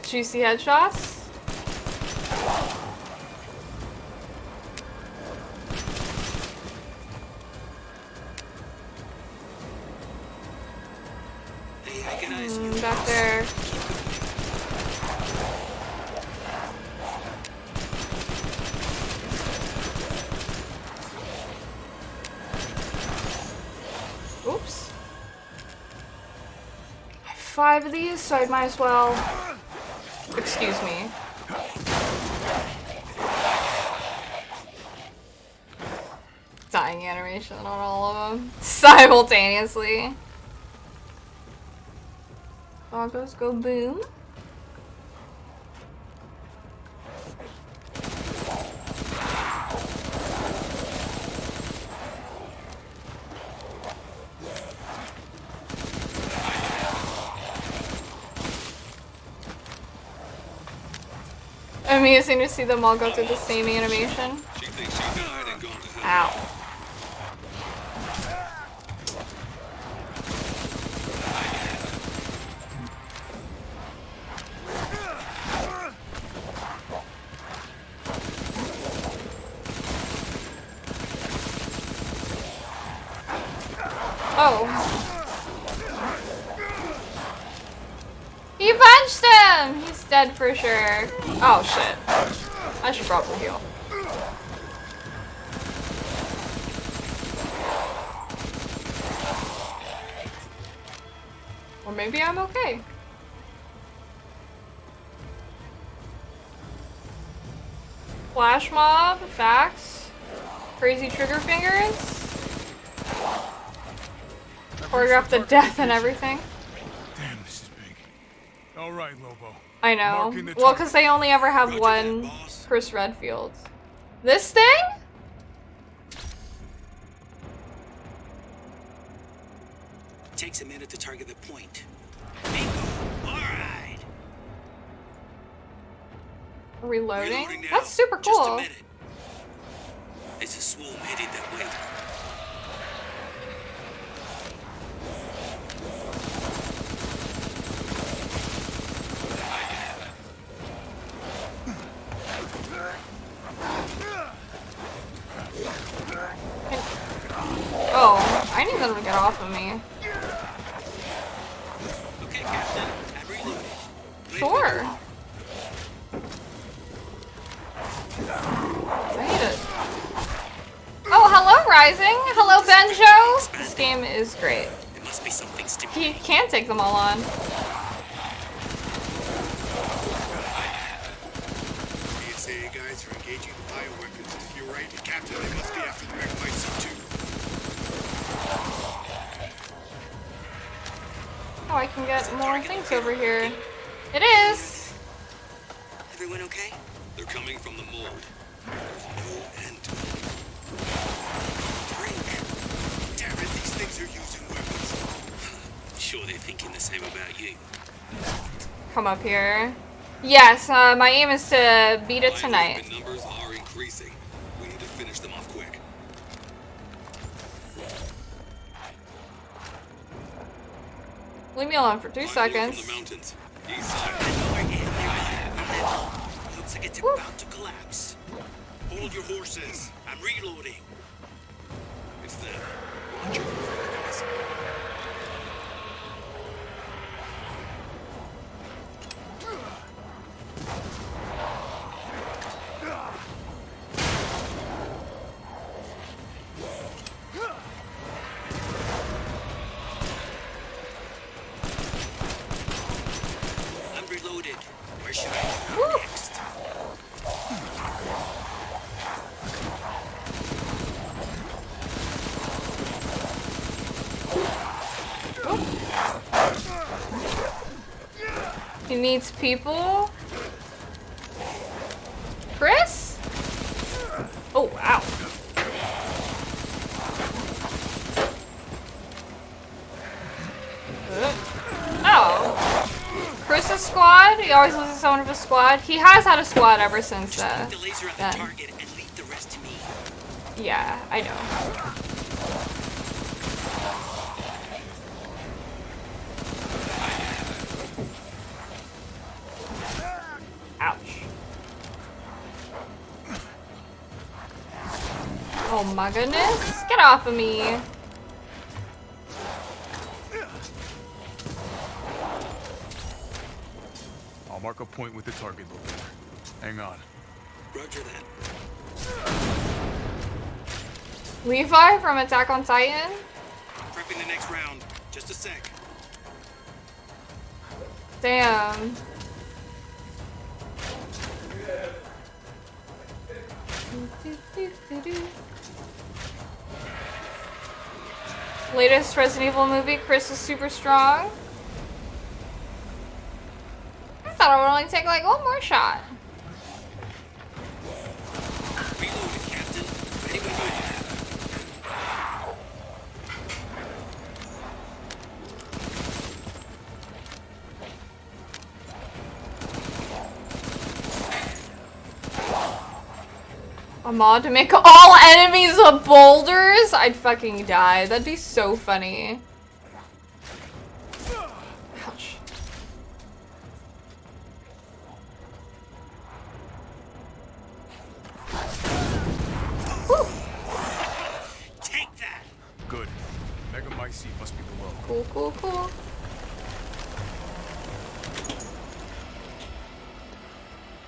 Juicy headshots. Back there. Oops. 5 of these, so I might as well. Excuse me. Dying animation on all of them simultaneously. Boggos go boom. Amusing to see them all go through the same animation. Ow. Oh. He punched him! He's dead for sure. Oh shit. I should probably heal. Or maybe I'm okay. Flash mob, facts, crazy trigger fingers. Choreograph the death and everything. Damn, this is big. All right, Lobo. I know. Well, because they only ever have one Chris Redfield. This thing? Takes a minute to target the point. Bingo. All right. Reloading? That's super cool. It's a swarm headed that way. Oh, I need them to get off of me. Okay, Captain. I'm reloading. Sure. I need it. Oh, hello, Rising. Hello, Benjo. This game is great. There must be something He can take them all on. PSA guys are engaging the bioweapons. If you're right, Captain, they must be after the Megamites too. Oh, I can get more things over here. It is. Everyone okay? coming from the mold. No end to it. Drink. Damn it, these things are using weapons. Sure they're thinking the same about you. Come up here. Yes, my aim is to beat it tonight. The numbers are increasing. We need to finish them off quick. Leave me alone for 2 seconds. From the mountains. East side. Looks like it's about to collapse. Hold your horses. I'm reloading. It's them. Watch your guys. I'm reloaded. Where should I go next? He needs people. Chris? Oh, wow. Oh. Chris's squad? He always loses someone of his squad. He has had a squad ever since then. Target and leave the rest to me. Yeah, I know. Ouch. Oh my goodness. Get off of me. I'll mark a point with the target locator. Hang on. Roger that. Levi from Attack on Titan? Prepping the next round. Just a sec. Damn. Latest Resident Evil movie, Chris is super strong. I thought it would only take like one more shot. Reloaded, Captain. Ready when you are. A mod to make all enemies of boulders? I'd fucking die. That'd be so funny. Ouch. Whew. Take that. Good. Mega Mycete must be below. Cool, cool, cool.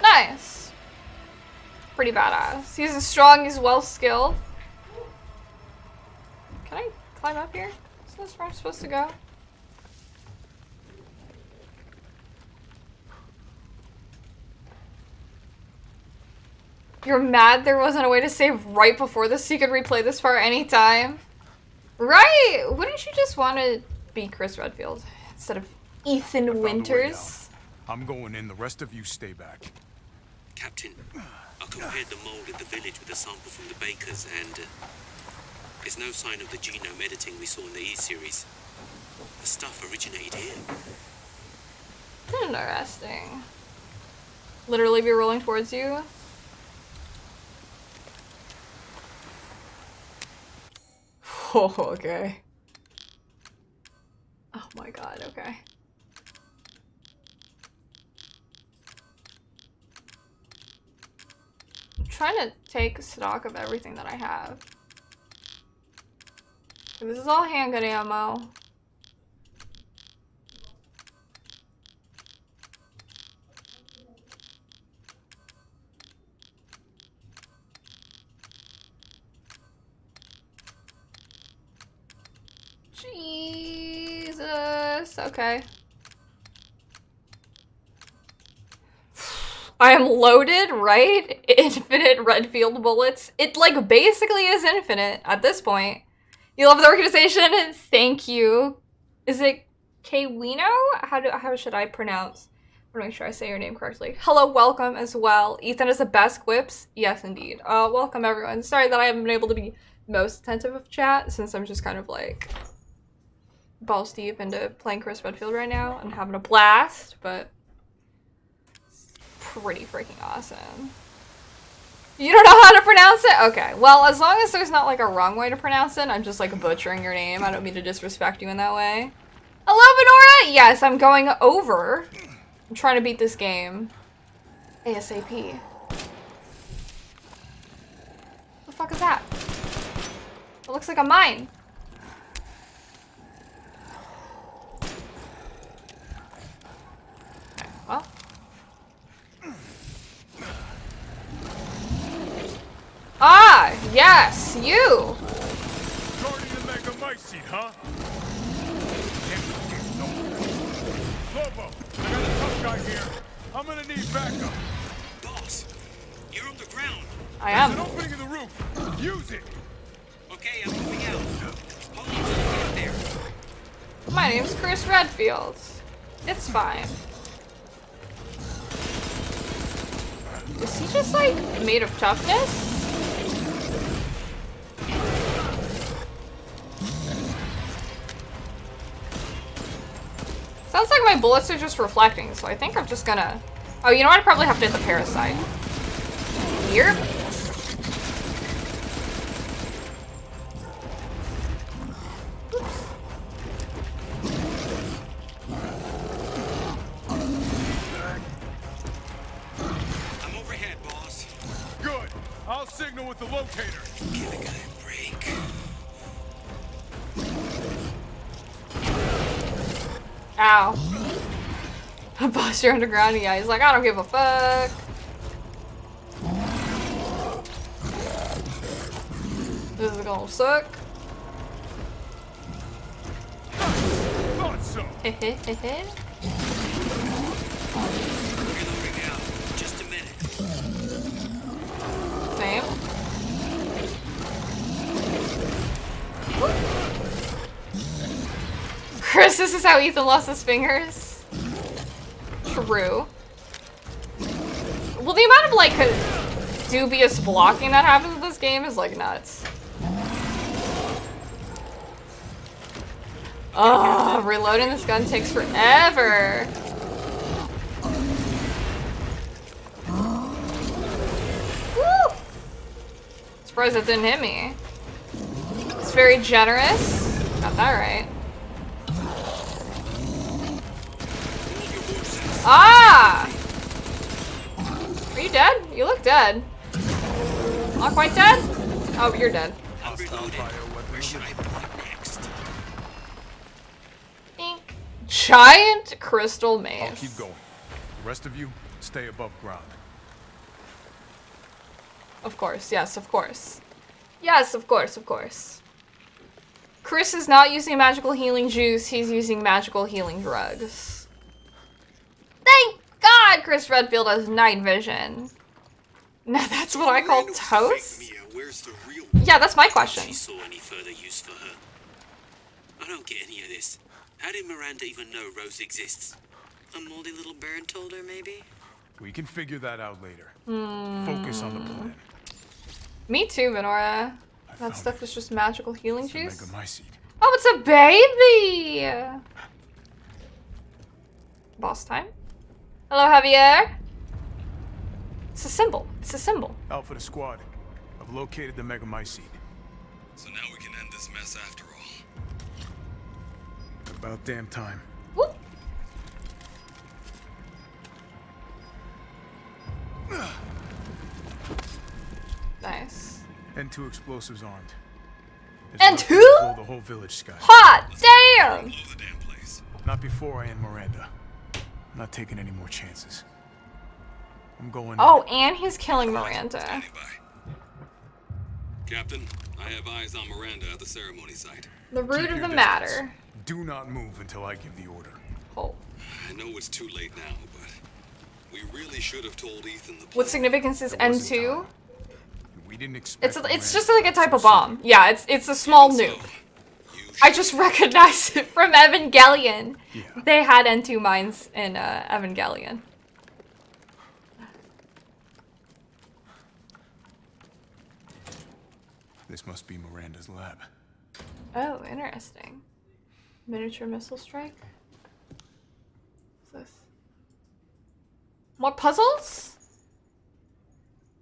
Nice. Pretty badass. He's strong, he's well skilled. Can I climb up here? Is this where I'm supposed to go? You're mad there wasn't a way to save right before this so you could replay this part anytime? Right! Wouldn't you just want to be Chris Redfield instead of Ethan Winters? I'm going in, the rest of you stay back. Captain, I compared the mold in the village with a sample from the bakers, and there's no sign of the genome editing we saw in the E-series. The stuff originated here. Interesting. Literally be rolling towards you. Oh, okay. Oh my god, okay. I'm trying to take stock of everything that I have. This is all handgun ammo. Jesus. Okay. I am loaded, right? Infinite Redfield bullets. It, like, basically is infinite at this point. You love the organization? Thank you. Is it Kwino? How should I pronounce? I want to make sure I say your name correctly. Hello, welcome as well. Ethan is the best quips. Yes, indeed. Welcome everyone. Sorry that I haven't been able to be most attentive of chat since I'm just kind of like balls deep into playing Chris Redfield right now and having a blast, but it's pretty freaking awesome. You don't know how to pronounce it? Okay. Well, as long as there's not like a wrong way to pronounce it, I'm just like butchering your name. I don't mean to disrespect you in that way. Hello, Benora! Yes, I'm going over. I'm trying to beat this game. ASAP. What the fuck is that? It looks like a mine. Okay, well. Ah, yes, you! Guardian the Mega Might seat, huh? Lobo, I got a tough guy here. I'm gonna need backup. Boss, you're on the ground. I am. There's an opening in the roof. Use it. Okay, I'm moving out. Hold on till I get there. My name's Chris Redfield. It's fine. Is he just like made of toughness? Sounds like my bullets are just reflecting, so I think I'm just gonna... Oh, you know what? I probably have to hit the parasite. Here? I'm overhead, boss. Good. I'll signal with the locator. Give a guy a break. Ow. Boss, you're underground? Yeah, he's like, I don't give a fuck. This is gonna suck. Thought so. Reloading out. Just a minute. Same. Chris, this is how Ethan lost his fingers. True. Well, the amount of like dubious blocking that happens in this game is like nuts. Oh, reloading this gun takes forever. Woo! Surprised that didn't hit me. It's very generous. Got that right. Ah! Are you dead? You look dead. Not quite dead? Oh, you're dead. I'm reloaded. Where should I point next? Ink. Giant crystal maze. I'll keep going. The rest of you, stay above ground. Of course, yes, of course. Yes, of course, of course. Chris is not using magical healing juice, he's using magical healing drugs. Thank God Chris Redfield has night vision. Now that's what I call toast? Where's the real Yeah, that's my question. She saw any further use for her. I don't get any of this. How did Miranda even know Rose exists? A moldy little bird told her, maybe? We can figure that out later. Focus on the plan. Me too, Venora. That stuff is just magical healing juice. Mega Might seat. Oh, it's a baby! Boss time. Hello, Javier. It's a symbol. It's a symbol. Alpha to squad. I've located the Mega Might seat. So now we can end this mess after all. About damn time. Whoop. Nice. And 2 explosives armed. There's And enough to 2? blow the whole village sky. Hot damn! Blow the damn place. Not before I end Miranda. I'm not taking any more chances. I'm going. Oh, and he's killing Miranda. Standing by. Captain, I have eyes on Miranda at the ceremony site. The root Keep of your the distance. matter. Do not move until I give the order. Oh. I know it's too late now, but we really should have told Ethan the plan. What significance is There wasn't N2? time. We didn't expect. It's just like a type of bomb. Yeah, it's a small nuke. I just recognized it from Evangelion. Yeah. They had N2 mines in Evangelion. This must be Miranda's lab. Oh, interesting. Miniature missile strike. What's this? More puzzles?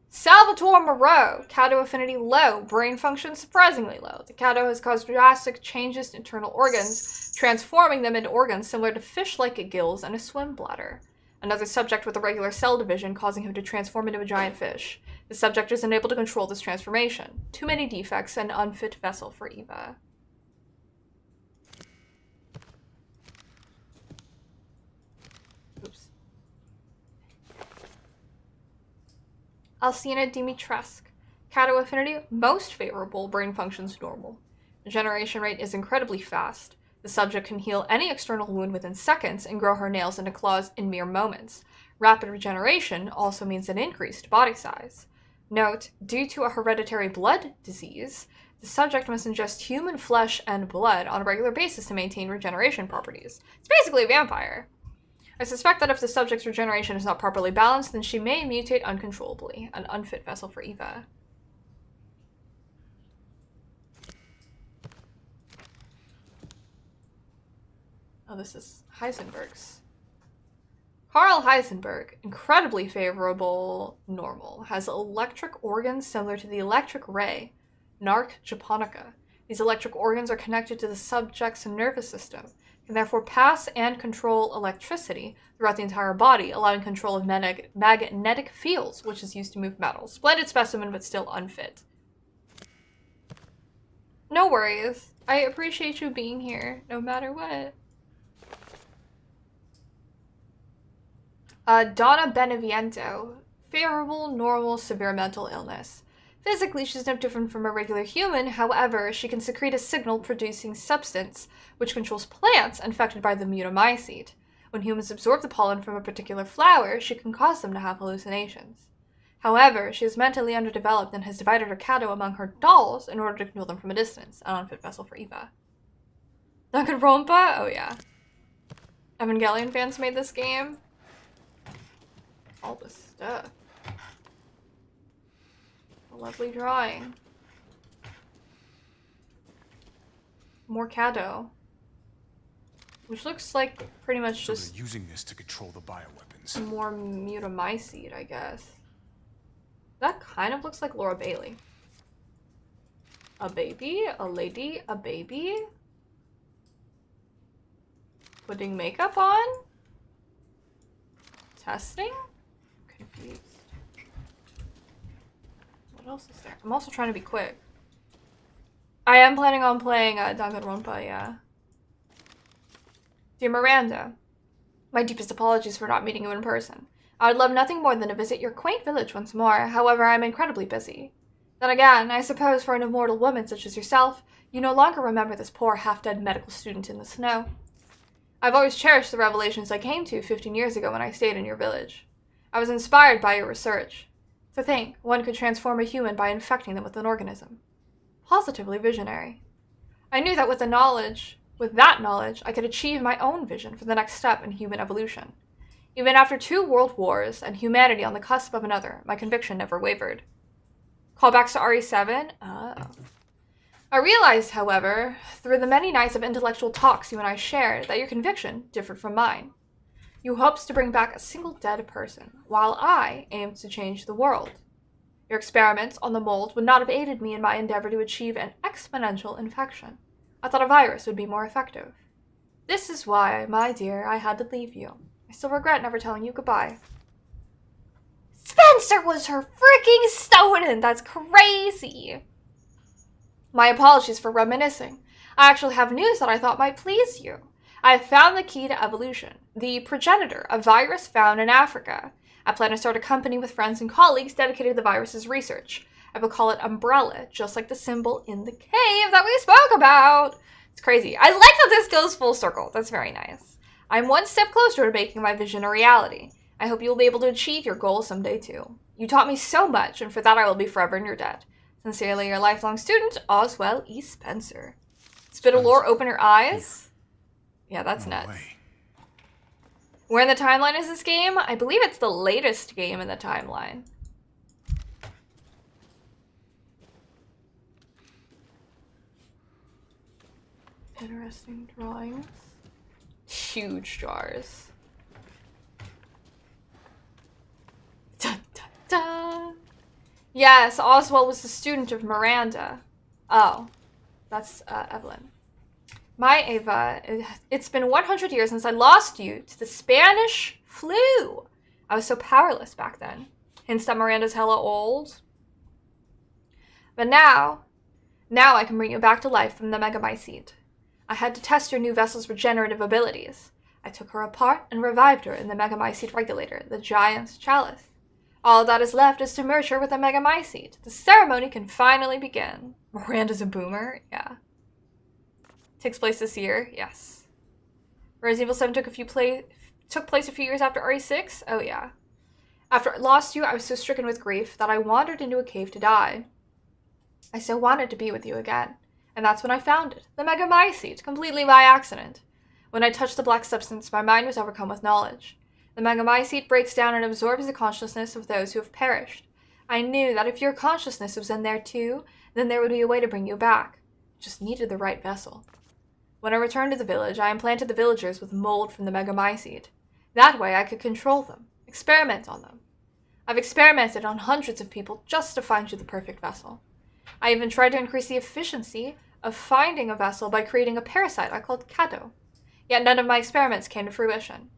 Salvatore Moreau. Cato affinity low. Brain function surprisingly low. The Cato has caused drastic changes to internal organs, transforming them into organs similar to fish-like gills and a swim bladder. Another subject with irregular cell division causing him to transform into a giant fish. The subject is unable to control this transformation. Too many defects and unfit vessel for Eva. Oops. Alcina Dimitrescu. Cato affinity, most favorable, brain functions normal. The regeneration rate is incredibly fast. The subject can heal any external wound within seconds and grow her nails into claws in mere moments. Rapid regeneration also means an increased body size. Note, due to a hereditary blood disease, the subject must ingest human flesh and blood on a regular basis to maintain regeneration properties. It's basically a vampire. I suspect that if the subject's regeneration is not properly balanced, then she may mutate uncontrollably. An unfit vessel for Eva. Oh, this is Heisenberg's. Carl Heisenberg, incredibly favorable, normal, has electric organs similar to the electric ray, Narc japonica. These electric organs are connected to the subject's nervous system, can therefore pass and control electricity throughout the entire body, allowing control of magnetic fields, which is used to move metal. Splendid specimen, but still unfit. No worries. I appreciate you being here, no matter what. Donna Beneviento. Favorable, normal, severe mental illness. Physically, she's no different from a regular human. However, she can secrete a signal-producing substance, which controls plants infected by the mutamycete. When humans absorb the pollen from a particular flower, she can cause them to have hallucinations. However, she is mentally underdeveloped and has divided her Cato among her dolls in order to control them from a distance. An unfit vessel for Eva. Danganronpa? Oh yeah. Evangelion fans made this game. All this stuff. A lovely drawing. More Cato. Which looks like pretty much So just they're using this to control the bioweapons. more mutamycete, I guess. That kind of looks like Laura Bailey. A baby? A lady? A baby? Putting makeup on? Testing? Confused. What else is there? I'm also trying to be quick. I am planning on playing Danganronpa, yeah. Dear Miranda, my deepest apologies for not meeting you in person. I would love nothing more than to visit your quaint village once more. However, I am incredibly busy. Then again, I suppose for an immortal woman such as yourself, you no longer remember this poor half-dead medical student in the snow. I've always cherished the revelations I came to 15 years ago when I stayed in your village. I was inspired by your research. To think one could transform a human by infecting them with an organism. Positively visionary. I knew that with that knowledge, I could achieve my own vision for the next step in human evolution. Even after 2 world wars and humanity on the cusp of another, my conviction never wavered. Callbacks to RE7? Oh. I realized, however, through the many nights of intellectual talks you and I shared, that your conviction differed from mine. You hoped to bring back a single dead person, while I aimed to change the world. Your experiments on the mold would not have aided me in my endeavor to achieve an exponential infection. I thought a virus would be more effective. This is why, my dear, I had to leave you. I still regret never telling you goodbye. Spencer was her freaking student! That's crazy! My apologies for reminiscing. I actually have news that I thought might please you. I have found the key to evolution, the progenitor, a virus found in Africa. I plan to start a company with friends and colleagues dedicated to the virus's research. I will call it Umbrella, just like the symbol in the cave that we spoke about. It's crazy. I like that this goes full circle. That's very nice. I'm one step closer to making my vision a reality. I hope you will be able to achieve your goal someday too. You taught me so much, and for that I will be forever in your debt. Sincerely, your lifelong student, Oswell E. Spencer. Spit a lore, open your eyes? Yeah, that's nuts. Way. Where in the timeline is this game? I believe it's the latest game in the timeline. Interesting drawings. Huge jars. Dun, dun, dun. Yes, Oswald was the student of Miranda. Oh, that's Evelyn. My Ava, it's been 100 years since I lost you to the Spanish flu. I was so powerless back then. Hints that Miranda's hella old. But now I can bring you back to life from the Megamycete. I had to test your new vessel's regenerative abilities. I took her apart and revived her in the Megamycete regulator, the Giant's Chalice. All that is left is to merge her with the Megamycete. The ceremony can finally begin. Miranda's a boomer? Yeah. Takes place this year? Yes. Resident Evil 7 took place a few years after RE6? Oh yeah. After I lost you, I was so stricken with grief that I wandered into a cave to die. I so wanted to be with you again. And that's when I found it, the Megamycete, completely by accident. When I touched the black substance, my mind was overcome with knowledge. The Megamycete breaks down and absorbs the consciousness of those who have perished. I knew that if your consciousness was in there too, then there would be a way to bring you back. Just needed the right vessel. When I returned to the village, I implanted the villagers with mold from the Megamycete. That way I could control them, experiment on them. I've experimented on hundreds of people just to find you the perfect vessel. I even tried to increase the efficiency of finding a vessel by creating a parasite I called Cato. Yet none of my experiments came to fruition.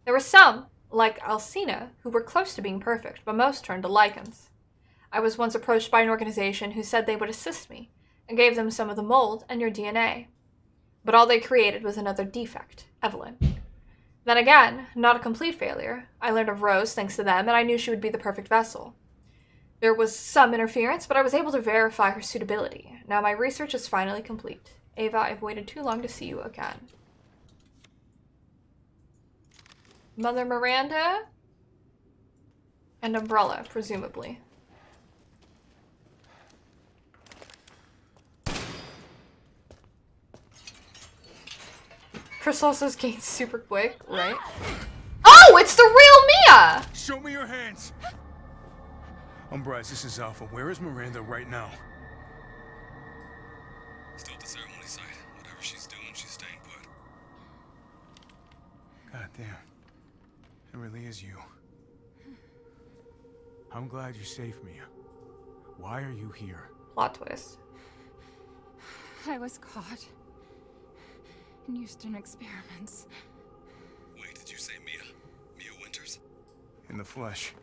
There were some, like Alcina, who were close to being perfect, but most turned to lichens. I was once approached by an organization who said they would assist me, and gave them some of the mold and your DNA. But all they created was another defect, Evelyn. Then again, not a complete failure. I learned of Rose thanks to them, and I knew she would be the perfect vessel. There was some interference, but I was able to verify her suitability. Now my research is finally complete. Ava, I've waited too long to see you again. Mother Miranda? And Umbrella, presumably. Chrysalis gains super quick, right? Oh, it's the real Mia! Show me your hands! Umbrise, this is Alpha. Where is Miranda right now? Still at the ceremony site. Whatever she's doing, she's staying put. God damn. It really is you. I'm glad you're safe, Mia. Why are you here? Plot twist. I was caught and used in experiments. Wait, did you say Mia? Mia Winters? In the flesh.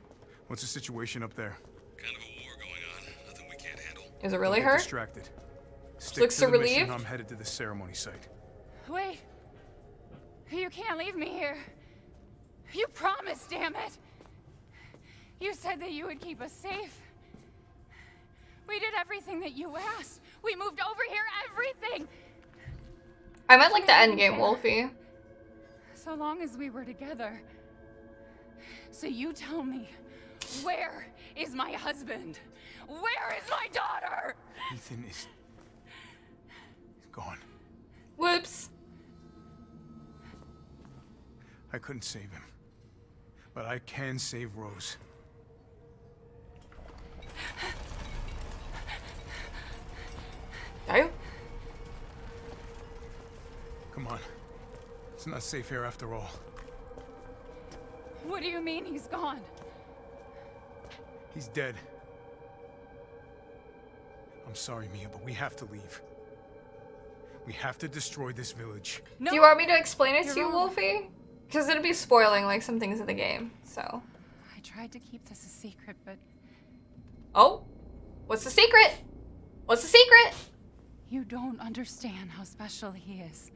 What's the situation up there? Kind of a war going on. Nothing we can't handle. Is it really Don't get her? Distracted. Stick Looks to so the mission. relieved. I'm headed to the ceremony site. Wait. You can't leave me here. You promised, damn it. You said that you would keep us safe. We did everything that you asked. We moved over here, everything. I meant like the endgame, Wolfie. So long as we were together. So you tell me, where is my husband? Where is my daughter? Ethan is gone. Whoops. I couldn't save him. But I can save Rose. Are you? Come on. It's not safe here after all. What do you mean he's gone? He's dead. I'm sorry, Mia, but we have to leave. We have to destroy this village. No, Do you want me to explain it to you, wrong. Wolfie? Because it'd be spoiling like some things in the game, so. I tried to keep this a secret, but Oh? What's the secret? What's the secret? you don't understand how special he is.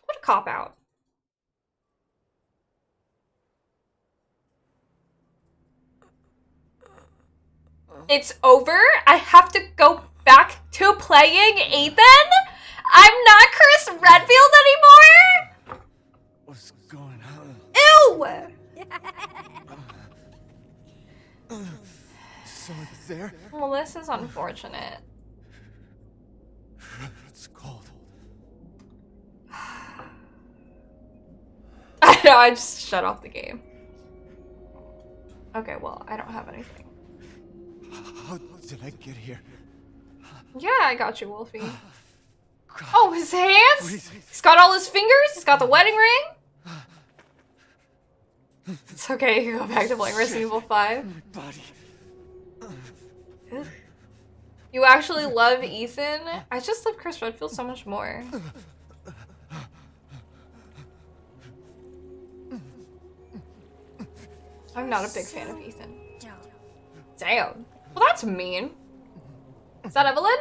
What a cop-out. It's over? I have to go back to playing Ethan? I'm not Chris Redfield anymore? What's going on? Ew! Someone there? Well, this is unfortunate. It's cold. I know, I just shut off the game. Okay, well, I don't have anything. How did I get here? Yeah, I got you, Wolfie. Oh, his hands? He's got all his fingers? He's got the wedding ring? It's okay, you can go back to playing Resident Evil 5. Body. You actually love Ethan? I just love Chris Redfield so much more. I'm not a big fan of Ethan. Damn. Well, that's mean. Is that Evelyn?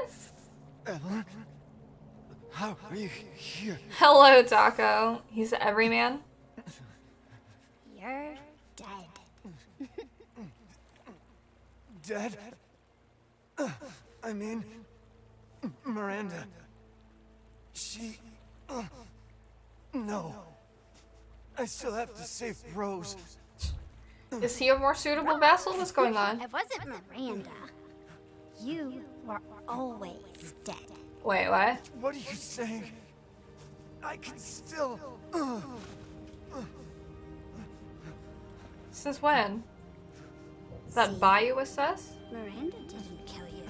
Evelyn? How are you here? Hello, Taco. He's the everyman. You're dead. Dead? I mean, Miranda. She... no. I still have to save Rose. Is he a more suitable vessel? What's going on? It wasn't Miranda. You were always dead. Wait, what? What are you saying? I can still... Since when? Is that Bayou assess? Miranda didn't kill you.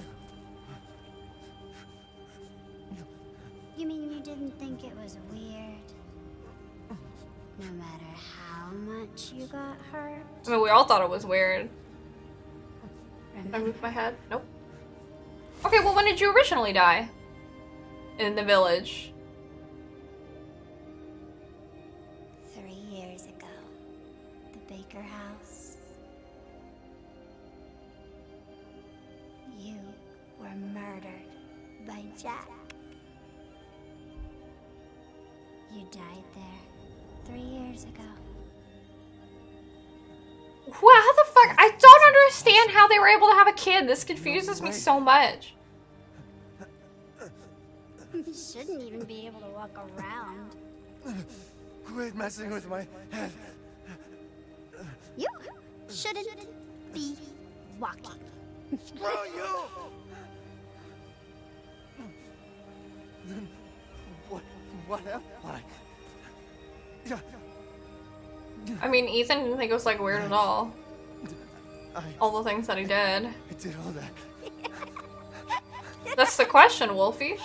You mean you didn't think it was weird? No matter how much you got hurt? I mean, we all thought it was weird. Did I move my head? Nope. Okay, well, when did you originally die? In the village. 3 years ago. The Baker house. You were murdered by Jack. You died there 3 years ago. Wow, how the fuck? I don't understand how they were able to have a kid. This confuses me so much. You shouldn't even be able to walk around. Quit messing with my head. You shouldn't be walking. Screw you! Then what am I? I mean, Ethan didn't think it was, like, weird at all. All the things that he did. I did all that. That's the question, Wolfie.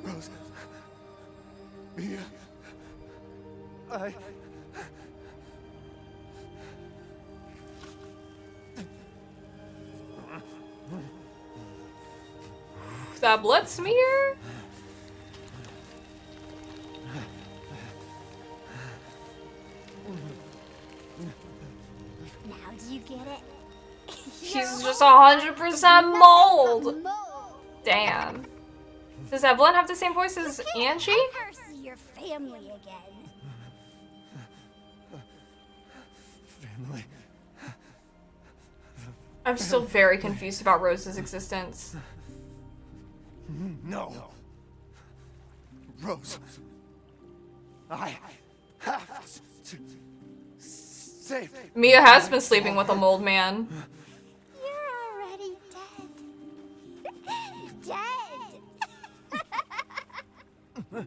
Rose. Mia. I... That blood smear? Now do you get it? He's just 100% mold. Damn. Does Evelyn have the same voice as Angie? Ever see your family again? Family. I'm still very confused about Rose's existence. No. Rose. I have to save. Mia has been sleeping with a mold man. You're already dead. Dead.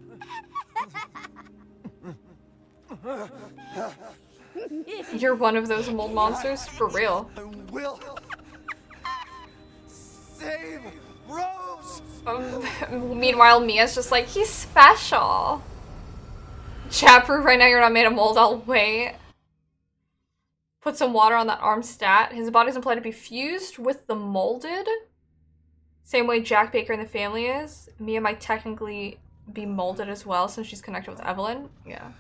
You're one of those mold monsters? For real. I will save Rose. Meanwhile, Mia's just like, he's special. Chat proof right now you're not made of mold, I'll wait. Put some water on that arm stat. His body's implied to be fused with the molded. Same way Jack Baker and the family is. Mia might technically be molded as well since she's connected with Evelyn. Yeah.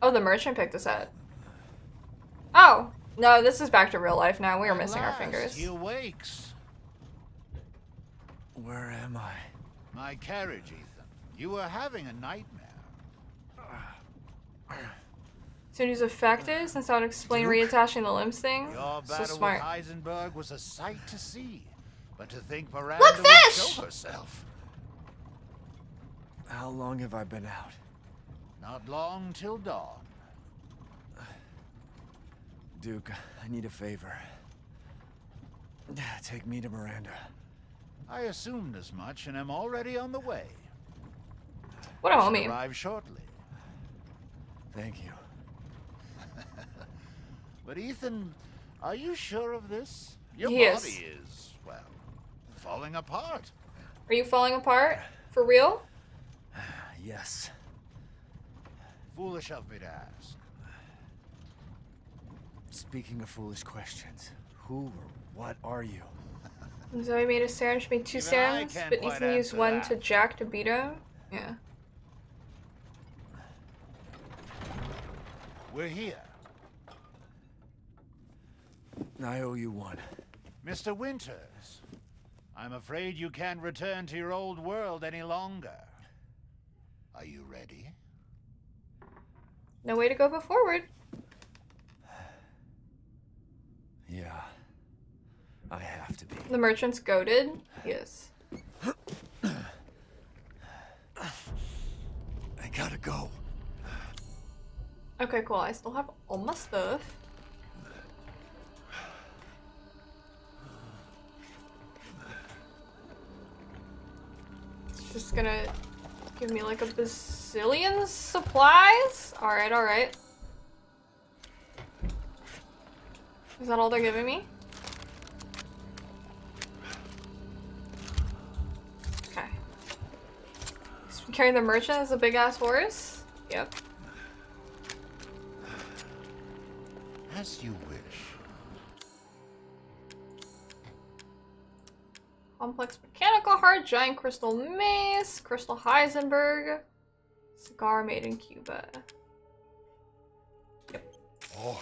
Oh, the merchant picked us up. Oh, no, this is back to real life now. We are missing our fingers. He awakes. Where am I? My carriage, Ethan. You were having a nightmare. Soon as affected, since that would explain reattaching the limbs thing. Your So battle smart. with Heisenberg was a sight to see. But to think Miranda Look, would fish! show herself. How long have I been out? Not long till dawn. Duke, I need a favor. Take me to Miranda. I assumed as much and am already on the way. What a Should homie. arrive shortly. Thank you. But Ethan, are you sure of this? Your He body is. is, well, falling apart. Are you falling apart? For real? Yes. Foolish of me to ask. Speaking of foolish questions, who or what are you? Zoe made a serum, she made 2 Even I serums, can't but quite Ethan used answer one that. to Jack to beat him. Yeah. We're here. I owe you one. Mr. Winters, I'm afraid you can't return to your old world any longer. Are you ready? No way to go but forward. Yeah. I have to be. The merchant's goated. Yes. I gotta go. Okay, cool. I still have all my stuff. It's just gonna give me like a bazillion supplies? Alright, alright. Is that all they're giving me? Okay. Carrying the merchant as a big ass horse? Yep. As you wish. Complex mechanical heart, giant crystal mace, crystal Heisenberg, cigar made in Cuba.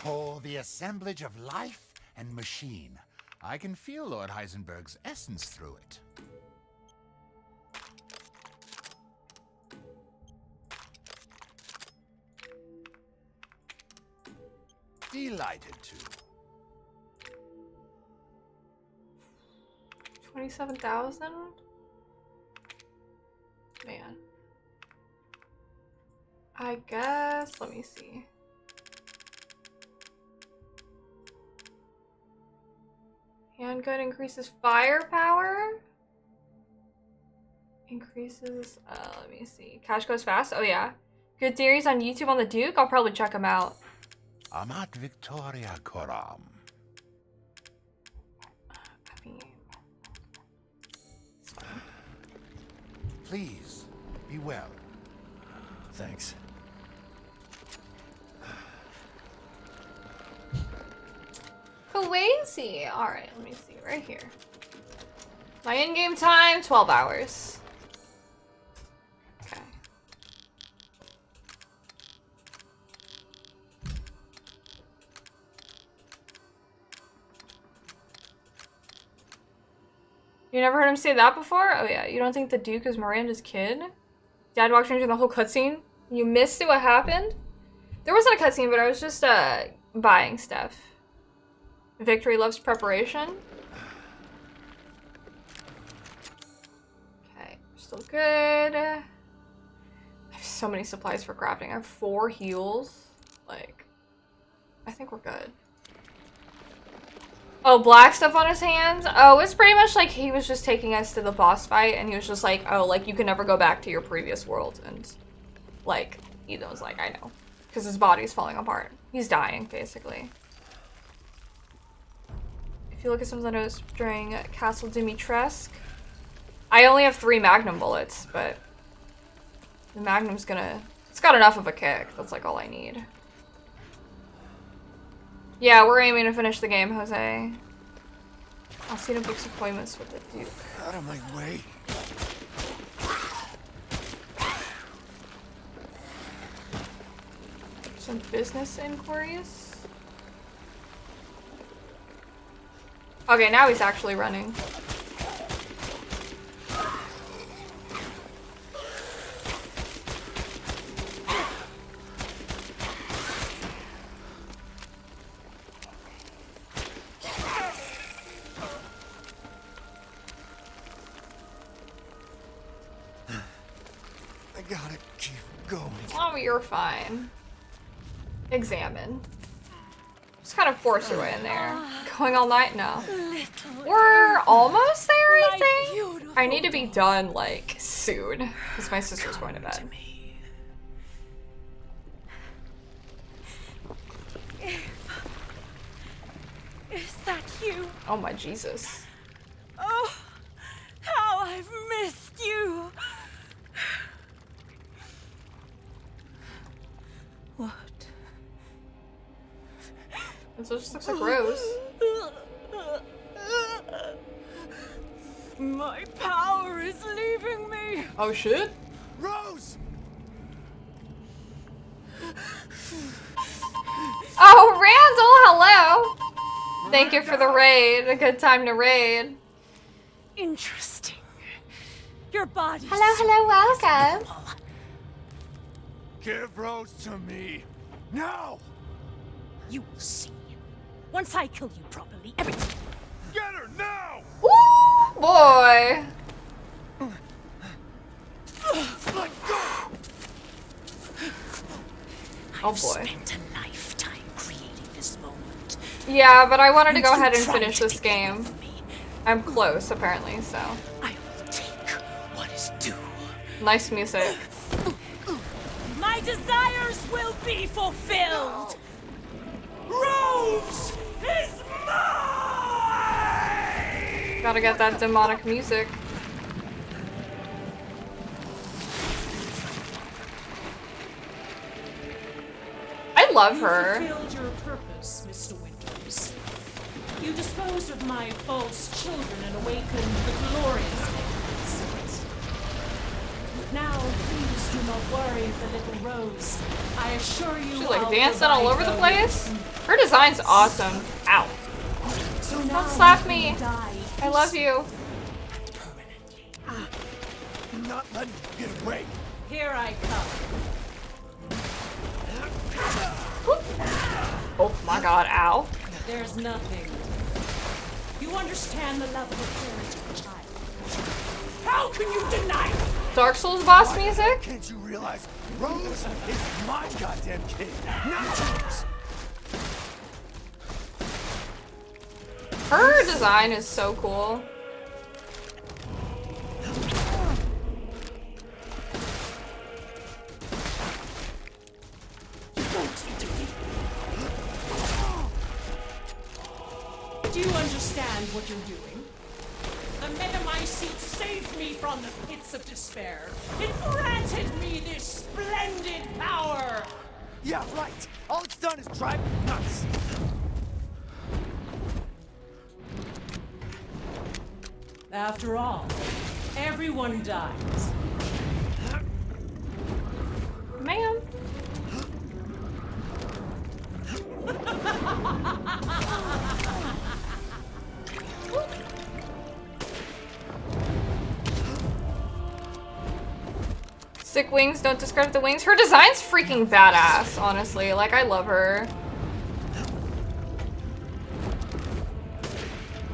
Oh, the assemblage of life and machine. I can feel Lord Heisenberg's essence through it. Delighted to. 27,000? Man. I guess, let me see. Handgun increases firepower? Increases, let me see. Cash goes fast? Oh yeah. Good theories on YouTube on the Duke? I'll probably check them out. Amat Victoria Coram. I mean, it's fine. Please, be well. Thanks. Crazy. Alright, let me see. Right here. My in-game time, 12 hours. Okay. You never heard him say that before? Oh yeah, you don't think the Duke is Miranda's kid? Dad walked into the whole cutscene? You missed it? What happened? There wasn't a cutscene, but I was just buying stuff. Victory loves preparation. Okay, still good. I have so many supplies for crafting. I have 4 heals. Like, I think we're good. Oh, black stuff on his hands? Oh, it's pretty much like he was just taking us to the boss fight and he was just like, oh, like you can never go back to your previous world. And like, Ethan was like, I know. Because his body's falling apart. He's dying, basically. If you look at some of the notes during Castle Dimitrescu, I only have 3 Magnum bullets, but the Magnum's gonna... It's got enough of a kick. That's like all I need. Yeah, we're aiming to finish the game, Jose. I'll see the book's appointments with the Duke. Out of my way. Some business inquiries. Okay, now he's actually running. I gotta keep going. Oh, you're fine. Examine. Just kind of force your way in there. Going all night now. We're almost there, I think. I need to be done, like, soon. Because my sister's going to bed. Is that you? Oh my Jesus. Oh, how I've missed you. What? This just looks like Rose. My power is leaving me. Oh shit. Rose! Oh, Randall, hello! Thank you for the raid. A good time to raid. Interesting. Your body. Hello, welcome. Give Rose to me. Now! You will see. Once I kill you properly, everything. Get her now! Woo, boy. Oh boy. Spent a lifetime creating this moment. Yeah, but I wanted to go ahead and finish this game. I'm close, apparently, so. I will take what is due. Nice music. My desires will be fulfilled. Rose is mine! Gotta get that demonic music. I love her. You fulfilled your purpose, Mr. Winters. You disposed of my false children and awakened the glorious Nicholas. Now, please do not worry for little Rose. I assure you, She's like I'll dancing all over the provide place. Her design's awesome. Ow. So Don't now slap you me. can die I love you. I'm not letting you get away. Here I come. Oh my god, ow. There's nothing. You understand the level of parenting, child. How can you deny it? Dark Souls boss music? Can't you realize Rose is my goddamn kid, not yours? Her design is so cool. Do you understand what you're doing? The Metamycete saved me from the pits of despair. It granted me this splendid power. Yeah, right. All it's done is drive me nuts. After all, everyone dies. Ma'am. Sick wings, don't discredit the wings. Her design's freaking badass, honestly. Like, I love her.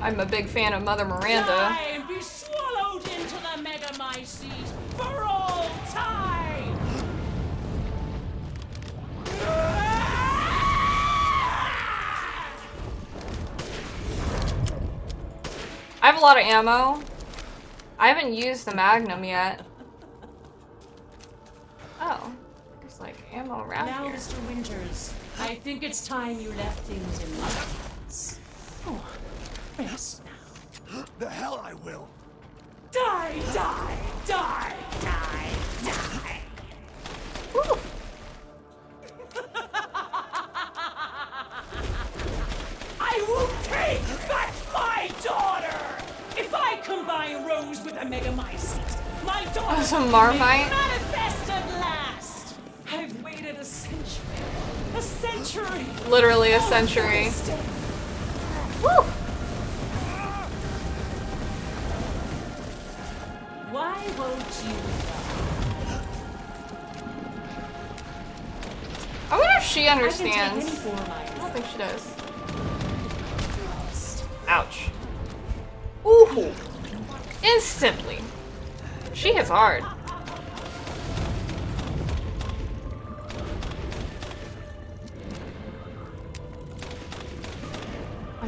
I'm a big fan of Mother Miranda. Die and be swallowed into the Metamycete for all time. I have a lot of ammo. I haven't used the Magnum yet. Oh, there's like ammo around Now, here. Mr. Winters, I think it's time you left things in my hands. Oh, rest now. The hell I will. Die, die, die, die, die. Woo. I will take back my daughter! If I combine Rose with a Megamycete, my daughter Some will Marmite? manifest at last! I've waited a century. A century! Literally a Oh, century. Steph. Woo! Why won't you I wonder if she die? I can understands. take any form I I don't think she does. desire. Ouch. Ooh! Instantly. She hits hard.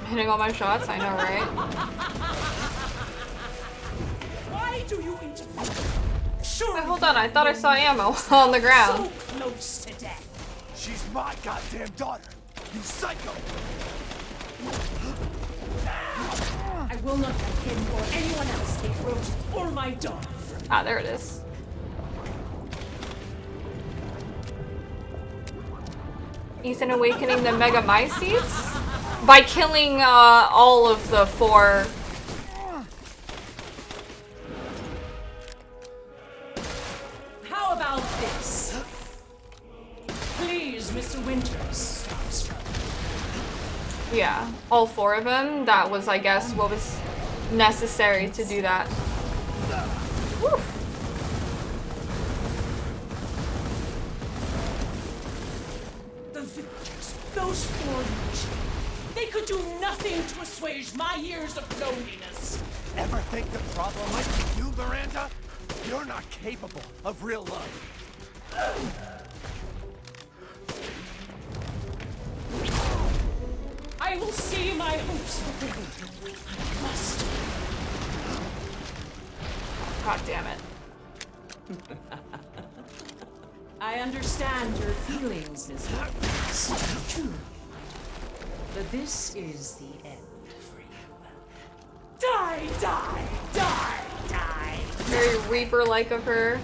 I'm hitting all my shots, I know, right? Why do you interfere? Sure. Wait, hold on, I thought I saw ammo on the ground. So close to death. She's my goddamn daughter. You psycho. I will not let him or anyone else take Rosie or my daughter. Ah, there it is. Ethan awakening the Mega Mycetes by killing all of the 4. How about this? Please, Mr. Winters, stop struggling. Yeah, all 4 of them. That was, I guess, what was necessary to do that. Woo. The villagers, those 4 legions, they could do nothing to assuage my years of loneliness. Ever think the problem might be you, Miranda? You're not capable of real love. I will see my hopes fulfilled. I must. God damn it. I understand your feelings, Miss Williams. True. But this is the end for you. Die, die, die, die. Very Reaper-like of her.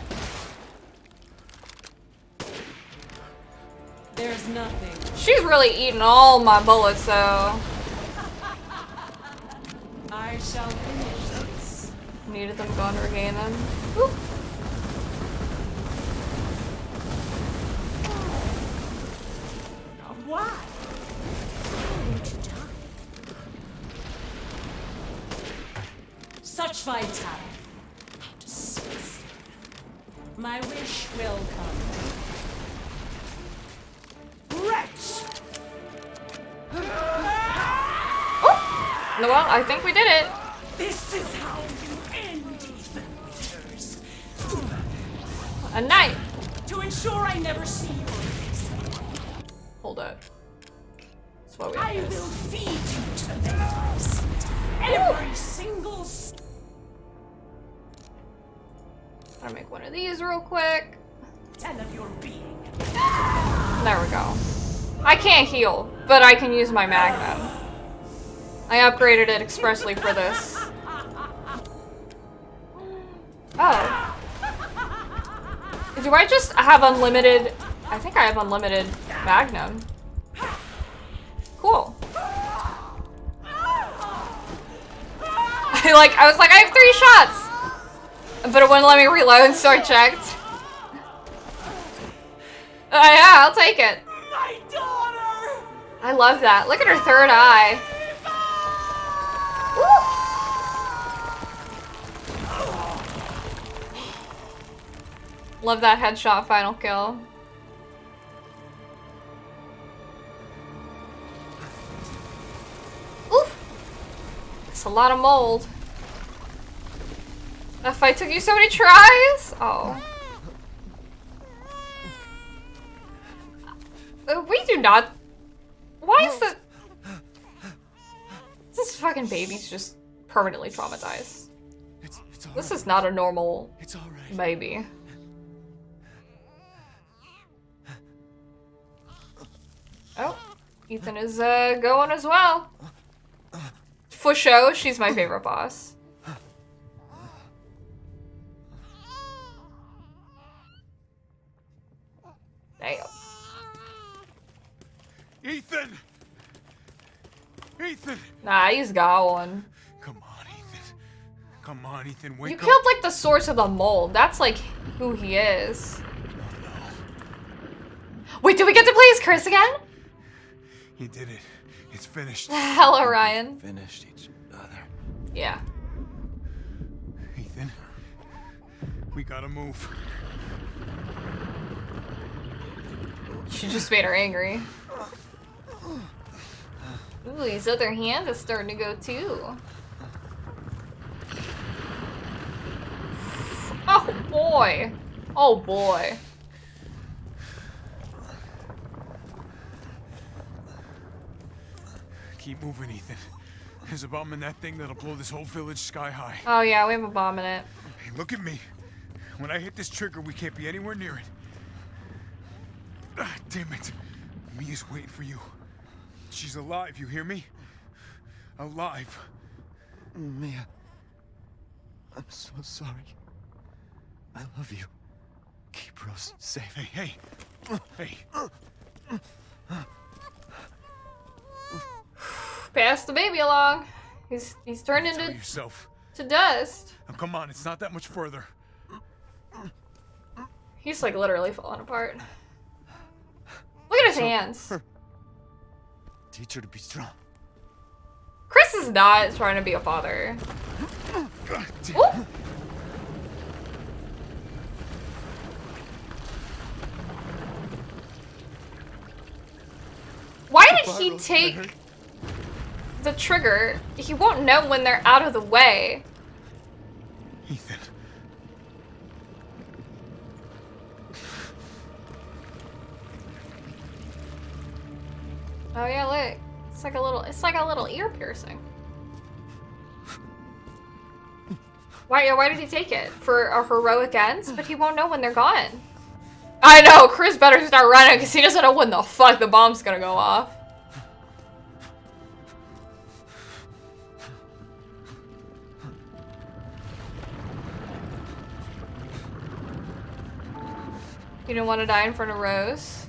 There's nothing. She's really eating all my bullets, though. I shall finish this. Needed them, gone to regain them. Woo. Why? Such vitality. Disgusting. My wish will come. Wretch! Well, I think we did it. This is how you end, Ethan Winters. A knife. To ensure I never see your face. Hold up. That's what we I have. will feed you to the vampires. Every single. Gotta make one of these real quick. Ten of your being. There we go. I can't heal, but I can use my magnum. I upgraded it expressly for this. Oh. Do I just have unlimited? I think I have unlimited magnum. Cool. I was like, I have 3 shots! But it wouldn't let me reload, so I checked. Yeah, I'll take it. My daughter! I love that. Look at her third eye. Woo. Love that headshot final kill. Oof. That's a lot of mold. That fight took you so many tries? Oh. We do not. Why is the. This fucking baby's just permanently traumatized. This is not a normal baby. Oh, Ethan is going as well. For show, she's my favorite boss. Damn. Ethan! Ethan! Nah, he's got one. Come on, Ethan. Come on, Ethan, wake You up. killed like the source of the mold. That's like who he is. Wait, did we get to play as Chris again? You did it. It's finished. Hello, Ryan. Finished each other. Yeah. Ethan, we gotta move. She just made her angry. Ooh, his other hand is starting to go too. Oh boy. Oh boy. Keep moving, Ethan. There's a bomb in that thing that'll blow this whole village sky high. Oh yeah, we have a bomb in it. Hey, look at me. When I hit this trigger, we can't be anywhere near it. Ah, damn it. Mia's waiting for you. She's alive, you hear me? Alive. Mia, I'm so sorry. I love you. Keep Rose safe. Hey, hey. Pass the baby along. He's turned Tell into yourself. to dust. Now, come on, it's not that much further. He's like literally falling apart. Look at his hands. Teach her to be strong. Chris is not trying to be a father. Ooh. Why did he take the trigger? He won't know when they're out of the way. Ethan. Oh yeah, look. It's like a little ear piercing. Why did he take it? For a heroic ends? But he won't know when they're gone. I know, Chris better start running because he doesn't know when the fuck the bomb's gonna go off. You don't want to die in front of Rose?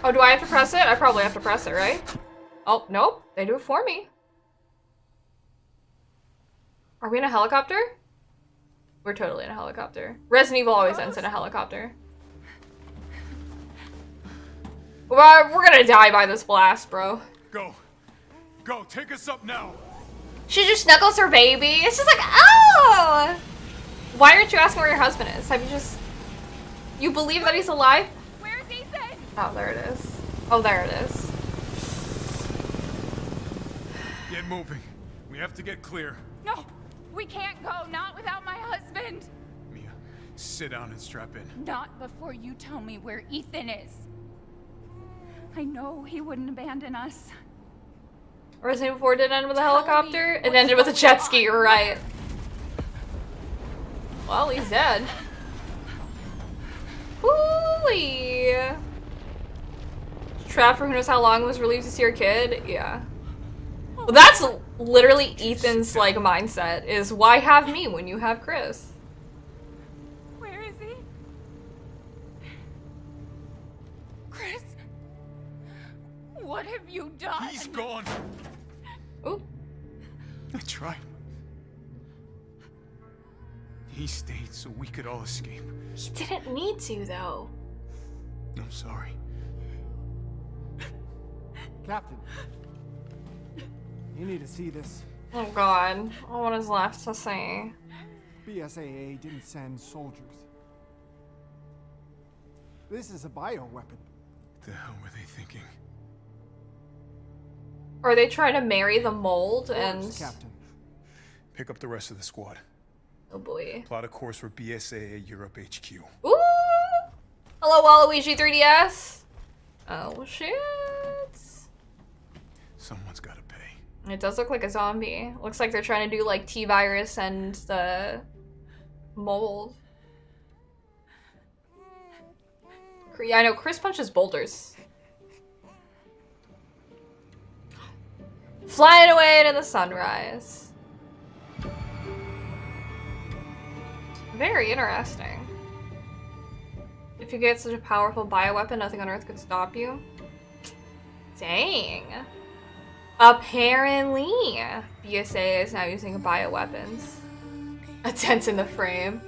Oh, do I have to press it? I probably have to press it, right? Oh, nope. They do it for me. Are we in a helicopter? We're totally in a helicopter. Resident Evil always ends in a helicopter. Well, we're gonna die by this blast, bro. Go. Go, take us up now. She just snuggles her baby. It's just like, oh! Why aren't you asking where your husband is? Have you just... You believe that he's alive? Where's Ethan? Oh, there it is. Oh, there it is. Get moving. We have to get clear. No, we can't go. Not without my husband. Mia, sit down and strap in. Not before you tell me where Ethan is. I know he wouldn't abandon us. Resident Evil 4 did end with a helicopter. It ended with a jet ski, you're right. Well, he's dead. Hooey! Trapped for who knows how long, was relieved to see her kid. Yeah. Well, that's literally Ethan's like mindset. Is why have me when you have Chris? Where is he? Chris? What have you done? He's gone. Ooh. I tried. He stayed so we could all escape. He didn't need to, though. I'm sorry. Captain, you need to see this. Oh god. What is left to say? BSAA didn't send soldiers. This is a bioweapon. What the hell were they thinking? Are they trying to marry the mold and... Captain. Pick up the rest of the squad. Oh boy. Plot a course for BSAA Europe HQ. Ooh! Hello, Waluigi 3DS! Oh shit. Someone's gotta pay. It does look like a zombie. Looks like they're trying to do like T-Virus and the mold. Yeah, I know, Chris punches boulders. Flying away to the sunrise. Very interesting. If you get such a powerful bioweapon, nothing on Earth could stop you. Dang. Apparently, BSA is now using bioweapons. A dent in the frame.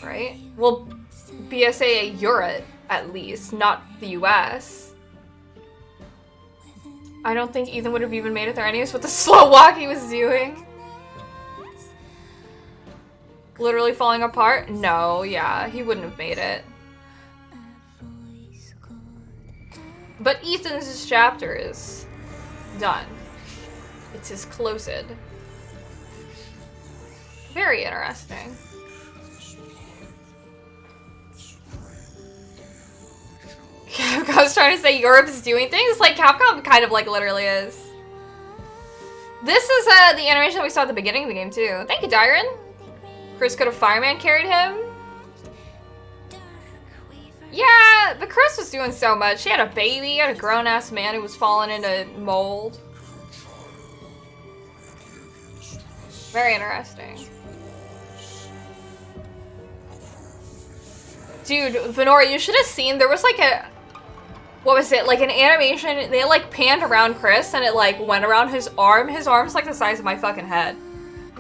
Right? Well, BSA Europe, at least, not the US. I don't think Ethan would have even made it there anyways with the slow walk he was doing. Literally falling apart? No, yeah, he wouldn't have made it. But Ethan's chapter is done. It's his closed. Very interesting. Capcom I was trying to say Europe's doing things. Like, Capcom kind of, like, literally is. This is, the animation that we saw at the beginning of the game, too. Thank you, Dyron. Chris could have Fireman carried him. Yeah, but Chris was doing so much. She had a baby, had a grown-ass man who was falling into mold. Very interesting. Dude, Venora, you should have seen, there was like a, what was it, like an animation, they like panned around Chris and it like went around his arm. His arm's like the size of my fucking head.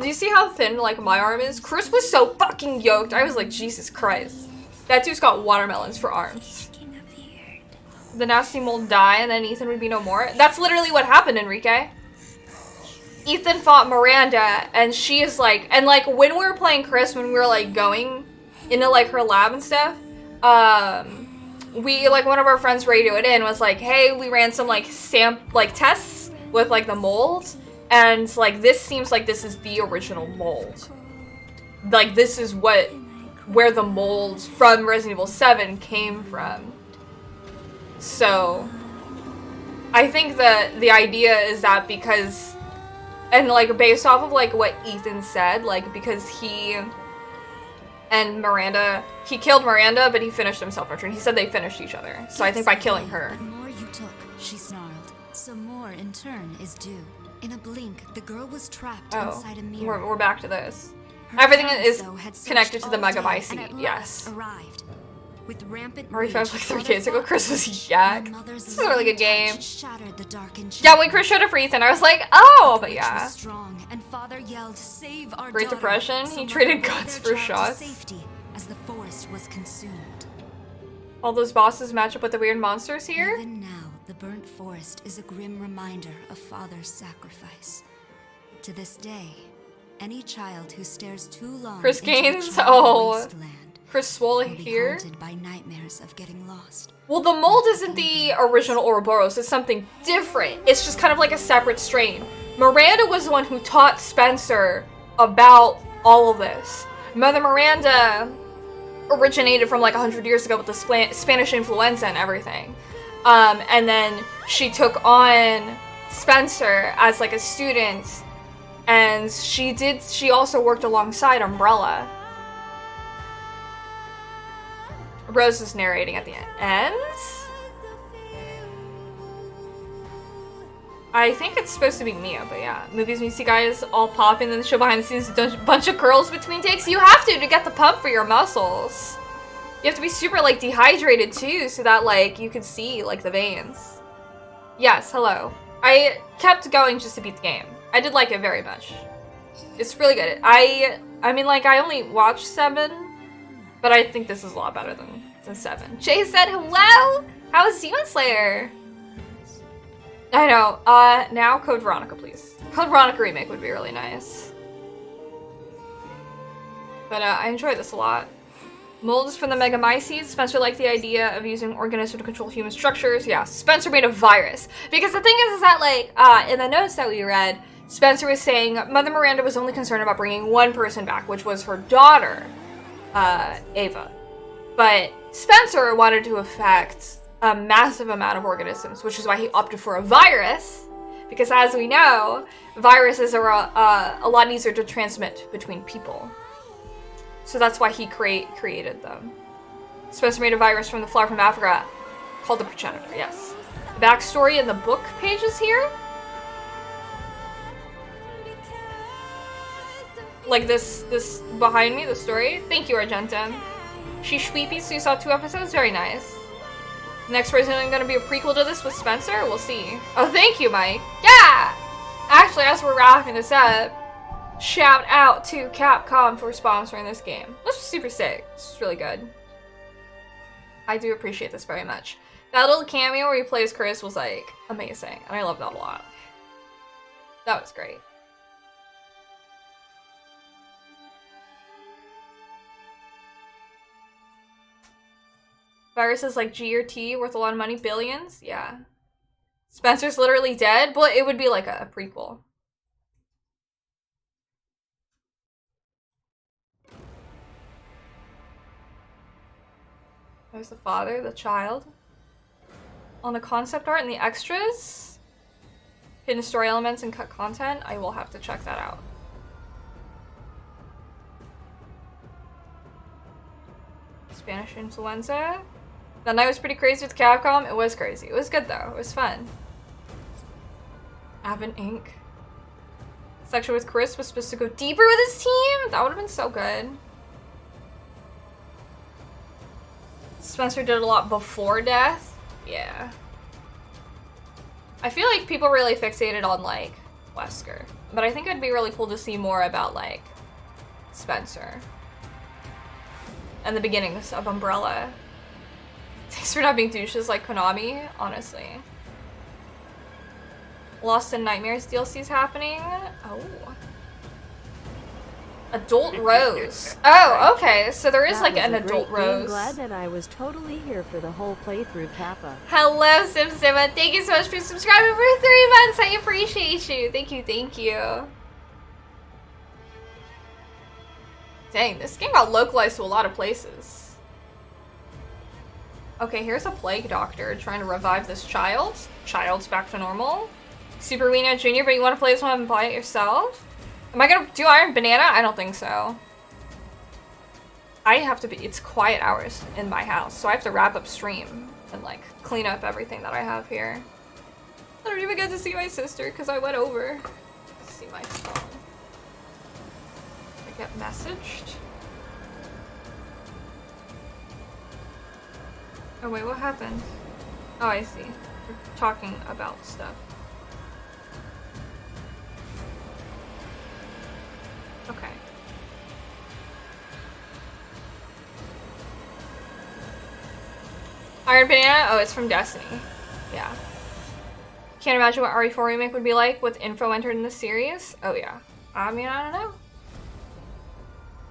Do you see how thin like my arm is? Chris was so fucking yoked. I was like, Jesus Christ. That dude's got watermelons for arms. The nasty mold die and then Ethan would be no more. That's literally what happened, Enrique. Ethan fought Miranda and she is like, and like when we were playing Chris, when we were like going into like her lab and stuff, we like one of our friends radioed in, was like, hey, we ran some like tests with like the mold, and like this seems like this is the original mold. Like this is where the mold from Resident Evil 7 came from. So I think that the idea is that because, and like based off of like what Ethan said, like because he and Miranda, he killed Miranda, but he finished himself return. He said they finished each other. So I think by killing her. The more you took, she snarled. So more in turn is due. In a blink, the girl was trapped inside a mirror. We're back to this. Her Everything parents, is though, had connected to the searched all Megabyte day seed. and at Yes. last arrived. With rampant Already rage, found like 3 father days ago. fought Chris her. was yak. Her mother's This is a really good loving game. touch shattered the darkened Yeah, when Chris showed up for Ethan, I was like, oh, but yeah. strong, and father yelled, "Save our Great daughter." Depression. So He mother traded rode guts their for child to shots. safety as the forest was consumed. All those bosses match up with the weird monsters here. Even now, the burnt forest is a grim reminder of father's sacrifice. To this day, any child who stares too long Chris into the Gaines. charred Oh, wasteland Chris Swole will be here. haunted by nightmares of getting lost. Well, the mold isn't the original Ouroboros. It's something different. It's just kind of like a separate strain. Miranda was the one who taught Spencer about all of this. Mother Miranda originated from like 100 years ago with the Spanish influenza and everything. And then she took on Spencer as like a student, and she also worked alongside Umbrella. Rose is narrating at the end. I think it's supposed to be Mia, but yeah. Movies, when you see guys all popping, then the show behind the scenes, a bunch of curls between takes. You have to get the pump for your muscles. You have to be super like dehydrated too, so that like you can see like the veins. Yes, hello. I kept going just to beat the game. I did like it very much. It's really good. I mean, like, I only watched 7, but I think this is a lot better than 7. Jay said hello! How's Demon Slayer? I know. Now Code Veronica, please. Code Veronica remake would be really nice. But I enjoy this a lot. Mold is from the Megamyces. Spencer liked the idea of using organisms to control human structures. Yeah, Spencer made a virus. Because the thing is that, like, in the notes that we read, Spencer was saying Mother Miranda was only concerned about bringing one person back, which was her daughter, Ava. But Spencer wanted to affect a massive amount of organisms, which is why he opted for a virus. Because as we know, viruses are a lot easier to transmit between people. So that's why he created them. Spencer made a virus from the flower from Africa called the progenitor, yes. The backstory in the book pages here. Like this behind me, the story. Thank you, Argentum. She's sweepy, so you saw 2 episodes? Very nice. Next version gonna be a prequel to this with Spencer? We'll see. Oh, thank you, Mike. Yeah! Actually, as we're wrapping this up, shout out to Capcom for sponsoring this game. This was super sick. This is really good. I do appreciate this very much. That little cameo where he plays Chris was like amazing, and I love that a lot. That was great. Viruses like G or T worth a lot of money, billions? Yeah. Spencer's literally dead? But it would be like a prequel. There's the father, the child. on the concept art and the extras. Hidden story elements and cut content. I will have to check that out. Spanish influenza. That night was pretty crazy with Capcom. It was crazy. It was good though. It was fun. Avon Inc. Section with Chris was supposed to go deeper with his team. That would have been so good. Spencer did a lot before death. Yeah. I feel like people really fixated on like Wesker, but I think it'd be really cool to see more about like Spencer and the beginnings of Umbrella. Thanks for not being douches like Konami, honestly. Lost in Nightmares DLC's happening. Oh. Adult Rose. Oh, okay. So there is like an adult Rose. I'm glad that I was totally here for the whole playthrough, Kappa. Hello, SimSima. Thank you so much for subscribing for 3 months. I appreciate you. Thank you, thank you. Dang, this game got localized to a lot of places. Okay, here's a plague doctor trying to revive this child. Child's back to normal. Super Wiener Jr., but you want to play this one and buy it yourself? Am I gonna do Iron Banana? I don't think so. I have to be, it's quiet hours in my house, so I have to wrap up stream and like clean up everything that I have here. I don't even get to see my sister because I went over to see my phone. I get messaged. Oh wait, what happened? Oh, I see. We're talking about stuff. Okay. Iron Banana? Oh, it's from Destiny. Yeah. Can't imagine what RE4 remake would be like with info entered in the series. Oh yeah. I mean, I don't know.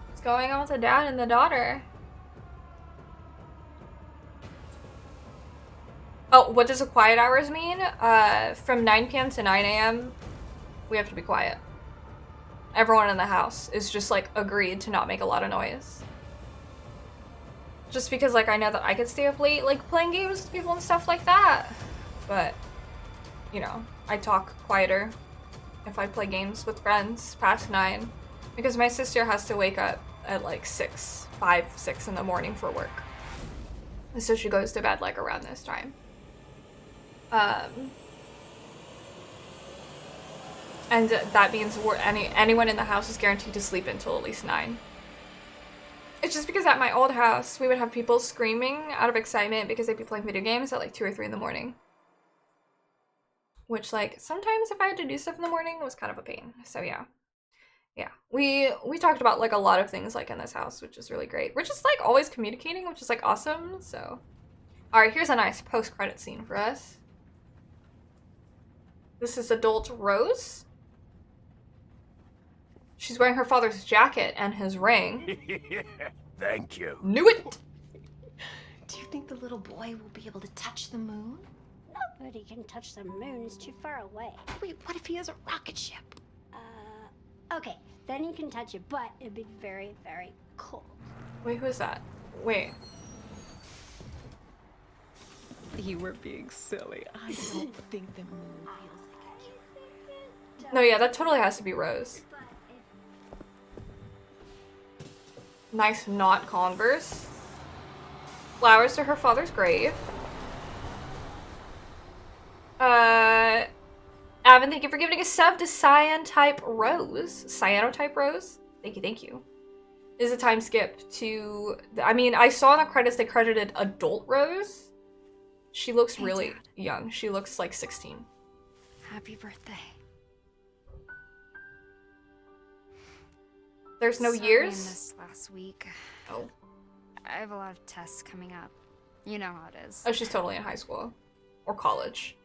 What's going on with the dad and the daughter? Oh, what does a quiet hours mean? From 9 p.m. to 9 a.m. we have to be quiet. Everyone in the house is just like agreed to not make a lot of noise. Just because like I know that I could stay up late like playing games with people and stuff like that. But, you know, I talk quieter if I play games with friends past 9. Because my sister has to wake up at like 5, 6 in the morning for work. And so she goes to bed like around this time. And that means anyone in the house is guaranteed to sleep until at least 9. It's just because at my old house, we would have people screaming out of excitement because they'd be playing video games at like 2 or 3 in the morning. Which like, sometimes if I had to do stuff in the morning, it was kind of a pain. So yeah. Yeah. We talked about like a lot of things like in this house, which is really great. We're just like always communicating, which is like awesome, so. Alright, here's a nice post-credit scene for us. This is adult Rose. She's wearing her father's jacket and his ring. Thank you. Knew it! Do you think the little boy will be able to touch the moon? Nobody can touch the moon, it's too far away. Wait, what if he has a rocket ship? Okay, then you can touch it, but it'd be very, very cold. Wait, who is that? Wait. You were being silly. I don't think the moon feels like No, yeah, that totally has to be Rose. Nice knot Converse. Flowers to her father's grave. Avon, thank you for giving a sub to Cyanotype Rose. Cyanotype Rose? Thank you, thank you. Is a time skip to... I mean, I saw in the credits they credited Adult Rose. She looks really young. She looks like 16. Happy birthday. There's no Sorry years? I missed last week. Oh. I have a lot of tests coming up. You know how it is. Oh, she's totally in high school. Or college.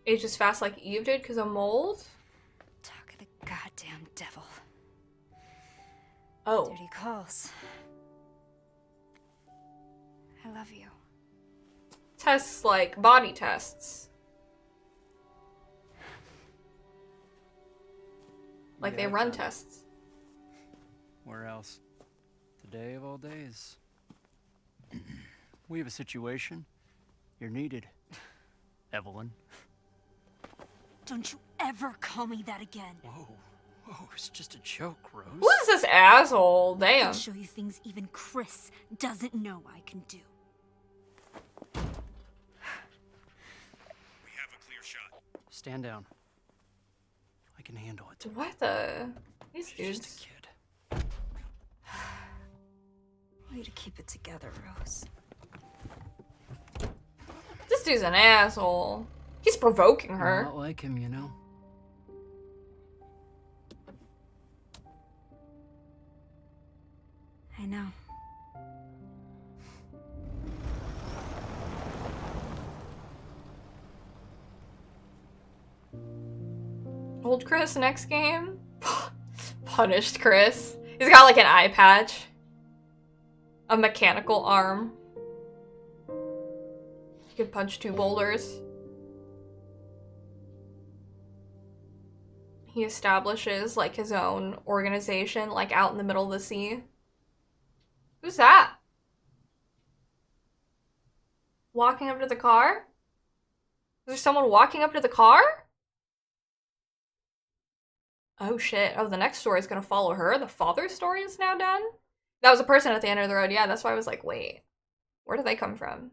Ages fast like Eve did because of mold? Talk of the goddamn devil. Oh. Duty calls. I love you. Tests like body tests. Like they run tests. Where else? Today of all days. We have a situation. You're needed, Evelyn. Don't you ever call me that again. Whoa, it's just a joke, Rose. Who is this asshole? I Damn. can show you things even Chris doesn't know I can do. We have a clear shot. Stand down. I can handle it. What the? These She's dudes. just a kid. Way to keep it together, Rose. This dude's an asshole. He's provoking her. Not like him, you know. I know. Old Chris next game. Punished Chris. He's got like an eye patch. A mechanical arm. He could punch 2 boulders. He establishes like his own organization like out in the middle of the sea. Who's that? Walking up to the car? Is there someone walking up to the car? Oh shit. Oh, the next story is gonna follow her. The father's story is now done? That was a person at the end of the road. Yeah, that's why I was like, wait. Where do they come from?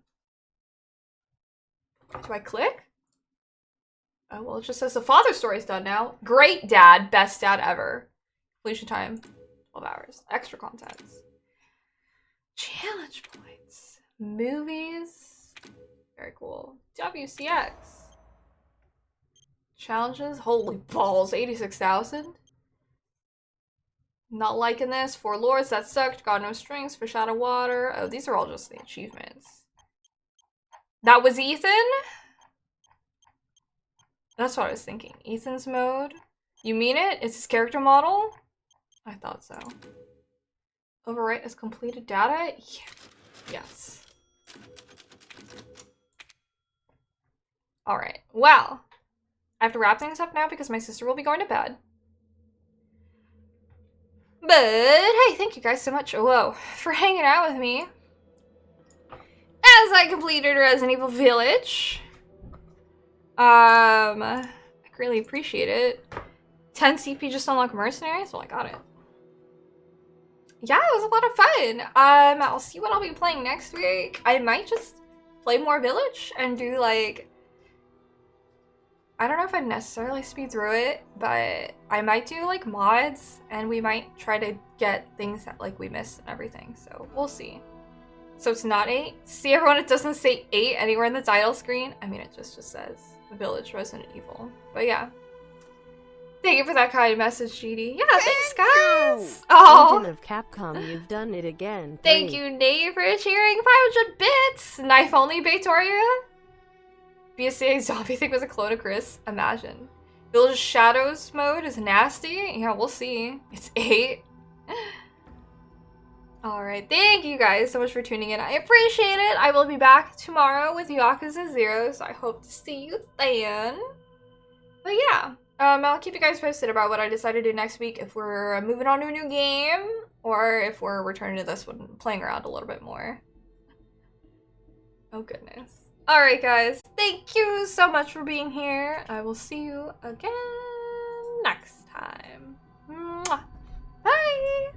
Do I click? Oh, well, it just says the father's story is done now. Great dad. Best dad ever. Completion time, 12 hours. Extra contents. Challenge points. Movies. Very cool. WCX. Challenges. Holy balls. 86,000. Not liking this. 4 lords. That sucked. Got no strings. Fish out of water. Oh, these are all just the achievements. That was Ethan? That's what I was thinking. Ethan's mode. You mean it? It's his character model? I thought so. Overwrite as completed data? Yeah. Yes. Alright. Well. I have to wrap things up now because my sister will be going to bed. But, hey, thank you guys so much, whoa, for hanging out with me. As I completed Resident Evil Village. I greatly appreciate it. 10 CP just unlock mercenaries? Well, I got it. Yeah, it was a lot of fun. I'll see what I'll be playing next week. I might just play more Village and do like, I don't know if I'd necessarily speed through it, but I might do like mods and we might try to get things that like we missed and everything. So we'll see. So it's not 8. See everyone, it doesn't say 8 anywhere in the title screen. I mean, it just says Village Resident Evil. But yeah. Thank you for that kind message, GD. Yeah, thanks guys. Oh, Legend of Capcom, you've done it again. thank you, Nate, for cheering 500 bits. Knife only, Victoria. BSA zombie thing was a clone of Chris. Imagine. Village Shadows mode is nasty. Yeah, we'll see. It's 8. Alright, thank you guys so much for tuning in. I appreciate it. I will be back tomorrow with Yakuza 0, so I hope to see you then. But yeah, I'll keep you guys posted about what I decide to do next week, if we're moving on to a new game, or if we're returning to this one, playing around a little bit more. Oh goodness. Alright guys, thank you so much for being here. I will see you again next time. Mwah. Bye!